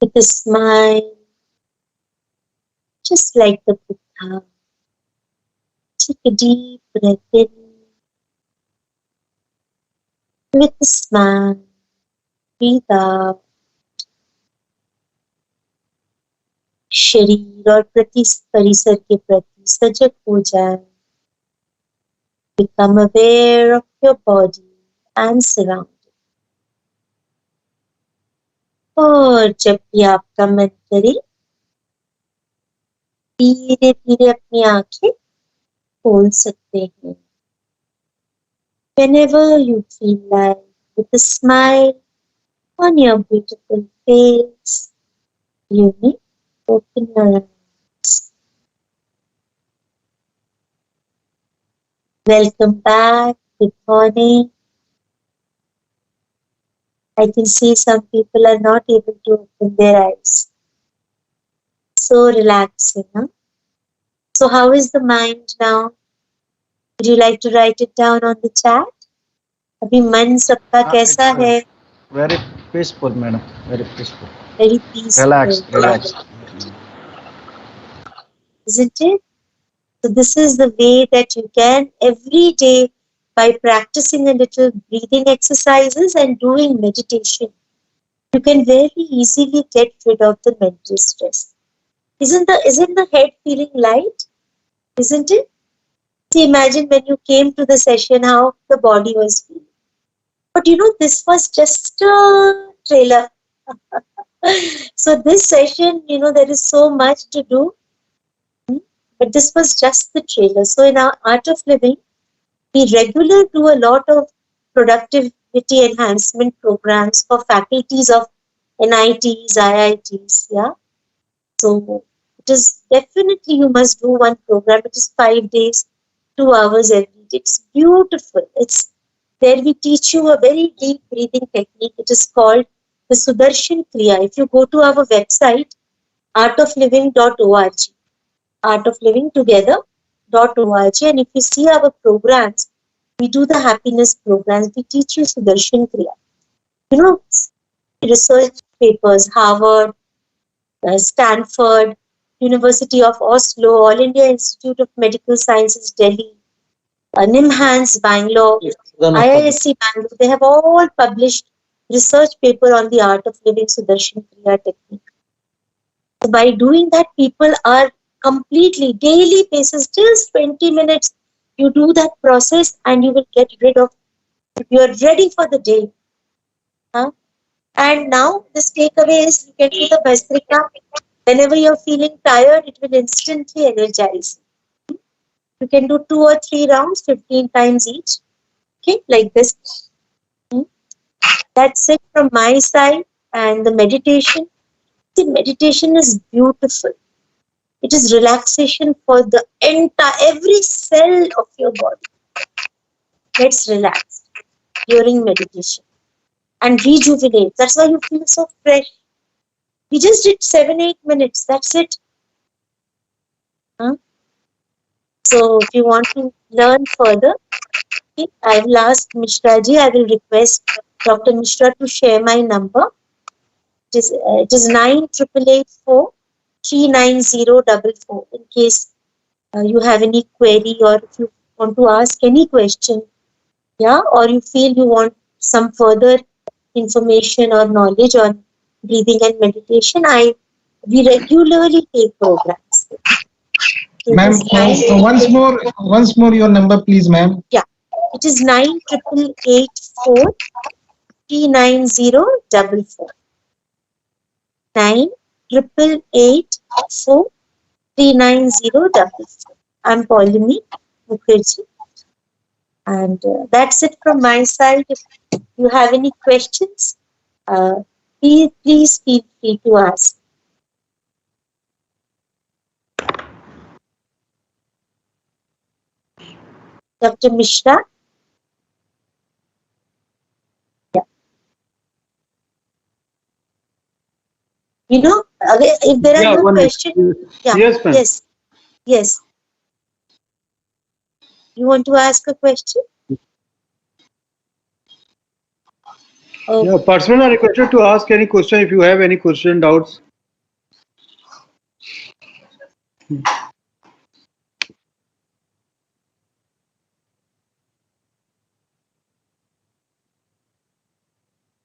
With a smile, just like the Buddha. Take a deep breath in with a smile. Breathe out. शरीर और परिसर के प्रति सजग हो जाए. Become aware of your body and surroundings. और जब भी आपका मन करे, धीरे धीरे अपनी आंखें खोल सकते हैं. Whenever you feel like, with a smile on your beautiful face, you may open your eyes. Welcome back. Good morning. I can see some people are not able to open their eyes. So relaxing, huh? So how is the mind now? Would you like to write it down on the chat? अभी मन सबका कैसा है? Very peaceful, madam. Very peaceful. Very peaceful. Relaxed. Isn't it? So this is the way that you can every day, by practicing a little breathing exercises and doing meditation, you can very easily get rid of the mental stress. Isn't the head feeling light? Isn't it? See, imagine when you came to the session, how the body was feeling. But this was just a trailer. So this session, there is so much to do. But this was just the trailer. So in our Art of Living, we regularly do a lot of productivity enhancement programs for faculties of NITs, IITs. Yeah. So it is definitely, you must do one program. It is 5 days, 2 hours every day. It's beautiful. It's where we teach you a very deep breathing technique. It is called the Sudarshan Kriya. If you go to our website, artofliving.org, artoflivingtogether.org, and if you see our programs, we do the happiness programs. We teach you Sudarshan Kriya. Research papers, Harvard, Stanford, University of Oslo, All India Institute of Medical Sciences, Delhi, NIMHANS, Bangalore, IISc, Bangalore, they have all published research paper on the Art of Living Sudarshan Kriya technique. So by doing that, people are completely, daily basis, just 20 minutes, you do that process and you will get rid of, you are ready for the day. Huh? And now this takeaway is, you can do the Bhastrika. Whenever you're feeling tired, it will instantly energize. You can do 2 or 3 rounds, 15 times each. Okay, like this. That's it from my side. And the meditation. The meditation is beautiful. It is relaxation for the every cell of your body. Let's relax during meditation and rejuvenate. That's why you feel so fresh. We just did 7-8 minutes. That's it. Huh? So if you want to learn further, okay, I will ask Mishra ji. I will request Dr. Mishra to share my number. It is 9888439044. In case you have any query, or if you want to ask any question, yeah, or you feel you want some further information or knowledge on breathing and meditation, we regularly take programs. Ma'am, once more your number, please, ma'am. Yeah, it is 9888439044. 9888439044. I'm Paulini Mukherjee. And that's it from my side. If you have any questions, please feel free to ask. Dr. Mishra? Yeah. You know, if there are no questions, yes. You want to ask a question? Oh. Yeah, participants are requested to ask any question if you have any question, doubts.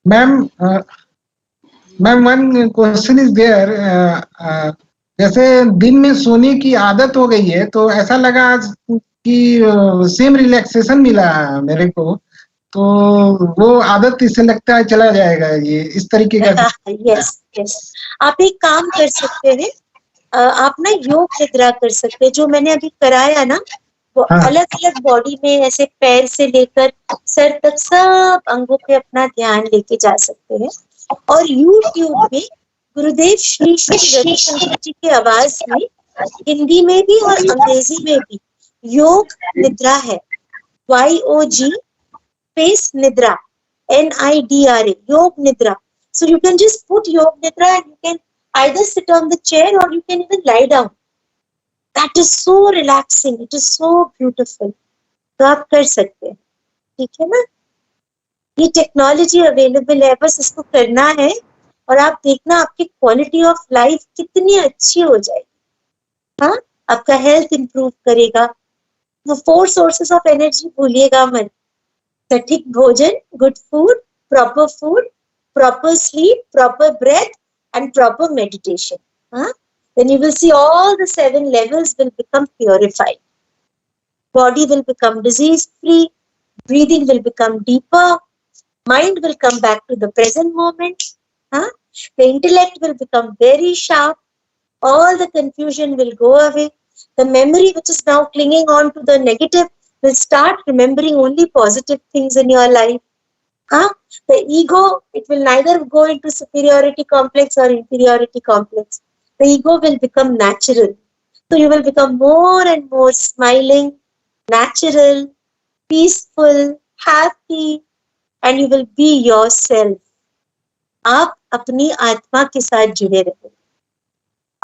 Ma'am, one question is there. जैसे दिन में सोने की आदत हो गई है तो ऐसा लगा आज कि सेम रिलैक्सेशन मिला मेरे को, तो वो आदत इससे लगता है चला जाएगा ये इस तरीके का। यस, आप एक काम कर सकते हैं, आप ना योग निद्रा कर सकते हैं, जो मैंने अभी कराया ना, वो अलग अलग बॉडी में ऐसे पैर से लेकर सर तक सब अंगों पे अपना ध्यान लेके जा सकते हैं। और YouTube में गुरुदेव श्री श्री रविशंकर जी की आवाज में हिंदी में भी और अंग्रेजी में भी योग निद्रा है, YOG स्पेस निद्रा, NIDRA, योग निद्रा. So you can just put Yog Nidra and you can either sit on the chair or you can even lie down. That is so relaxing. It is so beautiful. तो आप कर सकते हैं, ठीक है ना? ये टेक्नोलॉजी अवेलेबल है, बस इसको करना है और आप देखना आपकी क्वालिटी ऑफ लाइफ कितनी अच्छी हो जाएगी। हाँ, आपका हेल्थ इंप्रूव करेगा। वो 4 सोर्सेस ऑफ एनर्जी भूलिएगा मत। सटीक भोजन, good food, proper sleep, proper breath, and proper meditation. Then you will see all the 7 levels will become purified. Body will become disease-free, breathing will become deeper, mind will come back to the present moment. The intellect will become very sharp, all the confusion will go away. The memory which is now clinging on to the negative will start remembering only positive things in your life. The ego, it will neither go into superiority complex or inferiority complex. The ego will become natural. So you will become more and more smiling, natural, peaceful, happy, and you will be yourself. आप अपनी आत्मा के साथ जुड़े रहो।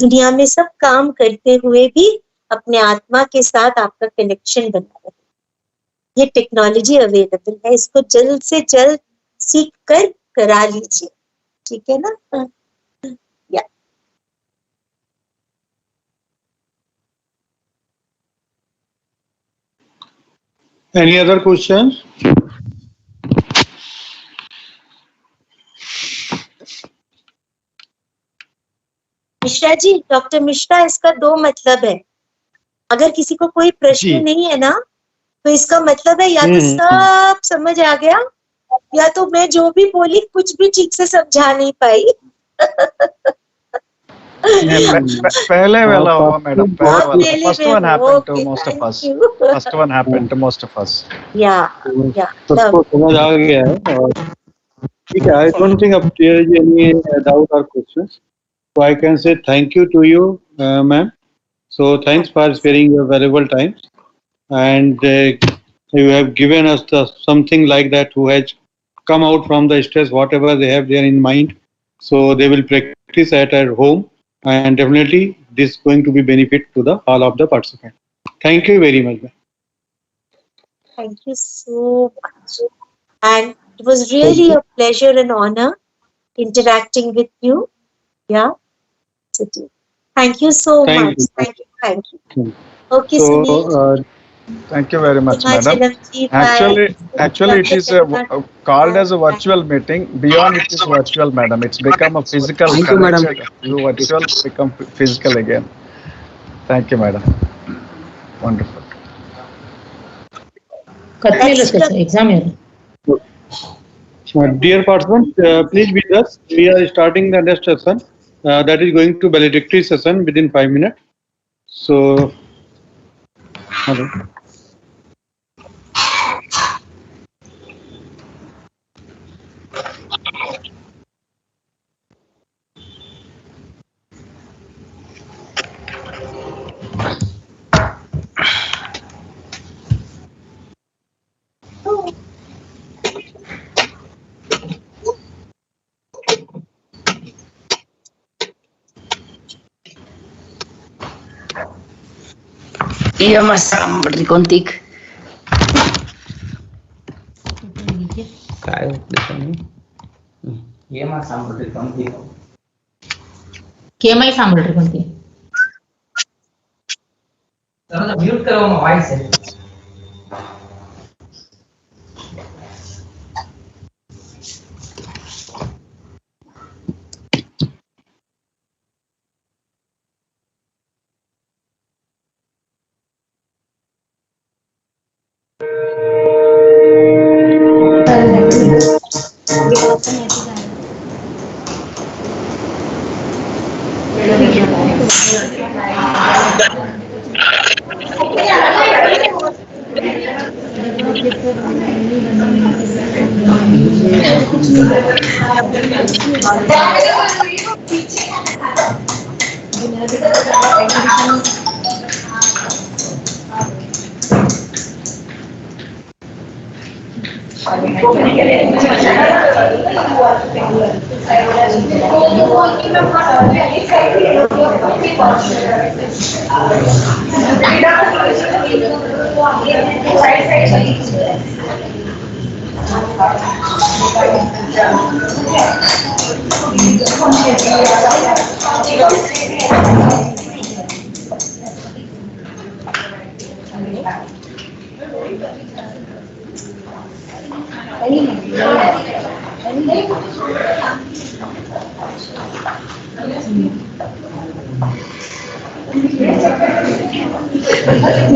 दुनिया में सब काम करते हुए भी अपने आत्मा के साथ आपका कनेक्शन बना रहे। ये टेक्नोलॉजी अवेलेबल है, इसको जल्द से जल्द सीख कर करा लीजिए, ठीक है ना? या Any other questions? Mishra ji, doctor Mishra, इसका 2 मतलब है। अगर किसी को कोई प्रश्न नहीं है ना, तो इसका मतलब है या तो सब समझ आ गया या तो मैं जो भी बोली कुछ भी ठीक से समझा नहीं पाई। पहले वाला हुआ madam, first one happened to most of us, first one happened to most of us. या सबको समझ आ गया है और ठीक है। I don't think up there is any doubt or questions, so I can say thank you to you, ma'am. So thanks for sparing your valuable time, and you have given us something like that who has come out from the stress, whatever they have there in mind, so they will practice at home, and definitely this is going to be benefit to the all of the participants. Thank you very much. Thank you so much, and it was really a pleasure and honor interacting with you. Yeah, thank you so much. Thank you. Okay, Sunil. Thank you very much, madam. Actually, it is called as a virtual meeting. Beyond it is virtual, madam. It's become a physical. Thank you, madam. You virtual become physical again. Thank you, madam. Wonderful. Dear participants, please be with us. We are starting the next session. That is going to valedictory session within 5 minutes. So, hello. Iya mas, seperti kontik. Kayak iya mas, seperti kontik. KMI सामोल कोणती जरा mute करो voice है.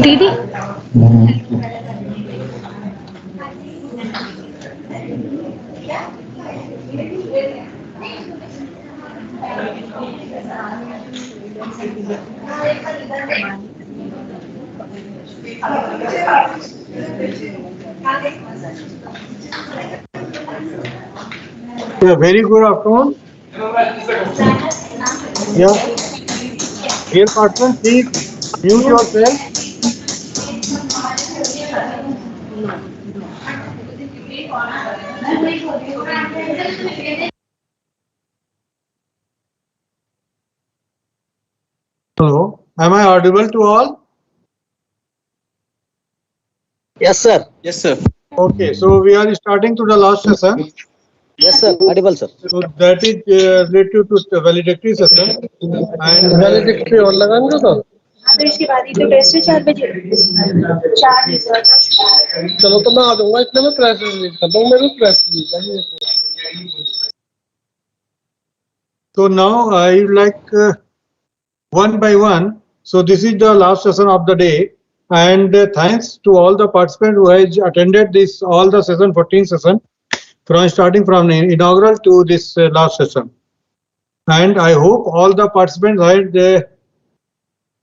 दीदी Yeah, very good afternoon. Yeah. Dear participants, please mute yourself. Hello, am I audible to all? Yes, sir. Yes, sir. Okay, so we are starting to the last session. Yes, sir. Audible, sir. So that is related to the valedictory session. And valedictory और लगाएंगे तो इसके बाद ही तो test है 4 बजे 4 result चलो तो मैं आ जाऊंगा इतने में प्रेस रिलीज कर दूंगा मेरे press release so now I would like one by one. So this is the last session of the day, and thanks to all the participants who has attended this all the session 14 session from starting from inaugural to this last session. And I hope all the participants had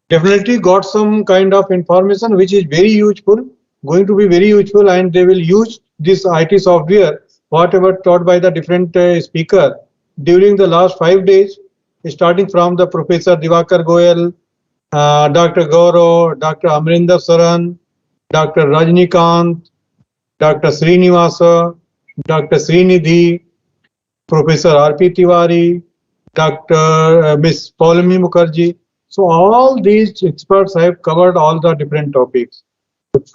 definitely got some kind of information which is very useful, going to be very useful, and they will use this IT software whatever taught by the different speaker during the last 5 days, starting from the Professor Divakar Goyal, Dr. Gaurav, Dr. Amrinder Saran, Dr. Rajnikant, Dr. Srinivasa, Dr. Srinidhi, Professor R.P. Tiwari, Dr. Ms. Paulami Mukherjee. So all these experts have covered all the different topics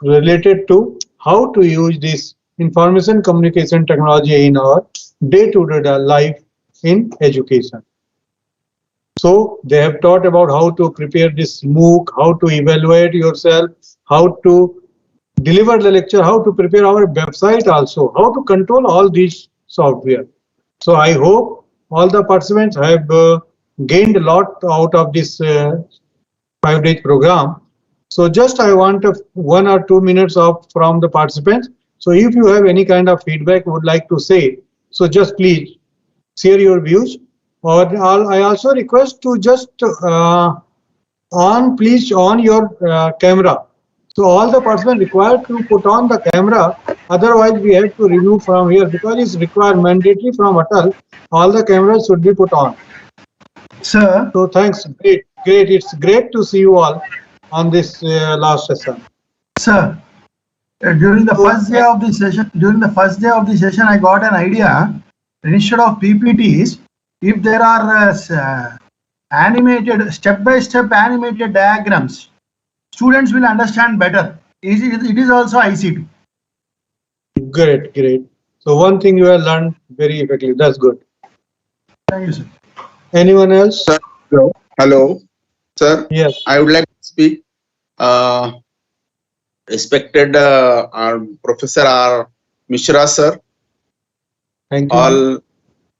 related to how to use this information communication technology in our day-to-day life in education. So they have taught about how to prepare this MOOC, how to evaluate yourself, how to deliver the lecture, how to prepare our website also, how to control all these software. So I hope all the participants have gained a lot out of this 5-day program. So just I want 1 or 2 minutes of from the participants. So if you have any kind of feedback would like to say, so just please share your views. Or I also request to just please on your camera. So all the participants required to put on the camera, otherwise we have to remove from here because it's required mandatory from Atal. All the cameras should be put on. Sir. So thanks, great. It's great to see you all on this last session. Sir, during the first day of the session, I got an idea. Instead of PPTs, if there are animated step-by-step animated diagrams, students will understand better. It is also ICT. Great, great. So one thing you have learned very effectively. That's good. Thank you, sir. Anyone else? Sir, hello, sir. Yes. I would like to speak. Respected our Professor R. Mishra, sir. Thank you.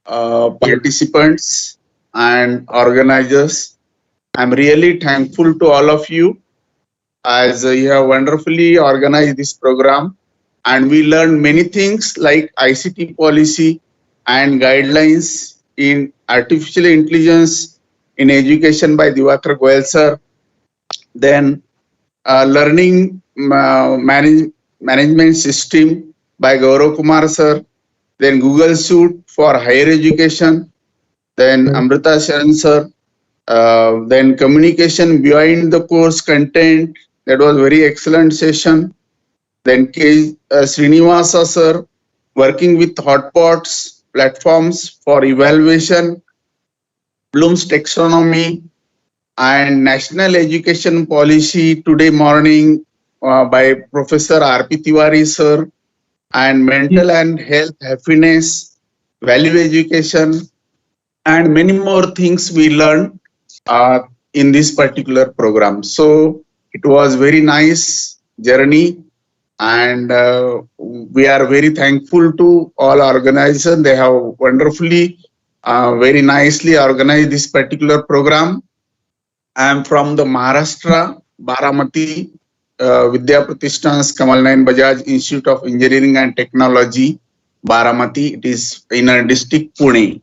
All participants and organizers. I'm really thankful to all of you as you have wonderfully organized this program, and we learned many things like ICT policy and guidelines in artificial intelligence in education by Diwakar Goyal sir. Then learning management system by Gaurav Kumar sir. Then Google Suite for higher education. Then Amrita Sharan sir. Then communication beyond the course content. That was very excellent session. Then K. Srinivasa sir, working with hotspots, platforms for evaluation, Bloom's taxonomy, and national education policy today morning by Professor R.P. Tiwari sir, and mental and health, happiness, value education, and many more things we learned in this particular program. So it was very nice journey, and we are very thankful to all organizers. They have wonderfully, very nicely organized this particular program. I am from the Maharashtra, Baramati, Vidya Pratishthan's Kamal Nayan Bajaj Institute of Engineering and Technology, Baramati. It is in a district, Pune.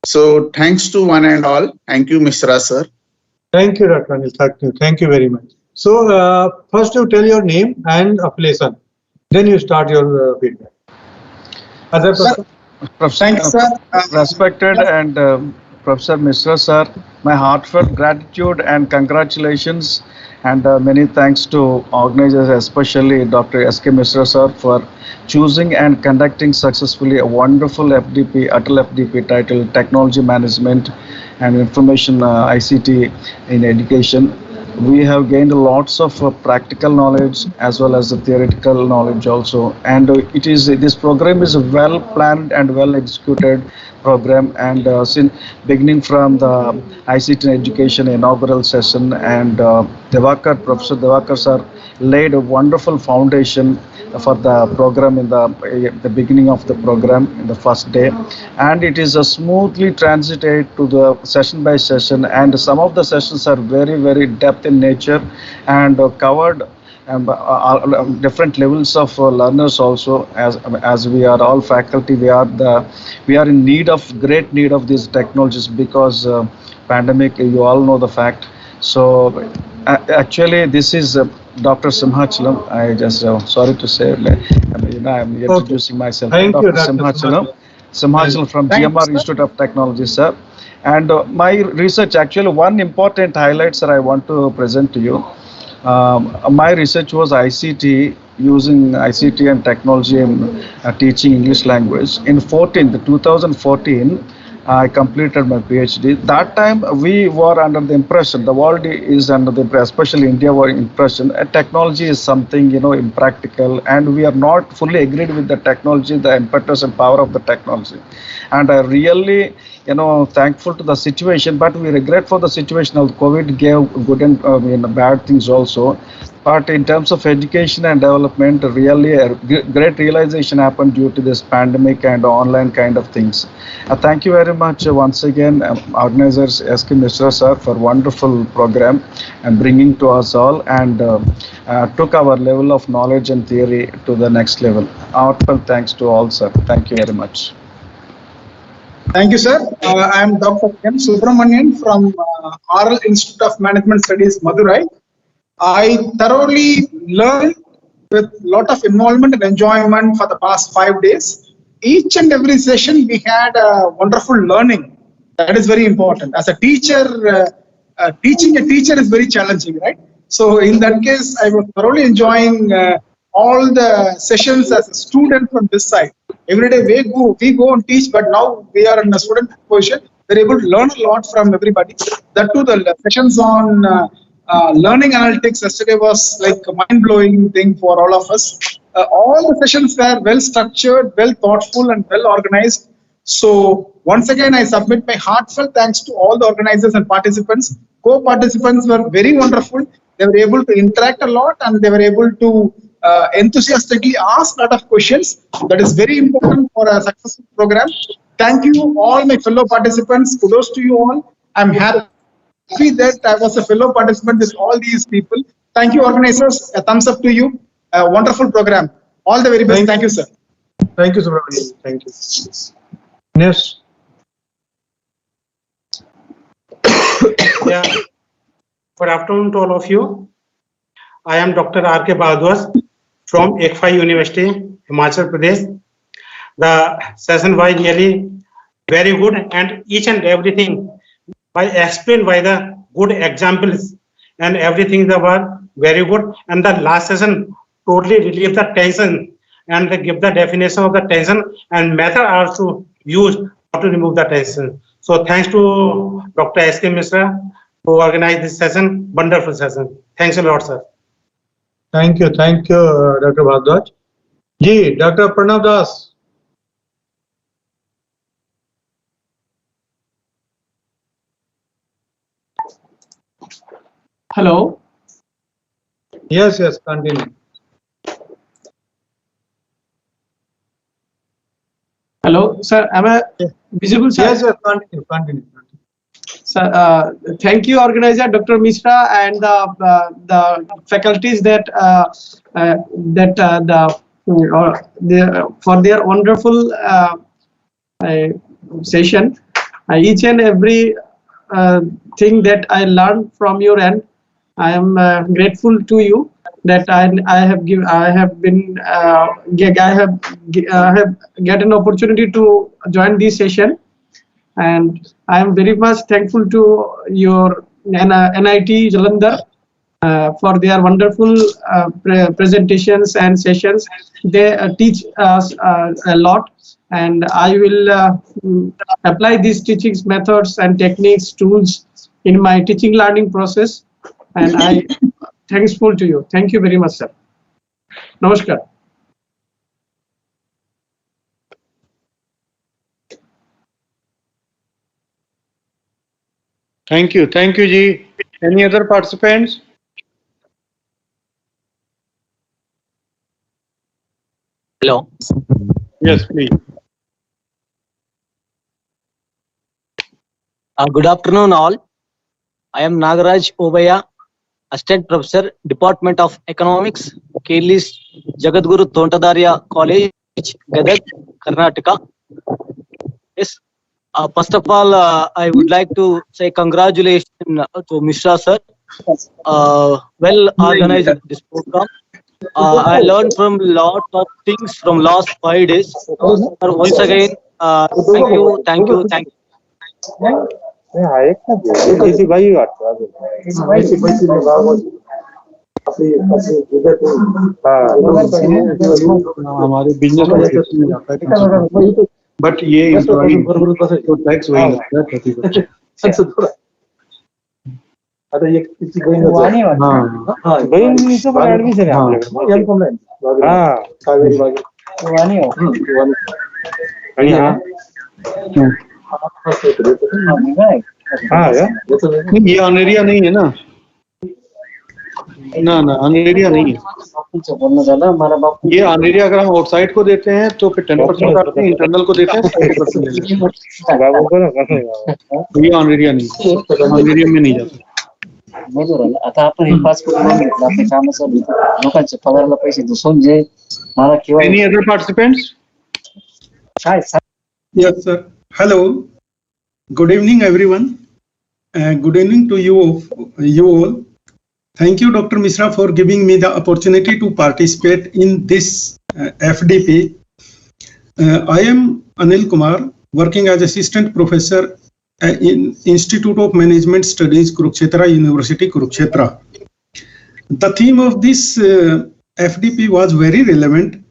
So thanks to one and all. Thank you, Mishra sir. Thank you, Dr. Anil. Thank you very much. So first you tell your name and affiliation. Then you start your feedback. Other person? Thanks, sir. Respected and Professor Mishra sir, my heartfelt gratitude and congratulations, and many thanks to organizers, especially Dr. S.K. Mishra sir, for choosing and conducting successfully a wonderful FDP, Atal FDP titled Technology Management and Information ICT in Education. We have gained lots of practical knowledge as well as the theoretical knowledge also, and this program is a well planned and well executed program, and since beginning from the ICT in education inaugural session, and Professor Diwakar sir laid a wonderful foundation for the program in the beginning of the program in the first day, and it is a smoothly transited to the session by session, and some of the sessions are very depth in nature and covered different levels of learners also. As we are all faculty, we are in great need of these technologies because pandemic, you all know the fact. So actually this is Dr. Simhachalam. I just sorry to say, I'm introducing myself. Thank Dr. you, Dr. Simhachalam from GMR Institute of Technology, sir. And my research, actually one important highlight, sir, I want to present to you. My research was ICT, using ICT and technology in teaching English language. In 2014, I completed my PhD. That time we were under the impression, the world is under the impression, especially India were impression, technology is something, impractical, and we are not fully agreed with the technology, the impetus and power of the technology. And I really, thankful to the situation, but we regret for the situation of COVID gave good and bad things also. But in terms of education and development, really a great realization happened due to this pandemic and online kind of things. Thank you very much once again, organizers S.K. Mishra sir, for wonderful program and bringing to us all, and took our level of knowledge and theory to the next level. Heartfelt thanks to all, sir. Thank you very much. Thank you, sir. I am Dr. M. Subramanian from Oral Institute of Management Studies, Madurai. I thoroughly learned with a lot of involvement and enjoyment for the past 5 days. Each and every session we had a wonderful learning. That is very important. As a teacher, teaching a teacher is very challenging, right? So in that case, I was thoroughly enjoying all the sessions as a student from this side. Every day we go and teach, but now we are in a student position. We're able to learn a lot from everybody. That too, the sessions on learning analytics yesterday was like a mind-blowing thing for all of us. All the sessions were well structured, well thoughtful, and well organized. So once again, I submit my heartfelt thanks to all the organizers and participants. Co-participants were very wonderful. They were able to interact a lot, and they were able to enthusiastically ask a lot of questions. That is very important for a successful program. Thank you all my fellow participants. Kudos to you all. I'm happy that I was a fellow participant with all these people. Thank you, organizers. A thumbs up to you. A wonderful program. All the very best. Thank you, sir. Thank you, Subramanian. Thank you. Yes. Yeah. Good afternoon to all of you. I am Dr. R.K. Bhardwaj from DAY-5 University, Himachal Pradesh. The session was really very good, and each and everything was explained by the good examples, and everything that was very good. And the last session totally relieved the tension and they give the definition of the tension and method also used how to remove the tension. So thanks to Dr. S.K. Mishra who organized this session. Wonderful session. Thanks a lot, sir. Thank you, Dr. Bhardwaj. Ji, Dr. Pranav Das. Hello. Yes, continue. Hello, sir. Am I visible, sir? Yes, continue. Sir, thank you, organizer Dr. Mishra and the faculties that for their wonderful session. Each and every thing that I learned from your end, I am grateful to you that I have get an opportunity to join this session, and I am very much thankful to your NIT Jalandhar for their wonderful presentations and sessions. They teach us a lot, and I will apply these teaching methods and techniques, tools in my teaching learning process, and I thankful to you. Thank you very much, sir. Namaskar. Thank you, Ji. Any other participants? Hello. Yes, please. Good afternoon, all. I am Nagaraj Obaya, Assistant Professor, Department of Economics, Kelis Jagadguru Tontadaria College, Gadag, Karnataka. Yes. First of all, I would like to say congratulations to Mishra sir. Well organized this program. I learned from lot of things from last 5 days. Once again, thank you. हमारे business में जाता है, but ये तो tax वही लगता है 30%. आता ये किसी बहीण पण ऍडमिशन आहे आपल्याकडे एम.कॉम ला. कावेरी बागे वाणी आणि ये अनेरिया नहीं है ना. ना अनेरिया नहीं है. ये अनेरिया अगर हम आउटसाइड को देते हैं तो फिर 10% काटते हैं, इंटरनल को देते हैं 30% लेते हैं. ये अनेरिया नहीं, अनेरिया में नहीं जाता. आता आपण हे पासपोर्ट म्हणून घेतला, आपल्या कामासाठी लोकांच्या पगाराला पैसे दुसून जे मला किंवा Any other participants? Yes, sir. Hello. Good evening, everyone. Good evening to you all. Thank you, Dr. Mishra, for giving me the opportunity to participate in this FDP. I am Anil Kumar, working as Assistant Professor in Institute of Management Studies, Kurukshetra University, Kurukshetra. The theme of this FDP was very relevant.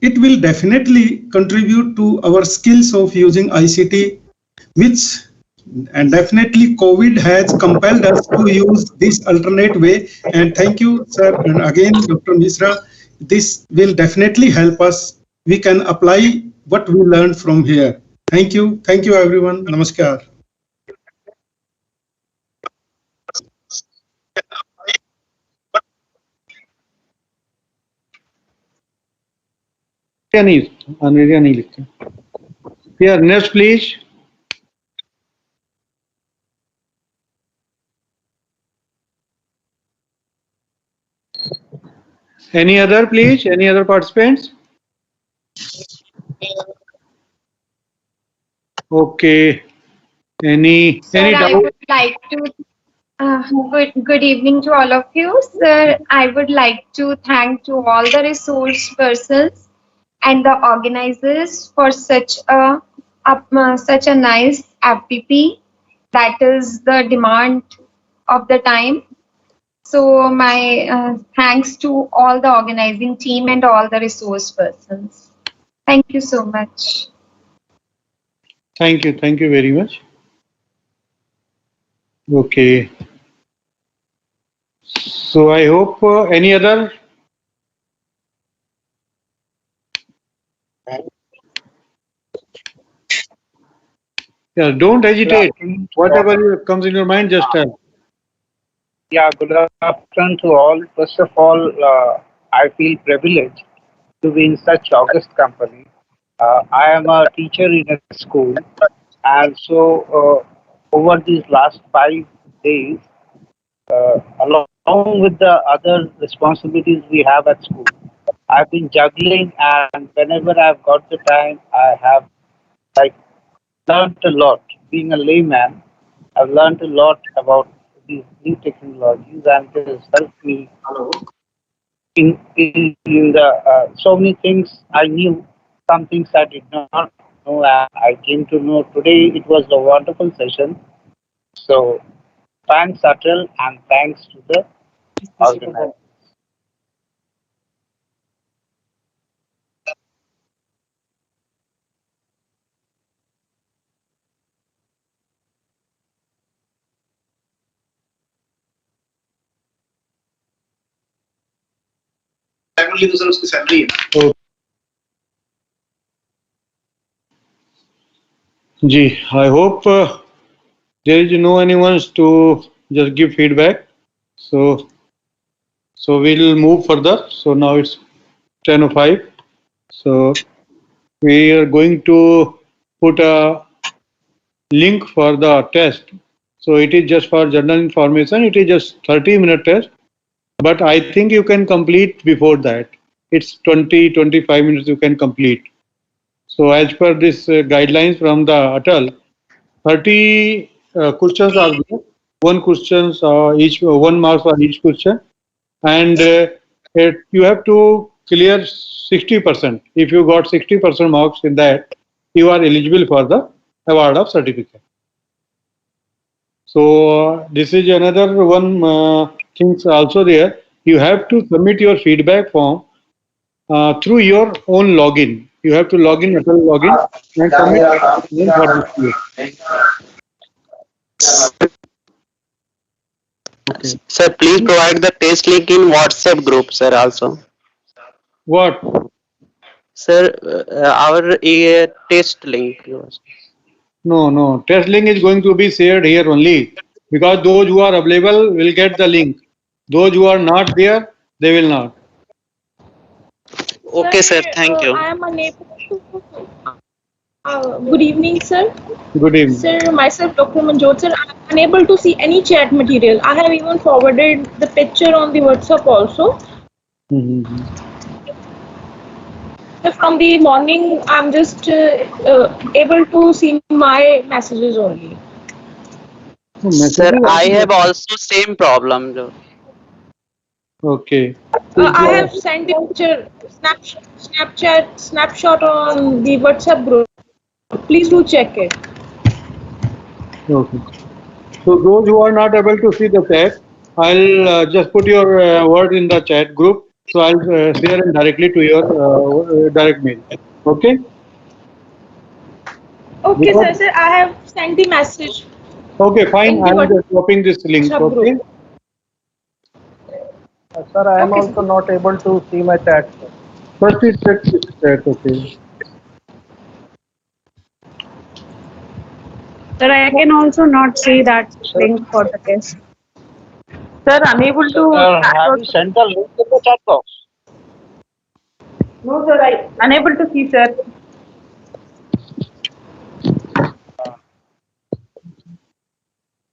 It will definitely contribute to our skills of using ICT, which And definitely COVID has compelled us to use this alternate way. And thank you, sir. And again, Dr. Misra, this will definitely help us. We can apply what we learned from here. Thank you. Thank you, everyone. Namaskar. Yeah, next please. Any other please? Any other participants? Okay. Any Sir, I doubt? would like to good evening to all of you. Sir, I would like to thank to all the resource persons and the organizers for such a nice FDP that is the demand of the time. So my thanks to all the organizing team and all the resource persons. Thank you so much. Thank you. Thank you very much. Okay. So I hope any other? Yeah, don't hesitate. Whatever comes in your mind, just tell. Yeah, good afternoon to all. First of all, I feel privileged to be in such august company. I am a teacher in a school, and so over these last 5 days, along with the other responsibilities we have at school, I've been juggling, and whenever I've got the time, I have like learned a lot. Being a layman, I've learned a lot about these new technologies, and it has helped me in the so many things I knew, some things I did not know, and I came to know today. It was a wonderful session. So thanks, Atal, and thanks to the organizer. Ji, I hope there is no anyone to just give feedback. So we'll move further. So now it's 10:05. So we are going to put a link for the test. So it is just for general information. It is just 30-minute test. But I think you can complete before that. It's 20-25 minutes you can complete. So as per this guidelines from the Atal, 30 questions are there. One questions each, 1 mark for each question, and you have to clear 60%. If you got 60% marks in that, you are eligible for the award of certificate. So this is another one things also there. You have to submit your feedback form through your own login. You have to log in, Atal login, and submit for this. Okay. Sir, please provide the test link in WhatsApp group, sir, also. What? Sir, our test link. No. Test link is going to be shared here only, because those who are available will get the link. Those who are not there, they will not. Okay, sir. Thank you. I am unable to. Good evening, sir. Good evening. Sir, myself, Dr. Manjot, sir, I am unable to see any chat material. I have even forwarded the picture on the WhatsApp also. From the morning, I'm just able to see my messages only. Sir, I have also same problem. Okay. I have sent the picture, snapshot on the WhatsApp group. Please do check it. Okay. So those who are not able to see the chat, I'll just put your word in the chat group. So I'll share it directly to your direct mail. Okay? Okay, sir. I have sent the message Okay, fine. In the I am just dropping this link. WhatsApp Okay. group. Sir, I am Okay, also not able to see my chat. First it check this chat. Okay. Sir, I can also not see that link for the test. Sir, unable to Sir, start have out. you sent the link in the chat box? No, sir, I unable to see, sir.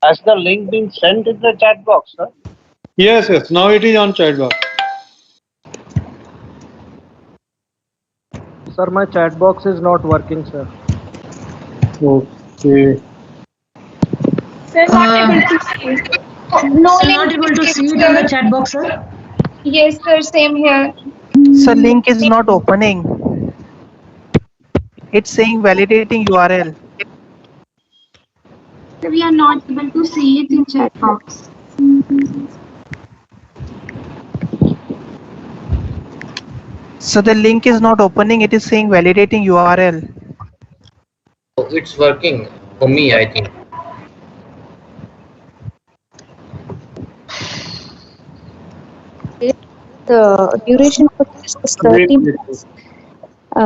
Has the link been sent in the chat box, sir? Yes, yes. Now it is on chat box. Sir, my chat box is not working, sir. Okay. Sir, not able to see. No Sir, link not able to received, see it on sir. the chat box, sir. Yes, sir, same here. So link is not opening. It's saying validating URL. We are not able to see it in chat box. So the link is not opening. It is saying validating URL. It's working for me, I think. The duration for this is 30 minutes.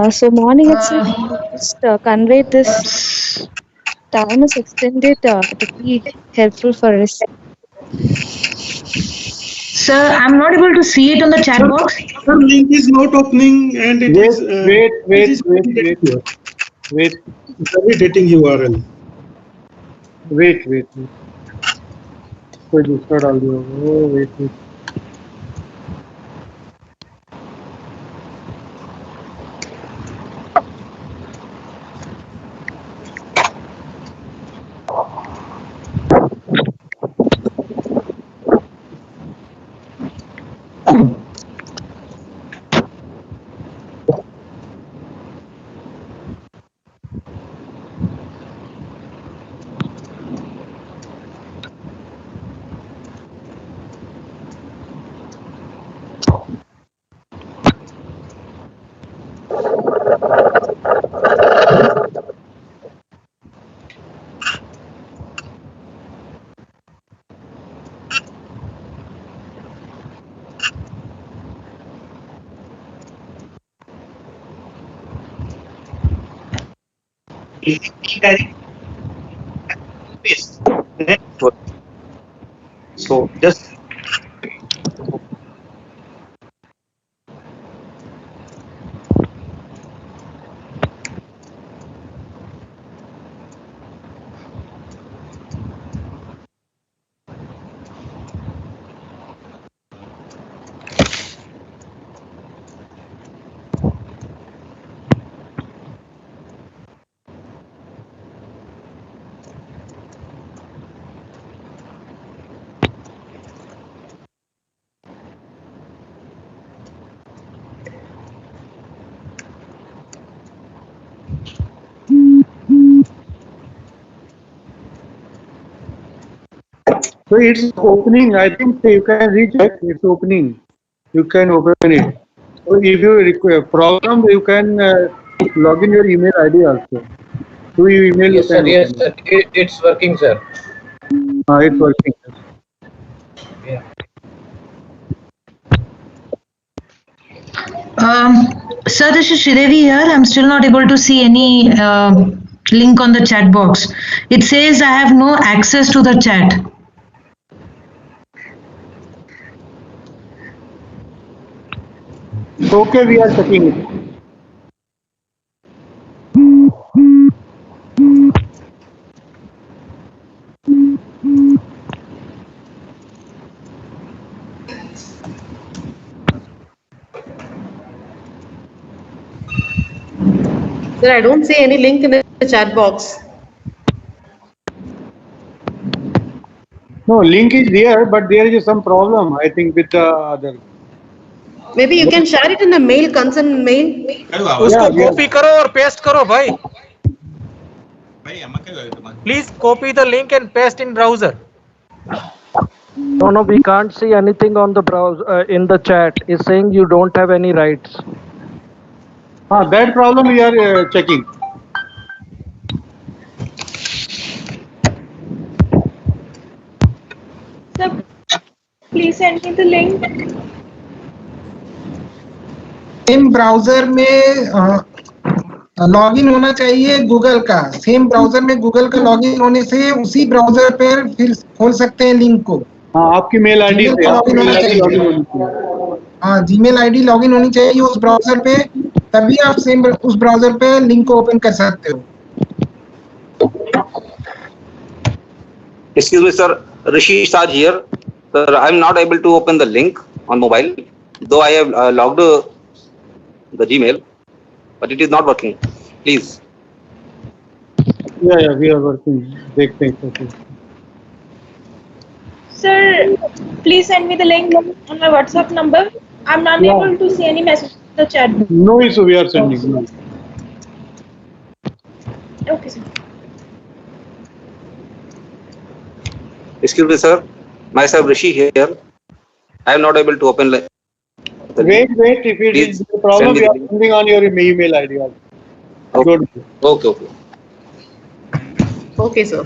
So morning itself, just convey this time is extended to be helpful for us. Sir, I'm not able to see it on the chat box. Sir, link is not opening and it is Wait. validating URL. Wait. कोई दूसरा डाल दिया होगा। Oh, wait. So just So it's opening. I think you can recheck. It's opening. You can open it. So if you require program, you can log in your email ID also. Through your email, Yes, you sir. can Yes, open sir. It's working, sir. it. It's working. Yeah. Sir, this is Shridevi here. I'm still not able to see any link on the chat box. It says I have no access to the chat. Okay, we are checking it. Sir, I don't see any link in the chat box. No, link is there, but there is some problem, I think, with the other. Maybe you can share it in a mail, concern mail. उसको copy करो और paste करो भाई please copy the link and paste in browser No, we can't see anything on the browser in the chat. It's saying you don't have any rights. That problem we are checking. send me the link? Same browser में login होना चाहिए Google का। Same browser में Google का login होने से उसी browser पर फिर खोल सकते हैं लिंक को। हाँ, आपकी मेल आईडी से लॉगिन होना चाहिए। हाँ, जीमेल आईडी लॉगिन होनी चाहिए उस ब्राउजर पे, तभी आप सेम उस ब्राउजर पे लिंक को ओपन कर सकते हो। Excuse me, sir. Rishi Saj here. Sir, I'm not able to open the link on mobile, though I have logged the Gmail, but it is not working. Please. Yeah, we are working. देखते हैं कैसे। Sir, please send me the link on my WhatsApp number. I'm not able to see any message in the chat. No issue, we are sending. Okay, sir. Excuse me, sir. Myself Rishi here. I am not able to open. Wait. If it is a problem, we are sending on your email ID also. Okay. Okay, sir.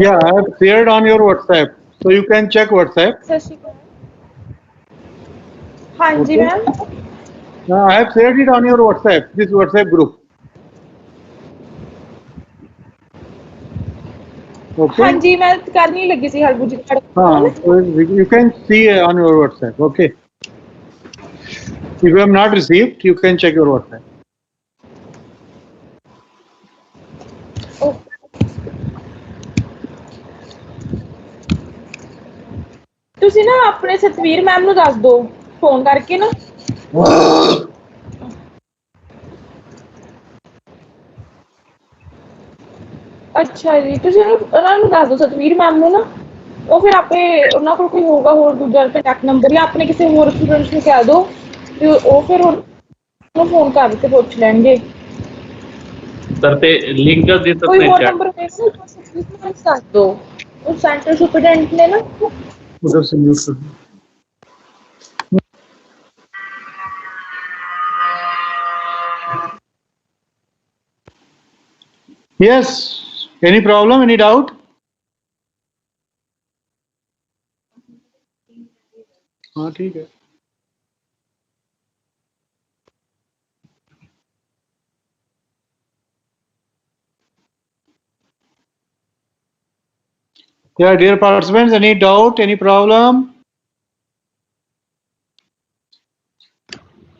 Yeah, I have shared on your WhatsApp, so you can check WhatsApp. सत श्री अकाल। हाँ जी ma'am. I have shared it on your WhatsApp, this WhatsApp group. Okay. हाँ जी, मैं करनी लगी सी हरबूजी का तड़का। हाँ, so you can see on your WhatsApp. Okay. If you have not received, you can check your WhatsApp. ਤੁਸੀਂ ਨਾ ਆਪਣੇ ਸਤਵੀਰ ਮੈਮ ਨੂੰ ਦੱਸ ਦਿਓ ਫੋਨ ਕਰਕੇ ਨਾ। ਅੱਛਾ ਜੀ, ਤੁਸੀਂ ਉਹਨਾਂ ਨੂੰ ਦੱਸ ਦਿਓ ਸਤਵੀਰ ਮੈਮ ਨੂੰ ਨਾ, ਉਹ ਫਿਰ ਆਪੇ ਉਹਨਾਂ ਕੋਲ ਕੋਈ ਹੋਊਗਾ ਹੋਰ ਦੂਜਾ ਕੰਟੈਕਟ ਨੰਬਰ ਜਾਂ ਆਪਣੇ ਕਿਸੇ ਹੋਰ ਸਟੂਡੈਂਟਸ ਨੂੰ ਕਹਿ ਦਿਓ ਤੇ ਉਹ ਫਿਰ ਉਹਨੂੰ ਫੋਨ ਕਰਕੇ ਪੁੱਛ ਲੈਣਗੇ। सर ते लिंक देतात ਕੋਈ नाही ਹੋਰ chat. ਨੰਬਰ ਹੋਏਗਾ ਨਾ ਸਤਵੀਰ ਮੈਮ ਦੱਸ ਦਿਓ, ਉਹ ਸੈਂਟਰ ਸੁਪਰਡੈਂਟ ਨੇ ਨਾ। उधर से म्यूट कर दो। Yes. Any problem? Any doubt? हाँ ठीक है. Yeah, dear participants, any doubt, any problem?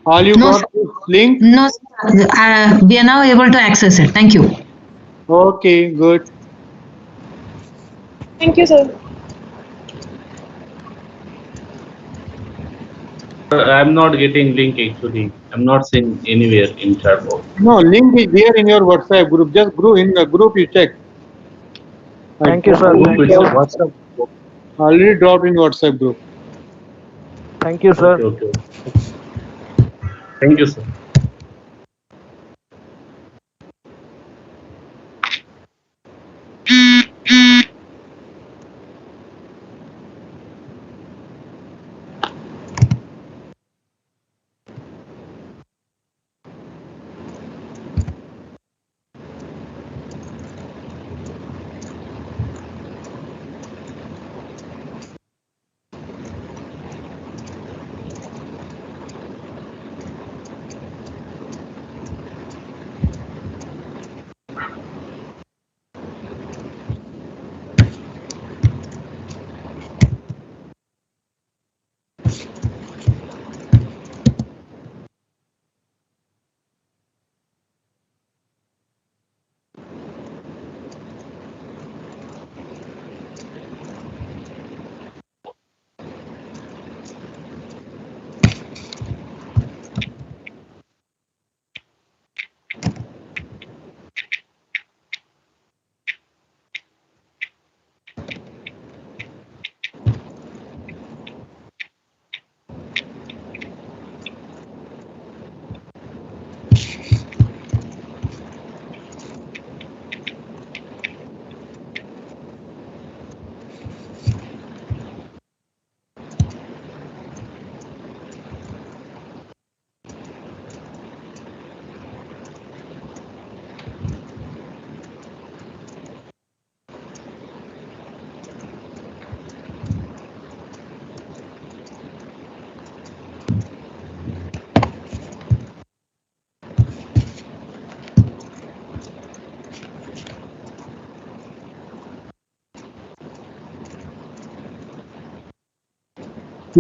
All you No, got this link? No, sir. We are now able to access it. Thank you. Okay, good. Thank you, sir. I'm not getting link actually. I'm not seeing anywhere in chat box. No, link is there in your WhatsApp group. Just group in the group you check. Thank you, sir. Group Thank is you. WhatsApp. Already dropped in WhatsApp group. Thank you, sir. Okay. Thank you, sir.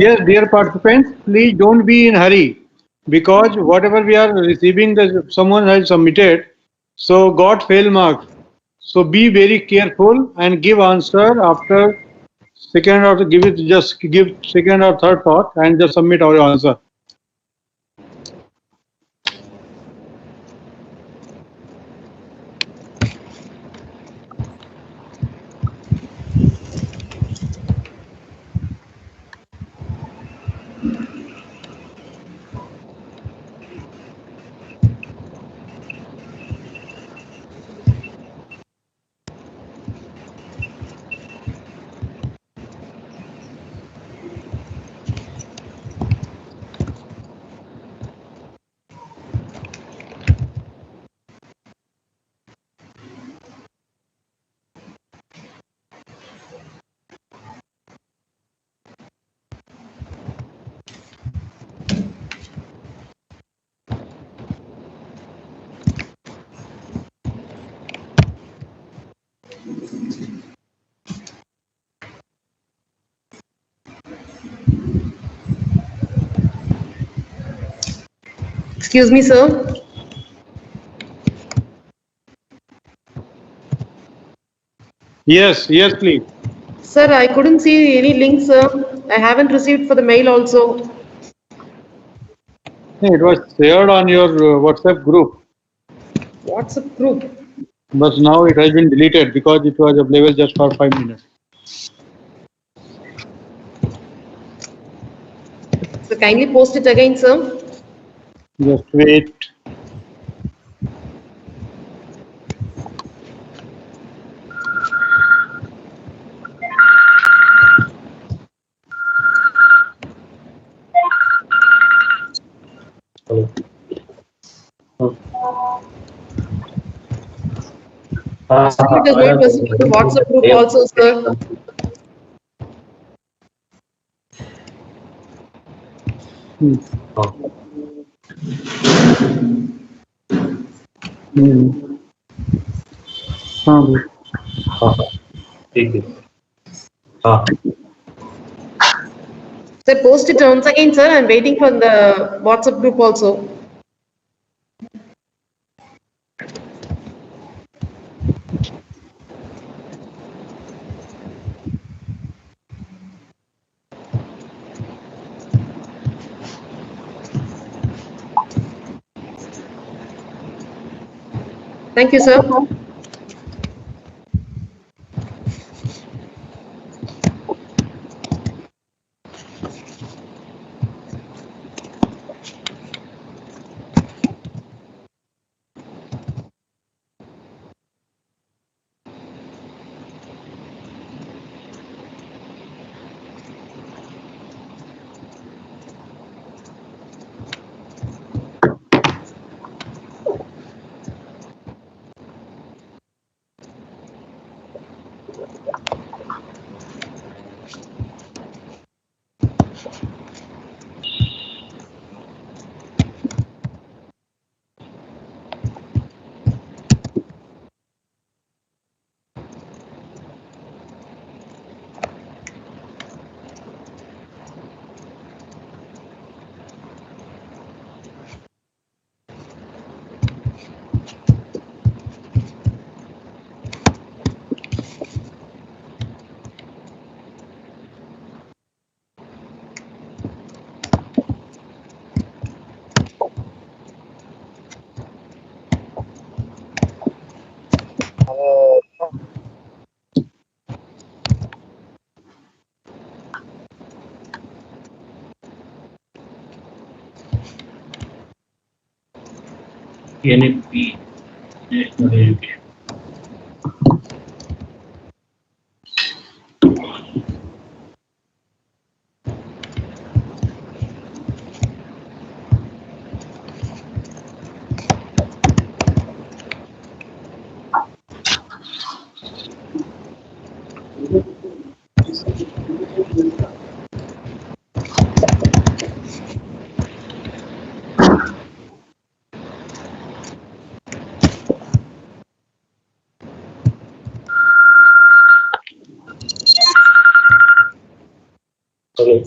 Yes, dear participants, please don't be in hurry because whatever we are receiving, someone has submitted, so got fail marks. So be very careful and give answer after second or just give second or third thought and just submit our answer. Excuse me, sir. Yes, please. Sir, I couldn't see any link, sir. I haven't received for the mail also. It was shared on your WhatsApp group. WhatsApp group? But now it has been deleted because it was available just for 5 minutes. So kindly post it again, sir. Just wait. Still it is not visible in the WhatsApp group also, sir. Sir, post it once again, sir. I'm waiting for the WhatsApp group also. Thank you, sir. NIT National Education. Okay.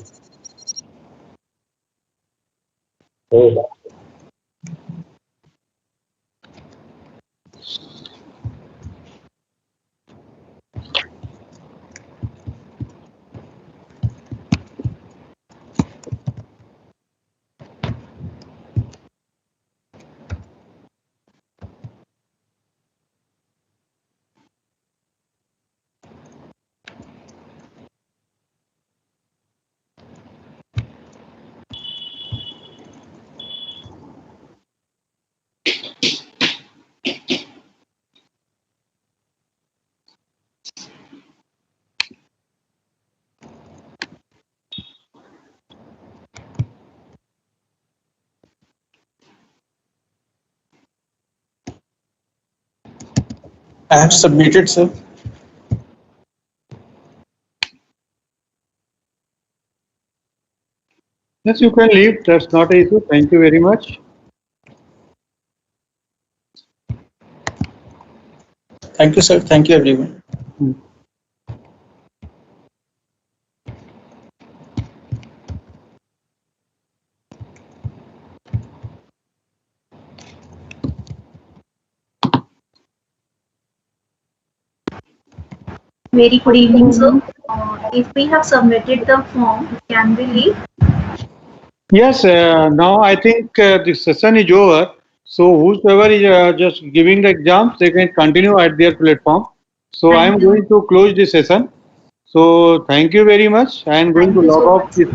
I have submitted, sir. Yes, you can leave. That's not an issue. Thank you very much. Thank you, sir. Thank you, everyone. Very good evening, sir. If we have submitted the form, can we leave? Yes, now I think the session is over. So whosoever is just giving the exams, they can continue at their platform. So I am going to close the session. So thank you very much. I am going to log off this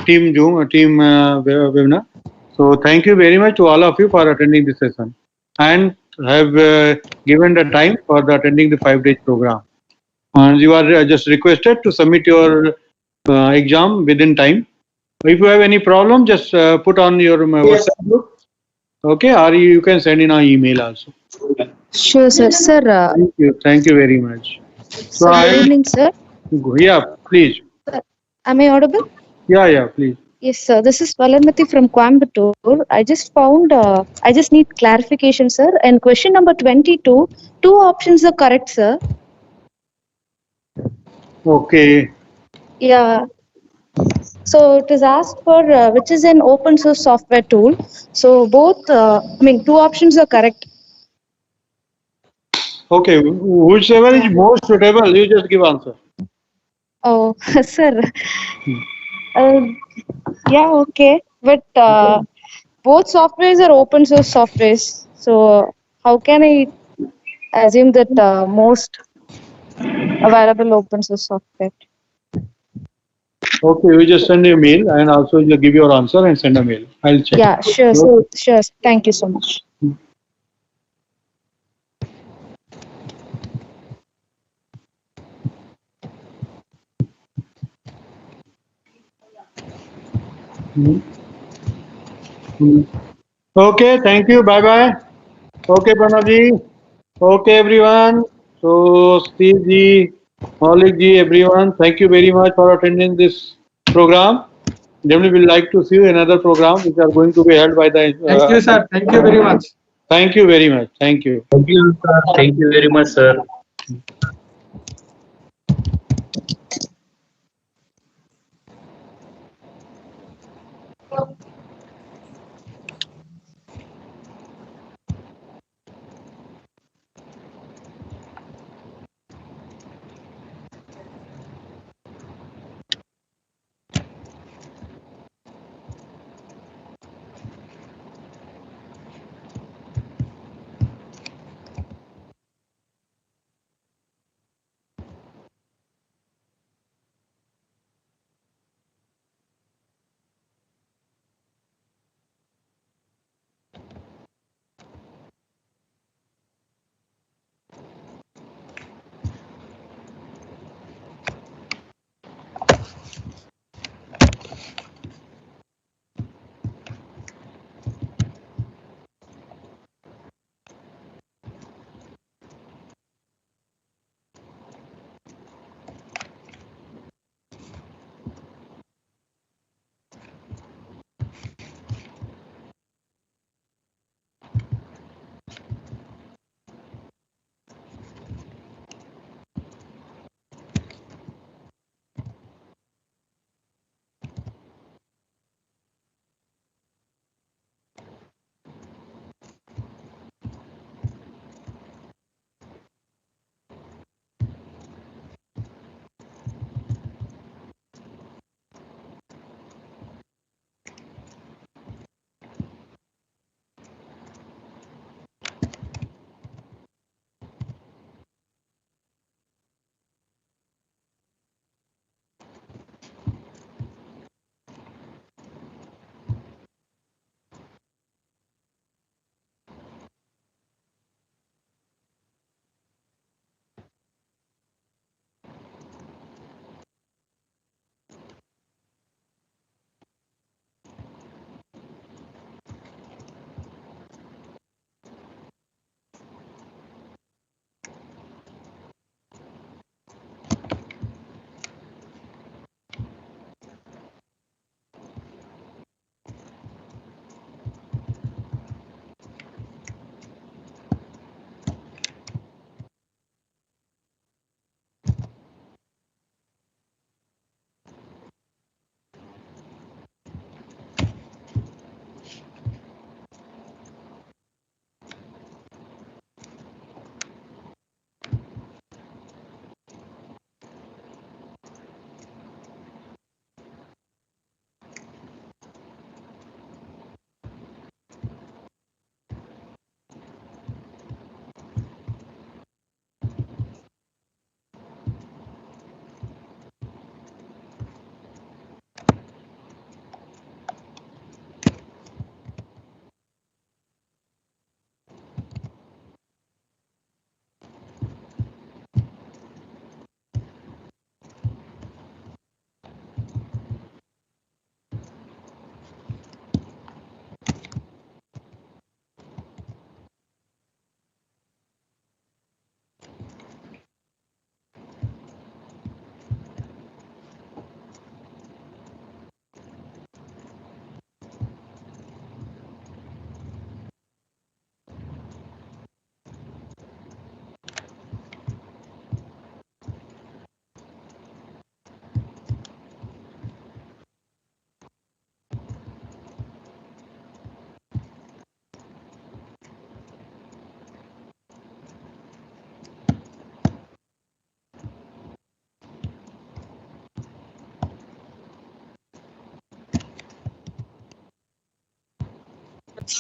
team Zoom, team webinar. So thank you very much to all of you for attending this session and have given the time for the attending the 5 days program. You are just requested to submit your exam within time. If you have any problem, just put on your WhatsApp group, okay, or you can send in an email also. Sure, sir. Sir, Thank you very much. So sir, good evening, sir. Yeah, please. Am I audible? Yeah, please. Yes, sir. This is Valanmati from Coimbatore. I just found, I just need clarification, sir. And question number 22, two options are correct, sir. Okay. Yeah. So it is asked for which is an open source software tool. So both, two options are correct. Okay, whichever is most suitable, you just give answer. Oh, sir. Yeah, okay. But both softwares are open source softwares. So how can I assume that most available open source software? Okay, you just send a mail and also you give your answer and send a mail. I'll check. Yeah, sure, sir. Sure. Thank you so much. Okay, thank you. Bye bye. Okay, Pranav. Okay, everyone. So, Steve ji, Maulik ji, everyone, thank you very much for attending this program. Definitely, we'd like to see you in another program which are going to be held by the. Thank you, sir. Thank you very much. Thank you very much. Thank you. Thank you, sir. Thank you very much, sir.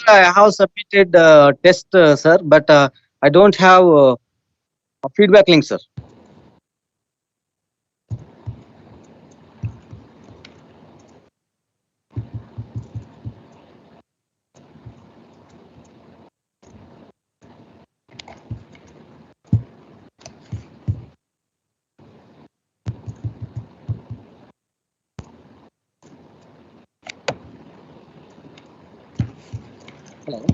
I have submitted test, sir, but I don't have a feedback link, sir. Hello.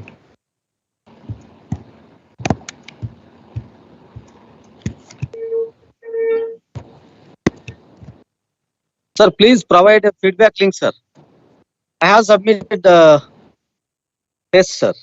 Sir, please provide a feedback link, sir. I have submitted the test, sir.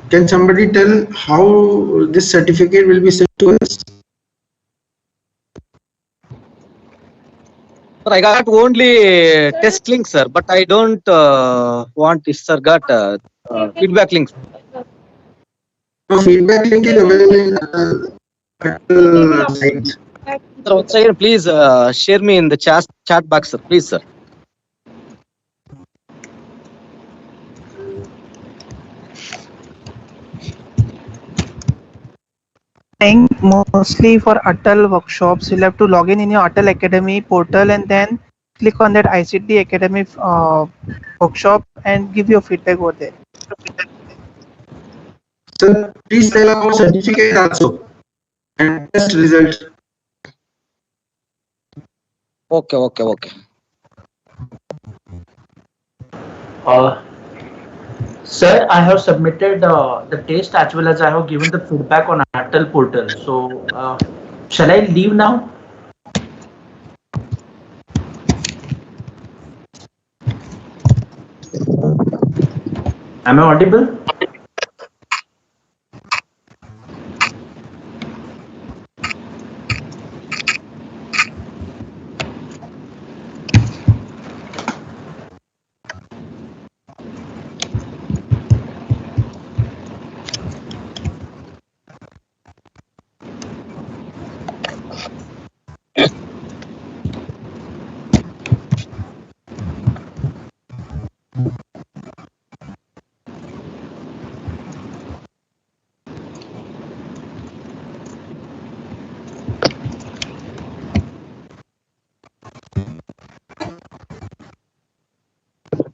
Can somebody tell how this certificate will be sent to us? Sir, I got only test link, sir, but I don't want this, sir. Got feedback link. No, feedback link is available in site. Sir, once again, please share me in the chat box, sir. Please, sir. saying mostly for Atal workshops, you'll have to log in your Atal Academy portal and then click on that ICT Academy workshop and give your feedback over there. Sir, please tell about certificate also and test result. Okay. Sir, I have submitted the test as well as I have given the feedback on Atal portal. So, shall I leave now? Am I audible?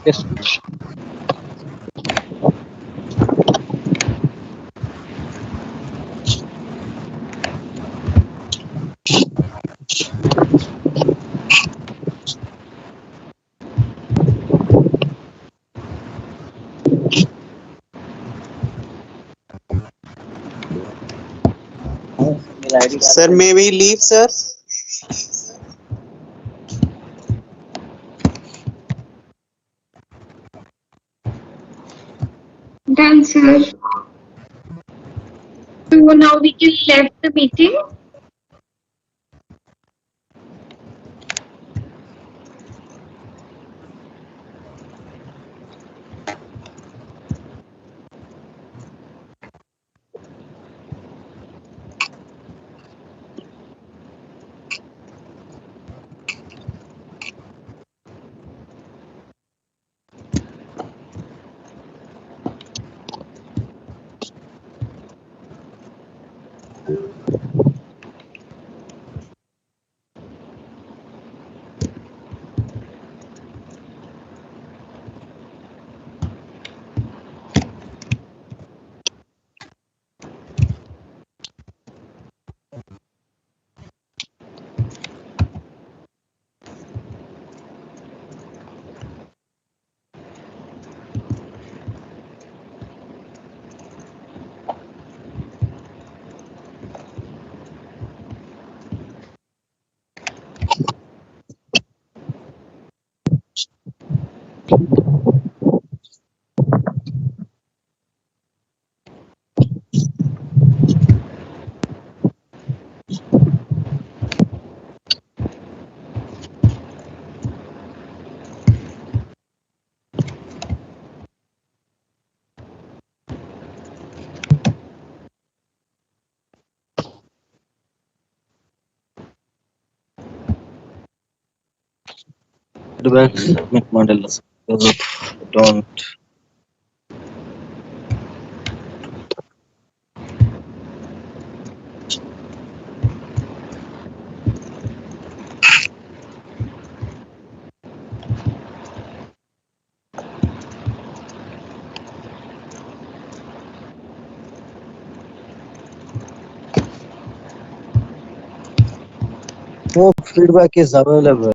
Yes. Sir, may we leave, sir? Done, sir. So now we can left the meeting. Feedback submit model. Don't. No feedback is available.